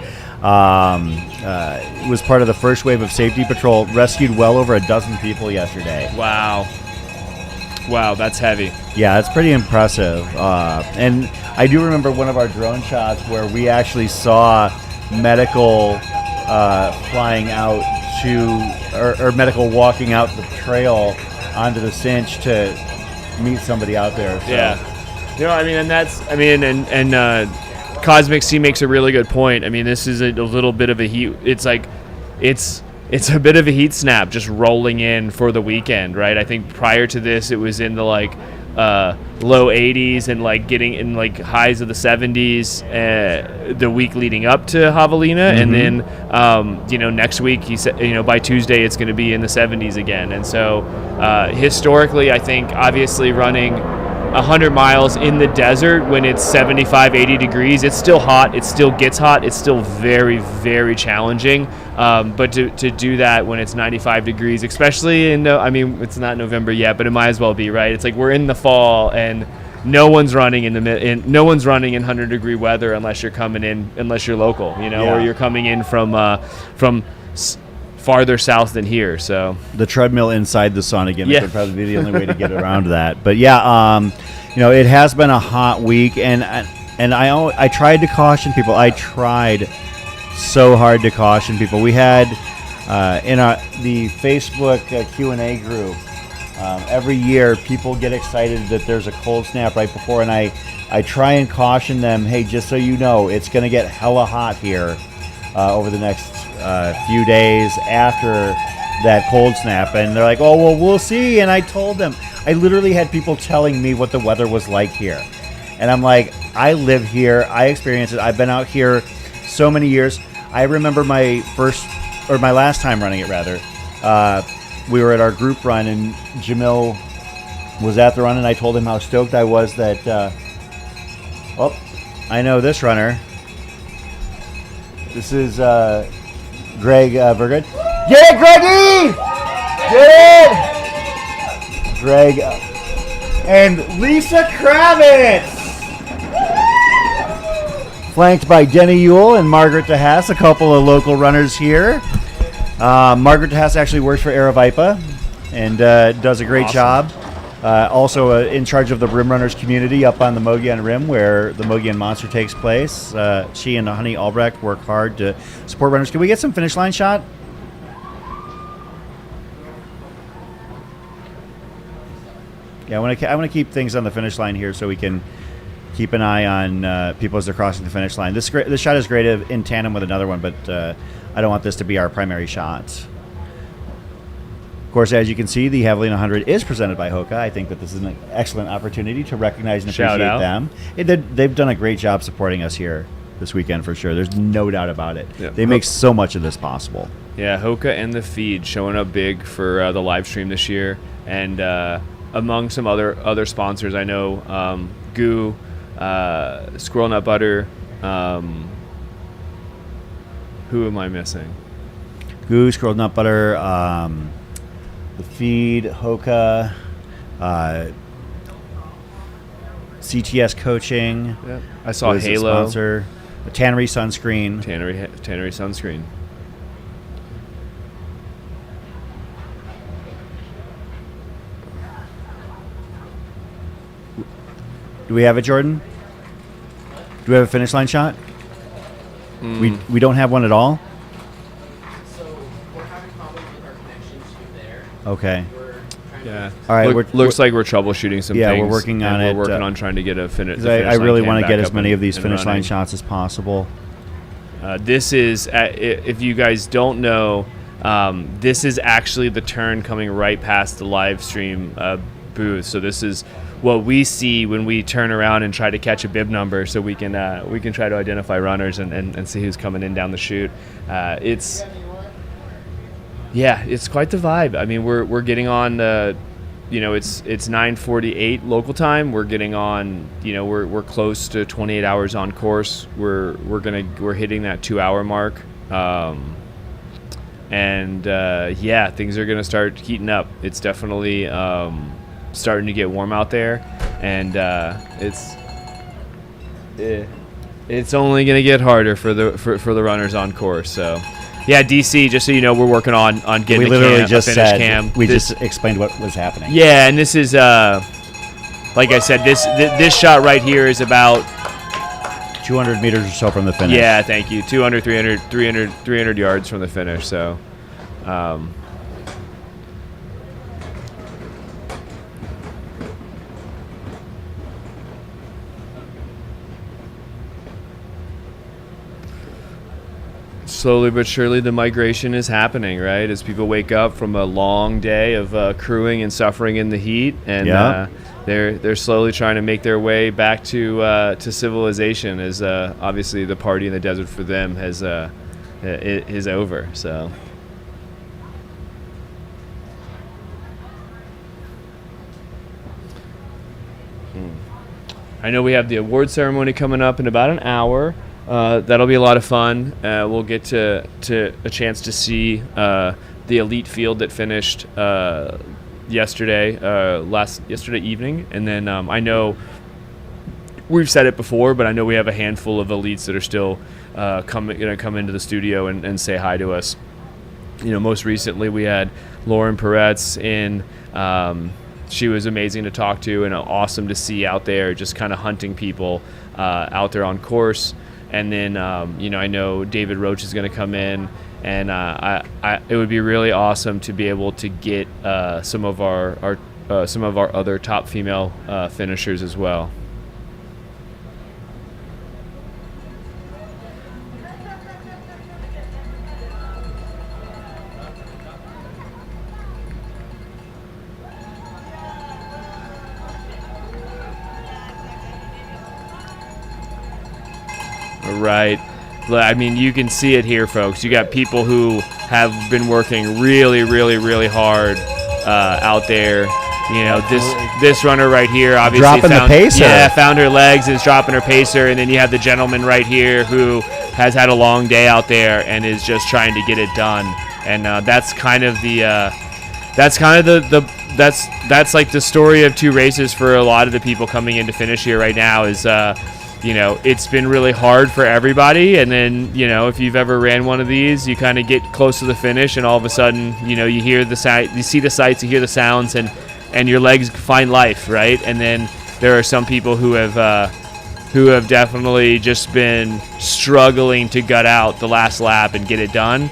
Was part of the first wave of safety patrol. Rescued well over a dozen people yesterday. Wow, that's heavy. Yeah, that's pretty impressive. And I do remember one of our drone shots where we actually saw medical flying out or medical walking out the trail onto the cinch to meet somebody out there. So. Yeah. And Cosmic C makes a really good point. I mean, this is a little bit of a heat. It's a bit of a heat snap just rolling in for the weekend, right? I think prior to this, it was in the low 80s and getting in highs of the 70s the week leading up to Havalina, and then next week he said by Tuesday it's going to be in the 70s again. And so historically, I think obviously running 100 miles in the desert when it's 75, 80 degrees, it's still hot, it still gets hot, it's still very, very challenging. But to do that when it's 95 degrees, especially it's not November yet, but it might as well be, right? It's like we're in the fall and no one's running in 100-degree weather unless you're local, or you're coming in from farther south than here. So the treadmill inside the sauna gimmick would probably be the only way to get around that. But yeah, it has been a hot week, and I tried to caution people. I tried so hard to caution people. We had in the Facebook Q&A group every year, people get excited that there's a cold snap right before, and I try and caution them, hey, just so you know, it's going to get hella hot here over the next few days after that cold snap. And they're like, oh, well, we'll see. And I told them, I literally had people telling me what the weather was like here. And I'm like, I live here. I experience it. I've been out here so many years. I remember my last time running it, rather. We were at our group run, and Jamil was at the run, and I told him how stoked I was that, I know this runner. This is Greg Vergood. Get it, Greggy! Get it! Greg and Lisa Kravitz! Flanked by Denny Ewell and Margaret DeHaas, a couple of local runners here. Margaret DeHaas actually works for Aravaipa and does a great job. Also in charge of the Rim Runners community up on the Mogollon Rim where the Mogollon Monster takes place. She and Honey Albrecht work hard to support runners. Can we get some finish line shot? Yeah, I want to keep things on the finish line here so we can keep an eye on people as they're crossing the finish line. This shot is great in tandem with another one, but I don't want this to be our primary shot. course, as you can see, the Javelina 100 is presented by Hoka. I think that this is an excellent opportunity to recognize and Shout appreciate out. them. They've done a great job supporting us here this weekend for sure. There's no doubt about it. Yeah. They make so much of this possible. Yeah, Hoka and the feed showing up big for the live stream this year, and among some other sponsors, I know Goo, Squirrel Nut Butter. Who am I missing? Goose, Squirrel Nut Butter, the feed, Hoka, CTS Coaching. Yep. I saw was a Halo. sponsor. The Tannery Sunscreen. Tannery Sunscreen. Do we have it, Jordan? Do we have a finish line shot? We don't have one at all? So we're having problems with our connections to there. Okay. We're trying Yeah. All right, looks like we're troubleshooting some Yeah, things. we're working on and it, We're working on trying to get a finish. 'Cause I really want to get as many of these finish line shots as possible. This is, if you guys don't know, this is actually the turn coming right past the live stream booth. So this is what we see when we turn around and try to catch a bib number, so we can try to identify runners and see who's coming in down the chute. It's quite the vibe. I mean, we're getting on it's 9:48 local time. We're getting on, we're close to 28 hours on course. We're hitting that 2-hour mark. Things are gonna start heating up. It's definitely starting to get warm out there, and it's only gonna get harder for the runners on course. So. Yeah, DC. Just so you know, we're working on getting We literally just a finish said cam. we just explained what was happening. Yeah, and this is like I said, this shot right here is about 200 meters or so from the finish. Yeah, thank you. 200, 300 yards from the finish. So, slowly but surely the migration is happening, right? As people wake up from a long day of crewing and suffering in the heat, and they're slowly trying to make their way back to civilization, as obviously the party in the desert for them is over. So. I know we have the award ceremony coming up in about an hour. That'll be a lot of fun. We'll get to a chance to see the elite field that finished yesterday evening, and then I know we've said it before, but I know we have a handful of elites that are still come into the studio and say hi to us. Most recently we had Lauren Peretz in. She was amazing to talk to and awesome to see out there, just kind of hunting people out there on course. And then, I know David Roach is going to come in, and it would be really awesome to be able to get some of our other top female finishers as well. Right. I mean, you can see it here, folks. You got people who have been working really, really, really hard out there. This runner right here, obviously dropping the pacer. Yeah, found her legs, is dropping her pacer, and then you have the gentleman right here who has had a long day out there and is just trying to get it done. And that's kind of that's like the story of two races for a lot of the people coming in to finish here right now. Is it's been really hard for everybody, and then if you've ever ran one of these, you kind of get close to the finish, and all of a sudden you hear the sight, you see the sights, you hear the sounds, and your legs find life, right? And then there are some people who have definitely just been struggling to gut out the last lap and get it done.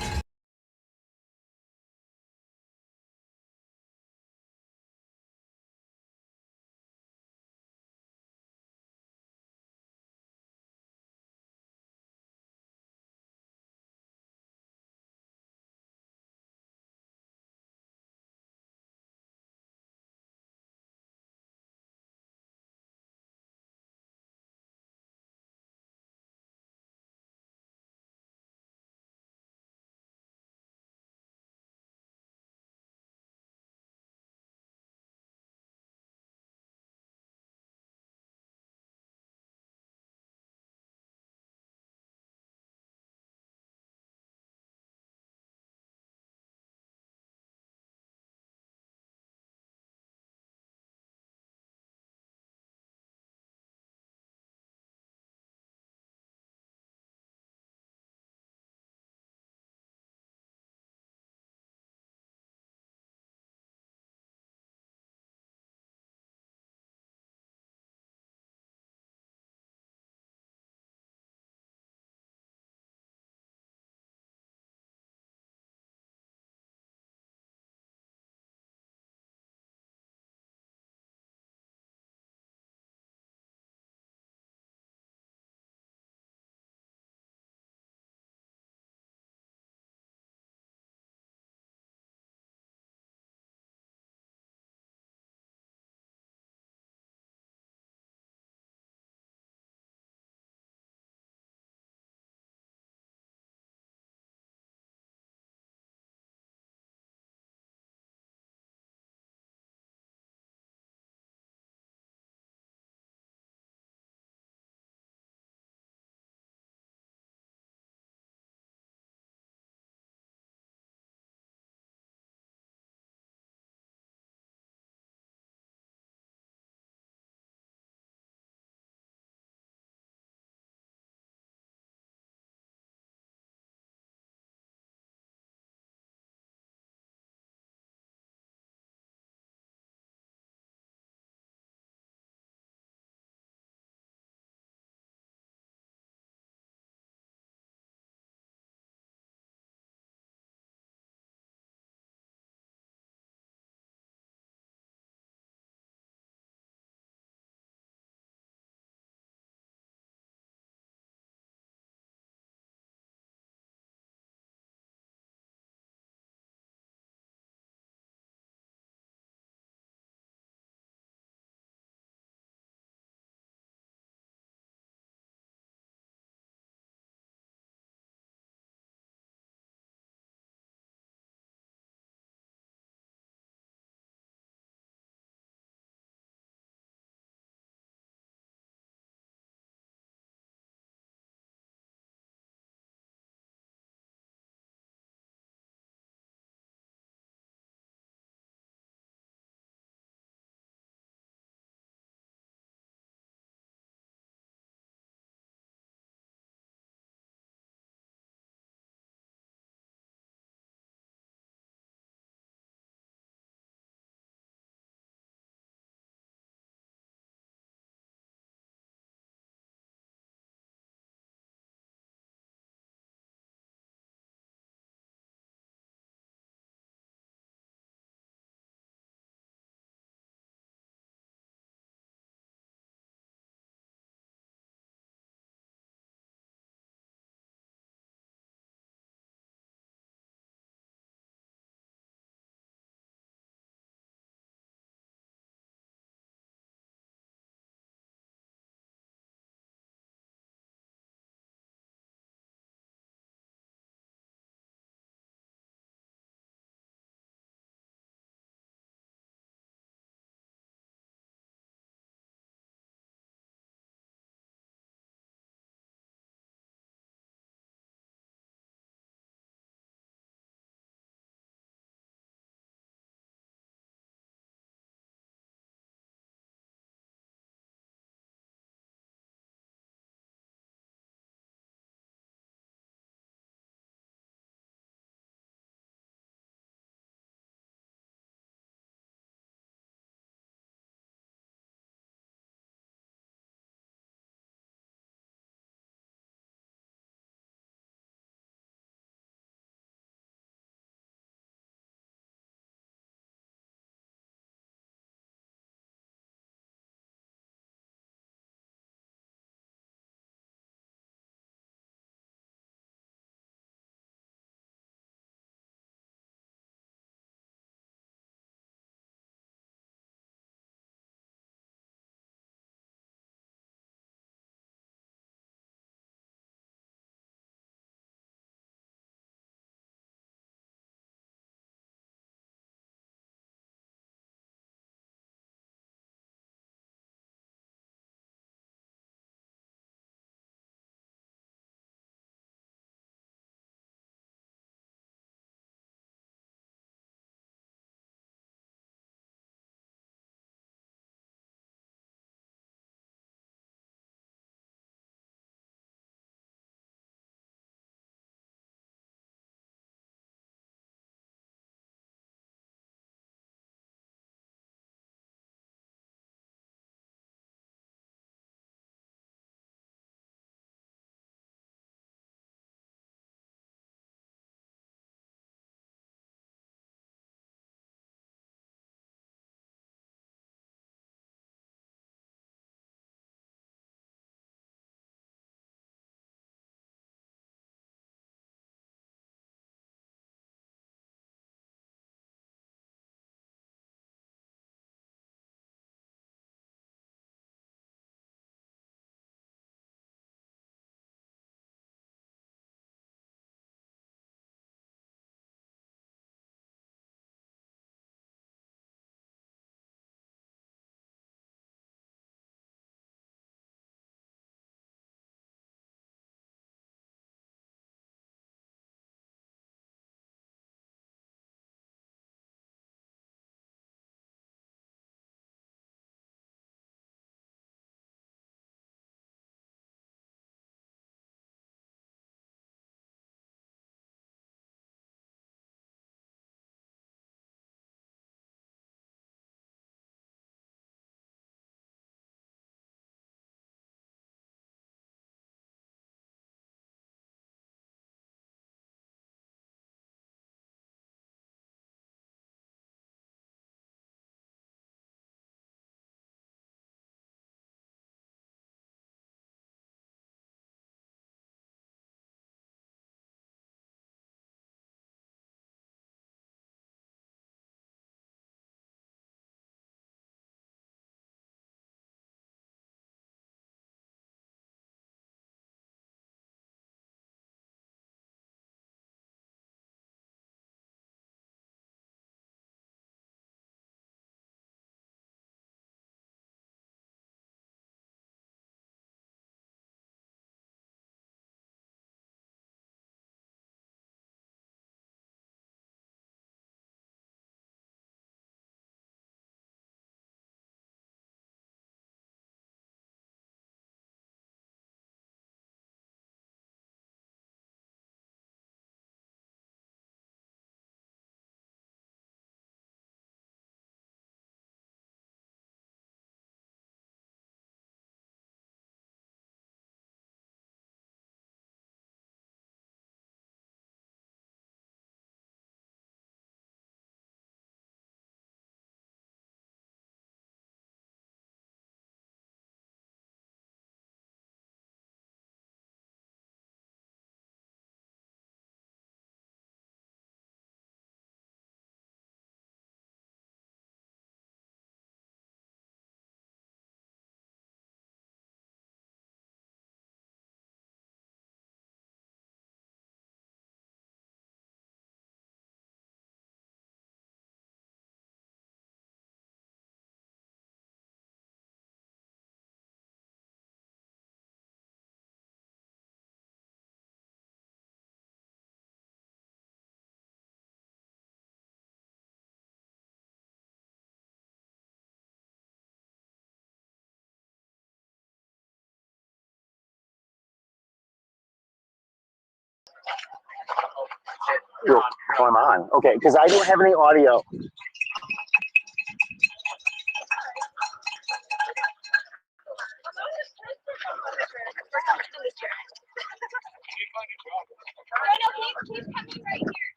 Oh, I'm on. Okay, because I don't have any audio.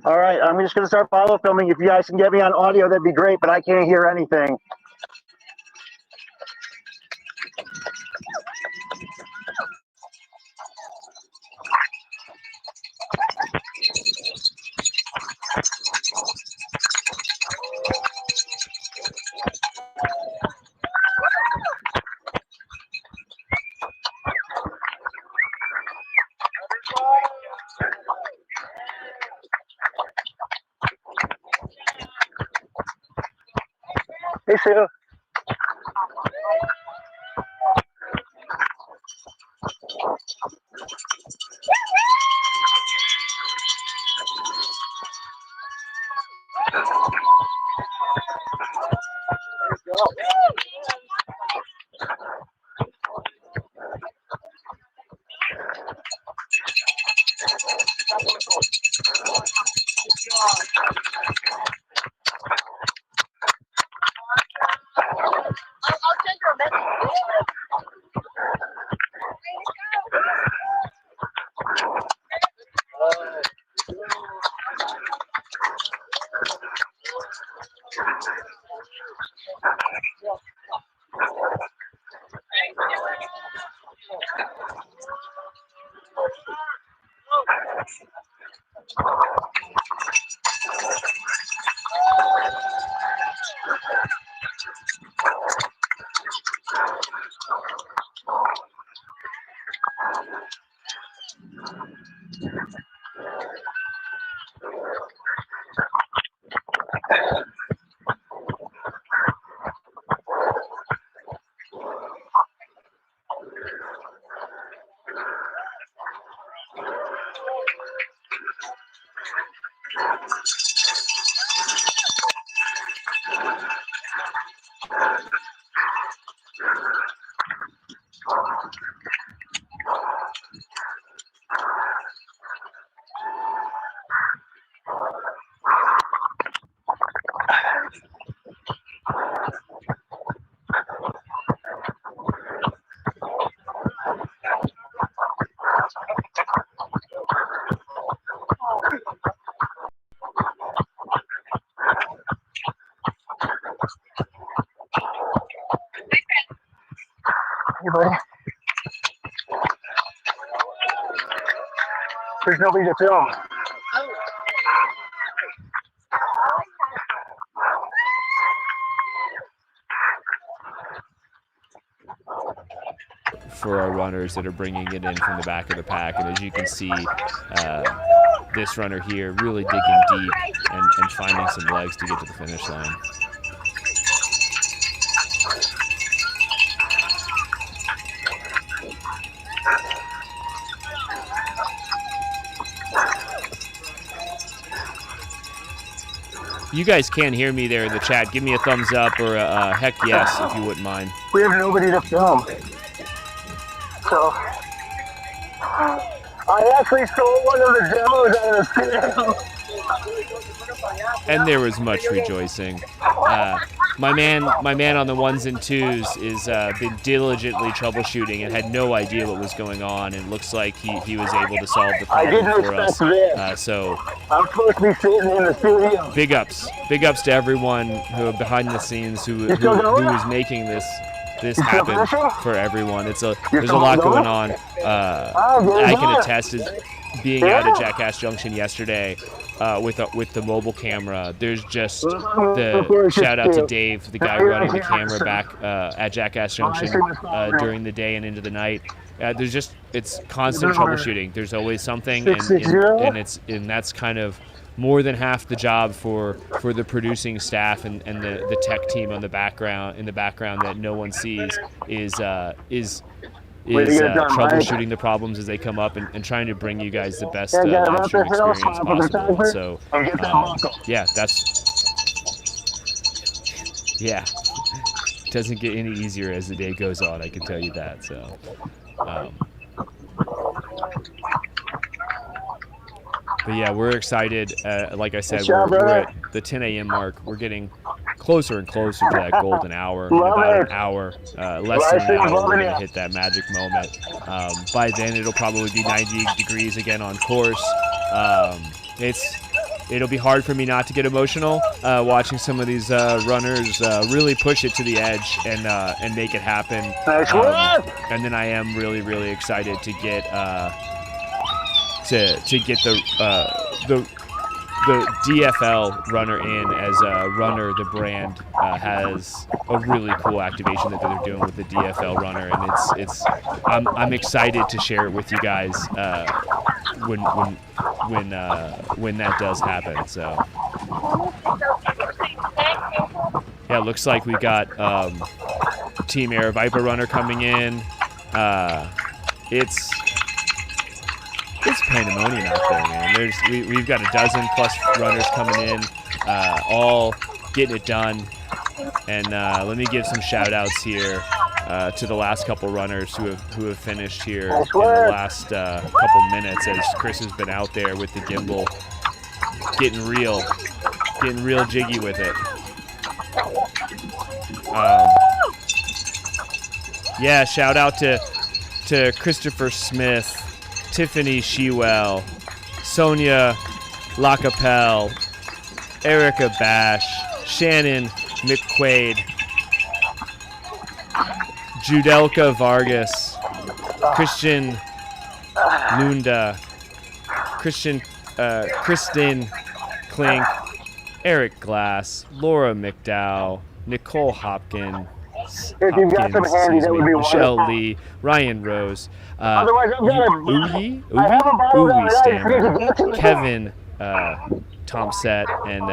All right, I'm just going to start follow filming. If you guys can get me on audio, that'd be great, but I can't hear anything. Hey, Sue. Hey, buddy. There's nobody to film. For our runners that are bringing it in from the back of the pack. And as you can see, this runner here really digging deep and finding some legs to get to the finish line. You guys can hear me there in the chat. Give me a thumbs up or a heck yes if you wouldn't mind. We have nobody to film. So, I actually stole one of the demos out of the studio. And there was much rejoicing. My man on the ones and twos is been diligently troubleshooting and had no idea what was going on, and looks like he was able to solve the problem for us. So I'm supposed to be sitting in the studio. Big ups to everyone who behind the scenes who is making this happen for everyone. There's a lot going on. I can attest to being out at Jackass Junction yesterday with the mobile camera. There's just the shout out to Dave, the guy running the camera back at Jackass Junction during the day and into the night. It's constant troubleshooting. There's always something, and that's kind of more than half the job for the producing staff and the tech team on the background that no one sees is troubleshooting the problems as they come up and trying to bring you guys the best live stream experience possible. So doesn't get any easier as the day goes on. I can tell you that. So. But yeah, we're excited. Like I said, we're at the 10 a.m. mark. We're getting closer and closer to that golden hour. In about an hour, less than an hour, we're going to hit that magic moment. By then, it'll probably be 90 degrees again on course. It'll be hard for me not to get emotional watching some of these runners really push it to the edge and make it happen. And then I am really, really excited to get to get the DFL runner in. As Runner, the brand, has a really cool activation that they're doing with the DFL runner, and I'm excited to share it with you guys when that does happen. So yeah, it looks like we got Team Air Viper runner coming in. It's pandemonium out there, man. We've got a dozen plus runners coming in, all getting it done. And let me give some shout outs here to the last couple runners who have finished here in the last couple minutes, as Chris has been out there with the gimbal, getting real jiggy with it. Yeah, shout out to Christopher Smith, Tiffany Shewell, Sonia Lacapelle, Erica Bash, Shannon McQuaid, Judelka Vargas, Christian Lunda, Kristen Klink, Eric Glass, Laura McDowell, Nicole Hopkins, Michelle Lee, Ryan Rose, Uwe Stammer, Kevin Tomset, and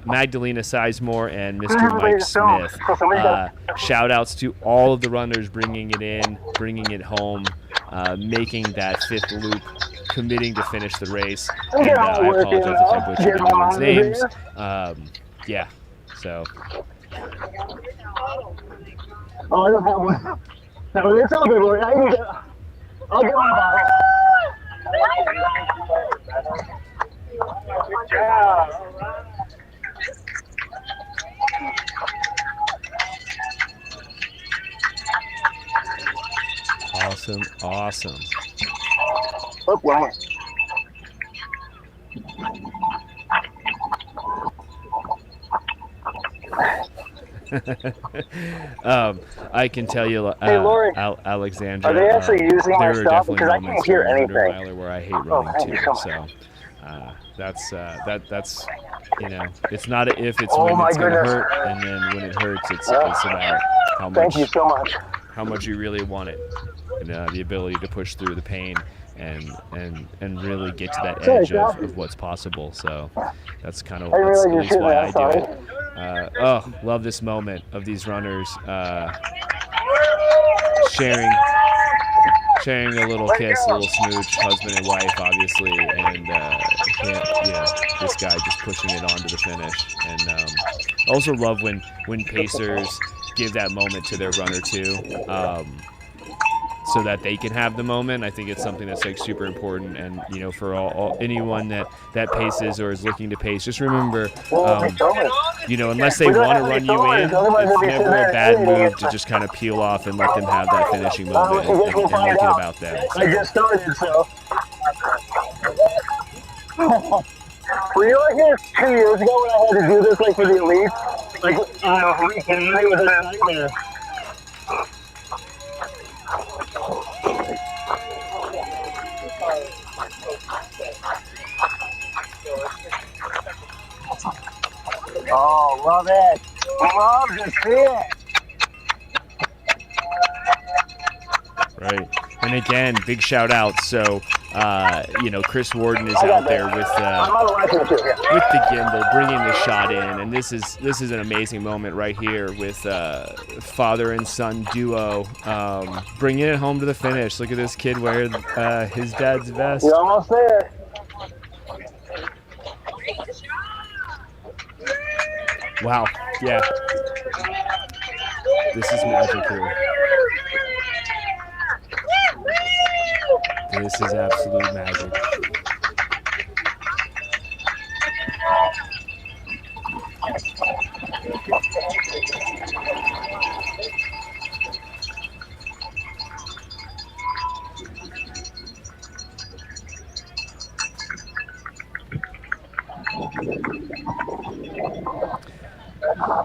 Magdalena Sizemore, and Mr. Mike Smith. Shout outs to all of the runners bringing it in, bringing it home, making that fifth loop, committing to finish the race. And I apologize if I butchered anyone's names. Yeah, so. Oh, I don't have one. No, it's all good, Lord. I'll get one bottle. Yeah. Awesome. Look, well. I can tell you, hey, Lori, Alexandra, are they actually using my stuff? Because I can't hear anything. Where I hate running too, so that's it's not a if, it's when it's going to hurt, and then when it hurts, it's about how much. Thank you so much. How much you really want it, and the ability to push through the pain and really get to that edge of what's possible. So that's kind of at least why I do it. Love this moment of these runners sharing a little kiss, a little smooch, husband and wife, obviously, and this guy just pushing it on to the finish. And also love when pacers give that moment to their runner too, so that they can have the moment. I think it's something that's like super important. And for anyone that paces or is looking to pace, just remember, unless they want to run you in, it's never a bad move to just kind of peel off and let them have that finishing moment and make it about them. I just started, so. Were you like here 2 years ago when I had to do this like for the elite? Like, it was a nightmare. Oh, love it. Love to see it. Right. And again, big shout out. So, Chris Warden is out there with the gimbal, bringing the shot in, and this is an amazing moment right here with father and son duo bringing it home to the finish. Look at this kid wearing his dad's vest. You're almost there. Wow. Yeah. This is magic here. This is absolute magic.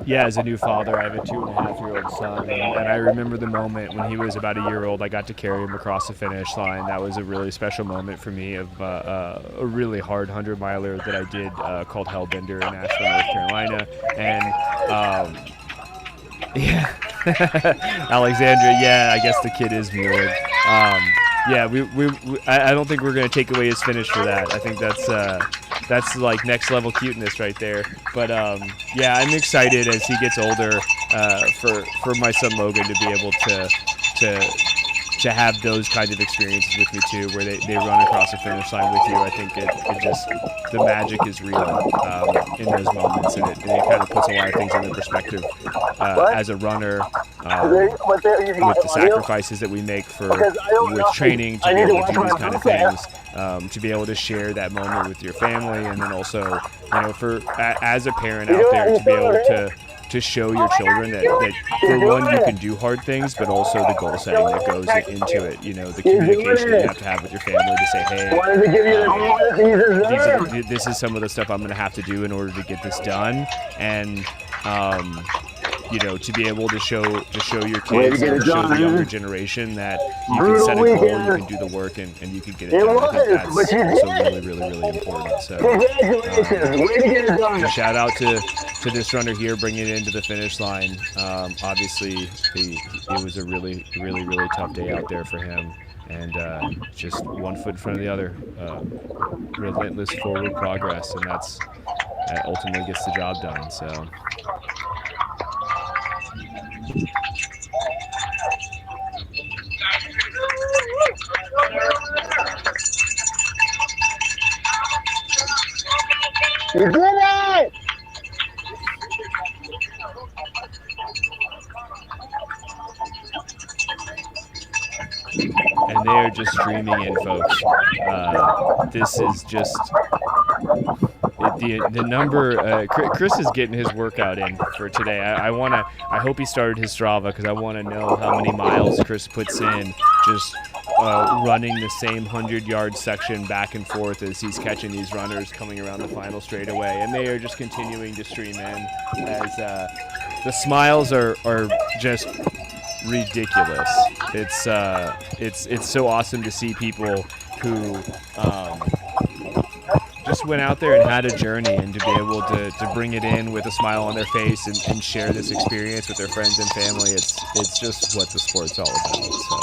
Yeah, as a new father, I have a 2.5-year-old son, and I remember the moment when he was about a year old. I got to carry him across the finish line. That was a really special moment for me of a really hard 100-miler that I did called Hellbender in Asheville, North Carolina. And yeah, Alexandria. Yeah, I guess the kid is muted. Yeah, I don't think we're going to take away his finish for that. I think that's like next level cuteness right there. But yeah, I'm excited as he gets older for my son Logan to be able to have those kinds of experiences with me too, where they run across the finish line with you. I think it just, the magic is real in those moments, and it kind of puts a lot of things into perspective as a runner. With the sacrifices that we make with training to be able to do these kind of things, to be able to share that moment with your family, and then also, as a parent out there, to be able to show your children that for one, you can do hard things, but also the goal setting that goes into it. The communication that you have to have with your family to say, hey, this is some of the stuff I'm going to have to do in order to get this done, and to be able to show your kids and show the younger generation that you can set a goal, you can do the work, and you can get it done. I think that's also really, really, really important. So, shout out to this runner here, bringing it into the finish line. Obviously, it was a really, really, really tough day out there for him, and just one foot in front of the other, relentless forward progress, and that ultimately gets the job done. So. You did it! And they're just streaming in, folks. This is just the number. Chris is getting his workout in for today. I hope he started his Strava, because I want to know how many miles Chris puts in just running the same 100-yard section back and forth as he's catching these runners coming around the final straightaway. And they are just continuing to stream in as the smiles are just ridiculous. It's so awesome to see people who just went out there and had a journey, and to be able to bring it in with a smile on their face and share this experience with their friends and family. It's just what the sport's all about. So.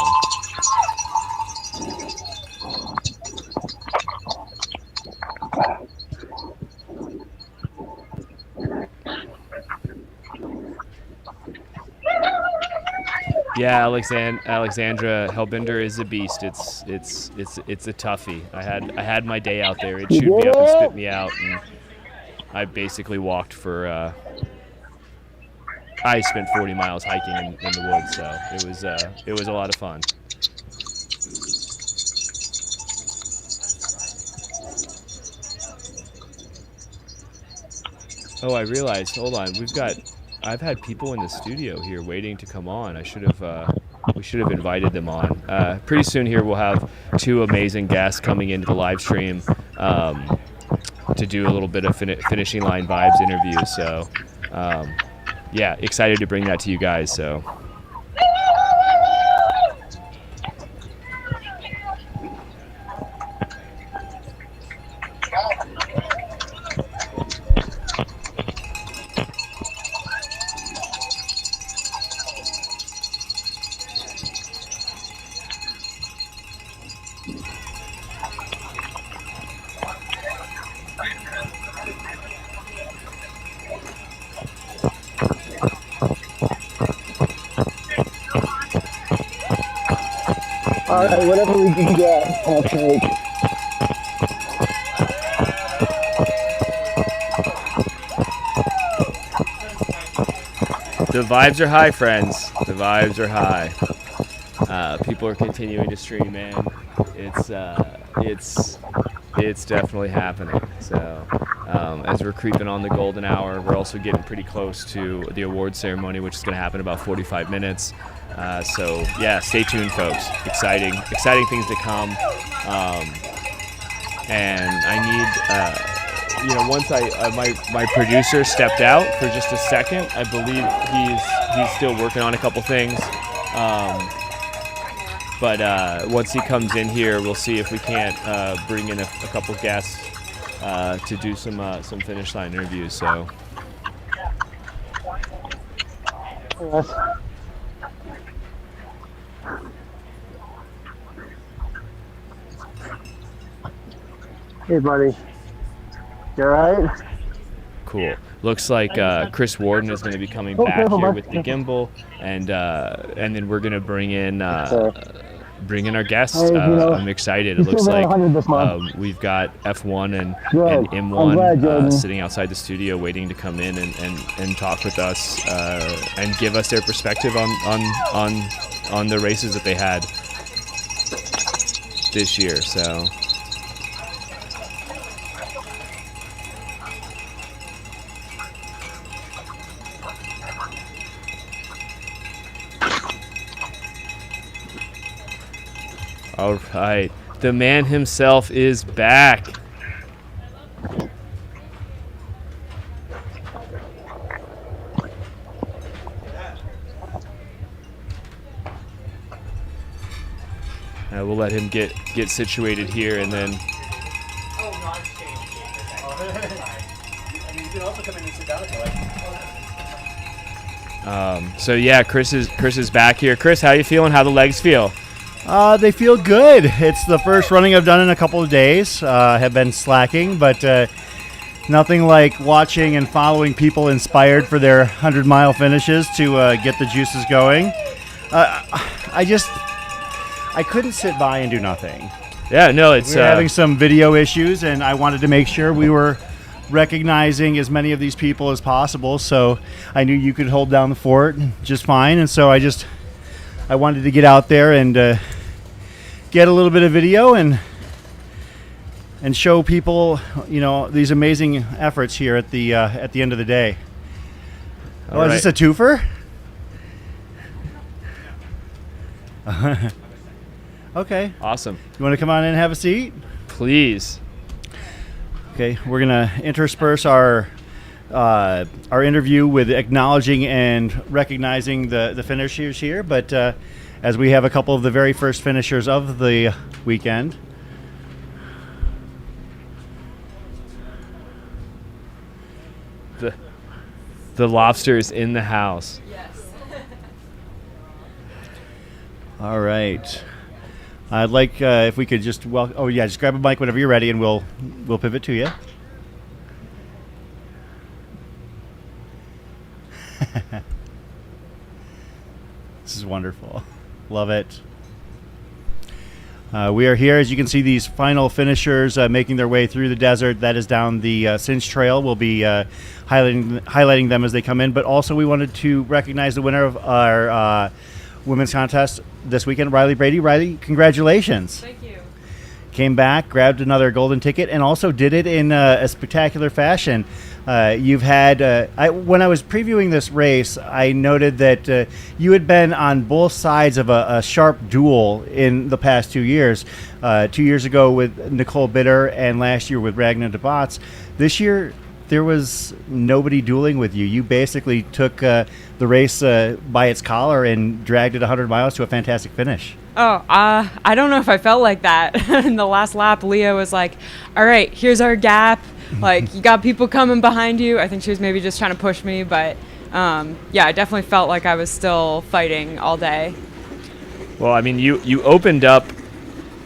Yeah, Alexandra Hellbender is a beast. It's a toughie. I had my day out there. It chewed me up and spit me out, and I basically walked for. I spent 40 miles hiking in the woods, so it was a lot of fun. Oh, I realized. Hold on, I've had people in the studio here waiting to come on. We should have invited them on. Pretty soon here we'll have two amazing guests coming into the live stream to do a little bit of finishing line vibes interview. So yeah, excited to bring that to you guys. So. Alright, whatever we can get, I'll take. The vibes are high, friends. The vibes are high. People are continuing to stream, man. It's definitely happening. So as we're creeping on the golden hour, we're also getting pretty close to the award ceremony, which is going to happen in about 45 minutes. So yeah, stay tuned, folks. Exciting things to come. And I need, once my producer stepped out for just a second. I believe he's still working on a couple things. But once he comes in here, we'll see if we can't bring in a couple guests to do some finish line interviews. So. Hey, buddy. You alright? Cool. Looks like Chris Warden is going to be coming back here with the gimbal, and then we're going to bring in our guests. I'm excited. It looks like we've got F1 and M1 sitting outside the studio waiting to come in and talk with us and give us their perspective on the races that they had this year. So. All right, the man himself is back. We'll let him get situated here, and then. So yeah, Chris is back here. Chris, how you feeling? How the legs feel? They feel good. It's the first running I've done in a couple of days. Have been slacking, but nothing like watching and following people inspired for their 100-mile finishes to get the juices going. I couldn't sit by and do nothing. Yeah, no, it's... We were having some video issues, and I wanted to make sure we were recognizing as many of these people as possible, so I knew you could hold down the fort just fine, and so I wanted to get out there and get a little bit of video and show people, these amazing efforts here at the end of the day. Is this a twofer? Okay. Awesome. You want to come on in and have a seat? Please. Okay, we're gonna intersperse our interview with acknowledging and recognizing the finishers here, but as we have a couple of the very first finishers of the weekend. The lobster is in the house. Yes. All right. I'd like if we could just just grab a mic whenever you're ready, and we'll pivot to you. This is wonderful. Love it. We are here, as you can see, these final finishers making their way through the desert. That is down the Cinch Trail. We'll be highlighting them as they come in, but also we wanted to recognize the winner of our women's contest this weekend, Riley Brady. Riley, congratulations. Thank you. Came back, grabbed another golden ticket, and also did it in a spectacular fashion. You've had, when I was previewing this race, I noted that you had been on both sides of a sharp duel in the past 2 years. 2 years ago with Nicole Bitter and last year with Ragnar DeBotts. This year, there was nobody dueling with you. You basically took the race by its collar and dragged it 100 miles to a fantastic finish. Oh, I don't know if I felt like that. In the last lap, Leah was like, all right, here's our gap. Like, you got people coming behind you. I think she was maybe just trying to push me. But, yeah, I definitely felt like I was still fighting all day. Well, I mean, you opened up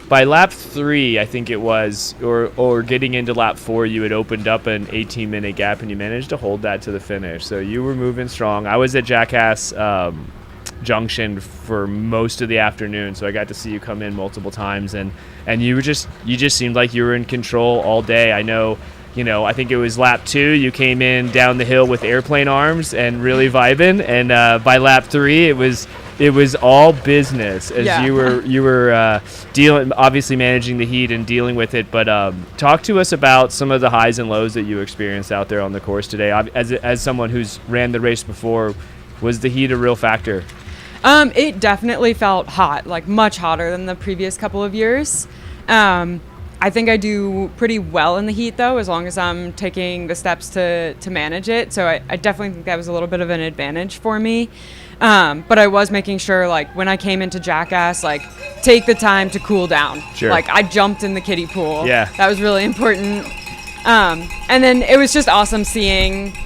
by lap 3, I think it was, or getting into lap 4, you had opened up an 18-minute gap, and you managed to hold that to the finish. So you were moving strong. I was at Jackass Junction for most of the afternoon, so I got to see you come in multiple times, and you just seemed like you were in control all day. I know, I think it was lap 2, you came in down the hill with airplane arms and really vibing, and by lap 3, it was all business as you were dealing, obviously managing the heat and dealing with it. But talk to us about some of the highs and lows that you experienced out there on the course today. As someone who's ran the race before, was the heat a real factor? It definitely felt hot, like much hotter than the previous couple of years. I think I do pretty well in the heat, though, as long as I'm taking the steps to manage it. So I definitely think that was a little bit of an advantage for me. But I was making sure, like, when I came into Jackass, like, take the time to cool down. Sure. Like, I jumped in the kiddie pool. Yeah. That was really important. And then it was just awesome seeing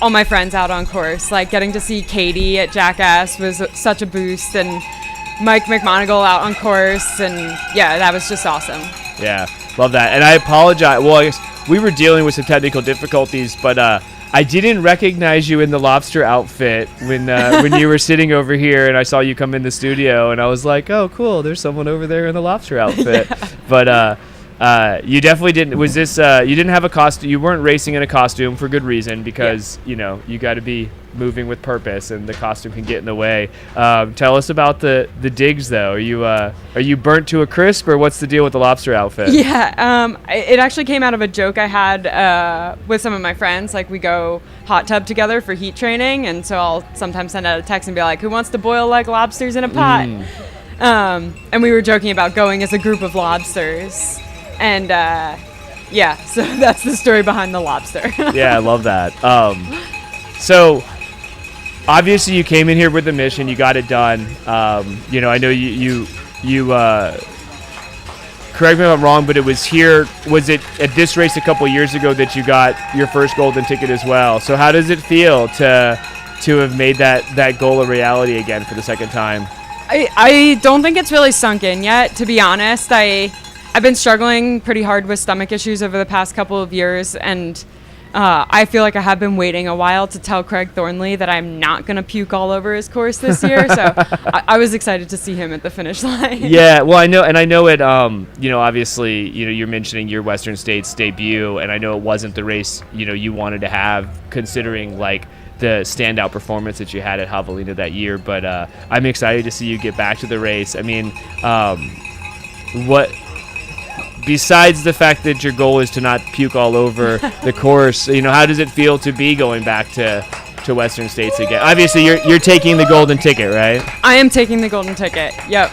all my friends out on course. Like, getting to see Katie at Jackass was such a boost, and Mike McMonagle out on course, and yeah, that was just awesome. Yeah, love that. And I apologize. Well, I guess we were dealing with some technical difficulties, but I didn't recognize you in the lobster outfit when you were sitting over here, and I saw you come in the studio, and I was like, oh, cool, there's someone over there in the lobster outfit. Yeah. But you definitely didn't. Was this? You didn't have a costume. You weren't racing in a costume for good reason, because you got to be moving with purpose, and the costume can get in the way. Tell us about the digs, though. Are you burnt to a crisp, or what's the deal with the lobster outfit? Yeah, it actually came out of a joke I had with some of my friends. Like, we go hot tub together for heat training, and so I'll sometimes send out a text and be like, "Who wants to boil like lobsters in a pot?" And we were joking about going as a group of lobsters. And so that's the story behind the lobster. Yeah, I love that. So obviously you came in here with a mission, you got it done. I know you correct me if I'm wrong, but it was it at this race a couple years ago that you got your first golden ticket as well? So how does it feel to have made that goal a reality again for the second time? I don't think it's really sunk in yet, to be honest. I've been struggling pretty hard with stomach issues over the past couple of years, and I feel like I have been waiting a while to tell Craig Thornley that I'm not going to puke all over his course this year. So I was excited to see him at the finish line. Yeah, well, I know it, obviously, you're mentioning your Western States debut, and I know it wasn't the race, you wanted to have, considering, like, the standout performance that you had at Havalina that year. But I'm excited to see you get back to the race. I mean, besides the fact that your goal is to not puke all over the course, how does it feel to be going back to Western States again? Obviously, you're taking the golden ticket, right? I am taking the golden ticket. Yep.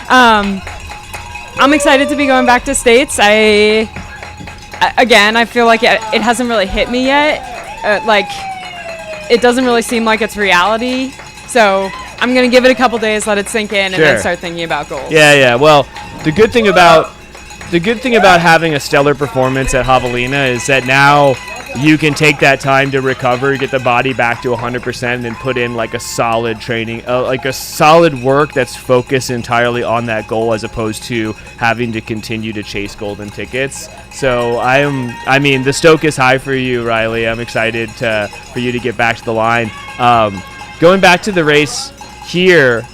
I'm excited to be going back to States. I feel like it hasn't really hit me yet. It doesn't really seem like it's reality. So I'm gonna give it a couple days, let it sink in, and then start thinking about goals. Yeah. Well, the good thing about having a stellar performance at Havalina is that now you can take that time to recover, get the body back to 100%, and then put in like a solid training, like a solid work that's focused entirely on that goal, as opposed to having to continue to chase golden tickets. So the stoke is high for you, Riley. I'm excited for you to get back to the line. Going back to the race here,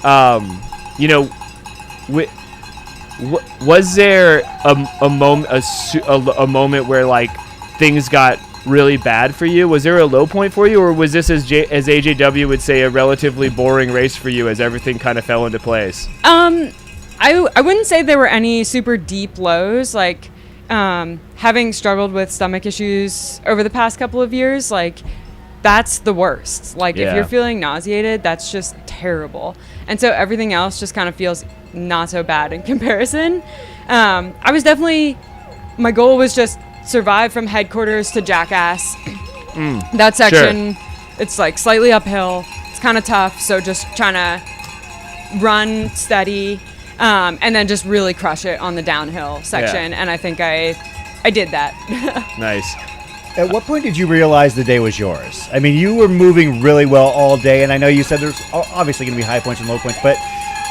was there a moment where, like, things got really bad for you? Was there a low point for you, or was this, as AJW would say, a relatively boring race for you as everything kind of fell into place? I wouldn't say there were any super deep lows. Like, having struggled with stomach issues over the past couple of years, like, that's the worst. Like, if you're feeling nauseated, that's just terrible. And so everything else just kind of feels not so bad in comparison. My goal was just survive from headquarters to Jackass. That section, it's like slightly uphill. It's kind of tough. So just trying to run steady, and then just really crush it on the downhill section. And I think I did that. Nice. At what point did you realize the day was yours? I mean, you were moving really well all day, and I know you said there's obviously going to be high points and low points, but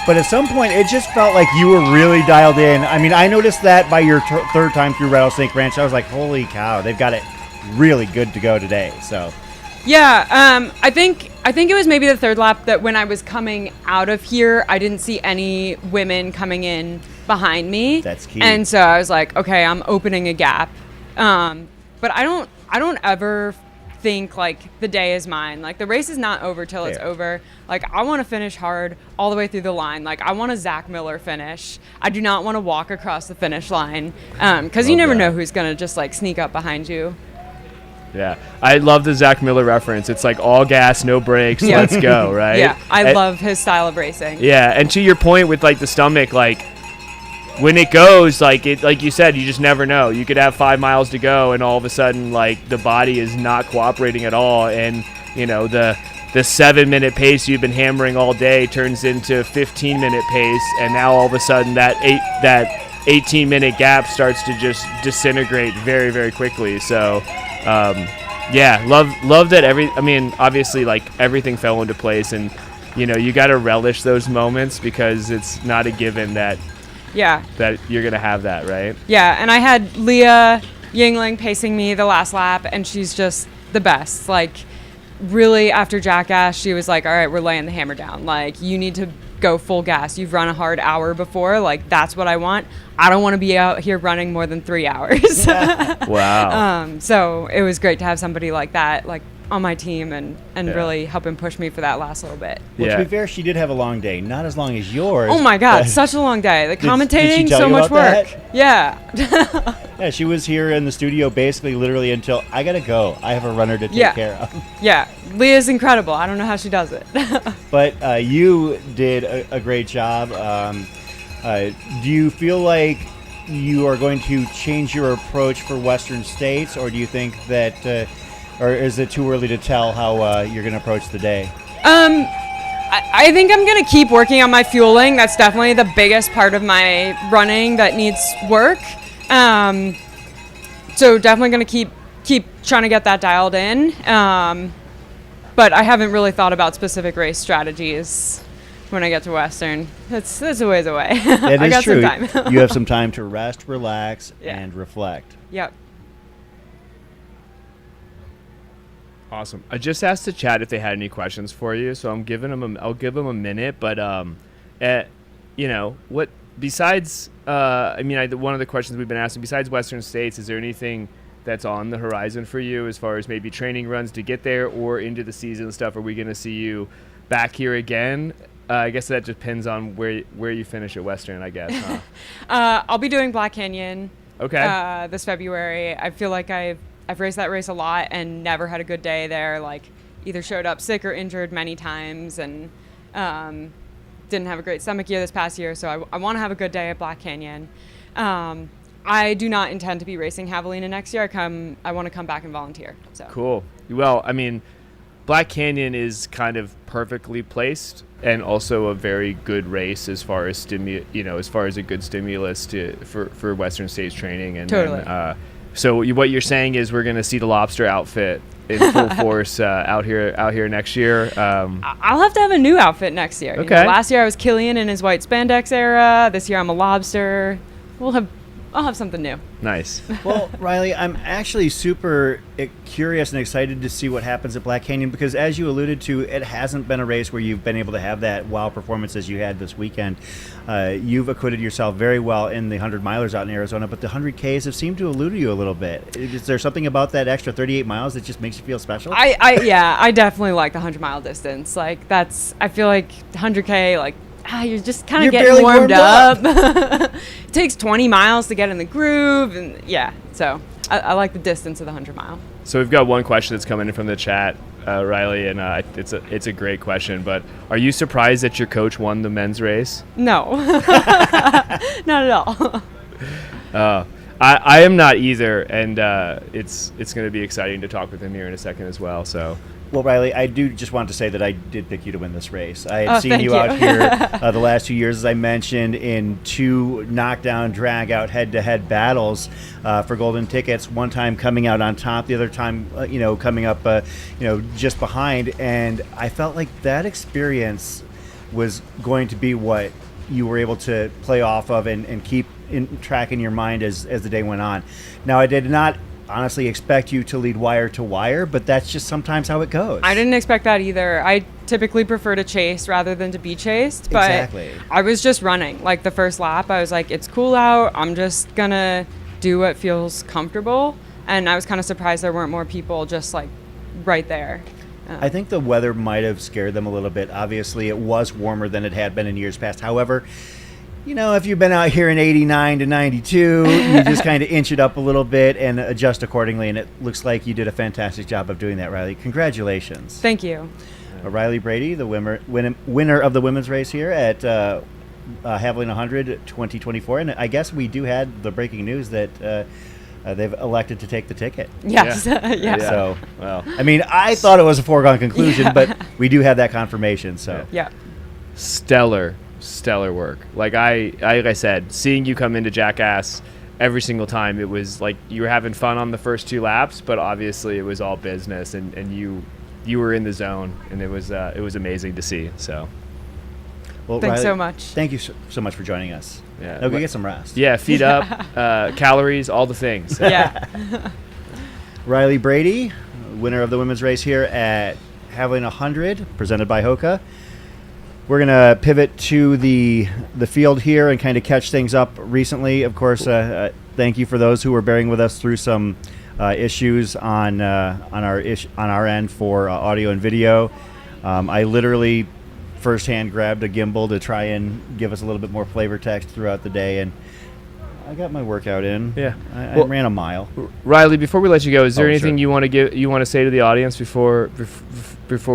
at some point it just felt like you were really dialed in. I mean, I noticed that by your third time through Rattlesnake Ranch. I was like, holy cow, they've got it really good to go today. So yeah, I think it was maybe the third lap that when I was coming out of here, I didn't see any women coming in behind me. That's key. And so I was like, okay, I'm opening a gap. but I don't ever think like the day is mine. Like the race is not over till it's over. Like I want to finish hard all the way through the line. Like I want a Zach Miller finish. I do not want to walk across the finish line because you never know who's gonna just like sneak up behind you. Yeah, I love the Zach Miller reference. It's like all gas, no brakes, let's go, right? Yeah, I love his style of racing. Yeah, and to your point with like the stomach, like when it goes, like you said, you just never know. You could have 5 miles to go, and all of a sudden, like the body is not cooperating at all, and you know the 7-minute pace you've been hammering all day turns into 15-minute pace, and now all of a sudden that 18-minute gap starts to just disintegrate very, very quickly. So, yeah, love that obviously, like everything fell into place, and you know you got to relish those moments because it's not a given that you're gonna have that, right? Yeah, and I had Leah Yingling pacing me the last lap, and she's just the best. Like, really, after Jackass, she was like, all right, we're laying the hammer down. Like, you need to go full gas. You've run a hard hour before. Like, that's what I want. I don't want to be out here running more than 3 hours. Wow. So it was great to have somebody like that, like, on my team and really helping push me for that last little bit. Well, to be fair, she did have a long day. Not as long as yours. Oh my God, such a long day. The commentating, did she tell so you much about work. that? Yeah. Yeah, she was here in the studio basically literally until I got to go. I have a runner to take care of. Yeah, Leah's incredible. I don't know how she does it. But you did a great job. Do you feel like you are going to change your approach for Western States, or do you think that, or is it too early to tell how you're going to approach the day? I think I'm going to keep working on my fueling. That's definitely the biggest part of my running that needs work. So definitely going to keep trying to get that dialed in. But I haven't really thought about specific race strategies when I get to Western. That's a ways away. It I is got true. some time. You have some time to rest, relax, and reflect. Yep. Awesome. I just asked the chat if they had any questions for you, so I'll give them a minute. But you know what? Besides, one of the questions we've been asking, besides Western States, is there anything that's on the horizon for you as far as maybe training runs to get there or into the season and stuff? Are we going to see you back here again? I guess that depends on where you finish at Western, I guess. Huh? I'll be doing Black Canyon. Okay. This February. I feel like I've raced that race a lot and never had a good day there. Like, either showed up sick or injured many times, and didn't have a great stomach year this past year. So I want to have a good day at Black Canyon. I do not intend to be racing Havalina next year. I want to come back and volunteer. So cool. Well, I mean, Black Canyon is kind of perfectly placed and also a very good race as far as as far as a good stimulus for Western States training. And totally. So what you're saying is we're going to see the lobster outfit in full force out here next year. I'll have to have a new outfit next year. Okay. Last year I was Killian in his white spandex era. This year I'm a lobster. I'll have something new. Nice. Well, Riley, I'm actually super curious and excited to see what happens at Black Canyon because, as you alluded to, it hasn't been a race where you've been able to have that wow performance as you had this weekend. You've acquitted yourself very well in the 100 milers out in Arizona, but the 100Ks have seemed to elude you a little bit. Is there something about that extra 38 miles that just makes you feel special? I definitely like the 100-mile distance. Like, I feel like 100K, like, you're just kind of getting warmed up. It takes 20 miles to get in the groove, and so I like the distance of the 100-mile. So we've got one question that's coming in from the chat, Riley, and it's a great question. But are you surprised that your coach won the men's race? No, not at all. I am not either, and it's going to be exciting to talk with him here in a second as well. So. Well, Riley, I do just want to say that I did pick you to win this race. I had seen you you out here the last 2 years, as I mentioned, in 2 knockdown, drag-out, head-to-head battles for golden tickets. One time coming out on top, the other time, coming up, just behind. And I felt like that experience was going to be what you were able to play off of and keep in track in your mind as the day went on. Now, I did not honestly expect you to lead wire to wire, but that's just sometimes how it goes. I didn't expect that either. I typically prefer to chase rather than to be chased, but exactly. I was just running. Like, the first lap, I was like, it's cool out. I'm just gonna do what feels comfortable. and I was kind of surprised there weren't more people just like right there. I think the weather might have scared them a little bit. Obviously, it was warmer than it had been in years past. However, you know, if you've been out here in 89 to 92, you just kind of inch it up a little bit and adjust accordingly. And it looks like you did a fantastic job of doing that, Riley. Congratulations. Thank you. Riley Brady, the winner of the women's race here at Havalina Jundred 2024. And I guess we do have the breaking news that they've elected to take the ticket. Yes. Yeah. So, well, I mean, I thought it was a foregone conclusion, but we do have that confirmation. So, Yeah. Stellar work. Like I said, seeing you come into Jackass every single time, it was like you were having fun on the first 2 laps, but obviously it was all business, and you were in the zone, and it was amazing to see. So, well, Thanks Riley, so much. Thank you so much for joining us. Yeah. Now go get some rest. Yeah, feet up, calories, all the things. So. Yeah. Riley Brady, winner of the women's race here at Havalina Jundred, presented by Hoka. We're going to pivot to the field here and kind of catch things up recently. Of course, thank you for those who were bearing with us through some issues on our end for audio and video. I literally firsthand grabbed a gimbal to try and give us a little bit more flavor text throughout the day, and I got my workout in. Yeah, I ran a mile. Riley, before we let you go, is there anything sure. you want to say to the audience before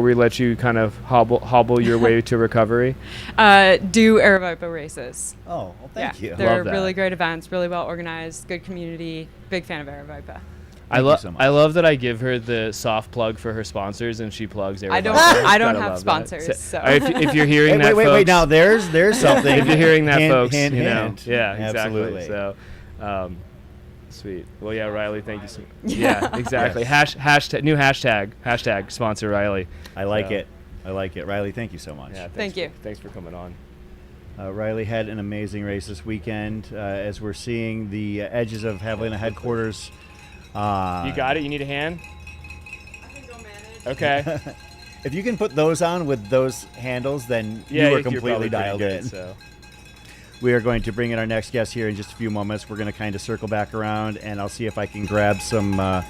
we let you kind of hobble your way to recovery? Do Aravaipa races. Oh, well, thank you. They're Love that. really great events, really well organized, good community. Big fan of Aravaipa. Thank you so much. I love that I give her the soft plug for her sponsors, and she plugs everything. I don't have sponsors. So. If you're hearing that, wait. folks, Now there's something. if you're hearing that, hint, folks, hint, you know, hint. yeah, exactly. Absolutely. So, sweet. Well, yeah, Riley, thank you so much. Yeah, exactly. Yes. Hashtag sponsor Riley. I like it. Riley, thank you so much. Yeah, Thank you. Thanks for coming on. Riley had an amazing race this weekend. As we're seeing the edges of Havalina headquarters. You got it? You need a hand? I think I'll manage. Okay. If you can put those on with those handles, then Yeah, you are you're completely probably pretty dialed good, in. So. We are going to bring in our next guest here in just a few moments. We're going to kind of circle back around, and I'll see if I can grab some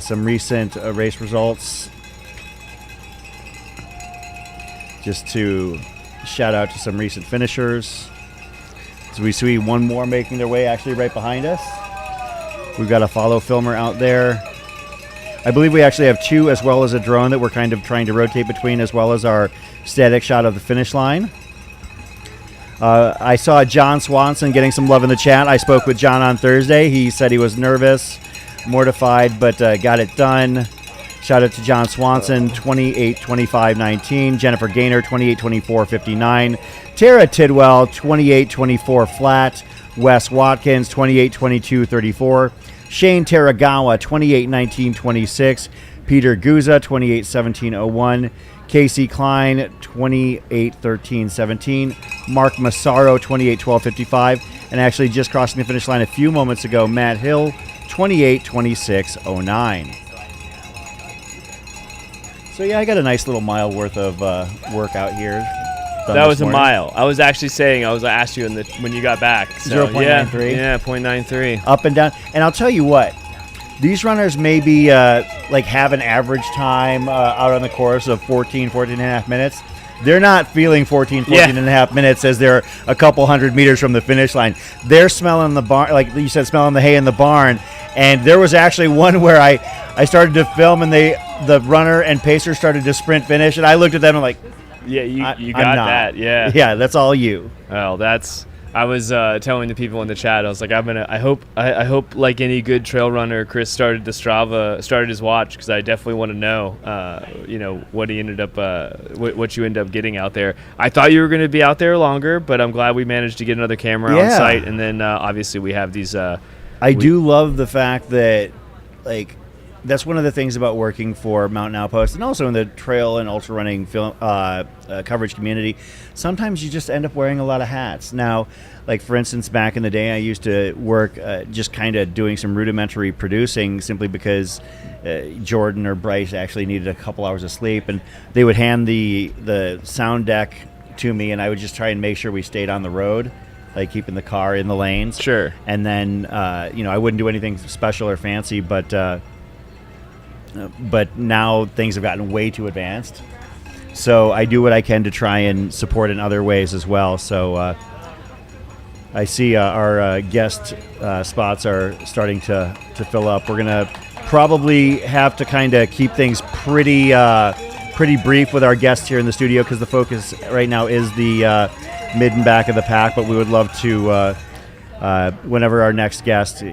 recent race results, just to shout out to some recent finishers. So we see one more making their way actually right behind us. We've got a follow filmer out there. I believe we actually have 2 as well as a drone that we're kind of trying to rotate between, as well as our static shot of the finish line. I saw John Swanson getting some love in the chat. I spoke with John on Thursday. He said he was nervous, mortified, but got it done. Shout out to John Swanson, 28-25-19. Jennifer Gaynor, 28-24-59. Tara Tidwell, 28-24 flat. Wes Watkins, 28-22-34. Shane Taragawa, 28-19-26. Peter Guza, 28-17-01. Casey Klein, 28-13-17. Mark Massaro, 28-12-55. And actually just crossing the finish line a few moments ago, Matt Hill, 28-26-09. So yeah, I got a nice little mile worth of work out here. That was a mile. I was actually saying, I asked you when you got back. So, 0.93? Yeah, 0.93. Up and down. And I'll tell you what, these runners maybe have an average time out on the course of 14 and a half minutes. They're not feeling 14 and a half minutes as they're a couple hundred meters from the finish line. They're smelling the barn, like you said, smelling the hay in the barn. And there was actually one where I started to film, and the runner and pacer started to sprint finish, and I looked at them and like, yeah, you got that, yeah. Yeah, that's all you. Well, I was telling the people in the chat, I was like, I hope like any good trail runner, Chris started his watch, because I definitely want to know, what he ended up, what you end up getting out there. I thought you were going to be out there longer, but I'm glad we managed to get another camera on site, and then obviously we have these. I do love the fact that, like, that's one of the things about working for Mountain Outpost, and also in the trail and ultra running film coverage community. Sometimes you just end up wearing a lot of hats. Now, like for instance, back in the day, I used to work just kind of doing some rudimentary producing, simply because Jordan or Bryce actually needed a couple hours of sleep, and they would hand the sound deck to me, and I would just try and make sure we stayed on the road. like keeping the car in the lanes. Sure. And then, I wouldn't do anything special or fancy, but now things have gotten way too advanced. So I do what I can to try and support in other ways as well. So I see our guest spots are starting to fill up. We're going to probably have to kind of keep things pretty brief with our guests here in the studio because the focus right now is the mid and back of the pack, but we would love to, whenever our next guest,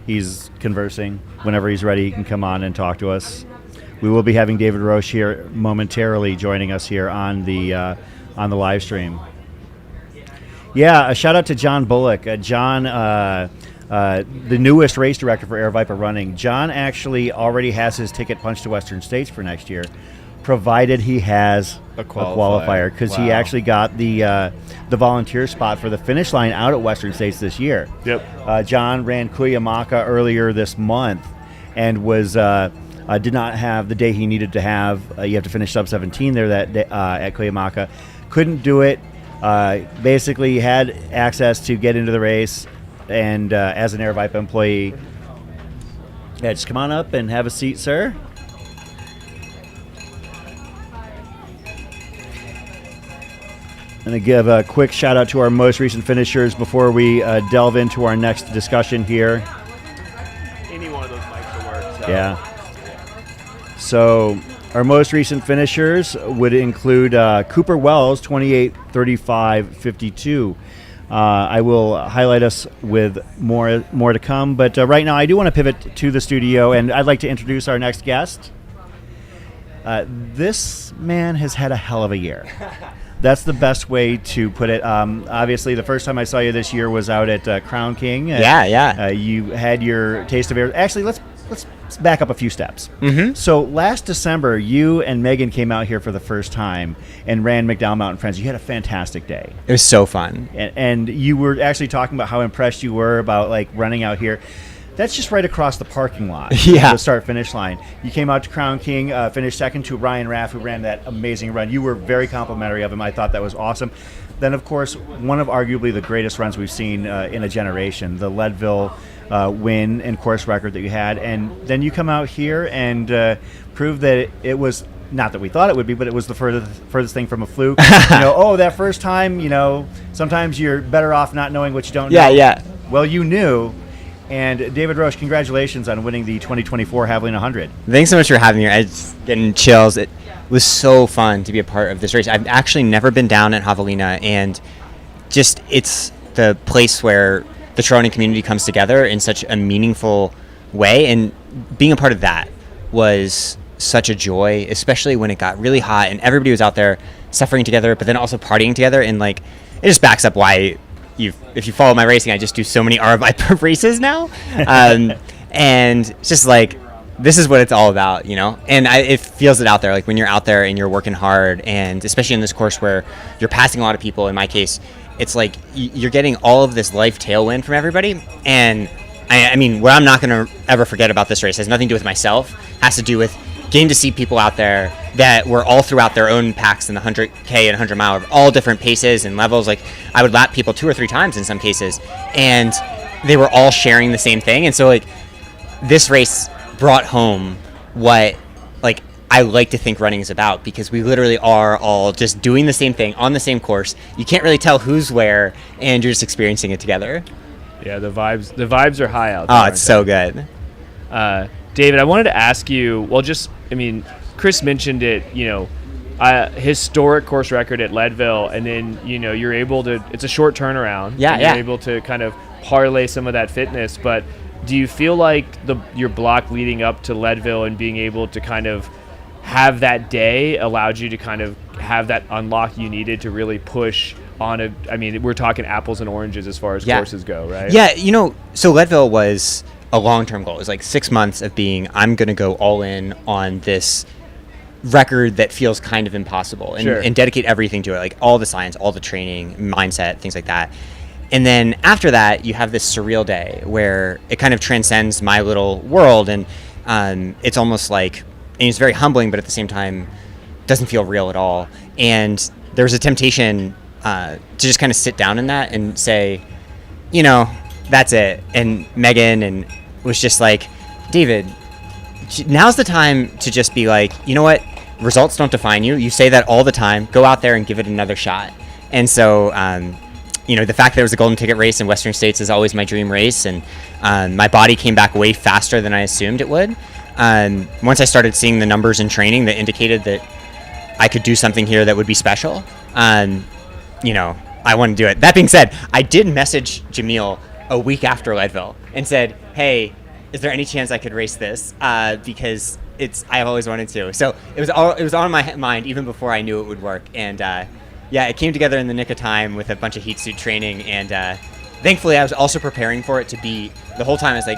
he's conversing, whenever he's ready, he can come on and talk to us. We will be having David Roche here momentarily joining us here on the live stream. Yeah, a shout out to John Bullock. John, the newest race director for Air Viper Running. John actually already has his ticket punched to Western States for next year, provided he has a qualifier, because he actually got the volunteer spot for the finish line out at Western States this year. Yep. John ran Cuyamaca earlier this month and was did not have the day he needed to have. You have to finish sub 17 there that day, at Cuyamaca. Couldn't do it. Basically had access to get into the race, and as an Air Viper employee, just come on up and have a seat, sir. I'm going to give a quick shout out to our most recent finishers before we delve into our next discussion here. Any one of those mics will work. So. Yeah. So our most recent finishers would include Cooper Wells, 28:35:52. I will highlight us with more to come, but right now I do want to pivot to the studio, and I'd like to introduce our next guest. This man has had a hell of a year. That's the best way to put it. Obviously, the first time I saw you this year was out at Crown King. Yeah. You had your taste of air. Actually, let's back up a few steps. Mm-hmm. So last December, you and Megan came out here for the first time and ran McDowell Mountain Friends. You had a fantastic day. It was so fun. And you were actually talking about how impressed you were about like running out here. That's just right across the parking lot. Yeah. The start-finish line. You came out to Crown King, finished second to Ryan Raff, who ran that amazing run. You were very complimentary of him. I thought that was awesome. Then, of course, one of arguably the greatest runs we've seen in a generation, the Leadville win and course record that you had. And then you come out here and prove that it was, not that we thought it would be, but it was the furthest thing from a fluke. That first time, sometimes you're better off not knowing what you don't know. Yeah. Well, you knew. And David Roche, congratulations on winning the 2024 Havalina 100. Thanks so much for having me here. I was getting chills. It was so fun to be a part of this race. I've actually never been down at Havalina, and just it's the place where the trail running community comes together in such a meaningful way, and being a part of that was such a joy, especially when it got really hot and everybody was out there suffering together, but then also partying together, and like it just backs up why if you follow my racing, I just do so many RViper races now, and it's just like this is what it's all about, and it feels it out there, like when you're out there and you're working hard, and especially in this course where you're passing a lot of people. In my case, it's like you're getting all of this life tailwind from everybody, and I mean what I'm not going to ever forget about this race has nothing to do with myself, has to do with getting to see people out there that were all throughout their own packs in the 100K and 100 mile of all different paces and levels. Like I would lap people 2 or 3 times in some cases, and they were all sharing the same thing. And so like this race brought home what like I like to think running is about, because we literally are all just doing the same thing on the same course. You can't really tell who's where, and you're just experiencing it together. Yeah, the vibes are high out there. Oh, it's so good. David, I wanted to ask you, Chris mentioned it, historic course record at Leadville, and then, you're able to, it's a short turnaround. Yeah. You're able to kind of parlay some of that fitness, but do you feel like your block leading up to Leadville and being able to kind of have that day allowed you to kind of have that unlock you needed to really push on we're talking apples and oranges as far as courses go, right? Yeah, so Leadville was a long-term goal. It was like 6 months of I'm going to go all in on this record that feels kind of impossible, and dedicate everything to it, like all the science, all the training, mindset, things like that. And then after that, you have this surreal day where it kind of transcends my little world, and it's almost like, and it's very humbling, but at the same time, doesn't feel real at all. And there's a temptation to just kind of sit down in that and say, that's it. And Megan and was just like, David, now's the time to just be like, you know what? Results don't define you. You say that all the time. Go out there and give it another shot. And so, the fact that there was a golden ticket race in Western States is always my dream race. And my body came back way faster than I assumed it would. Once I started seeing the numbers in training that indicated that I could do something here that would be special, I want to do it. That being said, I did message Jamil a week after Leadville and said, hey, is there any chance I could race this? Because I've always wanted to. So it was on my mind even before I knew it would work. And it came together in the nick of time with a bunch of heat suit training. And thankfully, I was also preparing for it to be, the whole time I was like,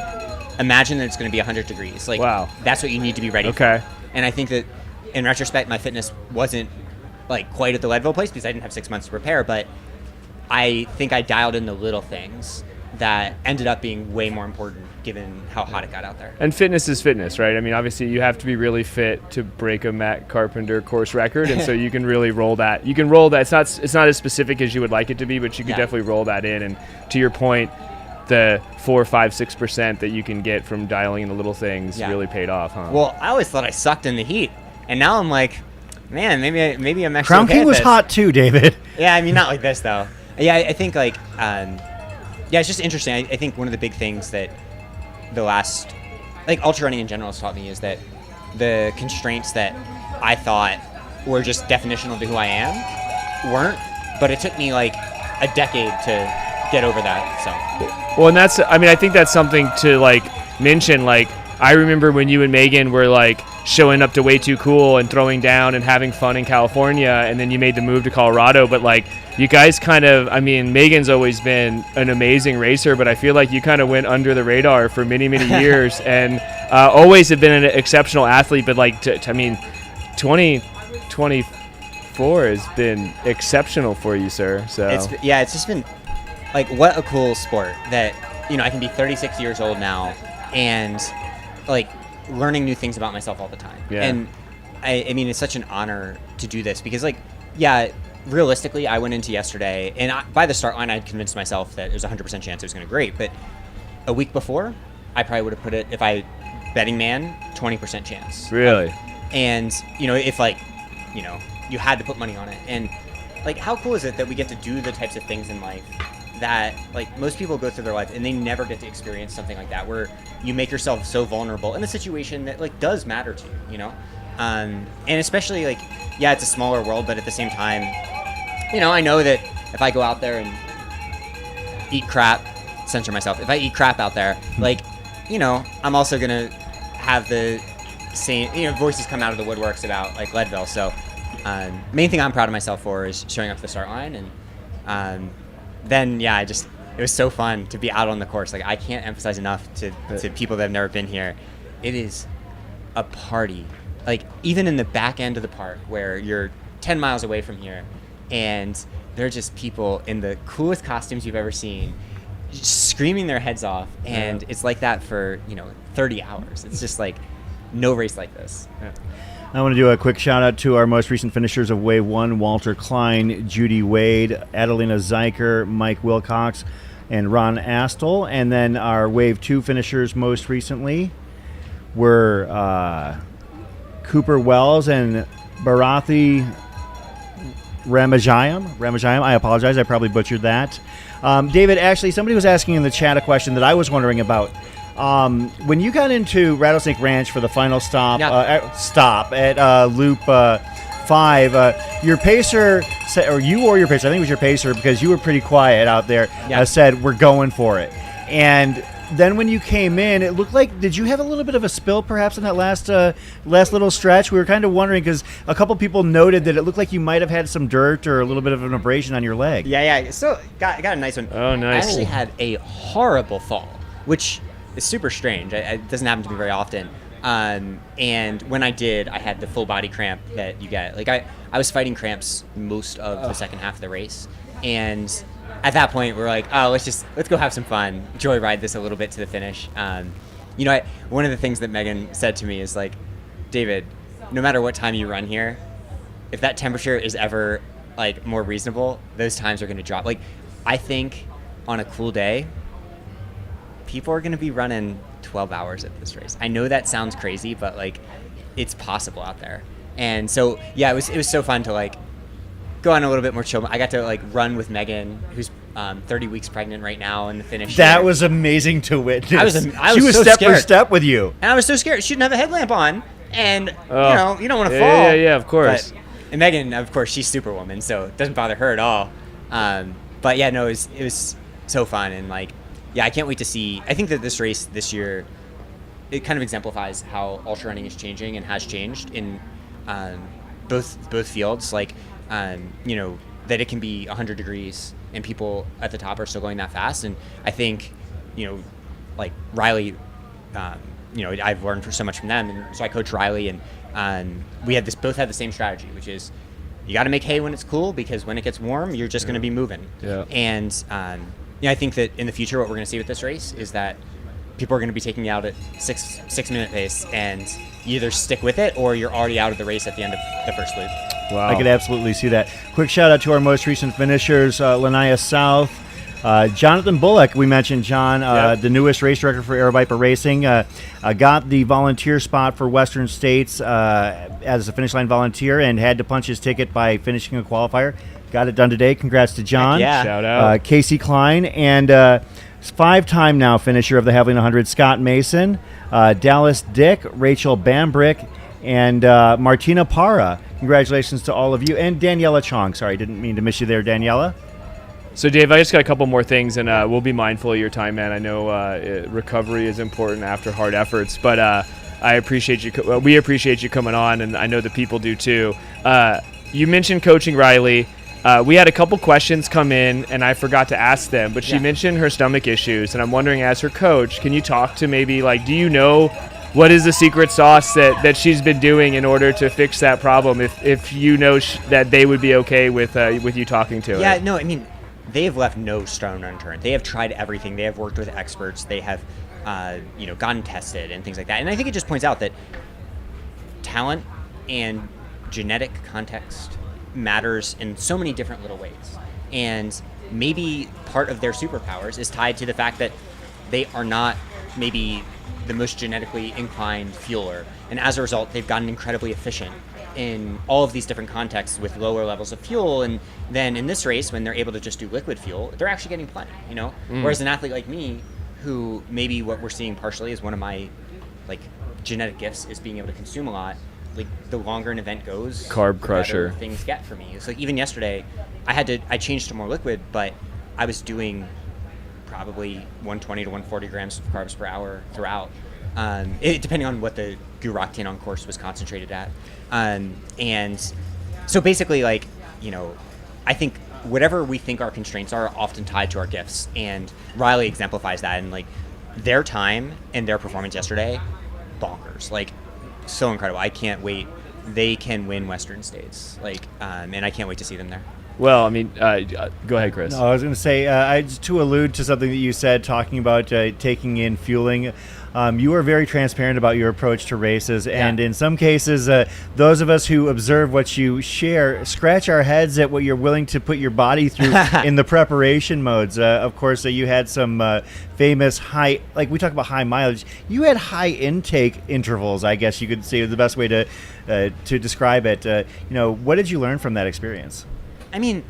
imagine that it's going to be 100 degrees. Like, wow. That's what you need to be ready for. And I think that in retrospect, my fitness wasn't like quite at the Leadville place because I didn't have 6 months to prepare, but I think I dialed in the little things that ended up being way more important given how hot it got out there. And fitness is fitness, right? I mean, obviously you have to be really fit to break a Matt Carpenter course record, and so you can really roll that. You can roll that. It's not as specific as you would like it to be, but you can definitely roll that in. And to your point, the 4, 5, 6% that you can get from dialing in the little things really paid off, huh? Well, I always thought I sucked in the heat, and now I'm like, man, maybe I'm actually Crown okay King at was this. hot too, David. Yeah, I mean, not like this though. Yeah, I think like, it's just interesting. I think one of the big things that the last, like ultra running in general has taught me is that the constraints that I thought were just definitional to who I am weren't, but it took me like a decade to get over that. So. Well, and I think that's something to like mention. Like, I remember when you and Megan were like showing up to Way Too Cool and throwing down and having fun in California, and then you made the move to Colorado. But like, you guys kind of, I mean, Megan's always been an amazing racer, but I feel like you kind of went under the radar for many, many years and always have been an exceptional athlete. But like, 2024 has been exceptional for you, sir. So it's just been like, what a cool sport that, I can be 36 years old now and like learning new things about myself all the time. Yeah. And I mean, it's such an honor to do this because like, realistically, I went into yesterday and by the start line, I had convinced myself that there's a 100% chance it was going to go great. But a week before, I probably would have put it, if I betting man, 20% chance. Really? And, if like, you had to put money on it. And like, how cool is it that we get to do the types of things in life that like most people go through their life and they never get to experience something like that, where you make yourself so vulnerable in a situation that like does matter to you, and especially like, it's a smaller world, but at the same time, I know that if I go out there and eat crap, censor myself, if I eat crap out there, like, I'm also gonna have the same, voices come out of the woodworks about like Leadville. So main thing I'm proud of myself for is showing up to the start line. And then it was so fun to be out on the course. Like, I can't emphasize enough to people that have never been here, it is a party. Like, even in the back end of the park where you're 10 miles away from here, and there are just people in the coolest costumes you've ever seen screaming their heads off, and it's like that for 30 hours. It's just like no race like this. I want to do a quick shout out to our most recent finishers of Wave 1, Walter Klein, Judy Wade, Adelina Zeiker, Mike Wilcox, and Ron Astle. And then our Wave 2 finishers most recently were Cooper Wells and Bharathi Ramajayam. I apologize. I probably butchered that. David, actually, somebody was asking in the chat a question that I was wondering about. When you got into Rattlesnake Ranch for the final stop at Loop 5, your pacer said, or you or your pacer, I think it was your pacer because you were pretty quiet out there, said, we're going for it. And then when you came in, it looked like, did you have a little bit of a spill perhaps in that last little stretch? We were kind of wondering because a couple people noted that it looked like you might have had some dirt or a little bit of an abrasion on your leg. Yeah. So got a nice one. Oh, nice. I actually had a horrible fall, which is super strange. It doesn't happen to me very often. And when I did, I had the full body cramp that you get. Like I was fighting cramps most of the second half of the race. And at that point, we're like, oh, let's go have some fun, joyride this a little bit to the finish. One of the things that Megan said to me is like, David, no matter what time you run here, if that temperature is ever like more reasonable, those times are going to drop. Like, I think on a cool day, people are going to be running 12 hours at this race. I know that sounds crazy, but like, it's possible out there. And so, yeah, it was so fun to like go on a little bit more chill. I got to like run with Megan, who's 30 weeks pregnant right now, in the finish. That was amazing to witness. I was she was so step scared. for step with you. And I was so scared. She didn't have a headlamp on, and you don't want to fall. Yeah, of course. And Megan, of course, she's Superwoman, so it doesn't bother her at all. But yeah, no, it was so fun, and like, yeah, I can't wait to see. I think that this race this year, it kind of exemplifies how ultra running is changing and has changed in both fields. Like, that it can be 100 degrees and people at the top are still going that fast. And I think, like Riley, I've learned so much from them, and so I coach Riley, and we had both had the same strategy, which is you got to make hay when it's cool, because when it gets warm, you're just going to be moving. Yeah. And I think that in the future, what we're going to see with this race is that people are going to be taking you out at 6 minute pace, and you either stick with it or you're already out of the race at the end of the first loop. Wow. I could absolutely see that. Quick shout out to our most recent finishers, Lanaya South, Jonathan Bullock. We mentioned John, the newest race director for Aeroviper Racing, got the volunteer spot for Western States as a finish line volunteer, and had to punch his ticket by finishing a qualifier. Got it done today. Congrats to John. Yeah. Shout out. Casey Klein, and 5-time now finisher of the Javelina 100, Scott Mason, Dallas Dick, Rachel Bambrick, and Martina Parra. Congratulations to all of you. And Daniela Chong. Sorry, didn't mean to miss you there, Daniela. So, Dave, I just got a couple more things, and we'll be mindful of your time, man. I know recovery is important after hard efforts, but I appreciate you. We appreciate you coming on, and I know the people do too. You mentioned coaching Riley. We had a couple questions come in, and I forgot to ask them, but she mentioned her stomach issues, and I'm wondering, as her coach, can you talk to maybe, like, do you know what is the secret sauce that she's been doing in order to fix that problem, if you know that they would be okay with you talking to her? Yeah, no, I mean, they have left no stone unturned. They have tried everything. They have worked with experts. They have, gotten tested and things like that. And I think it just points out that talent and genetic context matters in so many different little ways. And maybe part of their superpowers is tied to the fact that they are not maybe the most genetically inclined fueler. And as a result, they've gotten incredibly efficient in all of these different contexts with lower levels of fuel. And then in this race, when they're able to just do liquid fuel, they're actually getting plenty, Whereas an athlete like me, who maybe what we're seeing partially is one of my like genetic gifts is being able to consume a lot. Like, the longer an event goes, Carb the crusher. better things get for me. It's like, even yesterday, I changed to more liquid, but I was doing probably 120 to 140 grams of carbs per hour throughout, depending on what the Guru Octane on course was concentrated at. And so basically, like, I think whatever we think our constraints are often tied to our gifts, and Riley exemplifies that. And like, their time and their performance yesterday, bonkers. Like, so incredible. I can't wait. They can win Western States, and I can't wait to see them there. Well, I mean, go ahead, Chris. No, I was going to say, to allude to something that you said, talking about taking in fueling, you were very transparent about your approach to races, and in some cases, those of us who observe what you share scratch our heads at what you're willing to put your body through in the preparation modes. Of course, you had some famous high, like we talk about high mileage, you had high intake intervals, I guess you could say, the best way to describe it. What did you learn from that experience? I mean,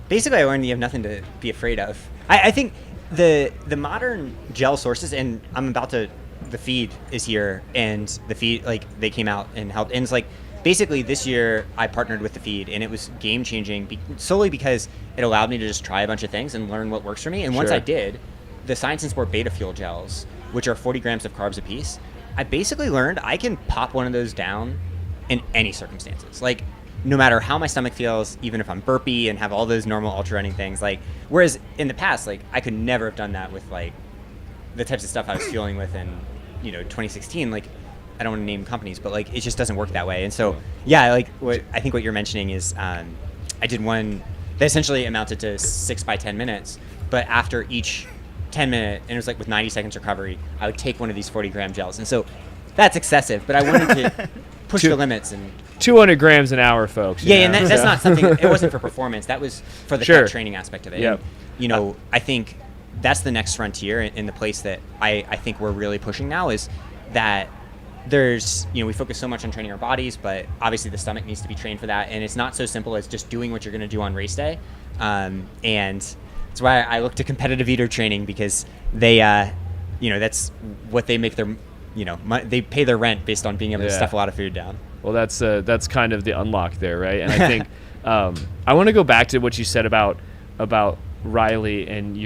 basically, I learned you have nothing to be afraid of. I think the modern gel sources, and the feed is here, and the feed, like, they came out and helped. And it's like, basically, this year I partnered with the feed, and it was game changing solely because it allowed me to just try a bunch of things and learn what works for me. And once I did, the Science and Sport Beta Fuel gels, which are 40 grams of carbs a piece, I basically learned I can pop one of those down in any circumstances. Like, no matter how my stomach feels, even if I'm burpy and have all those normal ultra running things, like, whereas in the past, like, I could never have done that with like the types of stuff I was fueling with in 2016. Like, I don't want to name companies, but like, it just doesn't work that way. And so like, I think what you're mentioning is I did one that essentially amounted to 6 by 10 minutes, but after each 10 minute, and it was like with 90 seconds recovery, I would take one of these 40 gram gels. And so that's excessive, but I wanted to push the limits and 200 grams an hour, folks. Yeah, and that's not something. It wasn't for performance. That was for the cut training aspect of it. Yep. And, I think that's the next frontier, in the place that I think we're really pushing now, is that there's, we focus so much on training our bodies, but obviously the stomach needs to be trained for that, and it's not so simple as just doing what you're going to do on race day. And that's why I look to competitive eater training, because they, that's what they make their, they pay their rent based on being able to stuff a lot of food down. Well, that's kind of the unlock there, right? And I think I want to go back to what you said about Riley, and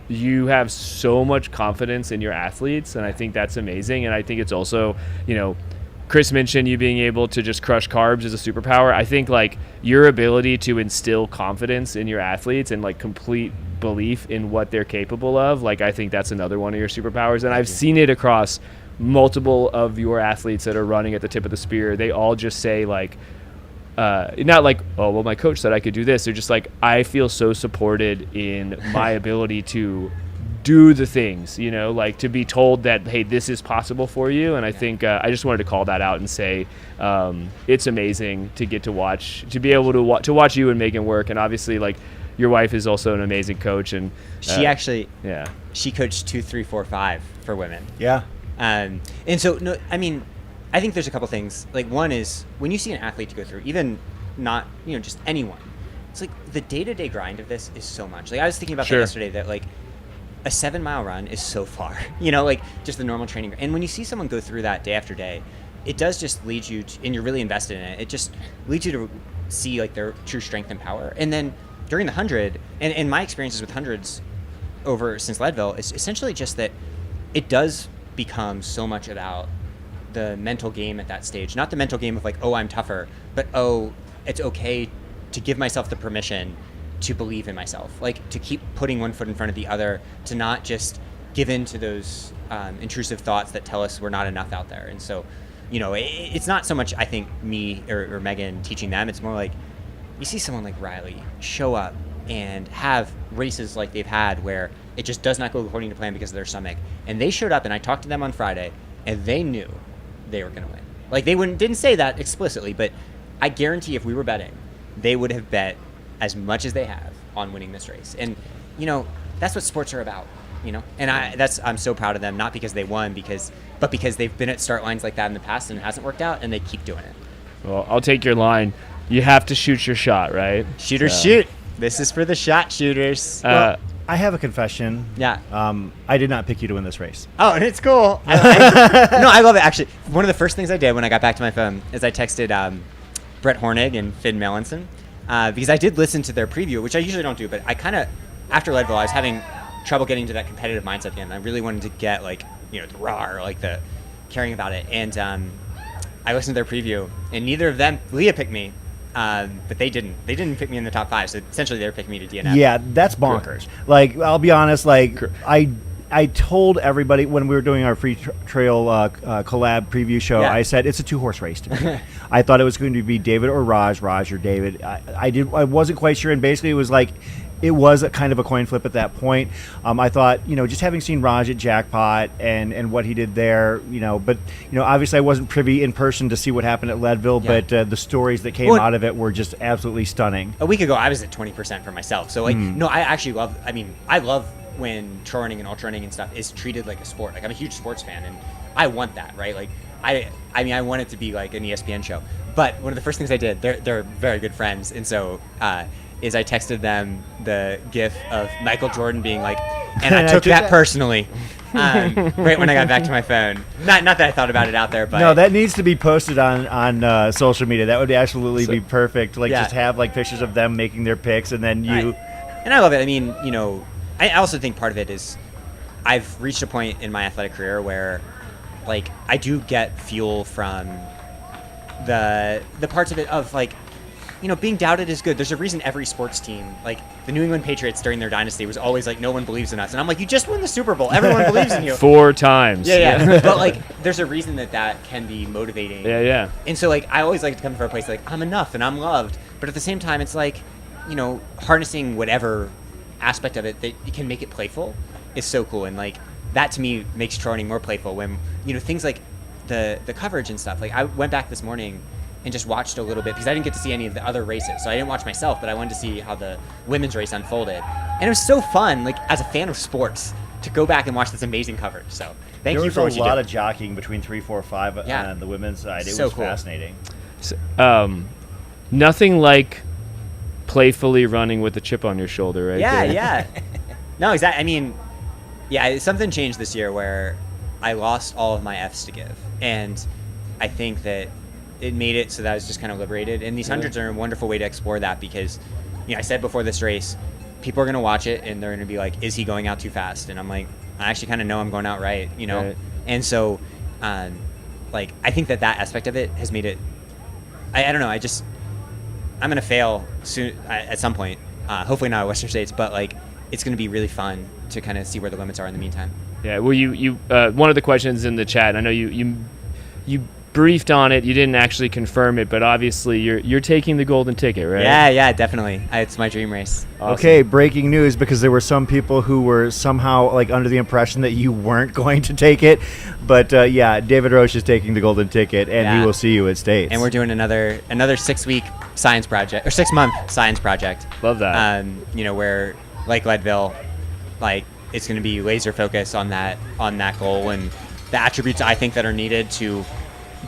you have so much confidence in your athletes, and I think that's amazing. And I think it's also, Chris mentioned you being able to just crush carbs as a superpower. I think like your ability to instill confidence in your athletes and like complete belief in what they're capable of, like I think that's another one of your superpowers. And I've seen it across multiple of your athletes that are running at the tip of the spear. They all just say like, not like, oh, well, my coach said I could do this. They're just like, I feel so supported in my ability to do the things, like to be told that, hey, this is possible for you. And I think I just wanted to call that out and say it's amazing to get to watch, to be able to watch you and Megan work. And obviously, like, your wife is also an amazing coach. And she actually, she coached 2, 3, 4, 5 for women. Yeah. And so, no, I mean, I think there's a couple things. Like, one is when you see an athlete to go through, even not, just anyone, it's like the day-to-day grind of this is so much. Like, I was thinking about that yesterday, that like a 7-mile run is so far, like just the normal training. And when you see someone go through that day after day, it does just lead you to, and you're really invested in it, it just leads you to see like their true strength and power. And then during the 100, and my experiences with hundreds over since Leadville is essentially just that it does become so much about the mental game at that stage. Not the mental game of like, oh, I'm tougher, but oh, it's okay to give myself the permission to believe in myself, like to keep putting one foot in front of the other, to not just give in to those intrusive thoughts that tell us we're not enough out there. And so, it's not so much, I think, me or Megan teaching them. It's more like you see someone like Riley show up and have races like they've had where it just does not go according to plan because of their stomach. And they showed up, and I talked to them on Friday, and they knew they were going to win. Like, they didn't say that explicitly, but I guarantee if we were betting, they would have bet as much as they have on winning this race. And, that's what sports are about, And I'm so proud of them, not because they won, but because they've been at start lines like that in the past and it hasn't worked out, and they keep doing it. Well, I'll take your line. You have to shoot your shot, right? Shooters shoot. This is for the shot shooters. Well, I have a confession. Yeah. I did not pick you to win this race. Oh, and it's cool. I love it, actually. One of the first things I did when I got back to my phone is I texted Brett Hornig and Finn Melanson, because I did listen to their preview, which I usually don't do, but I kind of, after Leadville, I was having trouble getting to that competitive mindset again. I really wanted to get, like, the raw, or like the caring about it. And I listened to their preview, and neither of them, Leah picked me, but they didn't. They didn't pick me in the top 5, so essentially they were picking me to DNF. Yeah, that's bonkers. Like, I'll be honest, like, I told everybody when we were doing our free trail collab preview show, I said it's a 2-horse race to me. I thought it was going to be David or Raj or David. I wasn't quite sure, and basically it was like, it was a kind of a coin flip at that point. I thought, just having seen Raj at Jackpot and what he did there, but obviously I wasn't privy in person to see what happened at Leadville, but the stories that came out of it were just absolutely stunning. A week ago, I was at 20% for myself. So, like, no, I actually love, I love when trail running and ultra running and stuff is treated like a sport. Like, I'm a huge sports fan, and I want that, right? Like, I want it to be like an ESPN show. But one of the first things I did, they're very good friends, and so is I texted them the GIF of Michael Jordan being like, and I took that personally, right when I got back to my phone. Not that I thought about it out there, but no, that needs to be posted on social media. That would absolutely be perfect. Like, just have like pictures of them making their picks, and then you. And I love it. I mean, I also think part of it is I've reached a point in my athletic career where, like, I do get fuel from the parts of it of, like, being doubted is good. There's a reason every sports team, like the New England Patriots during their dynasty, was always like, no one believes in us. And I'm like, you just won the Super Bowl. Everyone believes in you. 4 times. Yeah. But, like, there's a reason that can be motivating. Yeah. And so, like, I always like to come from a place like, I'm enough and I'm loved. But at the same time, it's like, harnessing whatever aspect of it that can make it playful is so cool. And, like, that to me makes trail running more playful when, things like the coverage and stuff. Like, I went back this morning and just watched a little bit because I didn't get to see any of the other races. So I didn't watch myself, but I wanted to see how the women's race unfolded. And it was so fun, like as a fan of sports, to go back and watch this amazing coverage. So thank you for what you do. There was a lot of jockeying between 3, 4, 5 on the women's side. It was cool. fascinating. So, nothing like playfully running with a chip on your shoulder, right? Yeah. No, exactly. I mean, yeah, something changed this year where I lost all of my Fs to give. And I think that it made it so that I was just kind of liberated. And these hundreds are a wonderful way to explore that because, I said before this race, people are going to watch it and they're going to be like, is he going out too fast? And I'm like, I actually kind of know I'm going out right, Right. And so, I think that aspect of it has made it, I don't know, I'm going to fail soon at some point, hopefully not at Western States, but it's going to be really fun to kind of see where the limits are in the meantime. Yeah, well, you one of the questions in the chat, I know you briefed on it, you didn't actually confirm it, but obviously you're taking the golden ticket, right? Yeah, definitely. It's my dream race. Awesome. Okay, breaking news, because there were some people who were somehow under the impression that you weren't going to take it, but David Roche is taking the golden ticket, and he will see you at States. And we're doing another 6-week science project, or 6-month science project. Love that. Where like Leadville, it's going to be laser focused on that goal and the attributes I think that are needed to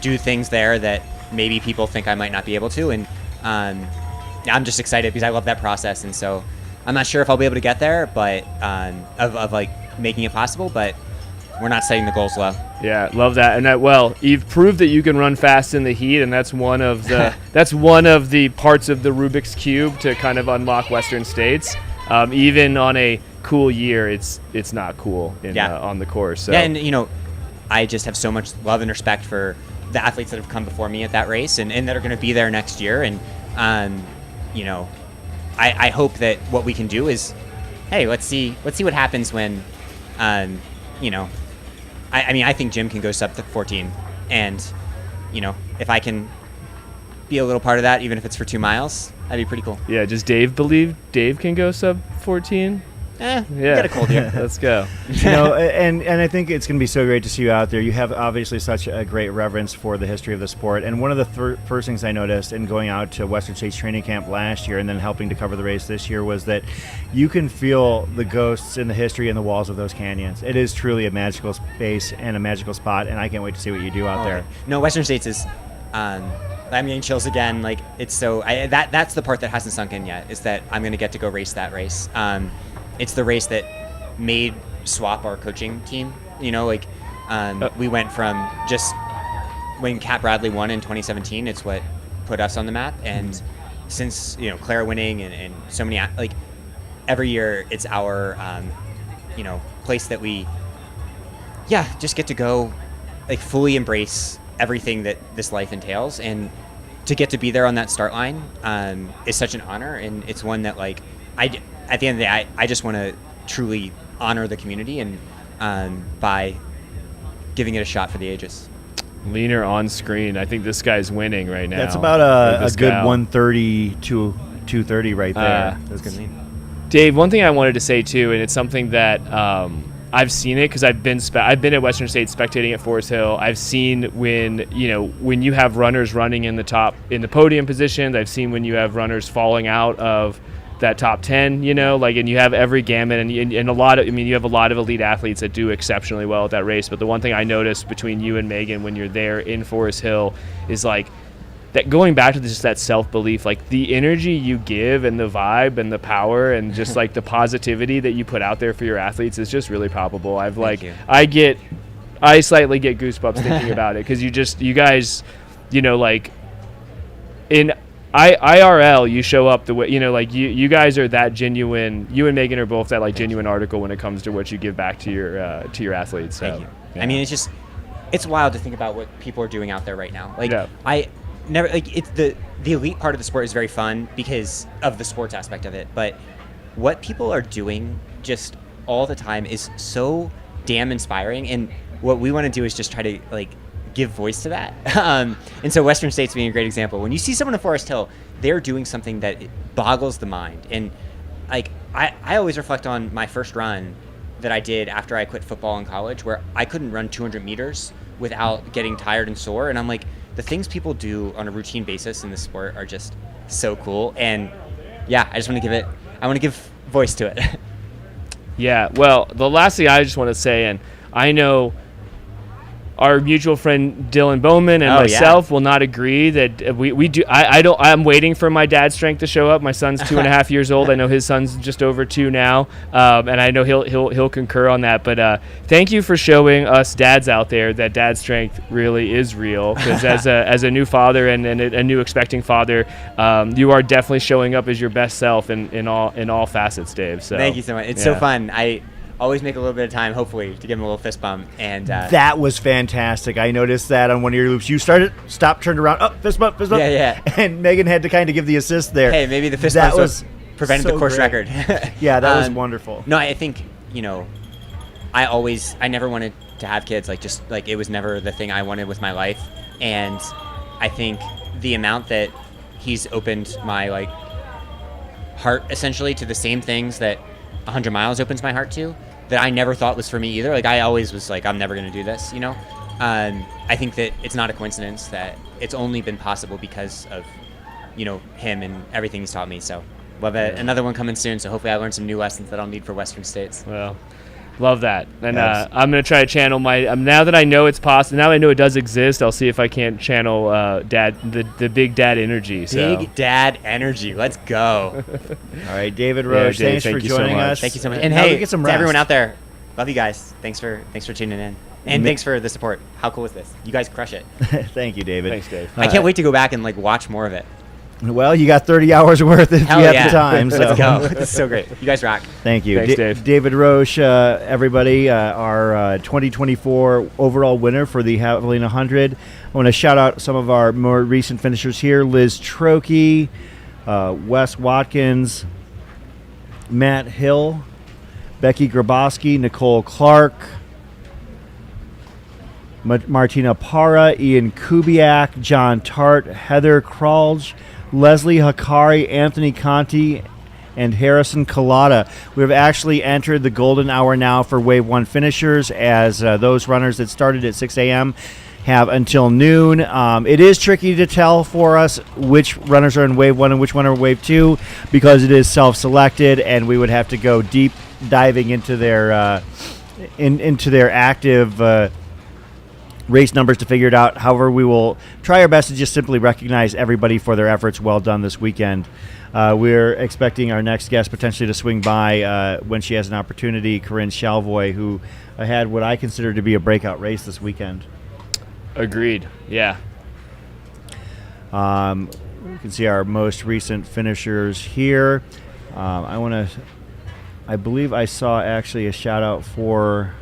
do things there that maybe people think I might not be able to. And I'm just excited because I love that process. And so I'm not sure if I'll be able to get there, but of making it possible, but we're not setting the goals low. Yeah, love that. And you've proved that you can run fast in the heat, and that's one of the parts of the Rubik's Cube to kind of unlock Western States. Even on a cool year, it's not cool on the course. So. Yeah, and I just have so much love and respect for the athletes that have come before me at that race and that are going to be there next year. And I hope that what we can do is, hey, let's see what happens when, I think Jim can go sub 14, and if I can be a little part of that, even if it's for 2 miles, that'd be pretty cool. Yeah, does Dave believe Dave can go sub 14? Yeah. Got a cold year. Let's go. And I think it's going to be so great to see you out there. You have obviously such a great reverence for the history of the sport. And one of the first things I noticed in going out to Western States training camp last year and then helping to cover the race this year was that you can feel the ghosts in the history in the walls of those canyons. It is truly a magical space and a magical spot, and I can't wait to see what you do out there. No, Western States is... I'm getting chills again. It's so... that's the part that hasn't sunk in yet, is that I'm going to get to go race that race. It's the race that made Swap our coaching team. We went from just when Kat Bradley won in 2017, it's what put us on the map. And since, Claire winning and so many, every year it's our, place that we, just get to go, fully embrace everything that this life entails. And to get to be there on that start line is such an honor. And it's one that, at the end of the day, I just want to truly honor the community and by giving it a shot for the ages. Leaner on screen. I think this guy's winning right now. That's about a good 130 to 230 right there. That's good lean. Dave, one thing I wanted to say too, and it's something that I've seen it because I've been at Western States spectating at Forest Hill. I've seen when you have runners running in the podium positions. I've seen when you have runners falling out of that top 10, and you have every gamut and you have a lot of elite athletes that do exceptionally well at that race. But the one thing I noticed between you and Megan when you're there in Forest Hill is that going back to just that self-belief, the energy you give and the vibe and the power and just the positivity that you put out there for your athletes is just really palpable. I slightly get goosebumps thinking about it because you guys, in IRL, you show up the way, you guys are that genuine. You and Megan are both that genuine article when it comes to what you give back to your athletes. So, Thank you. Yeah. I mean, it's wild to think about what people are doing out there right now. I never it's the elite part of the sport is very fun because of the sports aspect of it, but what people are doing just all the time is so damn inspiring. And what we want to do is just try to give voice to that. And so Western States being a great example. When you see someone in Forest Hill, they're doing something that boggles the mind. And I always reflect on my first run that I did after I quit football in college, where I couldn't run 200 meters without getting tired and sore. And I'm like, the things people do on a routine basis in this sport are just so cool. And yeah, I want to give voice to it. Yeah, well, the last thing I just want to say, and I know our mutual friend Dylan Bowman and myself will not agree that we do. I'm waiting for my dad's strength to show up. My son's 2.5 years old. I know his son's just over 2 now, and I know he'll concur on that. But thank you for showing us dads out there that dad strength really is real. Because as a new father and a new expecting father, you are definitely showing up as your best self in all facets, Dave. So thank you so much. It's so fun. I always make a little bit of time, hopefully, to give him a little fist bump. And that was fantastic. I noticed that on one of your loops. You stopped, turned around, fist bump. Yeah. And Megan had to kind of give the assist there. Hey, maybe the fist bump was prevented the course record. Yeah, that was wonderful. No, I think, I never wanted to have kids. Like it was never the thing I wanted with my life. And I think the amount that he's opened my heart essentially to the same things that 100 miles opens my heart to, that I never thought was for me either. I always was I'm never going to do this, I think that it's not a coincidence that it's only been possible because of, him and everything he's taught me. So we'll have another one coming soon. So hopefully I learned some new lessons that I'll need for Western States. Well, love that. And I'm going to try to channel now that I know it's possible, now I know it does exist, I'll see if I can't channel the big dad energy. Big dad energy. Let's go. All right, David Roche, Dave, thanks for joining us. Thank you so much. And hey, get some to rest. everyone out there, love you guys. Thanks for tuning in. And thanks for the support. How cool is this? You guys crush it. Thank you, David. Thanks, Dave. I can't wait to go back and watch more of it. Well, you got 30 hours worth if you have the time. So. Let's go. This is so great. You guys rock. Thank you. Thanks, Dave. David Roche, everybody, our 2024 overall winner for the Javelina 100. I want to shout out some of our more recent finishers here. Liz Trokey, Wes Watkins, Matt Hill, Becky Grabowski, Nicole Clark, Martina Parra, Ian Kubiak, John Tart, Heather Kralj, Leslie Hakari, Anthony Conti, and Harrison Collada. We've actually entered the golden hour now for Wave 1 finishers, as those runners that started at 6 a.m. have until noon. It is tricky to tell for us which runners are in Wave 1 and which one are in Wave 2, because it is self-selected, and we would have to go deep diving into their into their active race numbers to figure it out. However, we will try our best to just simply recognize everybody for their efforts well done this weekend. We're expecting our next guest potentially to swing by when she has an opportunity, Corinne Shalvoy, who had what I consider to be a breakout race this weekend. Agreed. Yeah. You can see our most recent finishers here. I believe I saw actually a shout out for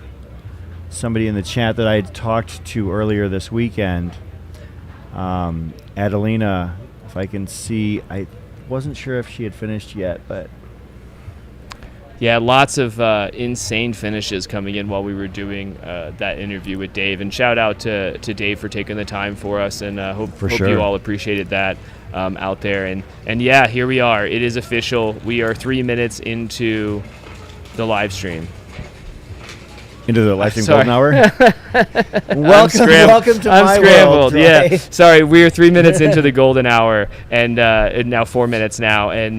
somebody in the chat that I talked to earlier this weekend. Adelina, if I can see, I wasn't sure if she had finished yet, but yeah, lots of insane finishes coming in while we were doing that interview with Dave. And shout out to Dave for taking the time for us, and hope you all appreciated that out there. And yeah, here we are. It is official. We are 3 minutes into the live stream. Into the live stream golden hour. welcome to I'm my scrambled. world. Right? Yeah, sorry. We are 3 minutes into the golden hour, and now 4 minutes now, and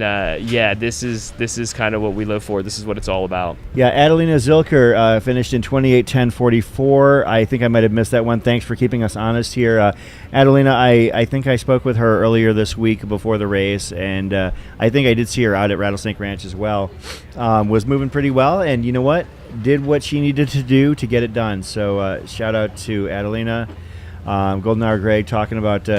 yeah, this is kind of what we live for. This is what it's all about. Yeah, Adelina Zilker finished in 28:10:44. I think I might have missed that one. Thanks for keeping us honest here, Adelina. I think I spoke with her earlier this week before the race, and I think I did see her out at Rattlesnake Ranch as well. Was moving pretty well, and you know what? Did what she needed to do to get it done. So shout out to Adelina. Golden Hour Greg talking about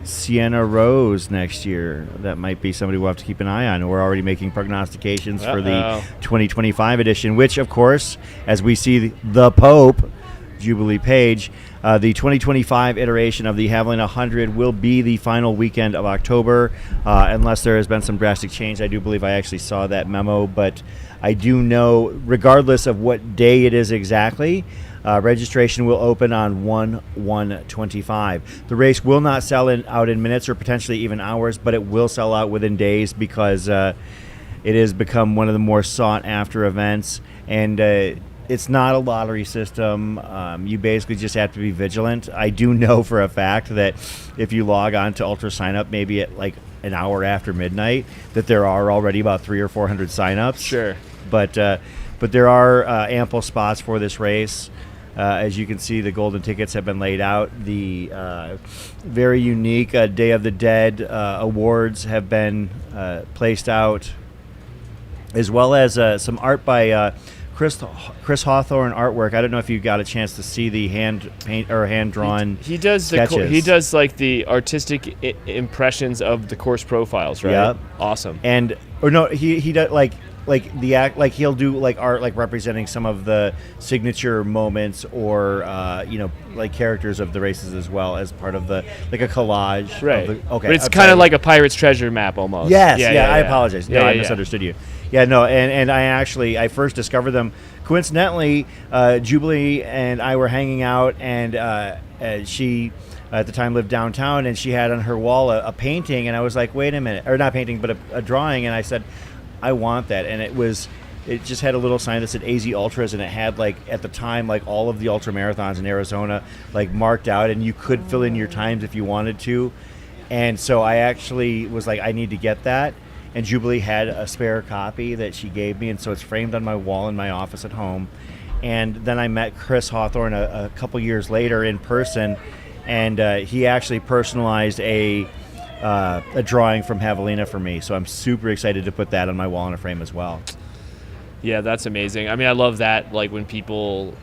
Sienna Rose next year. That might be somebody we'll have to keep an eye on. We're already making prognostications for the 2025 edition, which, of course, as we see the Pope, Jubilee Page, the 2025 iteration of the Havalina 100 will be the final weekend of October, unless there has been some drastic change. I do believe I actually saw that memo, but I do know, regardless of what day it is exactly, registration will open on 1/1/25. The race will not sell out in minutes or potentially even hours, but it will sell out within days, because it has become one of the more sought-after events. And it's not a lottery system. You basically just have to be vigilant. I do know for a fact that if you log on to Ultra Sign Up maybe at like an hour after midnight, that there are already about 300 or 400 signups. Sure. But there are ample spots for this race. As you can see, the golden tickets have been laid out. The very unique Day of the Dead awards have been placed out, as well as some art by Chris Hawthorne artwork. I don't know if you got a chance to see the hand drawn. He does sketches. he does like the artistic impressions of the course profiles, right? Yep. Awesome. He does like he'll do like art like representing some of the signature moments or like characters of the races as well as part of the like a collage. Right. Okay. But it's kind of like a pirate's treasure map almost. Yes. Yeah. I apologize. No, Yeah, I yeah. misunderstood you. Yeah. No. And I first discovered them coincidentally. Jubilee and I were hanging out, and she at the time lived downtown, and she had on her wall a painting, and I was like, wait a minute, or not painting, but a drawing, and I said, I want that. And it just had a little sign that said AZ Ultras, and it had like at the time like all of the ultra marathons in Arizona like marked out, and you could fill in your times if you wanted to. And so I actually was like, I need to get that. And Jubilee had a spare copy that she gave me, and so it's framed on my wall in my office at home. And then I met Chris Hawthorne a couple years later in person, and he actually personalized a drawing from Havalina for me. So I'm super excited to put that on my wall in a frame as well. Yeah, that's amazing. I mean, I love that, like when people,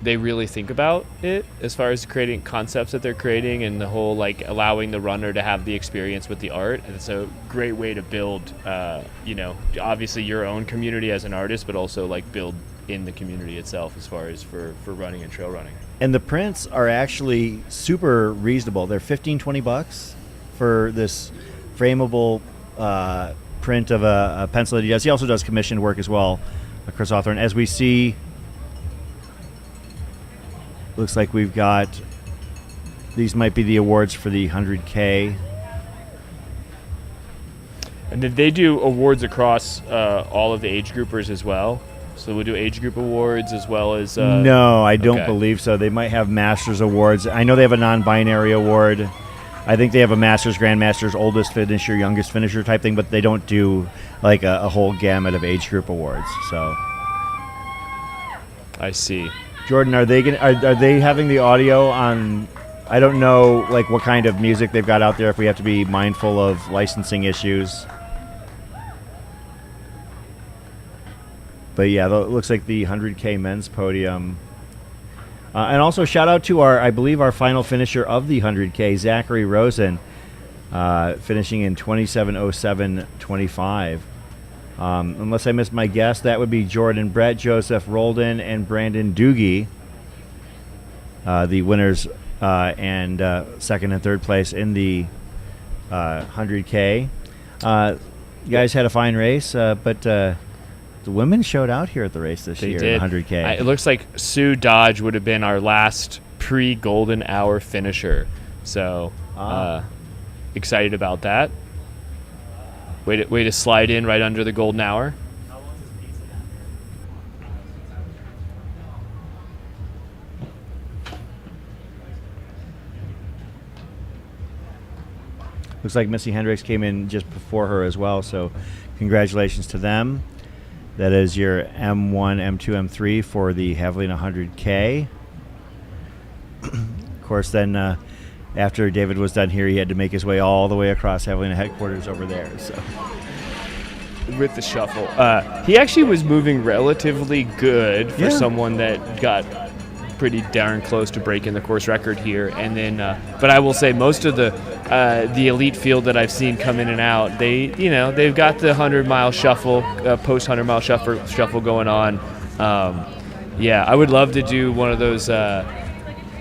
they really think about it as far as creating concepts that they're creating, and the whole like allowing the runner to have the experience with the art. And it's a great way to build, obviously your own community as an artist, but also like build in the community itself as far as for running and trail running. And the prints are actually super reasonable. They're $15-20 for this frameable print of a pencil that he does. He also does commissioned work as well, Chris Hawthorne. As we see, looks like we've got, these might be the awards for the 100K. And did they do awards across all of the age groupers as well? So we'll do age group awards as well as... no, I don't okay. believe so. They might have Masters awards. I know they have a non-binary award. I think they have a Masters, Grandmasters, oldest finisher, youngest finisher type thing, but they don't do like a whole gamut of age group awards. So I see. Jordan, are they having the audio on? I don't know like what kind of music they've got out there, if we have to be mindful of licensing issues. But yeah, it looks like the 100K men's podium. And also shout out to I believe our final finisher of the 100K, Zachary Rosen, finishing in 27:07:25. Unless I missed my guess, that would be Jordan Brett, Joseph Roldan, and Brandon Doogie, the winners and second and third place in the 100K. You guys had a fine race, but the women showed out here at the race this year, did. the 100K. It looks like Sue Dodge would have been our last pre-golden hour finisher. So excited about that. Way to slide in right under the golden hour. Looks like Missy Hendricks came in just before her as well, so congratulations to them. That is your M1, M2, M3 for the Javelina 100K. Of course, then after David was done here, he had to make his way all the way across Javelina headquarters over there. So with the shuffle, he actually was moving relatively good for someone that got pretty darn close to breaking the course record here. And then, but I will say most of the elite field that I've seen come in and out, they've got the 100-mile shuffle, post 100-mile shuffle going on. I would love to do one of those,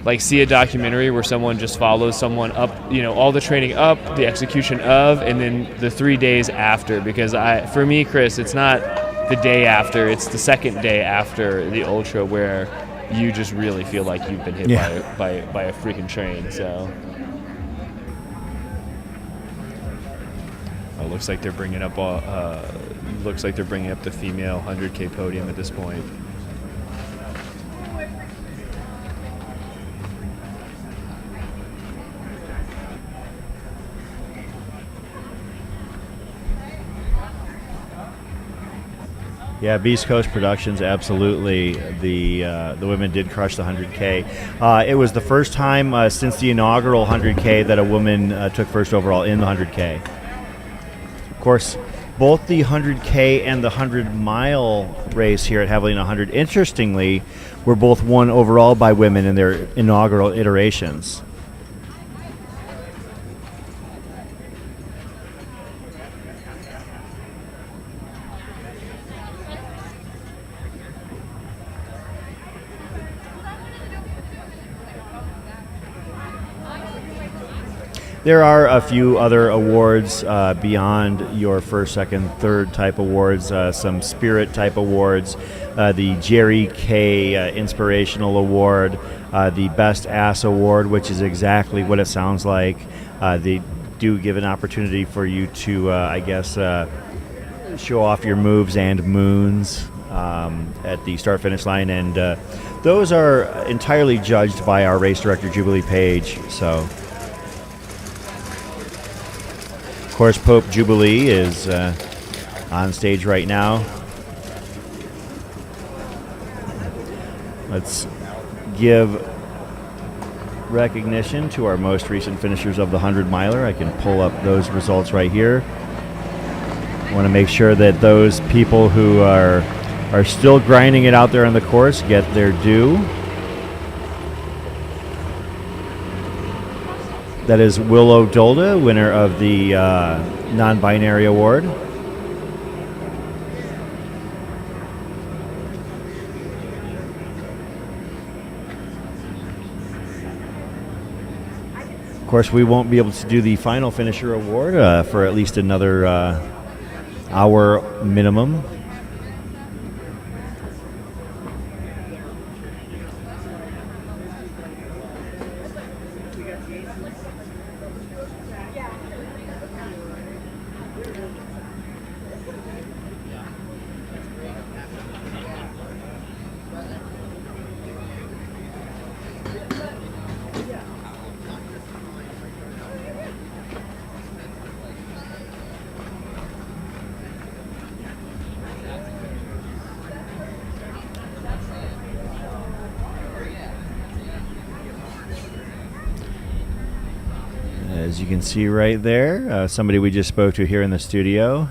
like see a documentary where someone just follows someone up, all the training up, the execution of, and then the 3 days after. Because for me, Chris, it's not the day after, it's the second day after the ultra where you just really feel like you've been hit by a freaking train. So it looks like they're bringing up the female 100K podium at this point. Yeah, Beast Coast Productions, absolutely. The women did crush the 100K. It was the first time since the inaugural 100K that a woman took first overall in the 100K. Of course, both the 100K and the 100-mile race here at Havalina 100, interestingly, were both won overall by women in their inaugural iterations. There are a few other awards beyond your first, second, third type awards, some spirit type awards, the Jerry K Inspirational Award, the Best Ass Award, which is exactly what it sounds like. They do give an opportunity for you to, show off your moves and moons at the start-finish line, and those are entirely judged by our race director, Jubilee Page, so... Of course, Pope Jubilee is on stage right now. Let's give recognition to our most recent finishers of the 100-miler. I can pull up those results right here. I want to make sure that those people who are still grinding it out there on the course get their due. That is Willow Dolda, winner of the non-binary award. Of course, we won't be able to do the final finisher award for at least another hour minimum. As you can see right there, somebody we just spoke to here in the studio.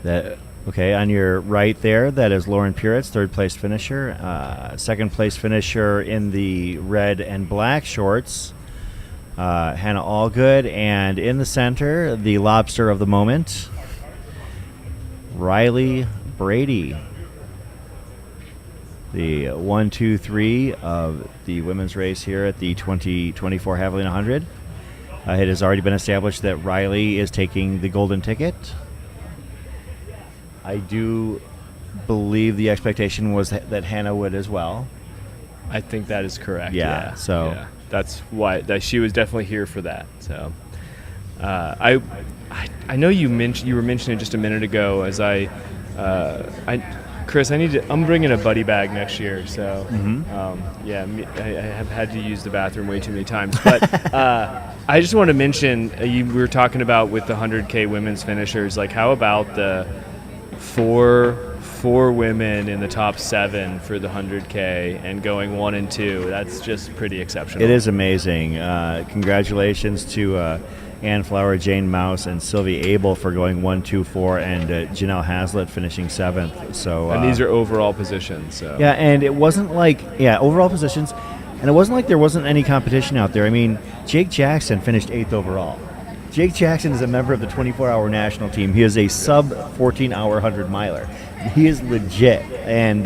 Okay, on your right there, that is Lauren Puritz, third place finisher. Second place finisher in the red and black shorts, Hannah Allgood. And in the center, the lobster of the moment, Riley Brady. The 1, 2, 3 of the women's race here at the 2024 Havalina 100. It has already been established that Riley is taking the golden ticket. I do believe the expectation was that Hannah would as well. I think that is correct. Yeah. So that's why she was definitely here for that. So I know you were mentioning just a minute ago as Chris, I'm bringing a buddy bag next year, so I have had to use the bathroom way too many times. But I just want to mention, we were talking about with the 100K women's finishers, like how about the four women in the top 7 for the 100K and going 1 and 2? That's just pretty exceptional. It is amazing. Congratulations to Ann Flower, Jane Mouse, and Sylvie Abel for going 1, 2, 4, and Janelle Hazlitt finishing 7th. So, and these are overall positions. So. Yeah, and it wasn't like overall positions, and it wasn't like there wasn't any competition out there. I mean, Jake Jackson finished 8th overall. Jake Jackson is a member of the 24-hour national team. He is a sub 14-hour 100-miler. He is legit, and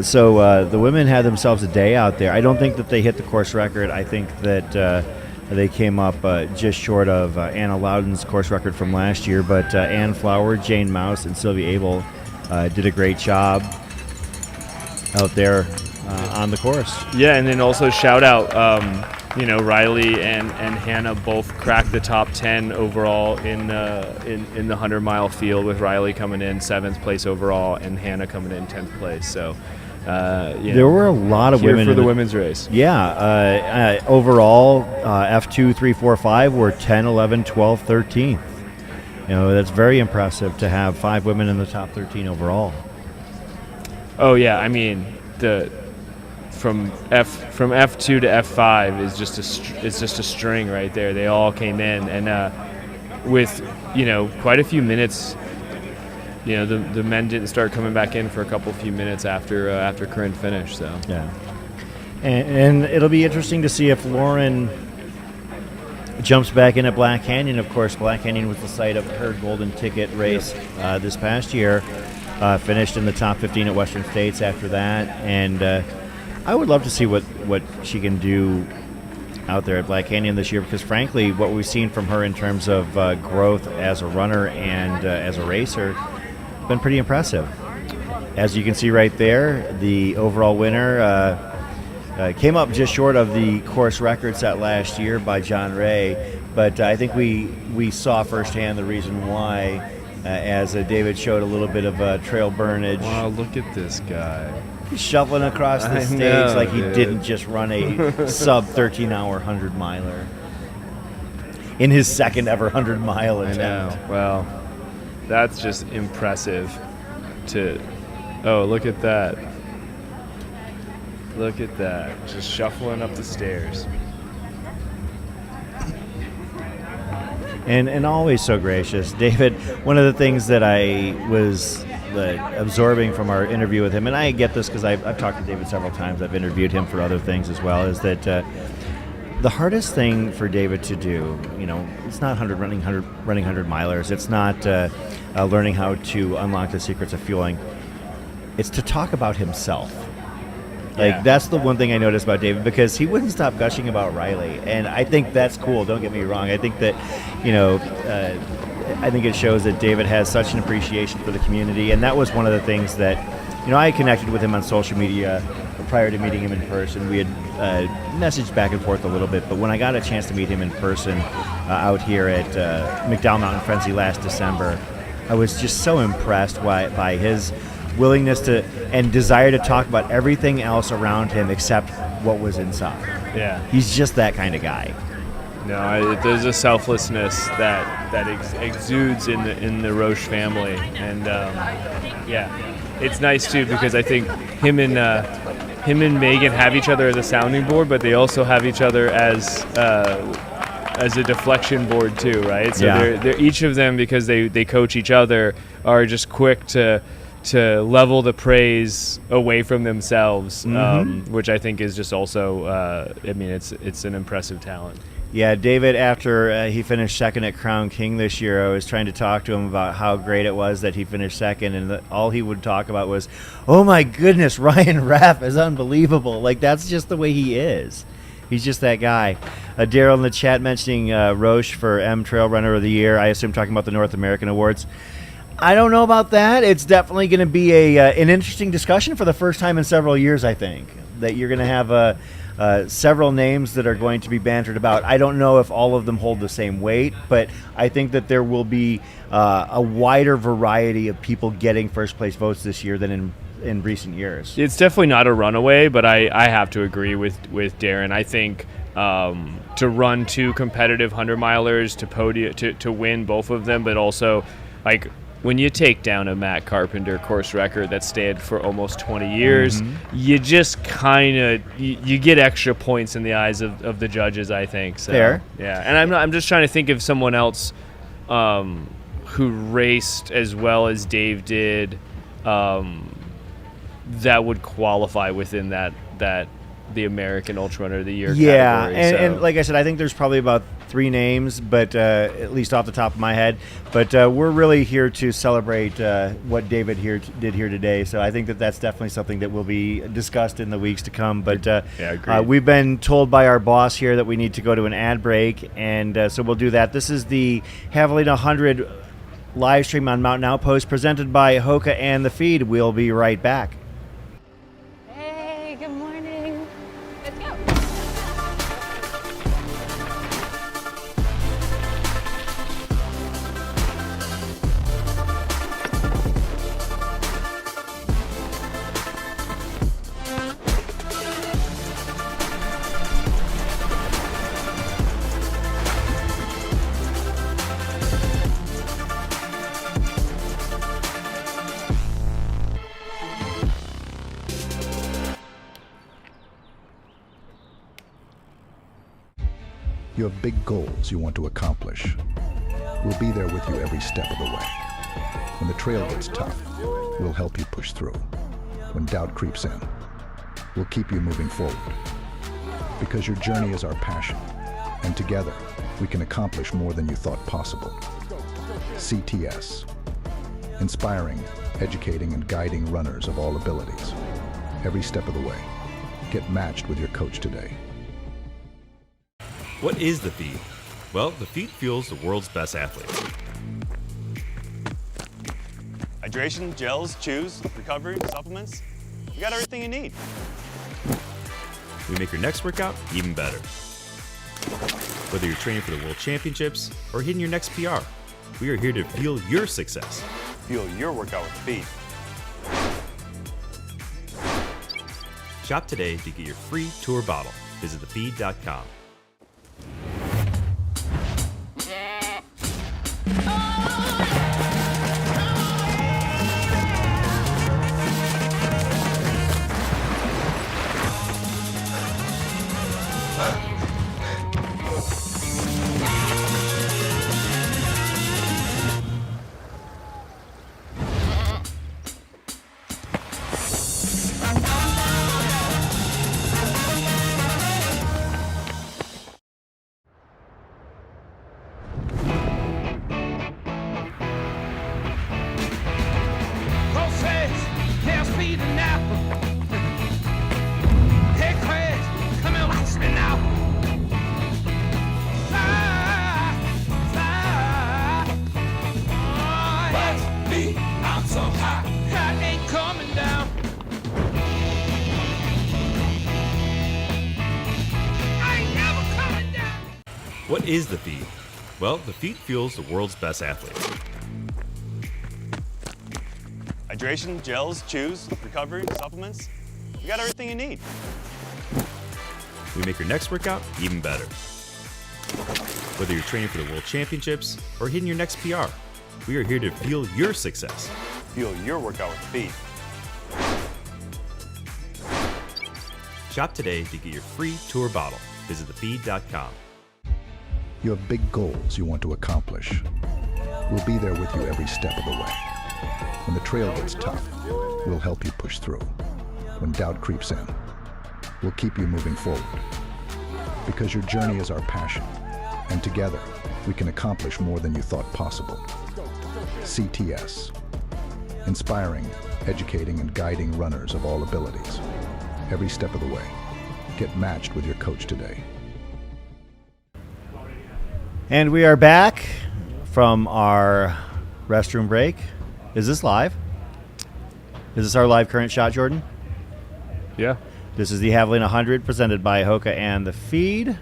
so the women had themselves a day out there. I don't think that they hit the course record. I think that. They came up just short of Anna Loudon's course record from last year, but Ann Flower, Jane Mouse, and Sylvia Abel did a great job out there on the course. Yeah, and then also shout out, Riley and Hannah both cracked the top 10 overall in the 100-mile field, with Riley coming in 7th place overall and Hannah coming in 10th place. So. There were a lot of women for the women's race. Yeah, overall, F2, 3, 4, 5 were 10, 11, 12, 13th. That's very impressive to have 5 women in the top 13 overall. Oh yeah, I mean from F2 to F5 is just a string right there. They all came in, and with quite a few minutes. The men didn't start coming back in for a few minutes after Corinne finished. So yeah, and it'll be interesting to see if Lauren jumps back in at Black Canyon. Of course, Black Canyon was the site of her golden ticket race this past year. Finished in the top 15 at Western States after that, and I would love to see what she can do out there at Black Canyon this year, because frankly, what we've seen from her in terms of growth as a runner and as a racer been pretty impressive. As you can see right there, the overall winner came up just short of the course record set last year by John Ray, but I think we saw firsthand the reason why, as David showed a little bit of trail burnage. Wow, look at this guy. He's shuffling across the stage like he didn't just run a sub 13-hour 100-miler in his second ever 100-mile attempt. I know. Well, that's just impressive. Look at that. Look at that. Just shuffling up the stairs. And always so gracious. David, one of the things that I was absorbing from our interview with him, and I get this because I've talked to David several times, I've interviewed him for other things as well, is that the hardest thing for David to do, it's not running 100 milers, it's not learning how to unlock the secrets of fueling, it's to talk about himself. That's the one thing I noticed about David, because he wouldn't stop gushing about Riley, and I think that's cool. Don't get me wrong. I think that, I think it shows that David has such an appreciation for the community, and that was one of the things that, I connected with him on social media prior to meeting him in person. We had messaged back and forth a little bit, but when I got a chance to meet him in person out here at McDowell Mountain Frenzy last December, I was just so impressed by his willingness to and desire to talk about everything else around him except what was inside. Yeah, he's just that kind of guy. No, there's a selflessness that exudes in the Roche family, and it's nice too, because I think him and Megan have each other as a sounding board, but they also have each other as a deflection board too, right? So they're each of them, because they coach each other, are just quick to level the praise away from themselves, which I think is just also, it's an impressive talent. Yeah, David, after he finished second at Crown King this year, I was trying to talk to him about how great it was that he finished second, and all he would talk about was, oh my goodness, Ryan Raff is unbelievable. That's just the way he is. He's just that guy. Daryl in the chat mentioning Roche for M Trail Runner of the Year. I assume talking about the North American Awards. I don't know about that. It's definitely going to be an interesting discussion for the first time in several years, I think, that you're going to have several names that are going to be bantered about. I don't know if all of them hold the same weight, but I think that there will be a wider variety of people getting first place votes this year than in recent years. It's definitely not a runaway, but I have to agree with Darren. I think to run 2 competitive 100-milers to win both of them, but also when you take down a Matt Carpenter course record that stayed for almost 20 years, you just kind of you get extra points in the eyes of the judges, I think. So, fair. Yeah, and I'm just trying to think of someone else who raced as well as Dave did that would qualify within that the American Ultra Runner of the Year category. And like I said, I think there's probably about 3 names, but at least off the top of my head. But we're really here to celebrate what David did here today. So I think that's definitely something that will be discussed in the weeks to come. But we've been told by our boss here that we need to go to an ad break, and so we'll do that. This is the Havalina 100 live stream on Mountain Outpost presented by Hoka and The Feed. We'll be right back. Hey, good morning. Let's go. You have big goals you want to accomplish. We'll be there with you every step of the way. When the trail gets tough, we'll help you push through. When doubt creeps in, we'll keep you moving forward. Because your journey is our passion, and together, we can accomplish more than you thought possible. CTS. Inspiring, educating, and guiding runners of all abilities. Every step of the way. Get matched with your coach today. What is the feed? Well, the feed fuels the world's best athletes. Hydration, gels, chews, recovery, supplements. You got everything you need. We make your next workout even better. Whether you're training for the World Championships or hitting your next PR, we are here to fuel your success. Fuel your workout with feed. Shop today to get your free tour bottle. Visit thefeed.com. What is the feed? Well, the feed fuels the world's best athletes. Hydration, gels, chews, recovery, supplements. You got everything you need. We make your next workout even better. Whether you're training for the World Championships or hitting your next PR, we are here to fuel your success. Fuel your workout with feed. Shop today to get your free tour bottle. Visit thefeed.com. You have big goals you want to accomplish. We'll be there with you every step of the way. When the trail gets tough, we'll help you push through. When doubt creeps in, we'll keep you moving forward. Because your journey is our passion, and together, we can accomplish more than you thought possible. CTS. Inspiring, educating, and guiding runners of all abilities. Every step of the way. Get matched with your coach today. And we are back from our restroom break. Is this live? Is this our live current shot, Jordan? Yeah. This is the Havalina 100 presented by Hoka and the Feed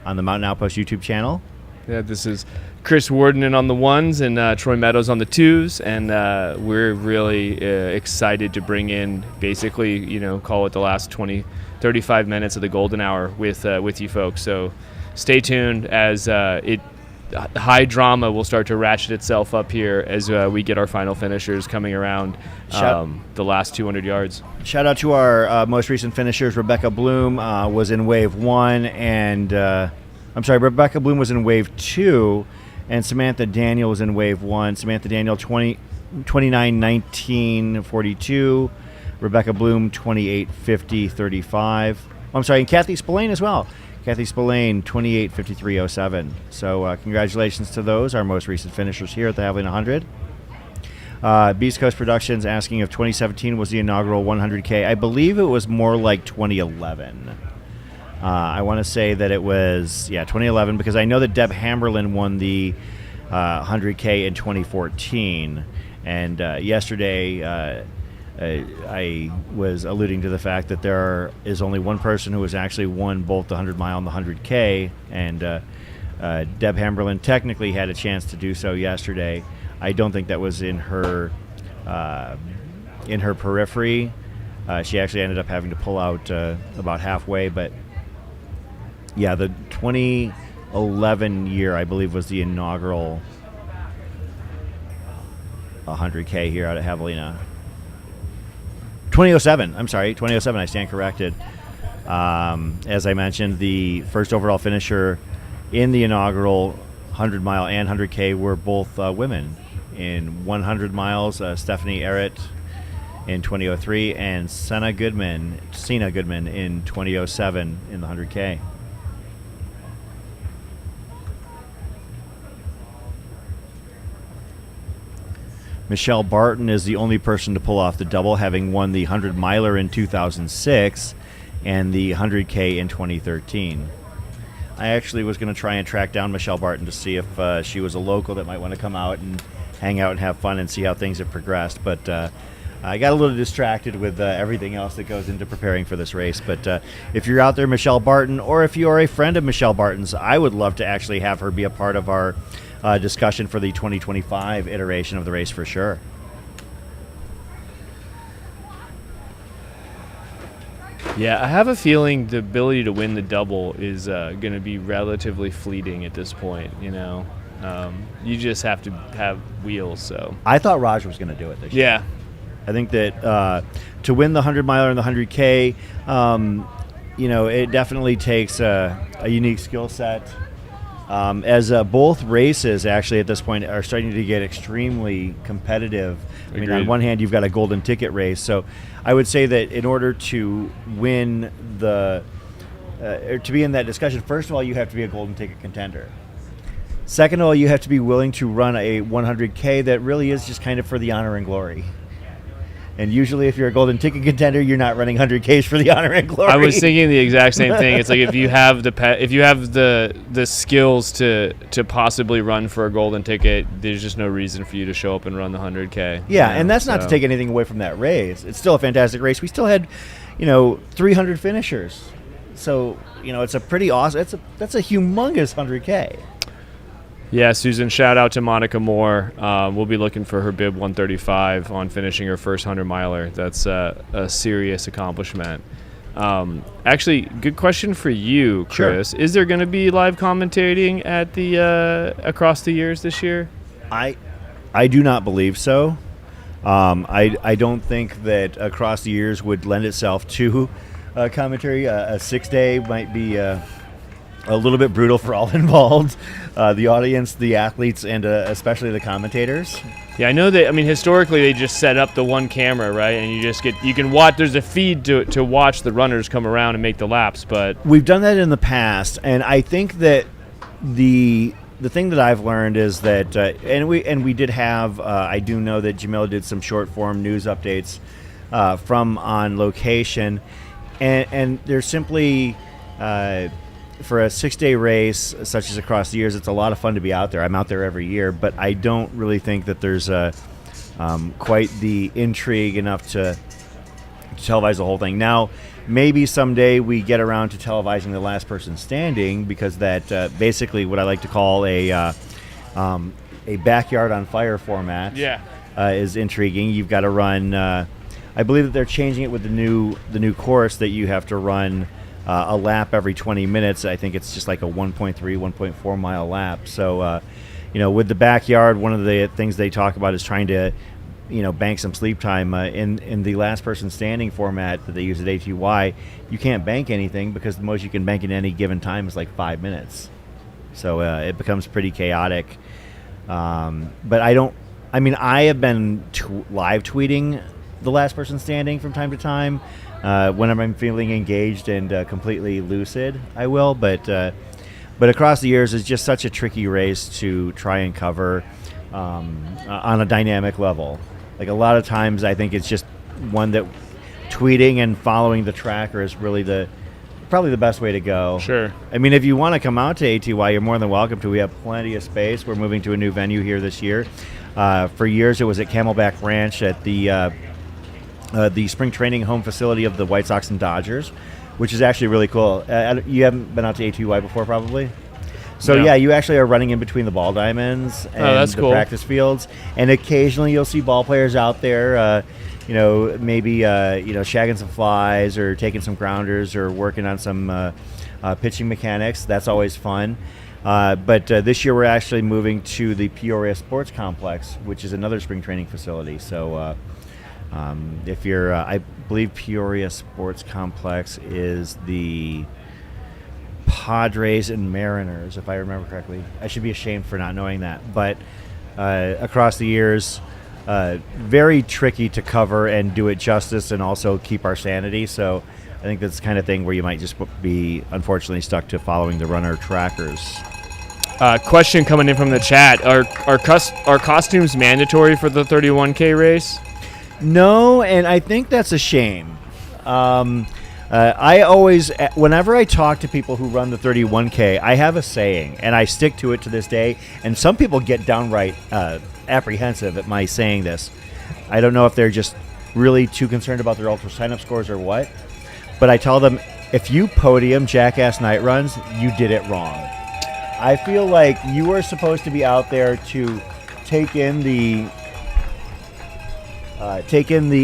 on the Mountain Outpost YouTube channel. Yeah, this is Chris Warden on the ones and Troy Meadows on the twos, and we're really excited to bring in basically, call it the last 20, 35 minutes of the golden hour with you folks. So stay tuned as high drama will start to ratchet itself up here as we get our final finishers coming around the last 200 yards. Shout out to our most recent finishers. Rebecca Bloom was in wave 1, and Rebecca Bloom was in wave 2, and Samantha Daniel was in wave 1. Samantha Daniel 29:19:42, Rebecca Bloom 28:50:35. And Kathy Spillane as well. Kathy Spillane, 28:53:07. So congratulations to those, our most recent finishers here at the Javelina 100. Beast Coast Productions asking if 2017 was the inaugural 100K. I believe it was more like 2011. I want to say that it was, 2011, because I know that Deb Hamberlin won the 100K in 2014. And yesterday, I was alluding to the fact that there is only one person who has actually won both the 100 mile and the 100K, and Deb Hamberlin technically had a chance to do so yesterday. I don't think that was in her periphery. She actually ended up having to pull out about halfway, but yeah, the 2011 year, I believe, was the inaugural 100K here out at Havalina. 2007, I stand corrected. As I mentioned, the first overall finisher in the inaugural 100 mile and 100K were both women. In 100 miles, Stephanie Errett in 2003 and Sena Goodman in 2007 in the 100K. Michelle Barton is the only person to pull off the double, having won the 100 miler in 2006 and the 100K in 2013. I actually was going to try and track down Michelle Barton to see if she was a local that might want to come out and hang out and have fun and see how things have progressed. But I got a little distracted with everything else that goes into preparing for this race. But if you're out there, Michelle Barton, or if you are a friend of Michelle Barton's, I would love to actually have her be a part of our discussion for the 2025 iteration of the race for sure. Yeah, I have a feeling the ability to win the double is going to be relatively fleeting at this point. You know, you just have to have wheels. So I thought Raj was going to do it this year. yeah, I think that to win the 100 miler and the 100K, you know, it definitely takes a unique skill set. As both races actually at this point are starting to get extremely competitive. I mean, on one hand, you've got a golden ticket race. So I would say that in order to win or to be in that discussion, first of all, you have to be a golden ticket contender. Second of all, you have to be willing to run a 100K that really is just kind of for the honor and glory. And usually if you're a golden ticket contender, you're not running 100Ks for the honor and glory. I was thinking the exact same thing. It's like if you have the skills to possibly run for a golden ticket, there's just no reason for you to show up and run the 100K. Yeah, and that's not to take anything away from that race. It's still a fantastic race. We still had, 300 finishers. So, it's a pretty awesome. That's a humongous 100K. Yeah, Susan, shout out to Monica Moore. We'll be looking for her bib 135 on finishing her first 100 miler. That's a serious accomplishment. Actually, good question for you, Chris. Sure. Is there going to be live commentating at the across the years this year? I do not believe so. I don't think that across the years would lend itself to commentary. A 6-day might be a little bit brutal for all involved, the audience, the athletes, and especially the commentators. Yeah, I know that. I mean, historically, they just set up the one camera, right? And you can watch. There's a feed to watch the runners come around and make the laps. But we've done that in the past, and I think that the thing that I've learned is that, and we did have. I do know that Jamila did some short form news updates from on location, and there's simply. For a 6-day race, such as across the years, it's a lot of fun to be out there. I'm out there every year, but I don't really think that there's quite the intrigue enough to televise the whole thing. Now, maybe someday we get around to televising the last person standing, because that basically what I like to call a backyard on fire format is intriguing. You've got to run. I believe that they're changing it with the new course that you have to run. A lap every 20 minutes. I think it's just like a 1.3, 1.4 mile lap. So, with the backyard, one of the things they talk about is trying to, bank some sleep time. In the last person standing format that they use at ATY, you can't bank anything because the most you can bank in any given time is like 5 minutes. So it becomes pretty chaotic. But I have been live tweeting the last person standing from time to time. When I'm feeling engaged and completely lucid, I will. But across the years, it's just such a tricky race to try and cover on a dynamic level. Like a lot of times, I think it's just one that tweeting and following the tracker is really probably the best way to go. Sure. I mean, if you want to come out to ATY, you're more than welcome to. We have plenty of space. We're moving to a new venue here this year. For years, it was at Camelback Ranch at the spring training home facility of the White Sox and Dodgers, which is actually really cool. You haven't been out to ATY before, probably? So, yeah, you actually are running in between the ball diamonds and the practice fields. And occasionally you'll see ball players out there, maybe, shagging some flies or taking some grounders or working on some pitching mechanics. That's always fun. But this year we're actually moving to the Peoria Sports Complex, which is another spring training facility. So, if you're, I believe Peoria Sports Complex is the Padres and Mariners, if I remember correctly. I should be ashamed for not knowing that. But across the years, very tricky to cover and do it justice and also keep our sanity. So I think that's the kind of thing where you might just be, unfortunately, stuck to following the runner trackers. Question coming in from the chat. Are costumes mandatory for the 31K race? No, and I think that's a shame. I always, whenever I talk to people who run the 31K, I have a saying, and I stick to it to this day, and some people get downright apprehensive at my saying this. I don't know if they're just really too concerned about their ultra sign-up scores or what, but I tell them, if you podium Jackass Night Runs, you did it wrong. I feel like you are supposed to be out there to take in the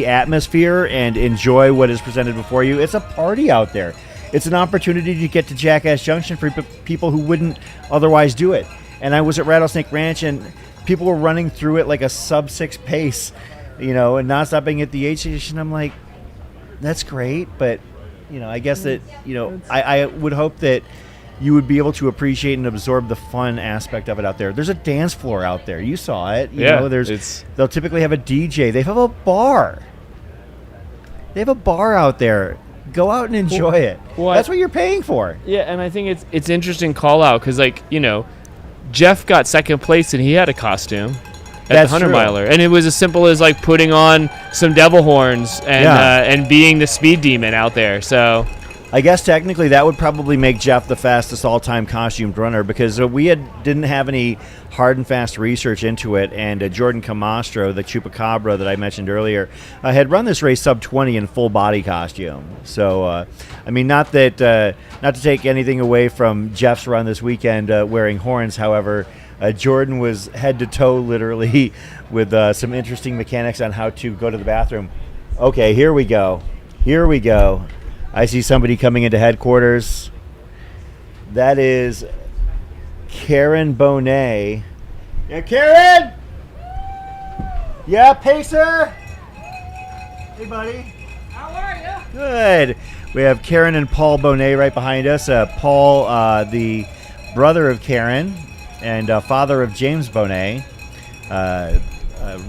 atmosphere and enjoy what is presented before you. It's a party out there. It's an opportunity to get to Jackass Junction for people who wouldn't otherwise do it. And I was at Rattlesnake Ranch, and people were running through it like a sub-6 pace, and not stopping at the aid station. I'm like, that's great, but I guess that I would hope that you would be able to appreciate and absorb the fun aspect of it out there. There's a dance floor out there. You saw it. They'll typically have a DJ. They have a bar. They have a bar out there. Go out and enjoy it. That's what you're paying for. Yeah, and I think it's interesting call out because, Jeff got second place and he had a costume at the 100 miler, and it was as simple as putting on some devil horns and being the speed demon out there. So I guess technically that would probably make Jeff the fastest all-time costumed runner because we didn't have any hard and fast research into it, and Jordan Camastro, the Chupacabra that I mentioned earlier, had run this race sub-20 in full body costume. So, not to take anything away from Jeff's run this weekend wearing horns, however, Jordan was head to toe literally with some interesting mechanics on how to go to the bathroom. Okay, here we go. I see somebody coming into headquarters. That is Karen Bonet. Yeah, Karen! Yeah, Pacer! Hey, buddy. How are you? Good. We have Karen and Paul Bonet right behind us. Paul, the brother of Karen and father of James Bonet,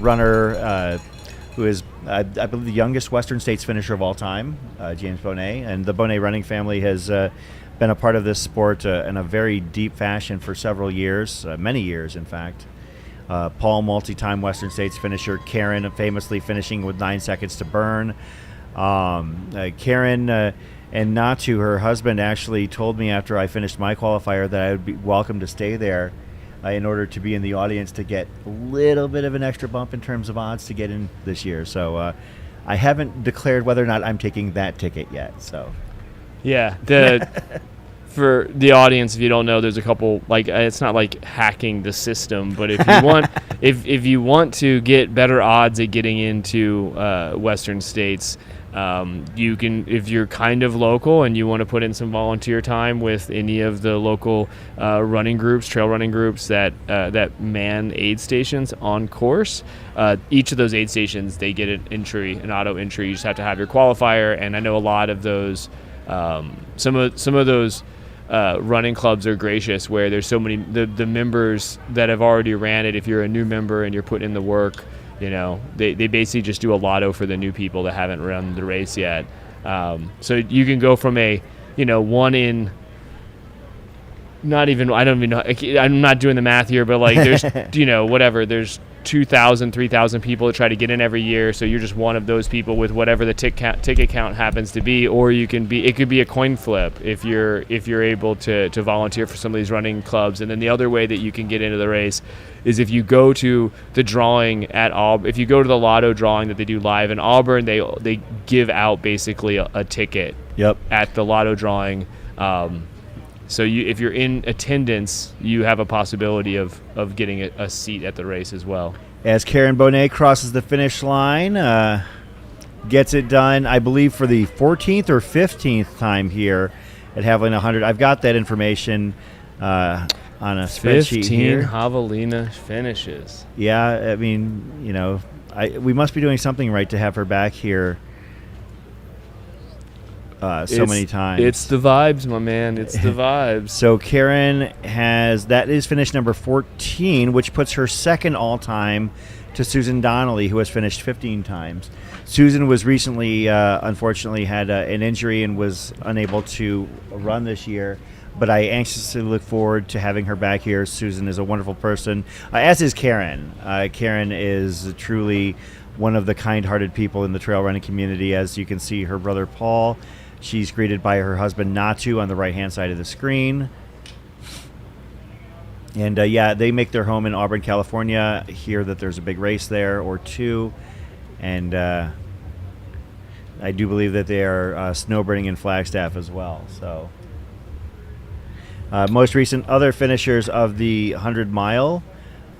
runner who is, I believe, the youngest Western States finisher of all time, James Bonet. And the Bonet running family has been a part of this sport in a very deep fashion for several years, many years, in fact. Paul, multi-time Western States finisher. Karen, famously finishing with 9 seconds to burn. Karen and Natu, her husband, actually told me after I finished my qualifier that I would be welcome to stay there in order to be in the audience to get a little bit of an extra bump in terms of odds to get in this year. So I haven't declared whether or not I'm taking that ticket yet. So, yeah, for the audience, if you don't know, there's a couple, it's not like hacking the system, but if you want, if you want to get better odds at getting into Western States, you can, if you're kind of local and you want to put in some volunteer time with any of the local running groups, trail running groups that man aid stations on course. Each of those aid stations, they get an auto entry. You just have to have your qualifier, and I know a lot of those, some of those running clubs are gracious where there's so many the members that have already ran it. If you're a new member and you're putting in the work, they basically just do a lotto for the new people that haven't run the race yet. So you can go from a, one in, not even, I don't even know, I'm not doing the math here, but there's, whatever, there's 2,000, 3,000 people that try to get in every year. So you're just one of those people with whatever the ticket count happens to be, or it could be a coin flip if you're able to volunteer for some of these running clubs. And then the other way that you can get into the race is if you go to the drawing at Auburn. If you go to the lotto drawing that they do live in Auburn, they give out basically a ticket. Yep. At the lotto drawing. So if you're in attendance, you have a possibility of getting a seat at the race as well. As Karen Bonet crosses the finish line, gets it done, I believe, for the 14th or 15th time here at Havalina 100. I've got that information on a spreadsheet 15 here. Havalina finishes. Yeah, we must be doing something right to have her back here. many times. It's the vibes, my man. It's the vibes. So Karen that is finish number 14, which puts her second all-time to Susan Donnelly, who has finished 15 times. Susan was recently, unfortunately, had an injury and was unable to run this year. But I anxiously look forward to having her back here. Susan is a wonderful person, as is Karen. Karen is truly one of the kind-hearted people in the trail running community. As you can see, her brother Paul, she's greeted by her husband Natu on the right-hand side of the screen. And they make their home in Auburn, California. Hear that there's a big race there or two. And I do believe that they are snowbirding in Flagstaff as well. So, most recent other finishers of the 100-mile.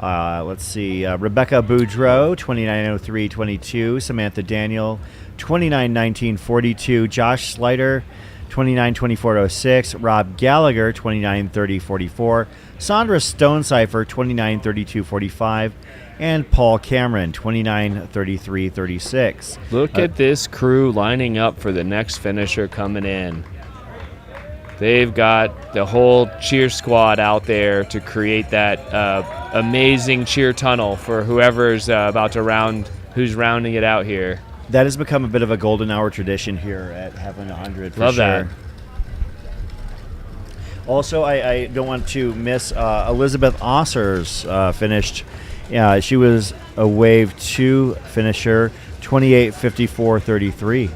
Let's see. Rebecca Boudreau, 29:03:22. Samantha Daniel, 29:19:42. Josh Slider, 29:24:06. Rob Gallagher, 29:30:44. Sandra Stonecipher, 29:32:45. And Paul Cameron, 29:33:36. Look at this crew lining up for the next finisher coming in. They've got the whole cheer squad out there to create that amazing cheer tunnel for whoever's about to who's rounding it out here. That has become a bit of a golden hour tradition here at Havalina Jundred. Love that. Also, I don't want to miss Elizabeth Ossers finished. She was a Wave 2 finisher, 28:54:33.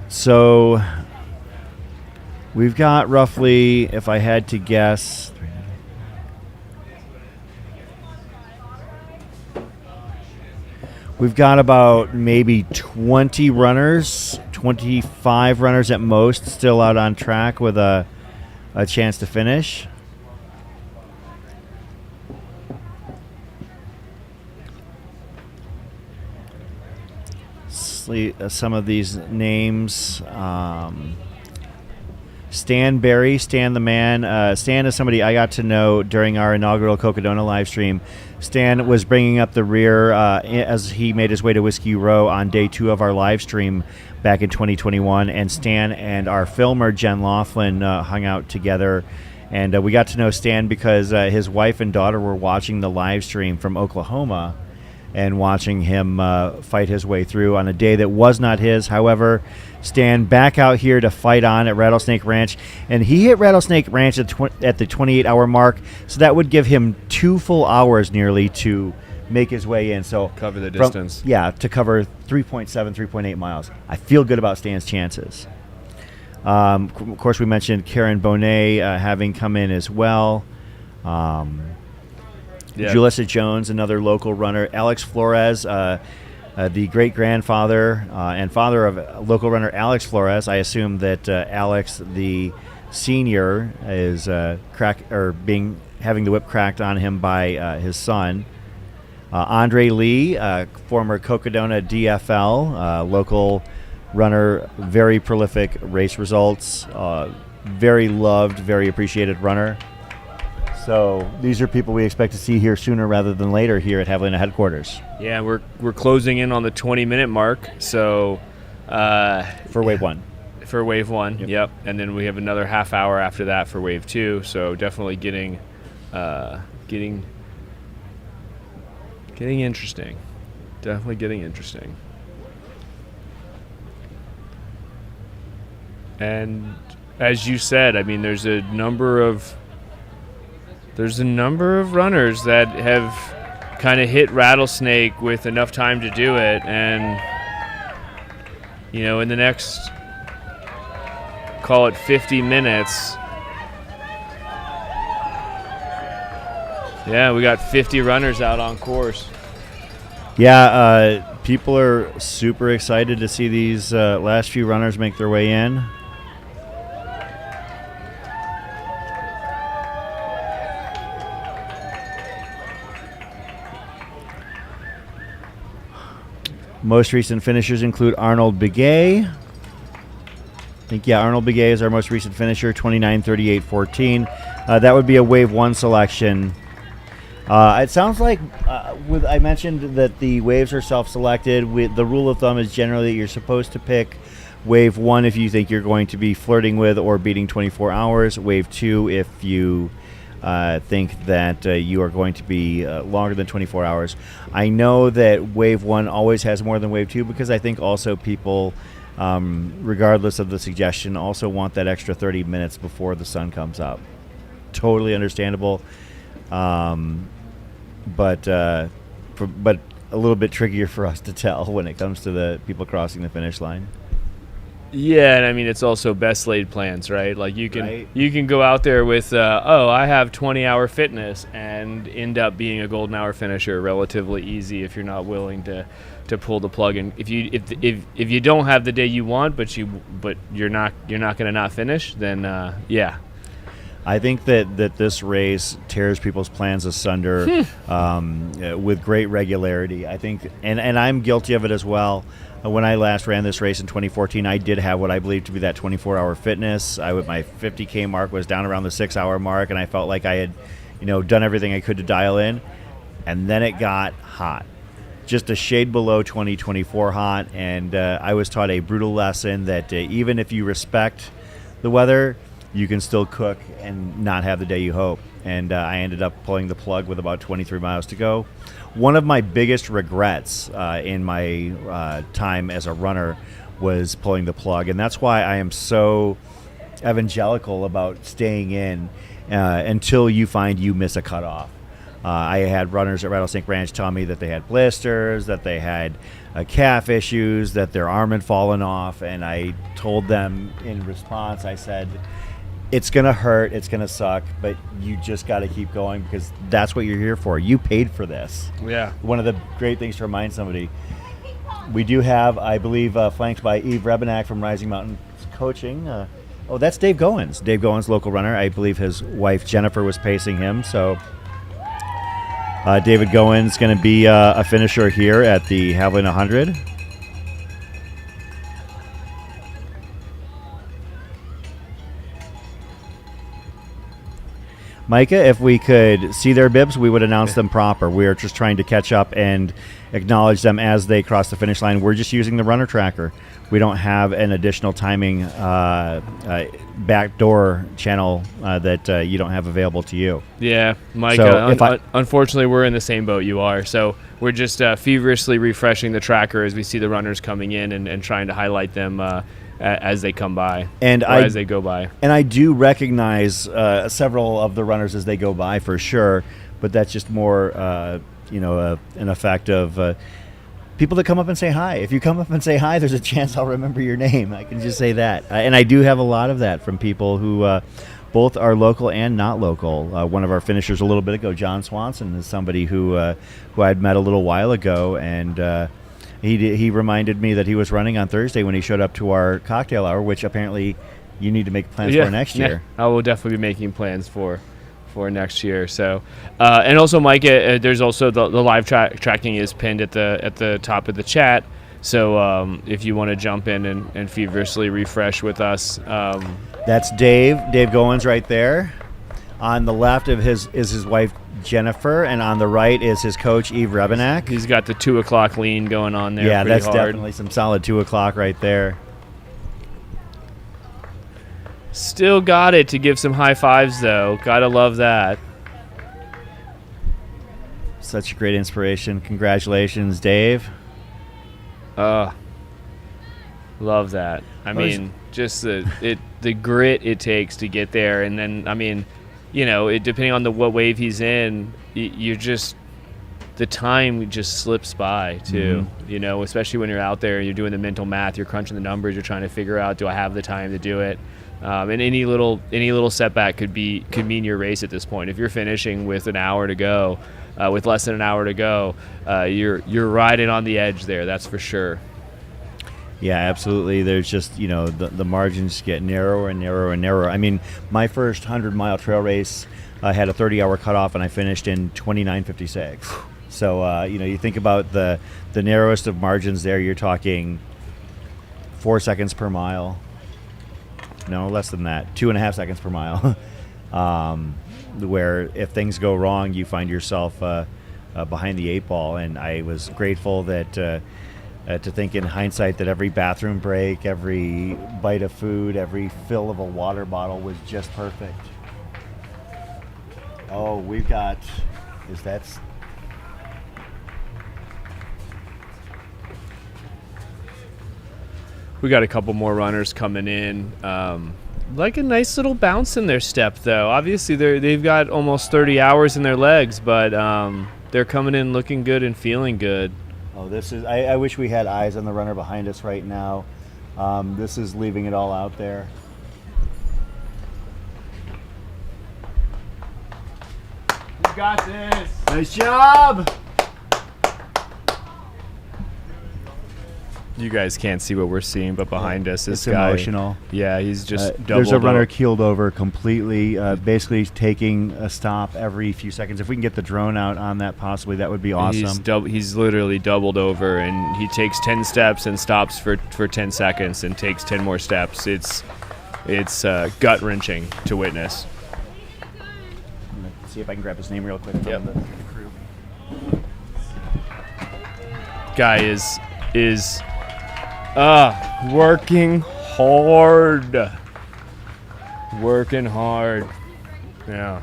So we've got roughly, if I had to guess, we've got about maybe 20 runners, 25 runners at most, still out on track with a chance to finish. Some of these names. Stan Berry, Stan the man. Stan is somebody I got to know during our inaugural Cocodona live stream. Stan was bringing up the rear as he made his way to Whiskey Row on day 2 of our live stream back in 2021. And Stan and our filmer, Jen Laughlin, hung out together. And we got to know Stan because his wife and daughter were watching the live stream from Oklahoma and watching him fight his way through on a day that was not his. However, Stan back out here to fight on at Rattlesnake Ranch, and he hit Rattlesnake Ranch at the 28-hour mark, so that would give him 2 full hours nearly to make his way in. So cover the distance. To cover 3.7, 3.8 miles. I feel good about Stan's chances. Of course, we mentioned Karen Bonet having come in as well. Julissa Jones, another local runner. Alex Flores, the great-grandfather and father of local runner Alex Flores. I assume that Alex, the senior, is having the whip cracked on him by his son. Andre Lee, former Cocodona DFL, local runner, very prolific race results, very loved, very appreciated runner. So these are people we expect to see here sooner rather than later here at Havalina headquarters. Yeah, we're closing in on the 20-minute mark. So for Wave 1. For Wave 1, yep. And then we have another half hour after that for Wave 2. So definitely getting interesting. Definitely getting interesting. And as you said, I mean, there's a number of runners that have kind of hit Rattlesnake with enough time to do it, and in the next, call it 50 minutes, we got 50 runners out on course. People are super excited to see these last few runners make their way in. Most recent finishers include Arnold Begay. Arnold Begay is our most recent finisher, 29:38:14. That would be a Wave 1 selection. It sounds like I mentioned that the waves are self-selected. The rule of thumb is generally that you're supposed to pick wave 1 if you think you're going to be flirting with or beating 24 hours. Wave 2 if you think that you are going to be longer than 24 hours. I know that wave 1 always has more than wave 2 because I think also people, regardless of the suggestion, also want that extra 30 minutes before the sun comes up. Totally understandable. But a little bit trickier for us to tell when it comes to the people crossing the finish line. Yeah, and I mean it's also best laid plans, right? Like you can go out there with I have 20-hour fitness and end up being a golden hour finisher relatively easy if you're not willing to pull the plug. And if you don't have the day you want, but you're not going to not finish, then yeah. I think that this race tears people's plans asunder with great regularity. I think, and I'm guilty of it as well. When I last ran this race in 2014, I did have what I believe to be that 24-hour fitness. My 50K mark was down around the 6-hour mark, and I felt like I had, done everything I could to dial in. And then it got hot, just a shade below 2024 hot, and I was taught a brutal lesson that even if you respect the weather, you can still cook and not have the day you hope. And I ended up pulling the plug with about 23 miles to go. One of my biggest regrets in my time as a runner was pulling the plug, and that's why I am so evangelical about staying in until you find you miss a cutoff. I had runners at Rattlesnake Ranch tell me that they had blisters, that they had calf issues, that their arm had fallen off, and I told them in response, I said, it's going to hurt, it's going to suck, but you just got to keep going because that's what you're here for. You paid for this. Yeah. One of the great things to remind somebody, we do have, I believe, flanked by Eve Rebenak from Rising Mountain Coaching. That's Dave Goins. Dave Goins, local runner. I believe his wife Jennifer was pacing him. So David Goins going to be a finisher here at the Havalina Jundred. Micah, if we could see their bibs, we would announce them proper. We are just trying to catch up and acknowledge them as they cross the finish line. We're just using the runner tracker. We don't have an additional timing backdoor channel that you don't have available to you. Yeah, Micah, so unfortunately, we're in the same boat you are. So we're just feverishly refreshing the tracker as we see the runners coming in and trying to highlight them as they come by as they go by. And I do recognize several of the runners as they go by for sure, but that's just more, an effect of people that come up and say hi. If you come up and say hi, there's a chance I'll remember your name. I can just say that. And I do have a lot of that from people who both are local and not local. One of our finishers a little bit ago, John Swanson, is somebody who I'd met a little while ago, and he reminded me that he was running on Thursday when he showed up to our cocktail hour, which apparently you need to make plans for next year. I will definitely be making plans for next year. So, and also, Mike, there's also the live tracking is pinned at the top of the chat. So if you want to jump in and feverishly refresh with us, that's Dave Goins right there. On the left of is his wife Jennifer, and on the right is his coach Eve Rebenak. He's got the 2 o'clock lean going on there. Yeah, that's hard. Definitely some solid 2 o'clock right there. Still got it to give some high fives though. Gotta love that. Such a great inspiration. Congratulations, Dave. Love that. I mean, just the grit it takes to get there, and then depending on what wave he's in, you're just the time just slips by too. Mm-hmm. Especially when you're out there, you're doing the mental math, you're crunching the numbers, you're trying to figure out, do I have the time to do it? And any little setback could mean your race at this point. If you're finishing with an hour to go, with less than an hour to go, you're riding on the edge there. That's for sure. Yeah, absolutely. There's just, the margins get narrower and narrower and narrower. I mean, my first 100-mile trail race had a 30-hour cutoff, and I finished in 29:56. So, you think about the narrowest of margins there, you're talking 4 seconds per mile. No, less than that. 2.5 seconds per mile. where if things go wrong, you find yourself behind the 8 ball. And I was grateful that to think in hindsight that every bathroom break, every bite of food, every fill of a water bottle was just perfect. Oh, we've got, We got a couple more runners coming in. Like a nice little bounce in their step, though. Obviously, they've got almost 30 hours in their legs, but they're coming in looking good and feeling good. Oh, this is, I wish we had eyes on the runner behind us right now. This is leaving it all out there. You got this. Nice job. You guys can't see what we're seeing, but behind us, this it's guy. Emotional. Yeah, he's just doubled. There's a runner keeled over completely, basically taking a stop every few seconds. If we can get the drone out on that, possibly, that would be awesome. He's literally doubled over, and he takes 10 steps and stops for 10 seconds and takes 10 more steps. It's gut-wrenching to witness. I'm going to see if I can grab his name real quick from the crew. Guy is working hard. Working hard. Yeah.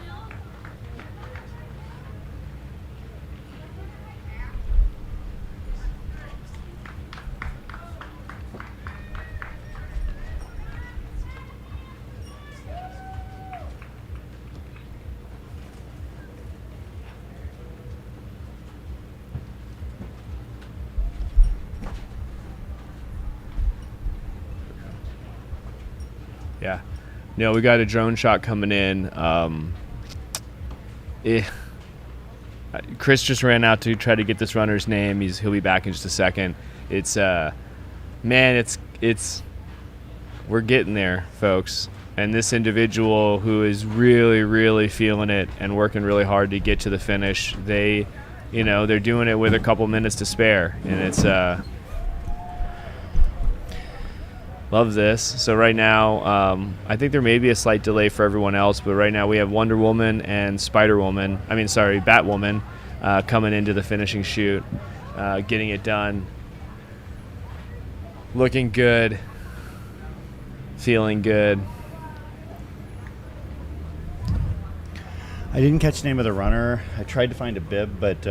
Yeah. No, we got a drone shot coming in. Chris just ran out to try to get this runner's name. He'll be back in just a second. It's man, it's we're getting there, folks. And this individual who is really, really feeling it and working really hard to get to the finish, they're doing it with a couple minutes to spare, and it's love this. So right now, I think there may be a slight delay for everyone else, but right now we have Wonder Woman and Batwoman coming into the finishing chute, getting it done. Looking good. Feeling good. I didn't catch the name of the runner. I tried to find a bib, but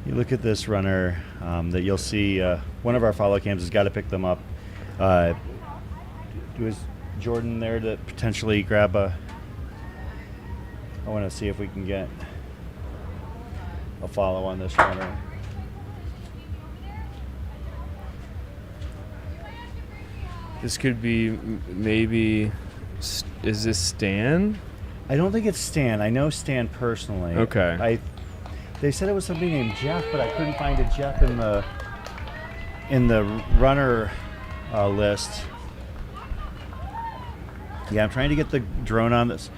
you look at this runner that you'll see. One of our follow cams has got to pick them up. Was Jordan there to potentially grab I want to see if we can get a follow on this runner. This could be maybe. Is this Stan? I don't think it's Stan. I know Stan personally. Okay. They said it was somebody named Jeff, but I couldn't find a Jeff in the runner list. Yeah, I'm trying to get the drone on this.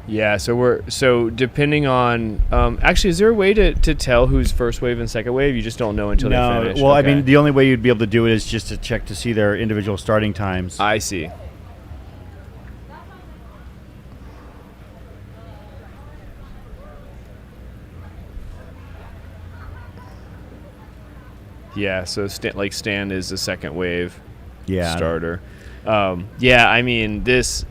Yeah, so depending on actually, is there a way to tell who's first wave and second wave? You just don't know until they finish. Well, okay. I mean, the only way you'd be able to do it is just to check to see their individual starting times. I see. Yeah, so Stan is the second wave starter. Yeah, I mean this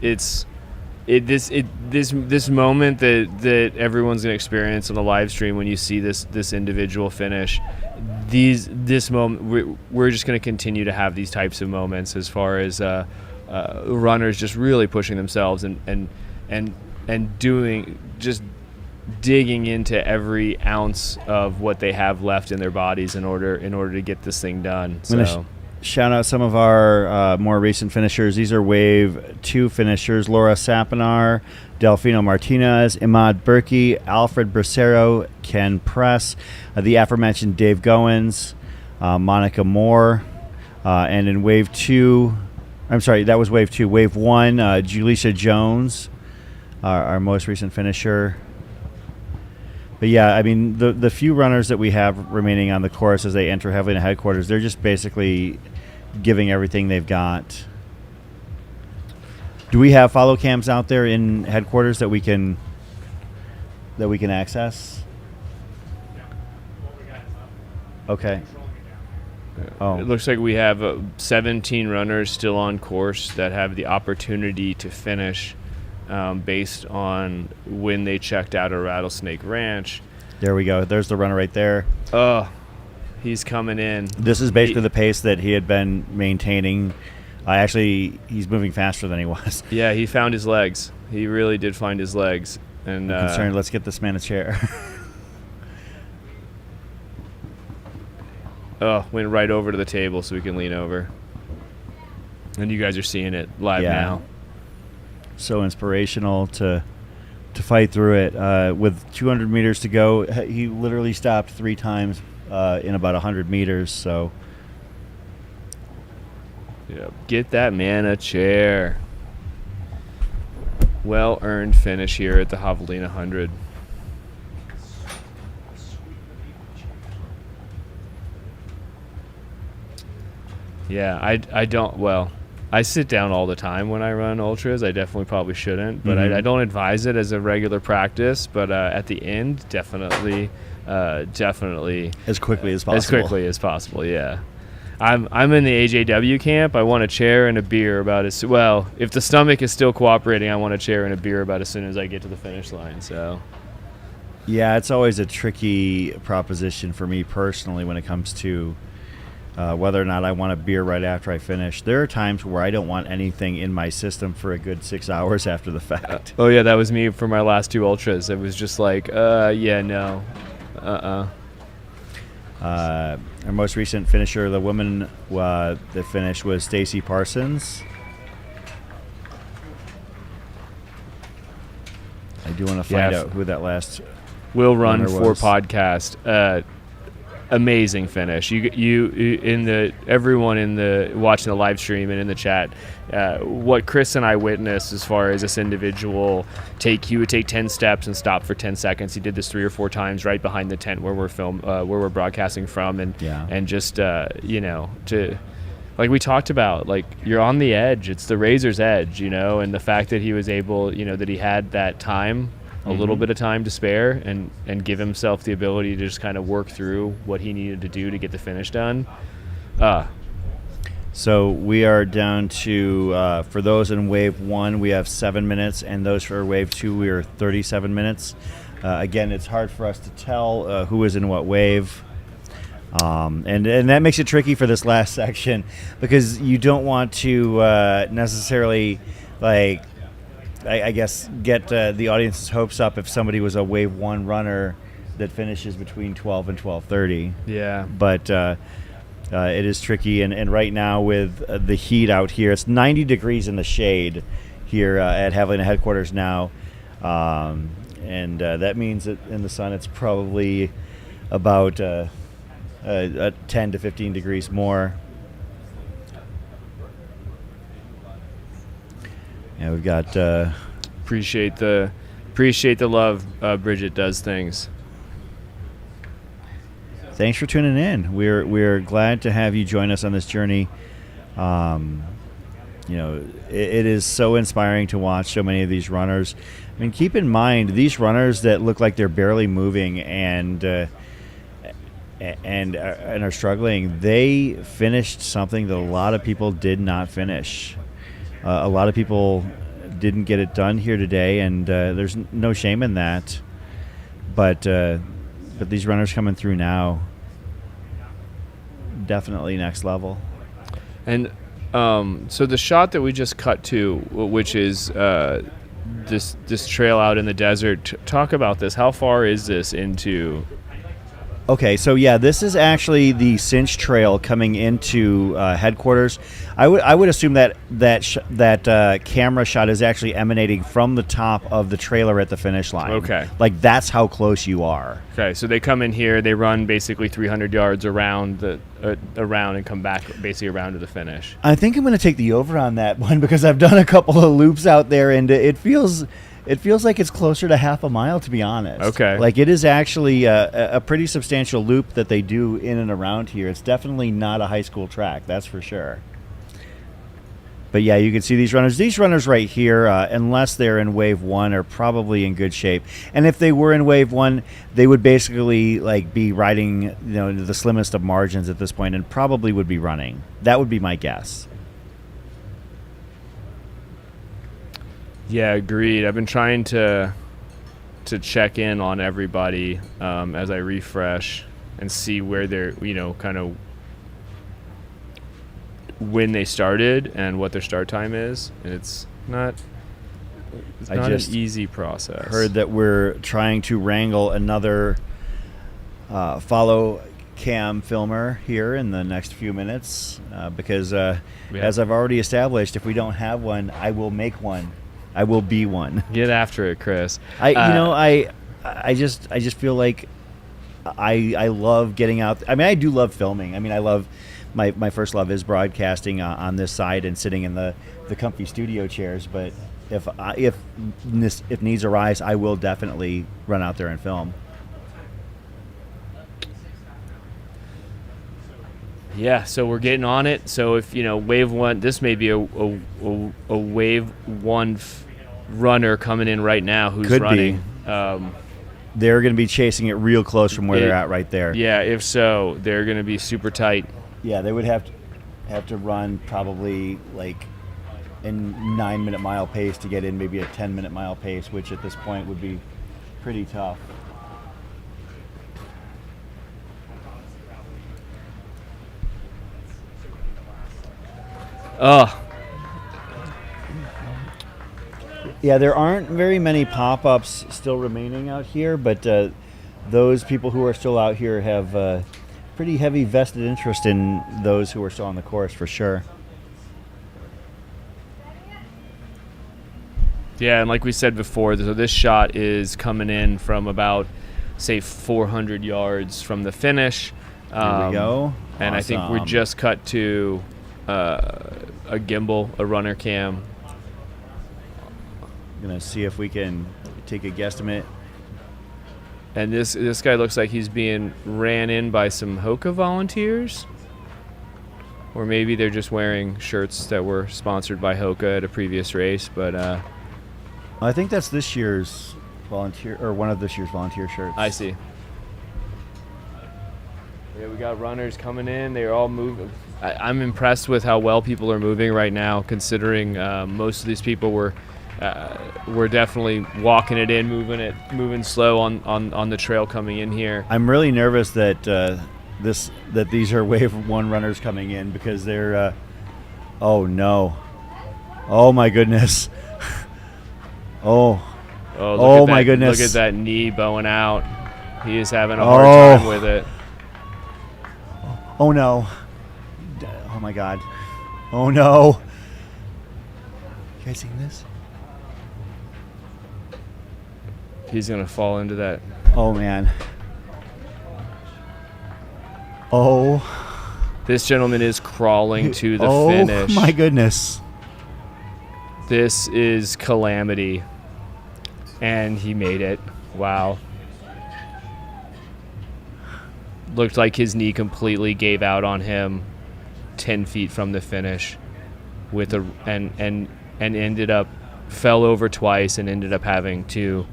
moment that everyone's gonna experience on the live stream when you see this individual finish. This moment, we're just gonna continue to have these types of moments as far as runners just really pushing themselves and doing just digging into every ounce of what they have left in their bodies in order to get this thing done. So. Shout out some of our more recent finishers. These are Wave 2 finishers: Laura Sapinar, Delfino Martinez, Imad Berkey, Alfred Bracero, Ken Press, the aforementioned Dave Goins, Monica Moore, and in Wave 2, I'm sorry, that was Wave 2. Wave 1, Julisha Jones, our most recent finisher. But yeah, I mean, the few runners that we have remaining on the course as they enter Havalina headquarters, they're just basically giving everything they've got. Do we have follow cams out there in headquarters that we can access? Okay. Oh. It looks like we have 17 runners still on course that have the opportunity to finish based on when they checked out of Rattlesnake Ranch. There we go. There's the runner right there. Oh, he's coming in. This is basically the pace that he had been maintaining. Actually, he's moving faster than he was. Yeah, he found his legs. He really did find his legs. And I'm concerned. Let's get this man a chair. Oh, went right over to the table so we can lean over. And you guys are seeing it live now. So inspirational to fight through it. With 200 meters to go, he literally stopped 3 times in about 100 meters. So, yeah, get that man a chair. Well-earned finish here at the Javelina 100. Yeah, I don't, well, I sit down all the time when I run ultras. I definitely probably shouldn't, but I don't advise it as a regular practice. But at the end, definitely as quickly as possible. As quickly as possible, yeah. I'm in the AJW camp. I want a chair and a beer about as well. If the stomach is still cooperating, I want a chair and a beer about as soon as I get to the finish line. So, yeah, it's always a tricky proposition for me personally when it comes to whether or not I want a beer right after I finish. There are times where I don't want anything in my system for a good 6 hours after the fact. Oh yeah, that was me for my last 2 ultras. It was just like, yeah, no, Our most recent finisher, the woman that finished, was Stacy Parsons. I do want to find out who that last Will Run for was. podcast. Amazing finish. You in the everyone in the watching the live stream and in the chat, what Chris and I witnessed as far as this individual he would take 10 steps and stop for 10 seconds. He did this 3 or 4 times right behind the tent where we're broadcasting from, and just to, like we talked about, like, you're on the edge. It's the razor's edge, and the fact that he was able, that he had that time. A little bit of time to spare and give himself the ability to just kind of work through what he needed to do to get the finish done. So we are down to, for those in Wave 1, we have 7 minutes, and those for Wave 2, we are 37 minutes. Again, it's hard for us to tell who is in what wave. And that makes it tricky for this last section because you don't want to necessarily, like, I guess, get the audience's hopes up if somebody was a Wave 1 runner that finishes between 12 and 12:30. Yeah. But it is tricky. And right now with the heat out here, it's 90 degrees in the shade here at Havalina headquarters now. And that means that in the sun it's probably about 10 to 15 degrees more. Yeah, we've got appreciate the love. Bridget does things. Thanks for tuning in. We're glad to have you join us on this journey. It is so inspiring to watch so many of these runners. I mean, keep in mind these runners that look like they're barely moving and are struggling. They finished something that a lot of people did not finish. A lot of people didn't get it done here today, and there's no shame in that. But these runners coming through now, definitely next level. And so the shot that we just cut to, which is this trail out in the desert, talk about this. How far is this into? Okay, so yeah, this is actually the Cinch Trail coming into headquarters. I would assume that camera shot is actually emanating from the top of the trailer at the finish line. Okay, like that's how close you are. Okay, so they come in here, they run basically 300 yards around and come back basically around to the finish. I think I'm going to take the over on that one because I've done a couple of loops out there, and it feels It feels like it's closer to half a mile, to be honest. Okay. Like it is actually a pretty substantial loop that they do in and around here. It's definitely not a high school track, that's for sure. But yeah, you can see these runners. These runners right here, unless they're in Wave 1, are probably in good shape. And if they were in Wave 1, they would basically like be riding, the slimmest of margins at this point, and probably would be running. That would be my guess. Yeah, agreed. I've been trying to check in on everybody as I refresh and see where they're, kind of when they started and what their start time is. And it's not an easy process. Heard that we're trying to wrangle another follow cam filmer here in the next few minutes because as I've already established, if we don't have one, I will make one. I will be one. Get after it, Chris. I just feel like I love getting out. I mean, I do love filming. I mean, I love my first love is broadcasting on this side and sitting in the comfy studio chairs. But if needs arise, I will definitely run out there and film. Yeah, so we're getting on it. So if Wave 1, this may be a Wave 1 runner coming in right now who's Could running. They're going to be chasing it real close from where they're at right there. Yeah, if so, they're going to be super tight. Yeah, they would have to run probably like in 9-minute mile pace to get in maybe a 10-minute mile pace, which at this point would be pretty tough. Yeah, there aren't very many pop-ups still remaining out here, but those people who are still out here have pretty heavy vested interest in those who are still on the course for sure. Yeah, and like we said before, so this shot is coming in from about, say, 400 yards from the finish. Here we go. And I think we're just cut to a gimbal, a runner cam. Gonna see if we can take a guesstimate. And this guy looks like he's being ran in by some Hoka volunteers. Or maybe they're just wearing shirts that were sponsored by Hoka at a previous race, but I think that's this year's volunteer, or one of this year's volunteer shirts. I see. Yeah, we got runners coming in. They're all moving. I'm impressed with how well people are moving right now, considering most of these people were definitely walking it in, moving slow on the trail coming in here. I'm really nervous that these are Wave 1 runners coming in because they're oh no, oh my goodness. Oh my goodness. Look at that knee bowing out. He is having a hard time with it. Oh no. Oh my God. Oh no. You guys seen this? He's going to fall into that. Oh man. Oh. This gentleman is crawling to the finish. Oh my goodness. This is calamity. And he made it. Wow. Looked like his knee completely gave out on him 10 feet from the finish and ended up fell over twice and ended up having to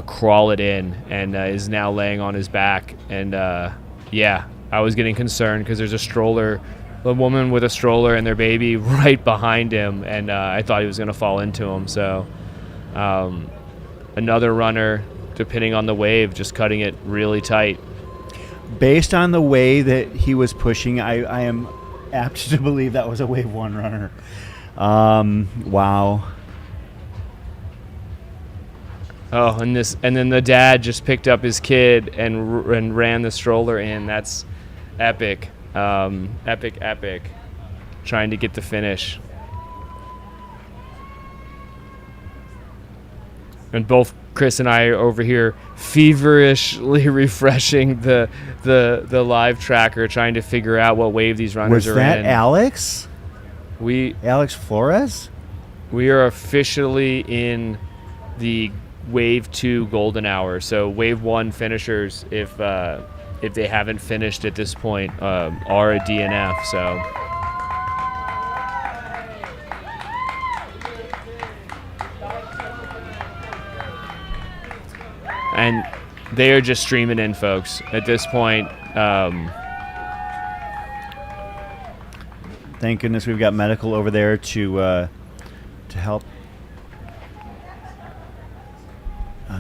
crawl it in and is now laying on his back. And yeah, I was getting concerned because there's a woman with a stroller and their baby right behind him, and I thought he was going to fall into him. So another runner, depending on the wave, just cutting it really tight. Based on the way that he was pushing, I am apt to believe that was a Wave 1 runner. Wow. Oh, and then the dad just picked up his kid and ran the stroller in. That's epic. Epic. Trying to get the finish. And both Chris and I are over here feverishly refreshing the live tracker, trying to figure out what wave these runners are in. Was that Alex? Alex Flores? We are officially in the Wave 2 golden hour. So Wave 1 finishers, if they haven't finished at this point, are a DNF. So. And they are just streaming in, folks, at this point. Thank goodness we've got medical over there to help.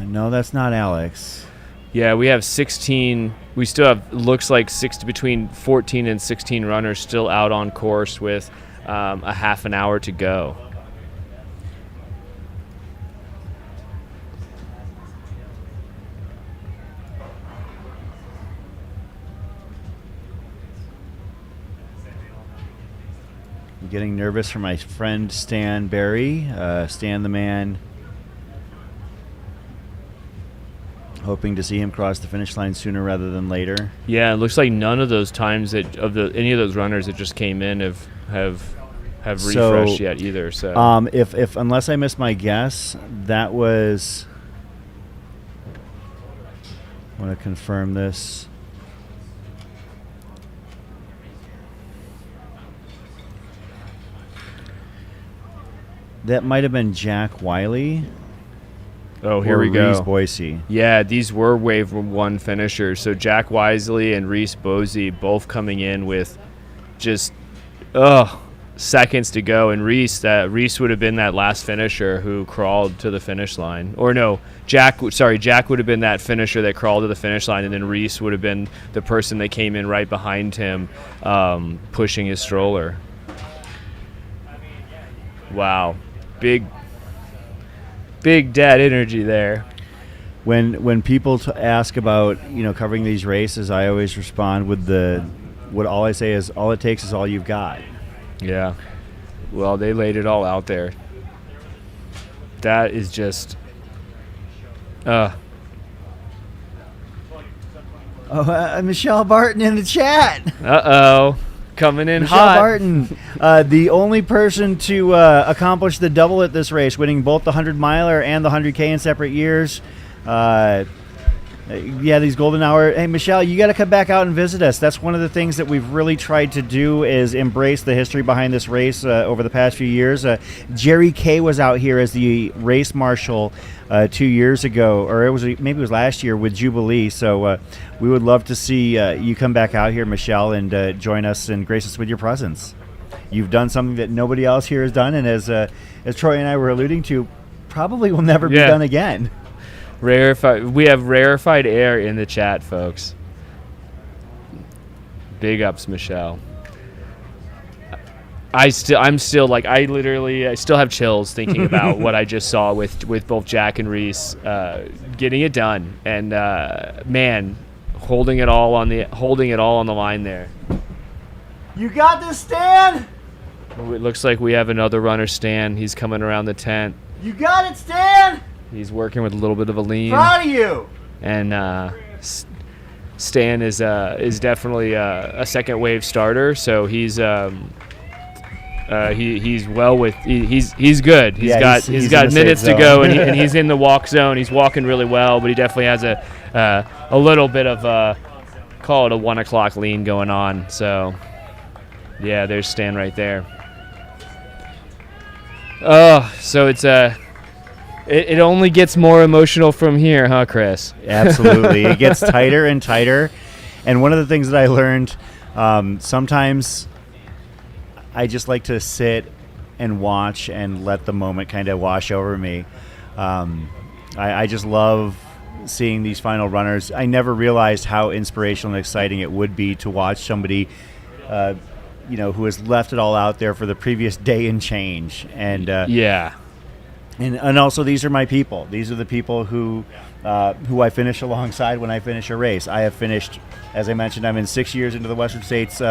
No, that's not Alex. Yeah, we have 16. We still have, looks like between 14 and 16 runners still out on course with a half an hour to go. Getting nervous for my friend Stan Barry. Stan the man. Hoping to see him cross the finish line sooner rather than later. Yeah, it looks like none of those times any of those runners that just came in have refreshed yet either. So if unless I missed my guess, that was. I want to confirm this. That might have been Jack Wiley. Oh, here we go. Reese Boise. Yeah, these were Wave 1 finishers. So Jack Wisely and Reese Boise both coming in with just seconds to go. And Reese would have been that last finisher who crawled to the finish line. Or no, Jack would have been that finisher that crawled to the finish line, and then Reese would have been the person that came in right behind him, pushing his stroller. Wow. Big dad energy there. When people ask about covering these races, I always respond with all I say is all it takes is all you've got. Yeah. Well, they laid it all out there. That is just. Michelle Barton in the chat. Coming in Michelle hot. Barton, the only person to accomplish the double at this race, winning both the 100-miler and the 100K in separate years. These golden hour. Hey, Michelle, you got to come back out and visit us. That's one of the things that we've really tried to do is embrace the history behind this race over the past few years. Jerry Kay was out here as the race marshal 2 years ago, or maybe it was last year with Jubilee. So we would love to see you come back out here, Michelle, and join us and grace us with your presence. You've done something that nobody else here has done, and as Troy and I were alluding to, probably will never be done again. We have rarefied air in the chat, folks. Big ups, Michelle. I still have chills thinking about what I just saw with both Jack and Reese getting it done, and man, holding it all on the line there. You got this, Stan. It looks like we have another runner, Stan. He's coming around the tent. You got it, Stan. He's working with a little bit of a lean. Proud of you. And Stan is definitely a second wave starter, so he's good. He's good. He's got minutes to go, and he's in the walk zone. He's walking really well, but he definitely has a little bit of call it a 1 o'clock lean going on. So yeah, there's Stan right there. Oh, so it's It only gets more emotional from here, huh, Chris? Absolutely. It gets tighter and tighter. And one of the things that I learned, sometimes I just like to sit and watch and let the moment kind of wash over me. I just love seeing these final runners. I never realized how inspirational and exciting it would be to watch somebody who has left it all out there for the previous day and change. And yeah. And also, these are my people. These are the people who I finish alongside when I finish a race. I have finished, as I mentioned, I'm in 6 years into the Western States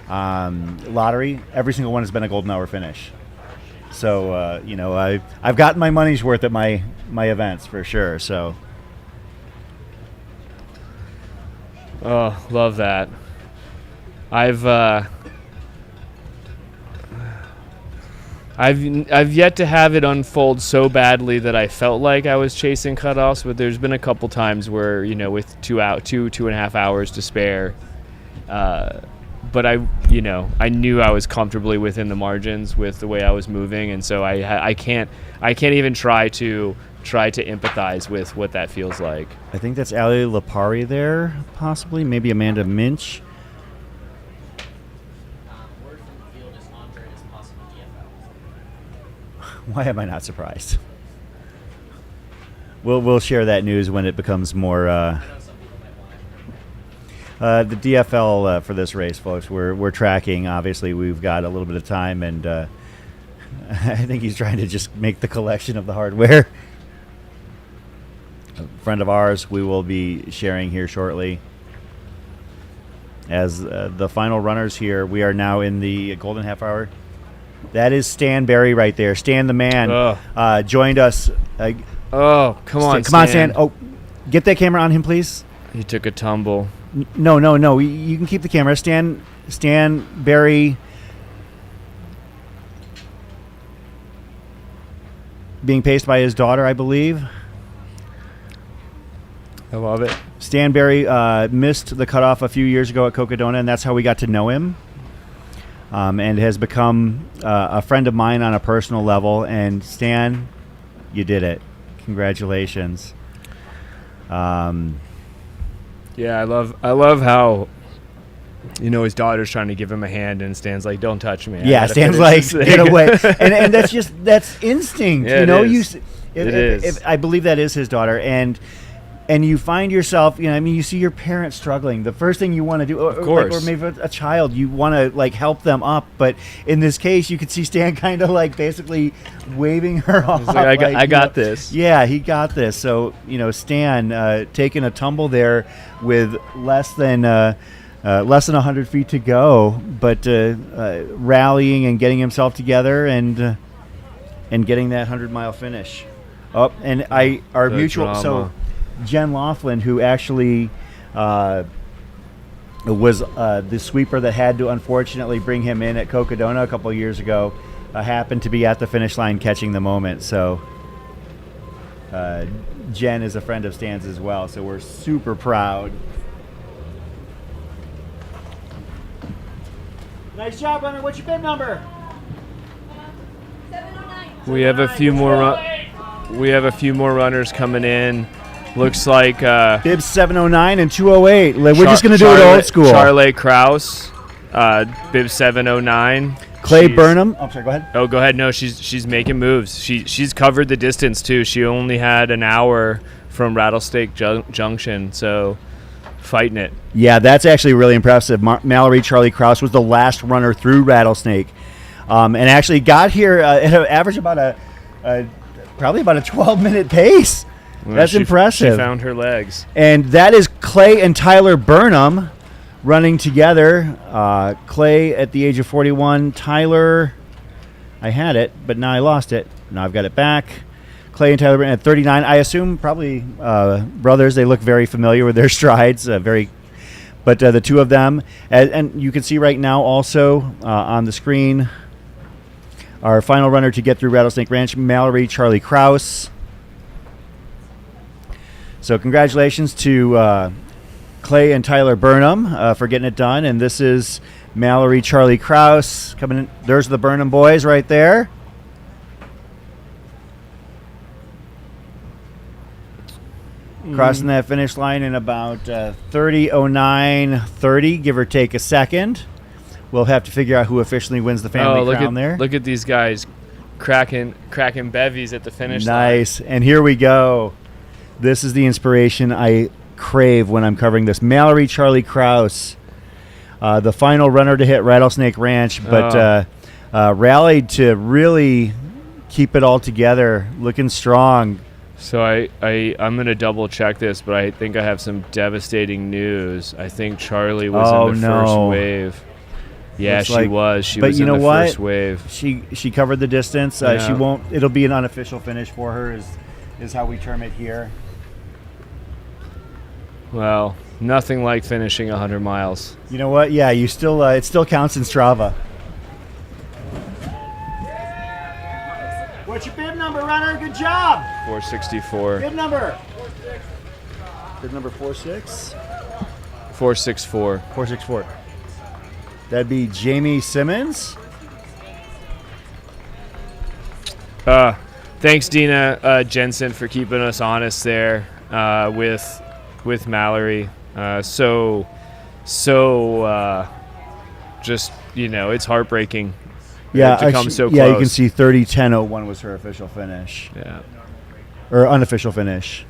lottery. Every single one has been a golden hour finish. So, I've gotten my money's worth at my events for sure. So, oh, love that. I've yet to have it unfold so badly that I felt like I was chasing cutoffs, but there's been a couple times where, with 2.5 hours to spare, but I knew I was comfortably within the margins with the way I was moving, and so I can't even try to empathize with what that feels like. I think that's Ali Lapari there, possibly, maybe Amanda Minch. Why am I not surprised? We'll share that news when it becomes more. The DFL for this race, folks. We're tracking. Obviously, we've got a little bit of time, and I think he's trying to just make the collection of the hardware. A friend of ours, we will be sharing here shortly. As the final runners here, we are now in the golden half hour. That is Stan Barry right there. Stan the man joined us. Come on, Come on, Stan. Oh, get that camera on him, please. He took a tumble. No. You can keep the camera. Stan Barry being paced by his daughter, I believe. I love it. Stan Barry missed the cutoff a few years ago at Cocodona, and that's how we got to know him. And has become a friend of mine on a personal level. And Stan, you did it. Congratulations. Yeah, I love how, his daughter's trying to give him a hand, and Stan's like, "Don't touch me." Yeah, Stan's like, "Get away!" and that's instinct. Yeah, It is. I believe that is his daughter, and you find yourself, you see your parents struggling. The first thing you want to do, or maybe a child, you want to help them up. But in this case, you could see Stan kind of basically waving her off. He's like, I got this. Yeah, he got this. So Stan taking a tumble there with less than 100 feet to go, but rallying and getting himself together and getting that 100-mile finish. Oh, and our mutual drama. So. Jen Laughlin, who actually was the sweeper that had to unfortunately bring him in at Cocodona a couple of years ago, happened to be at the finish line catching the moment. So Jen is a friend of Stan's as well, so we're super proud. Nice job, runner. What's your bib number? 709. We have a few more runners coming in. Looks like bib 709 and 208. We're just going to do it old school. Charlotte Kraus, bib 709. Clay Burnham. Oh, sorry. Go ahead. Oh, go ahead. No, she's making moves. She's covered the distance too. She only had an hour from Rattlesnake Junction, so fighting it. Yeah, that's actually really impressive. Mallory Charlie Kraus was the last runner through Rattlesnake, and actually got here at an average about probably about a 12-minute pace. Well, that's impressive. She found her legs. And that is Clay and Tyler Burnham running together. Clay at the age of 41. Tyler, I had it, but now I lost it. Now I've got it back. Clay and Tyler Burnham at 39. I assume probably brothers. They look very familiar with their strides. But the two of them, and you can see right now also on the screen, our final runner to get through Rattlesnake Ranch, Mallory Charlie Kraus. So congratulations to Clay and Tyler Burnham for getting it done. And this is Mallory Charlie Kraus coming in. There's the Burnham boys right there. Crossing that finish line in about 30:09:30, give or take a second. We'll have to figure out who officially wins the family crown there. Look at these guys cracking bevies at the finish line. Nice. And here we go. This is the inspiration I crave when I'm covering this. Mallory Charlie Kraus, the final runner to hit Rattlesnake Ranch, but rallied to really keep it all together, looking strong. So I'm going to double check this, but I think I have some devastating news. I think Charlie was in the first wave. Yeah, she was. She was in the first wave. She covered the distance. Yeah. She won't. It'll be an unofficial finish for her. Is how we term it here. Well, nothing like finishing 100 miles. You know what? Yeah, you still. It still counts in Strava. What's your bib number, runner? Good job. 464. Bib number. Bib number 46. 464. 464. That'd be Jamie Simmons. Thanks, Dina Jensen, for keeping us honest there with Mallory. Just, it's heartbreaking. Yeah, to come so close. Yeah, you can see 30-10-01 was her official finish. Yeah. Or unofficial finish.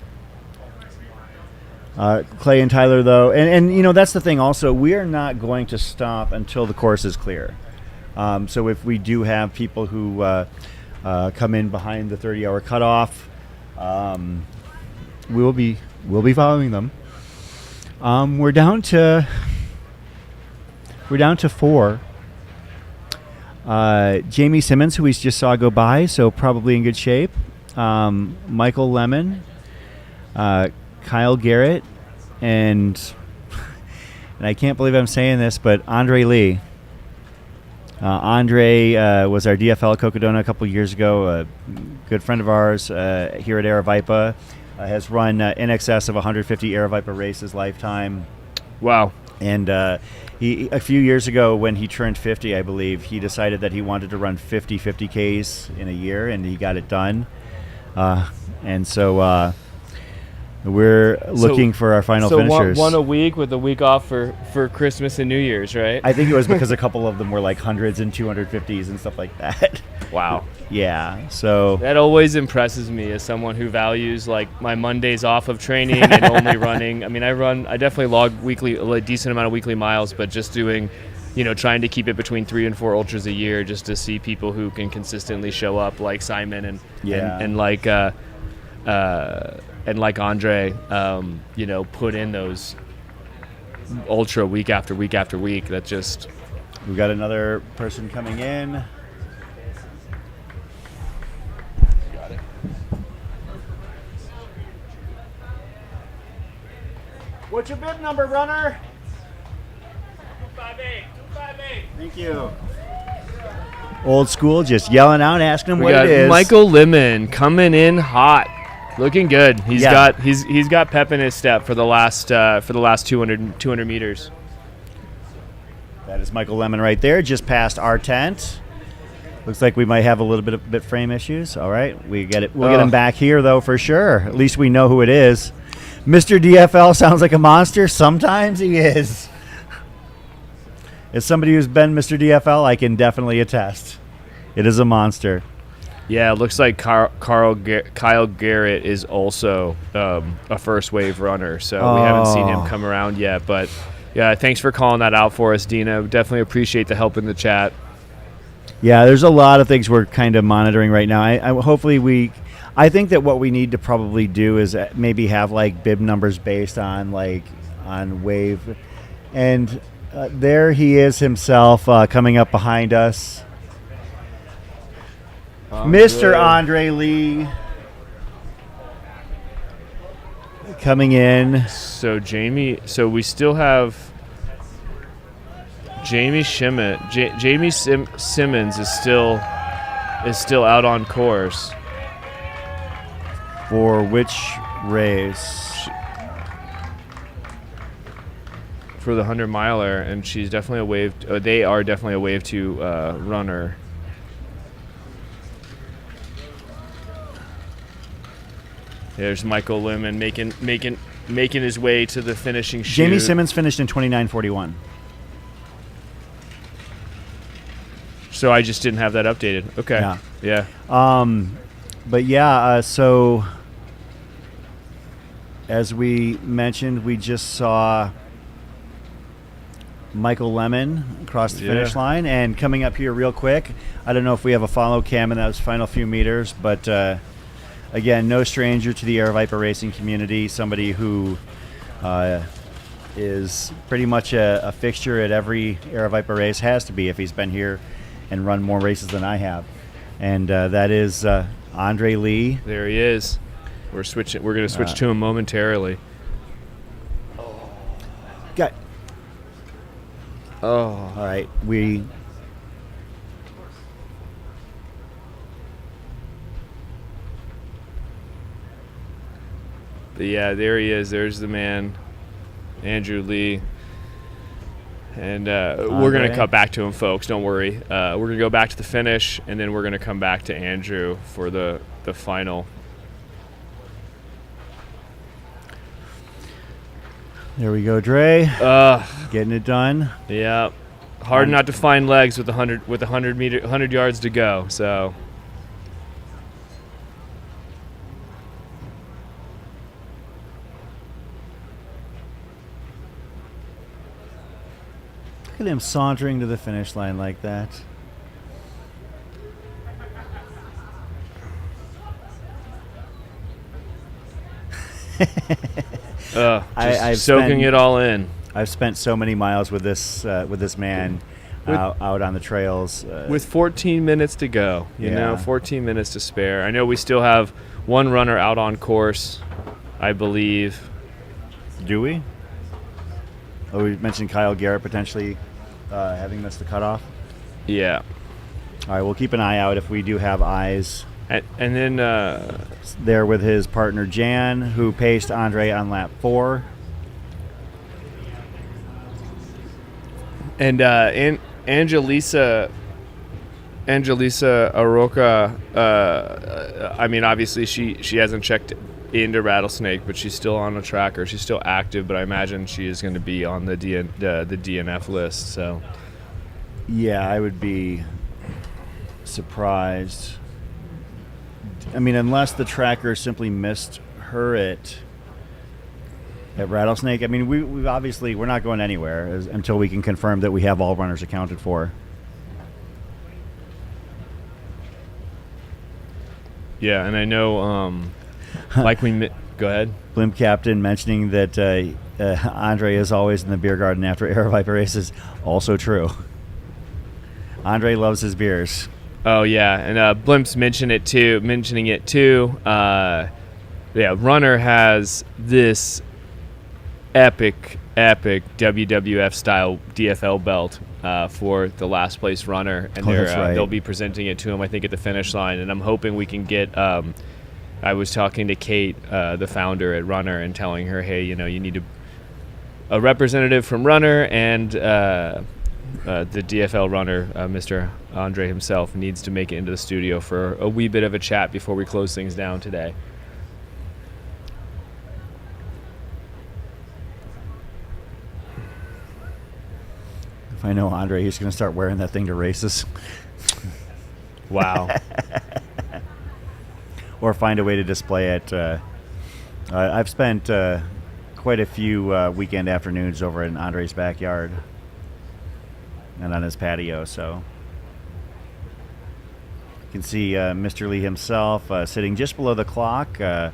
Clay and Tyler, though, and that's the thing also, we are not going to stop until the course is clear. So if we do have people who come in behind the 30-hour cutoff, we'll be following them. We're down to 4. Jamie Simmons, who we just saw go by, so probably in good shape. Michael Lemon, Kyle Garrett, and I can't believe I'm saying this, but Andre Lee. Andre was our DFL at Cocodona a couple years ago, a good friend of ours here at Aravaipa, has run in excess of 150 Aravaipa races lifetime. Wow. And he a few years ago when he turned 50, I believe, he decided that he wanted to run 50 Ks in a year, and he got it done. And so we're looking for our final finishers. So one a week with a week off for Christmas and New Year's, right? I think it was because a couple of them were like 100s and 250s and stuff like that. Wow. Yeah, so that always impresses me as someone who values like my Mondays off of training and only running. I mean, I definitely log a decent amount of weekly miles, but just doing, trying to keep it between 3 and 4 ultras a year, just to see people who can consistently show up, like Simon and like Andre, put in those ultra week after week after week. That just, we got another person coming in. What's your bib number, runner? 258. Thank you. Old school, just yelling out, asking him we what got it is. Michael Lemon coming in hot, looking good. He's Yeah. got pep in his step for the last 200 meters. That is Michael Lemon right there, just past our tent. Looks like we might have a little bit frame issues. All right, we get it. We'll get him back here though for sure. At least we know who it is. Mr. DFL sounds like a monster. Sometimes he is. As somebody who's been Mr. DFL, I can definitely attest. It is a monster. Yeah, it looks like Kyle Garrett is also a first wave runner, so we haven't seen him come around yet. But yeah, thanks for calling that out for us, Dina. Definitely appreciate the help in the chat. Yeah, there's a lot of things we're kind of monitoring right now. I think that what we need to probably do is maybe have like bib numbers based on wave, and there he is himself coming up behind us. Mr. Andre Lee coming in. So we still have Jamie Simmons is still out on course. For which race? For the 100-miler, and she's definitely a wave. They are definitely a wave 2 runner. There's Michael Lemon making his way to the finishing chute. Jamie Simmons finished in 29:41. So I just didn't have that updated. Okay. Yeah. But yeah, so as we mentioned, we just saw Michael Lemon across the finish line, and coming up here real quick, I don't know if we have a follow cam in those final few meters, but again, no stranger to the Aravaipa racing community, somebody who is pretty much a fixture at every Aravaipa race, has to be if he's been here and run more races than I have, and that is Andre Lee. There he is. We're going to switch to him momentarily. All right. Yeah, there he is. There's the man, Andrew Lee. And we're going to cut back to him, folks. Don't worry. We're going to go back to the finish, and then we're going to come back to Andrew for the final. There we go, Dre. Getting it done. Yeah. Hard not to find legs with 100 yards to go. So. Look at him sauntering to the finish line like that. I've soaking it all in. I've spent so many miles with this man out on the trails. With 14 minutes to go, you know, 14 minutes to spare. I know we still have one runner out on course, I believe. Do we? Oh, we mentioned Kyle Garrett potentially having missed the cutoff. Yeah. All right, we'll keep an eye out if we do have eyes. And then there with his partner Jan, who paced Andre on lap 4. And Angelisa Aroca, I mean, obviously she hasn't checked into Rattlesnake, but she's still on the tracker. She's still active, but I imagine she is going to be on the DNF list. So, yeah, I would be surprised. I mean, unless the tracker simply missed her at Rattlesnake. I mean, we've obviously we're not going anywhere until we can confirm that we have all runners accounted for. Yeah, and I know, like go ahead. Blimp Captain mentioning that Andre is always in the beer garden after Air Viper races. Also true. Andre loves his beers. Oh yeah, and Blimp's mentioning it too. Yeah, Runner has this epic WWF style DFL belt for the last place runner, and they'll be presenting it to him, I think, at the finish line. And I'm hoping we can get. I was talking to Kate, the founder at Runner, and telling her, hey, you know, you need a representative from Runner, and the DFL runner, Mr. Andre himself, needs to make it into the studio for a wee bit of a chat before we close things down today. If I know Andre, he's going to start wearing that thing to races. Wow. Or find a way to display it. I've spent quite a few weekend afternoons over in Andre's backyard and on his patio, so you can see Mr. Lee himself sitting just below the clock in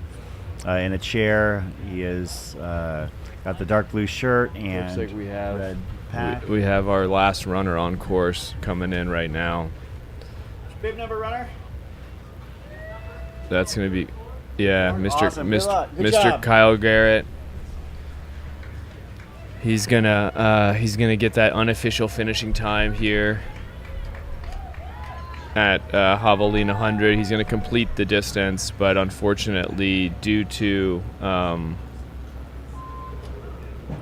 a chair. He is got the dark blue shirt and looks like we have red pack. We have our last runner on course coming in right now. Bib number runner. That's gonna be, yeah, Awesome. Mr. job. Kyle Garrett. He's gonna get that unofficial finishing time here at Havalina Jundred. He's gonna complete the distance, but unfortunately, due to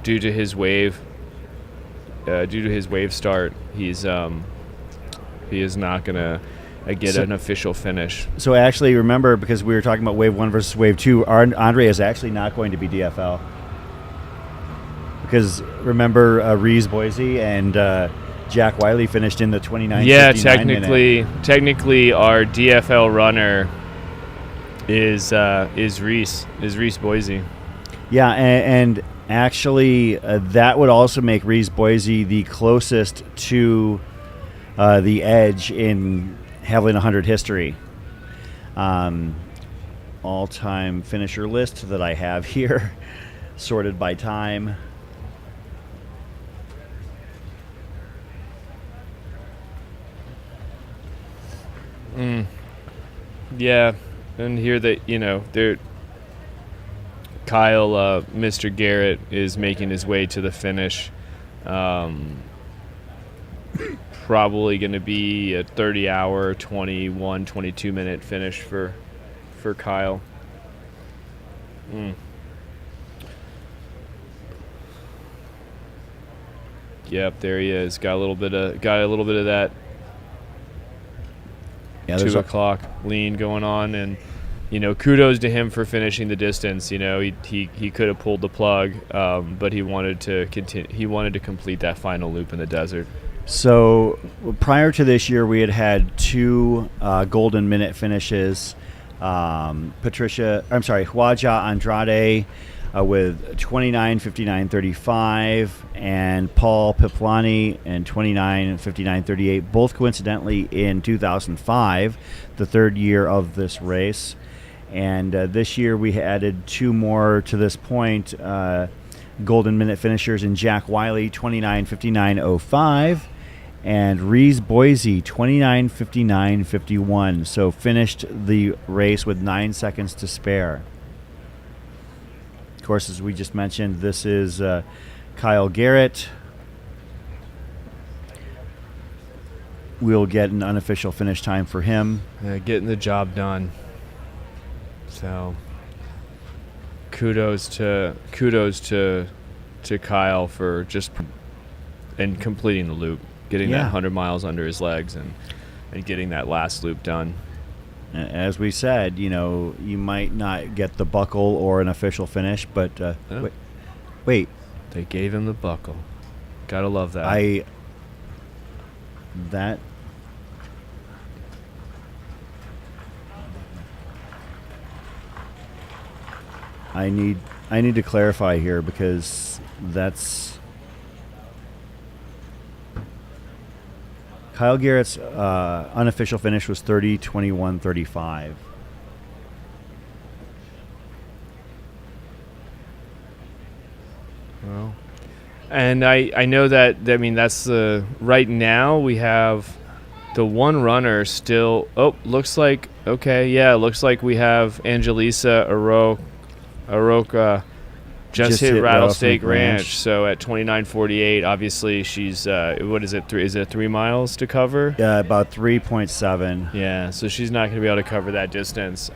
his wave start, he is not gonna get an official finish. So actually, remember, because we were talking about Wave 1 versus Wave 2, Andre is actually not going to be DFL. Because remember, Rees Boise and Jack Wiley finished in the 29:59 Yeah, minute. technically, our DFL runner is Rees Boise. Yeah, and actually, that would also make Rees Boise the closest to the edge in Havalina 100 history. All-time finisher list that I have here, sorted by time. Yeah, and here that Kyle, Mr. Garrett is making his way to the finish. Probably going to be a 30-hour, 22-minute finish for Kyle. Yep, there he is. Got a little bit of that Yeah, 2 o'clock lean going on, and kudos to him for finishing the distance. He could have pulled the plug, but he wanted to continue. He wanted to complete that final loop in the desert. So prior to this year, we had 2 golden minute finishes. Huaja Andrade with 29:59:35, and Paul Piplani in 29:59:38, both coincidentally in 2005, the 3rd year of this race. And this year we added 2 more to this point, golden minute finishers in Jack Wiley, 29:59:05, and Reese Boise, 29:59:51. So finished the race with 9 seconds to spare. Of course, as we just mentioned, this is Kyle Garrett. We'll get an unofficial finish time for him. Getting the job done. So kudos to Kyle for just and completing the loop, getting that 100 miles under his legs, and getting that last loop done. As we said, you might not get the buckle or an official finish, but wait. They gave him the buckle. Gotta love that. I need to clarify here, because that's Kyle Garrett's unofficial finish was 30:21:35. Well, and I know that, I mean, that's the right now we have the one runner still. Oh, looks like looks like we have Angelisa Aroka just hit Rattlesnake Ranch. So at 29:48, obviously she's what is it? Is it 3 miles to cover? Yeah, about 3.7. Yeah, so she's not going to be able to cover that distance.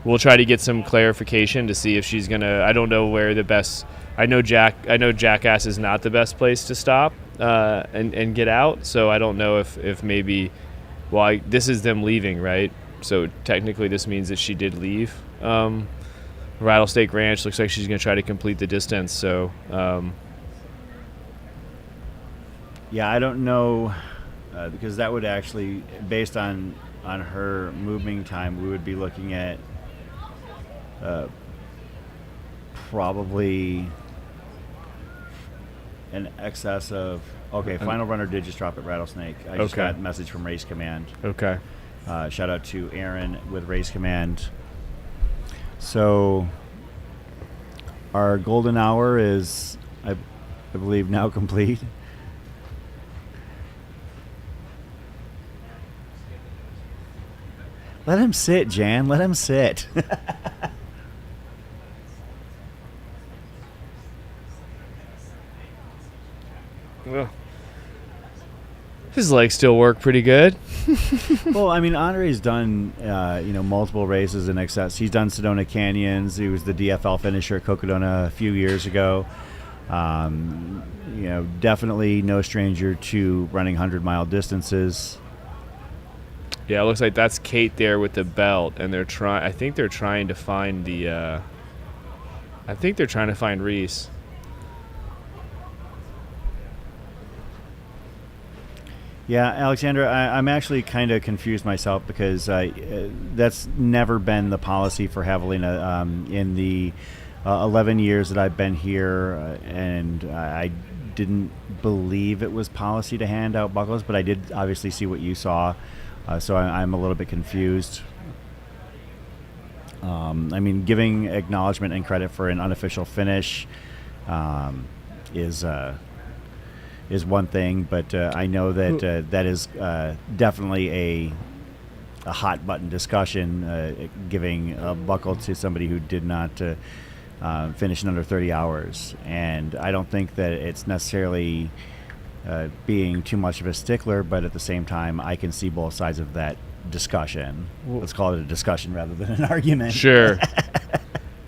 We'll try to get some clarification to see if she's gonna. I don't know where the best. I know Jackass is not the best place to stop and get out. So I don't know if maybe. Well, this is them leaving, right? So technically, this means that she did leave. Rattlesnake Ranch looks like she's going to try to complete the distance. So, yeah, I don't know, because that would actually, based on her moving time, we would be looking at probably an excess of. Okay, final runner did just drop at Rattlesnake. I just got a message from Race Command. Okay. Shout out to Aaron with Race Command. So our golden hour is, I believe, now complete. Let him sit, Jan. Let him sit. Well, his legs still work pretty good. Well, I mean, Andre's done, multiple races in excess. He's done Sedona Canyons. He was the DFL finisher at Cocodona a few years ago. Definitely no stranger to running 100-mile distances. Yeah, it looks like that's Kate there with the belt, and they're trying. I think they're trying to find the. I think they're trying to find Reese. Yeah, Alexandra, I'm actually kind of confused myself, because that's never been the policy for Havalina in the 11 years that I've been here, and I didn't believe it was policy to hand out buckles, but I did obviously see what you saw, so I'm a little bit confused. I mean, giving acknowledgement and credit for an unofficial finish is one thing, but I know that that is definitely a hot button discussion, giving a buckle to somebody who did not finish in under 30 hours. And I don't think that it's necessarily being too much of a stickler, but at the same time, I can see both sides of that discussion. Let's call it a discussion rather than an argument. Sure.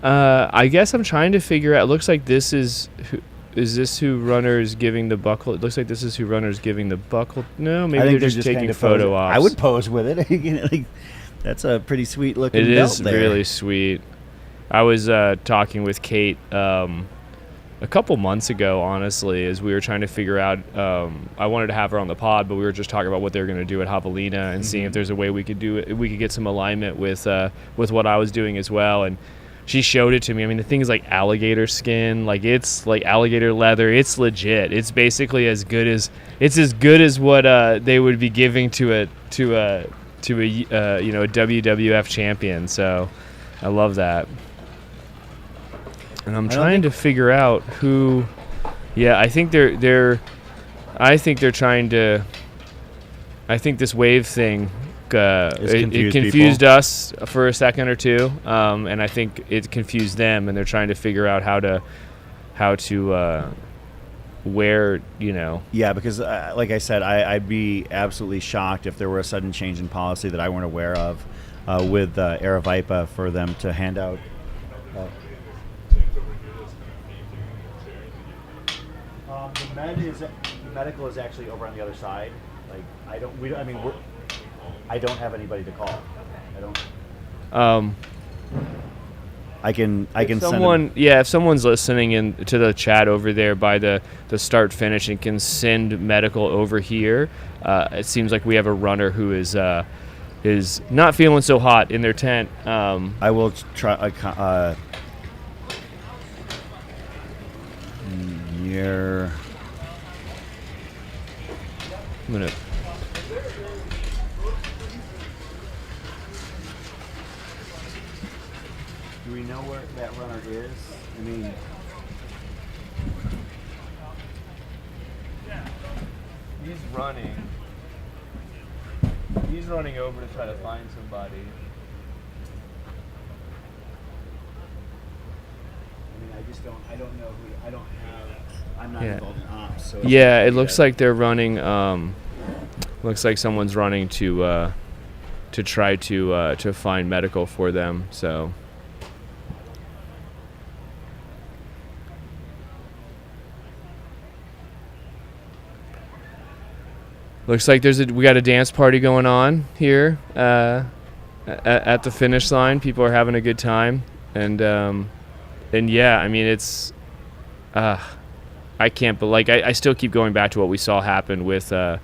I guess I'm trying to figure out. It looks like this is Is this who runner is giving the buckle? It looks like this is who runner is giving the buckle. No, I maybe think they're just taking kind of photo posing. ops. I would pose with it. Like, that's a pretty sweet looking It belt is there. really sweet. I was talking with Kate a couple months ago, honestly, as we were trying to figure out. I wanted to have her on the pod, but we were just talking about what they were going to do at Havalina and seeing if there's a way we could do it. We could get some alignment with what I was doing as well. And she showed it to me. I mean, the thing is like alligator skin, like it's like alligator leather. It's legit. It's basically as good as what they would be giving to a WWF champion. So I love that. And I'm trying to figure out who. Yeah, I think they're trying to. I think this wave thing. It confused us for a second or two, and I think it confused them, and they're trying to figure out how to where, you know. Yeah, because like I said, I'd be absolutely shocked if there were a sudden change in policy that I weren't aware of with Aravipa for them to hand out. The medical is actually over on the other side. Like I don't have anybody to call. I can If send someone, if someone's listening in to the chat over there by the start finish and can send medical over here, it seems like we have a runner who is not feeling so hot in their tent. I will try. I'm gonna. Do we know where that runner is? I mean, He's running over to try to find somebody. I don't know who. I'm not Yeah. involved in ops. So Yeah, it looks like they're running. Looks like someone's running to try to find medical for them. So. Looks like we got a dance party going on here at the finish line. People are having a good time, and yeah, I mean it's. I can't, but like I still keep going back to what we saw happen with both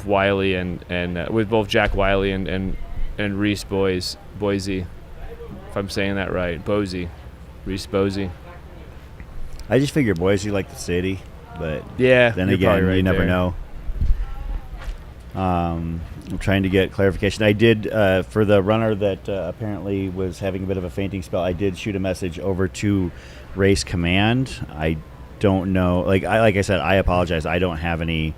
Wiley and with both Jack Wiley and Reese Boise, if I'm saying that right, Reese Boise. I just figure Boise like the city, but yeah, then you're again, probably right you never there. know. I'm trying to get clarification. I did for the runner that apparently was having a bit of a fainting spell. I did shoot a message over to Race Command. I don't know. Like I said, I apologize. I don't have any.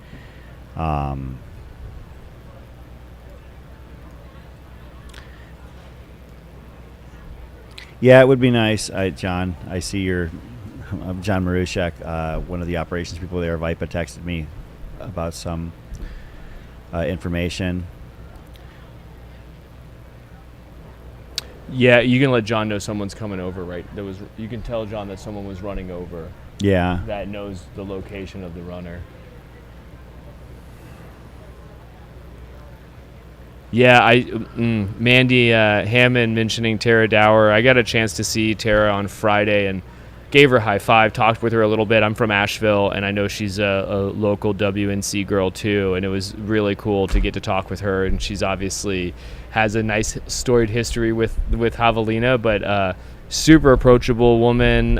Yeah, it would be nice, John. I see your John Marushek, one of the operations people there. Vipa texted me about some information. Yeah, you can let John know someone's coming over, right? You can tell John that someone was running over. Yeah. That knows the location of the runner. Yeah, Mandy Hammond mentioning Tara Dower. I got a chance to see Tara on Friday and gave her a high five, talked with her a little bit. I'm from Asheville, and I know she's a local WNC girl too, and it was really cool to get to talk with her. And she's obviously has a nice storied history with Javelina, but super approachable woman,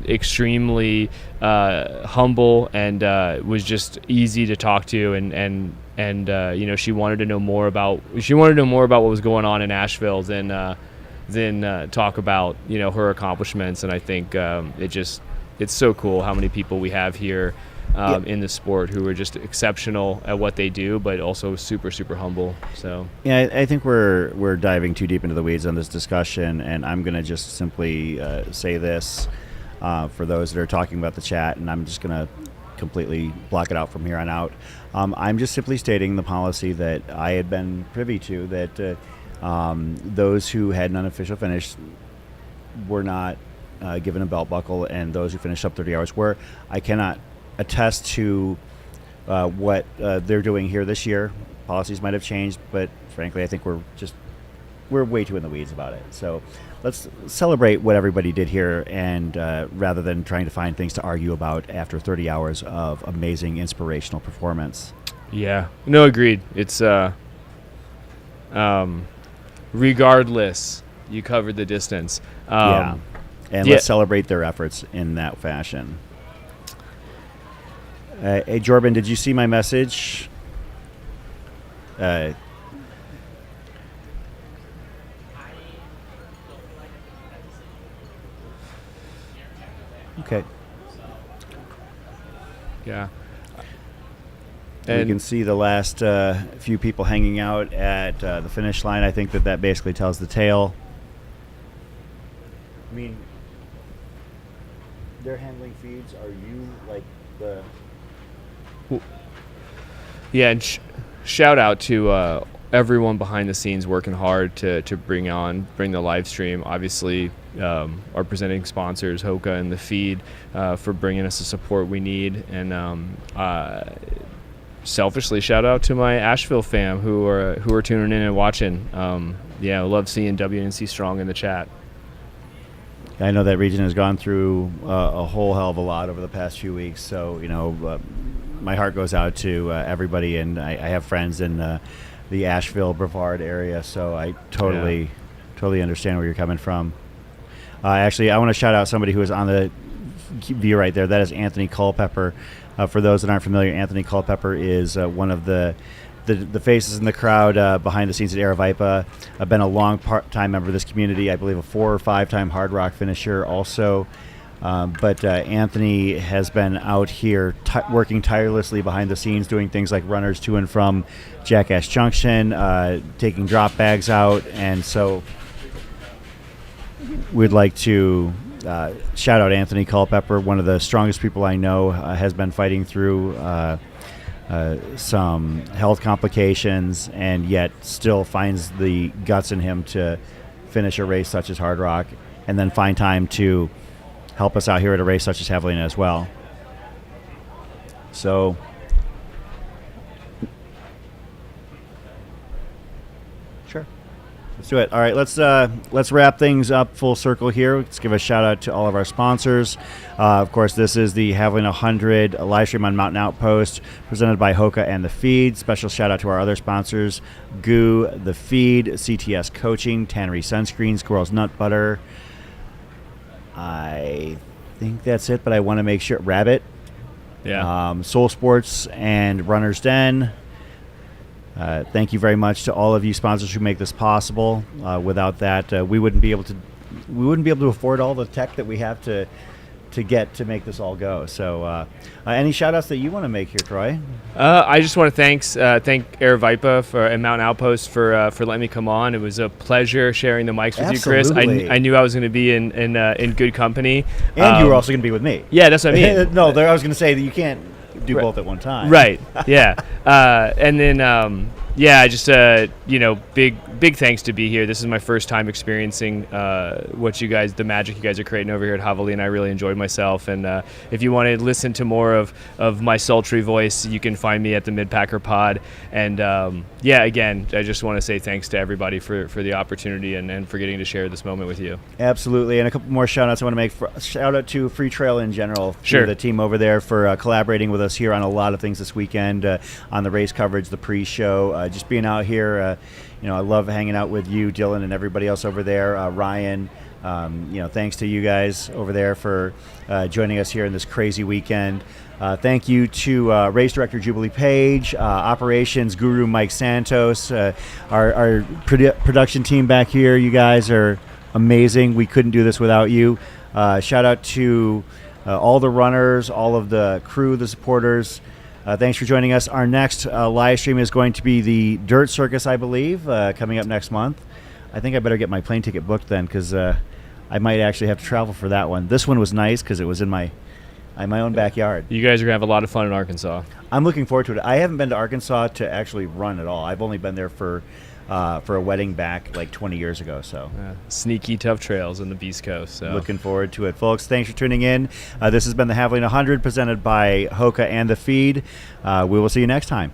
extremely humble, and was just easy to talk to. And she wanted to know more about what was going on in Asheville than talk about her accomplishments. And I think it's so cool how many people we have here in the sport who are just exceptional at what they do, but also super, super humble. So yeah, I think we're diving too deep into the weeds on this discussion, and I'm going to just simply say this for those that are talking about the chat, and I'm just going to completely block it out from here on out. I'm just simply stating the policy that I had been privy to, that those who had an unofficial finish were not given a belt buckle, and those who finish up 30 hours were. I cannot attest to what they're doing here this year. Policies might have changed, but frankly, I think we're way too in the weeds about it. So let's celebrate what everybody did here, and rather than trying to find things to argue about after 30 hours of amazing, inspirational performance. Yeah, no, agreed. It's regardless, you covered the distance. And let's celebrate their efforts in that fashion. Hey, Jordan, did you see my message? Okay. Yeah. And we can see the last few people hanging out at the finish line. I think that basically tells the tale. I mean, they're handling feeds. Are you like the... Yeah, and shout out to everyone behind the scenes working hard to bring the live stream. Obviously, our presenting sponsors, Hoka and the Feed, for bringing us the support we need. And selfishly, shout out to my Asheville fam who are tuning in and watching. I love seeing WNC Strong in the chat. I know that region has gone through a whole hell of a lot over the past few weeks. So, my heart goes out to everybody, and I have friends in the Asheville, Brevard area, so I totally understand where you're coming from. Actually, I want to shout out somebody who is on the view right there. That is Anthony Culpepper. For those that aren't familiar, Anthony Culpepper is one of the faces in the crowd behind the scenes at Aravaipa. I've been a long time member of this community. I believe a 4 or 5 time Hard Rock finisher also. But Anthony has been out here working tirelessly behind the scenes, doing things like runners to and from Jackass Junction, taking drop bags out. And so we'd like to shout out Anthony Culpepper, one of the strongest people I know, has been fighting through some health complications, and yet still finds the guts in him to finish a race such as Hard Rock, and then find time to help us out here at a race such as Havalina as well. So sure, let's do it. All right, let's wrap things up full circle here. Let's give a shout out to all of our sponsors. Of course, this is the Javelina Jundred live stream on Mountain Outpost, presented by Hoka and the Feed. Special shout out to our other sponsors: Goo, the Feed, CTS Coaching, Tannery Sunscreen, Squirrel's Nut Butter. I think that's it, but I want to make sure. Rabbit, Soul Sports, and Runner's Den. Thank you very much to all of you sponsors who make this possible. Without that, we wouldn't be able to afford all the tech that we have to get to make this all go. So any shout outs that you want to make here, Troy? I just want to thank Aravaipa and Mountain Outpost for letting me come on. It was a pleasure sharing the mics with you, Chris. I knew I was going to be in good company. And you were also going to be with me. Yeah, that's what I mean. No, I was going to say that you can't do both at one time. Right. Yeah. And then just big thanks to be here. This is my first time experiencing the magic you guys are creating over here at Havalina. I really enjoyed myself, and if you want to listen to more of my sultry voice, you can find me at the Midpacker Pod. And again, I just want to say thanks to everybody for the opportunity and for getting to share this moment with you. Absolutely. And a couple more shout outs I want to make. Shout out to Free Trail in general, sure, the team over there for collaborating with us here on a lot of things this weekend, on the race coverage, the pre-show, just being out here. I love hanging out with you, Dylan, and everybody else over there. Ryan, thanks to you guys over there for joining us here in this crazy weekend. Thank you to race director Jubilee Page, operations guru Mike Santos, our production team back here. You guys are amazing. We couldn't do this without you. Shout out to all the runners, all of the crew, the supporters. Thanks for joining us. Our next live stream is going to be the Dirt Circus, I believe, coming up next month. I think I better get my plane ticket booked then, because I might actually have to travel for that one. This one was nice because it was in my own backyard. You guys are going to have a lot of fun in Arkansas. I'm looking forward to it. I haven't been to Arkansas to actually run at all. I've only been there for for a wedding back like 20 years ago. So Sneaky tough trails in the Beast Coast. So looking forward to it, folks. Thanks for tuning in. This has been the Havalina 100 presented by Hoka and the Feed. We will see you next time.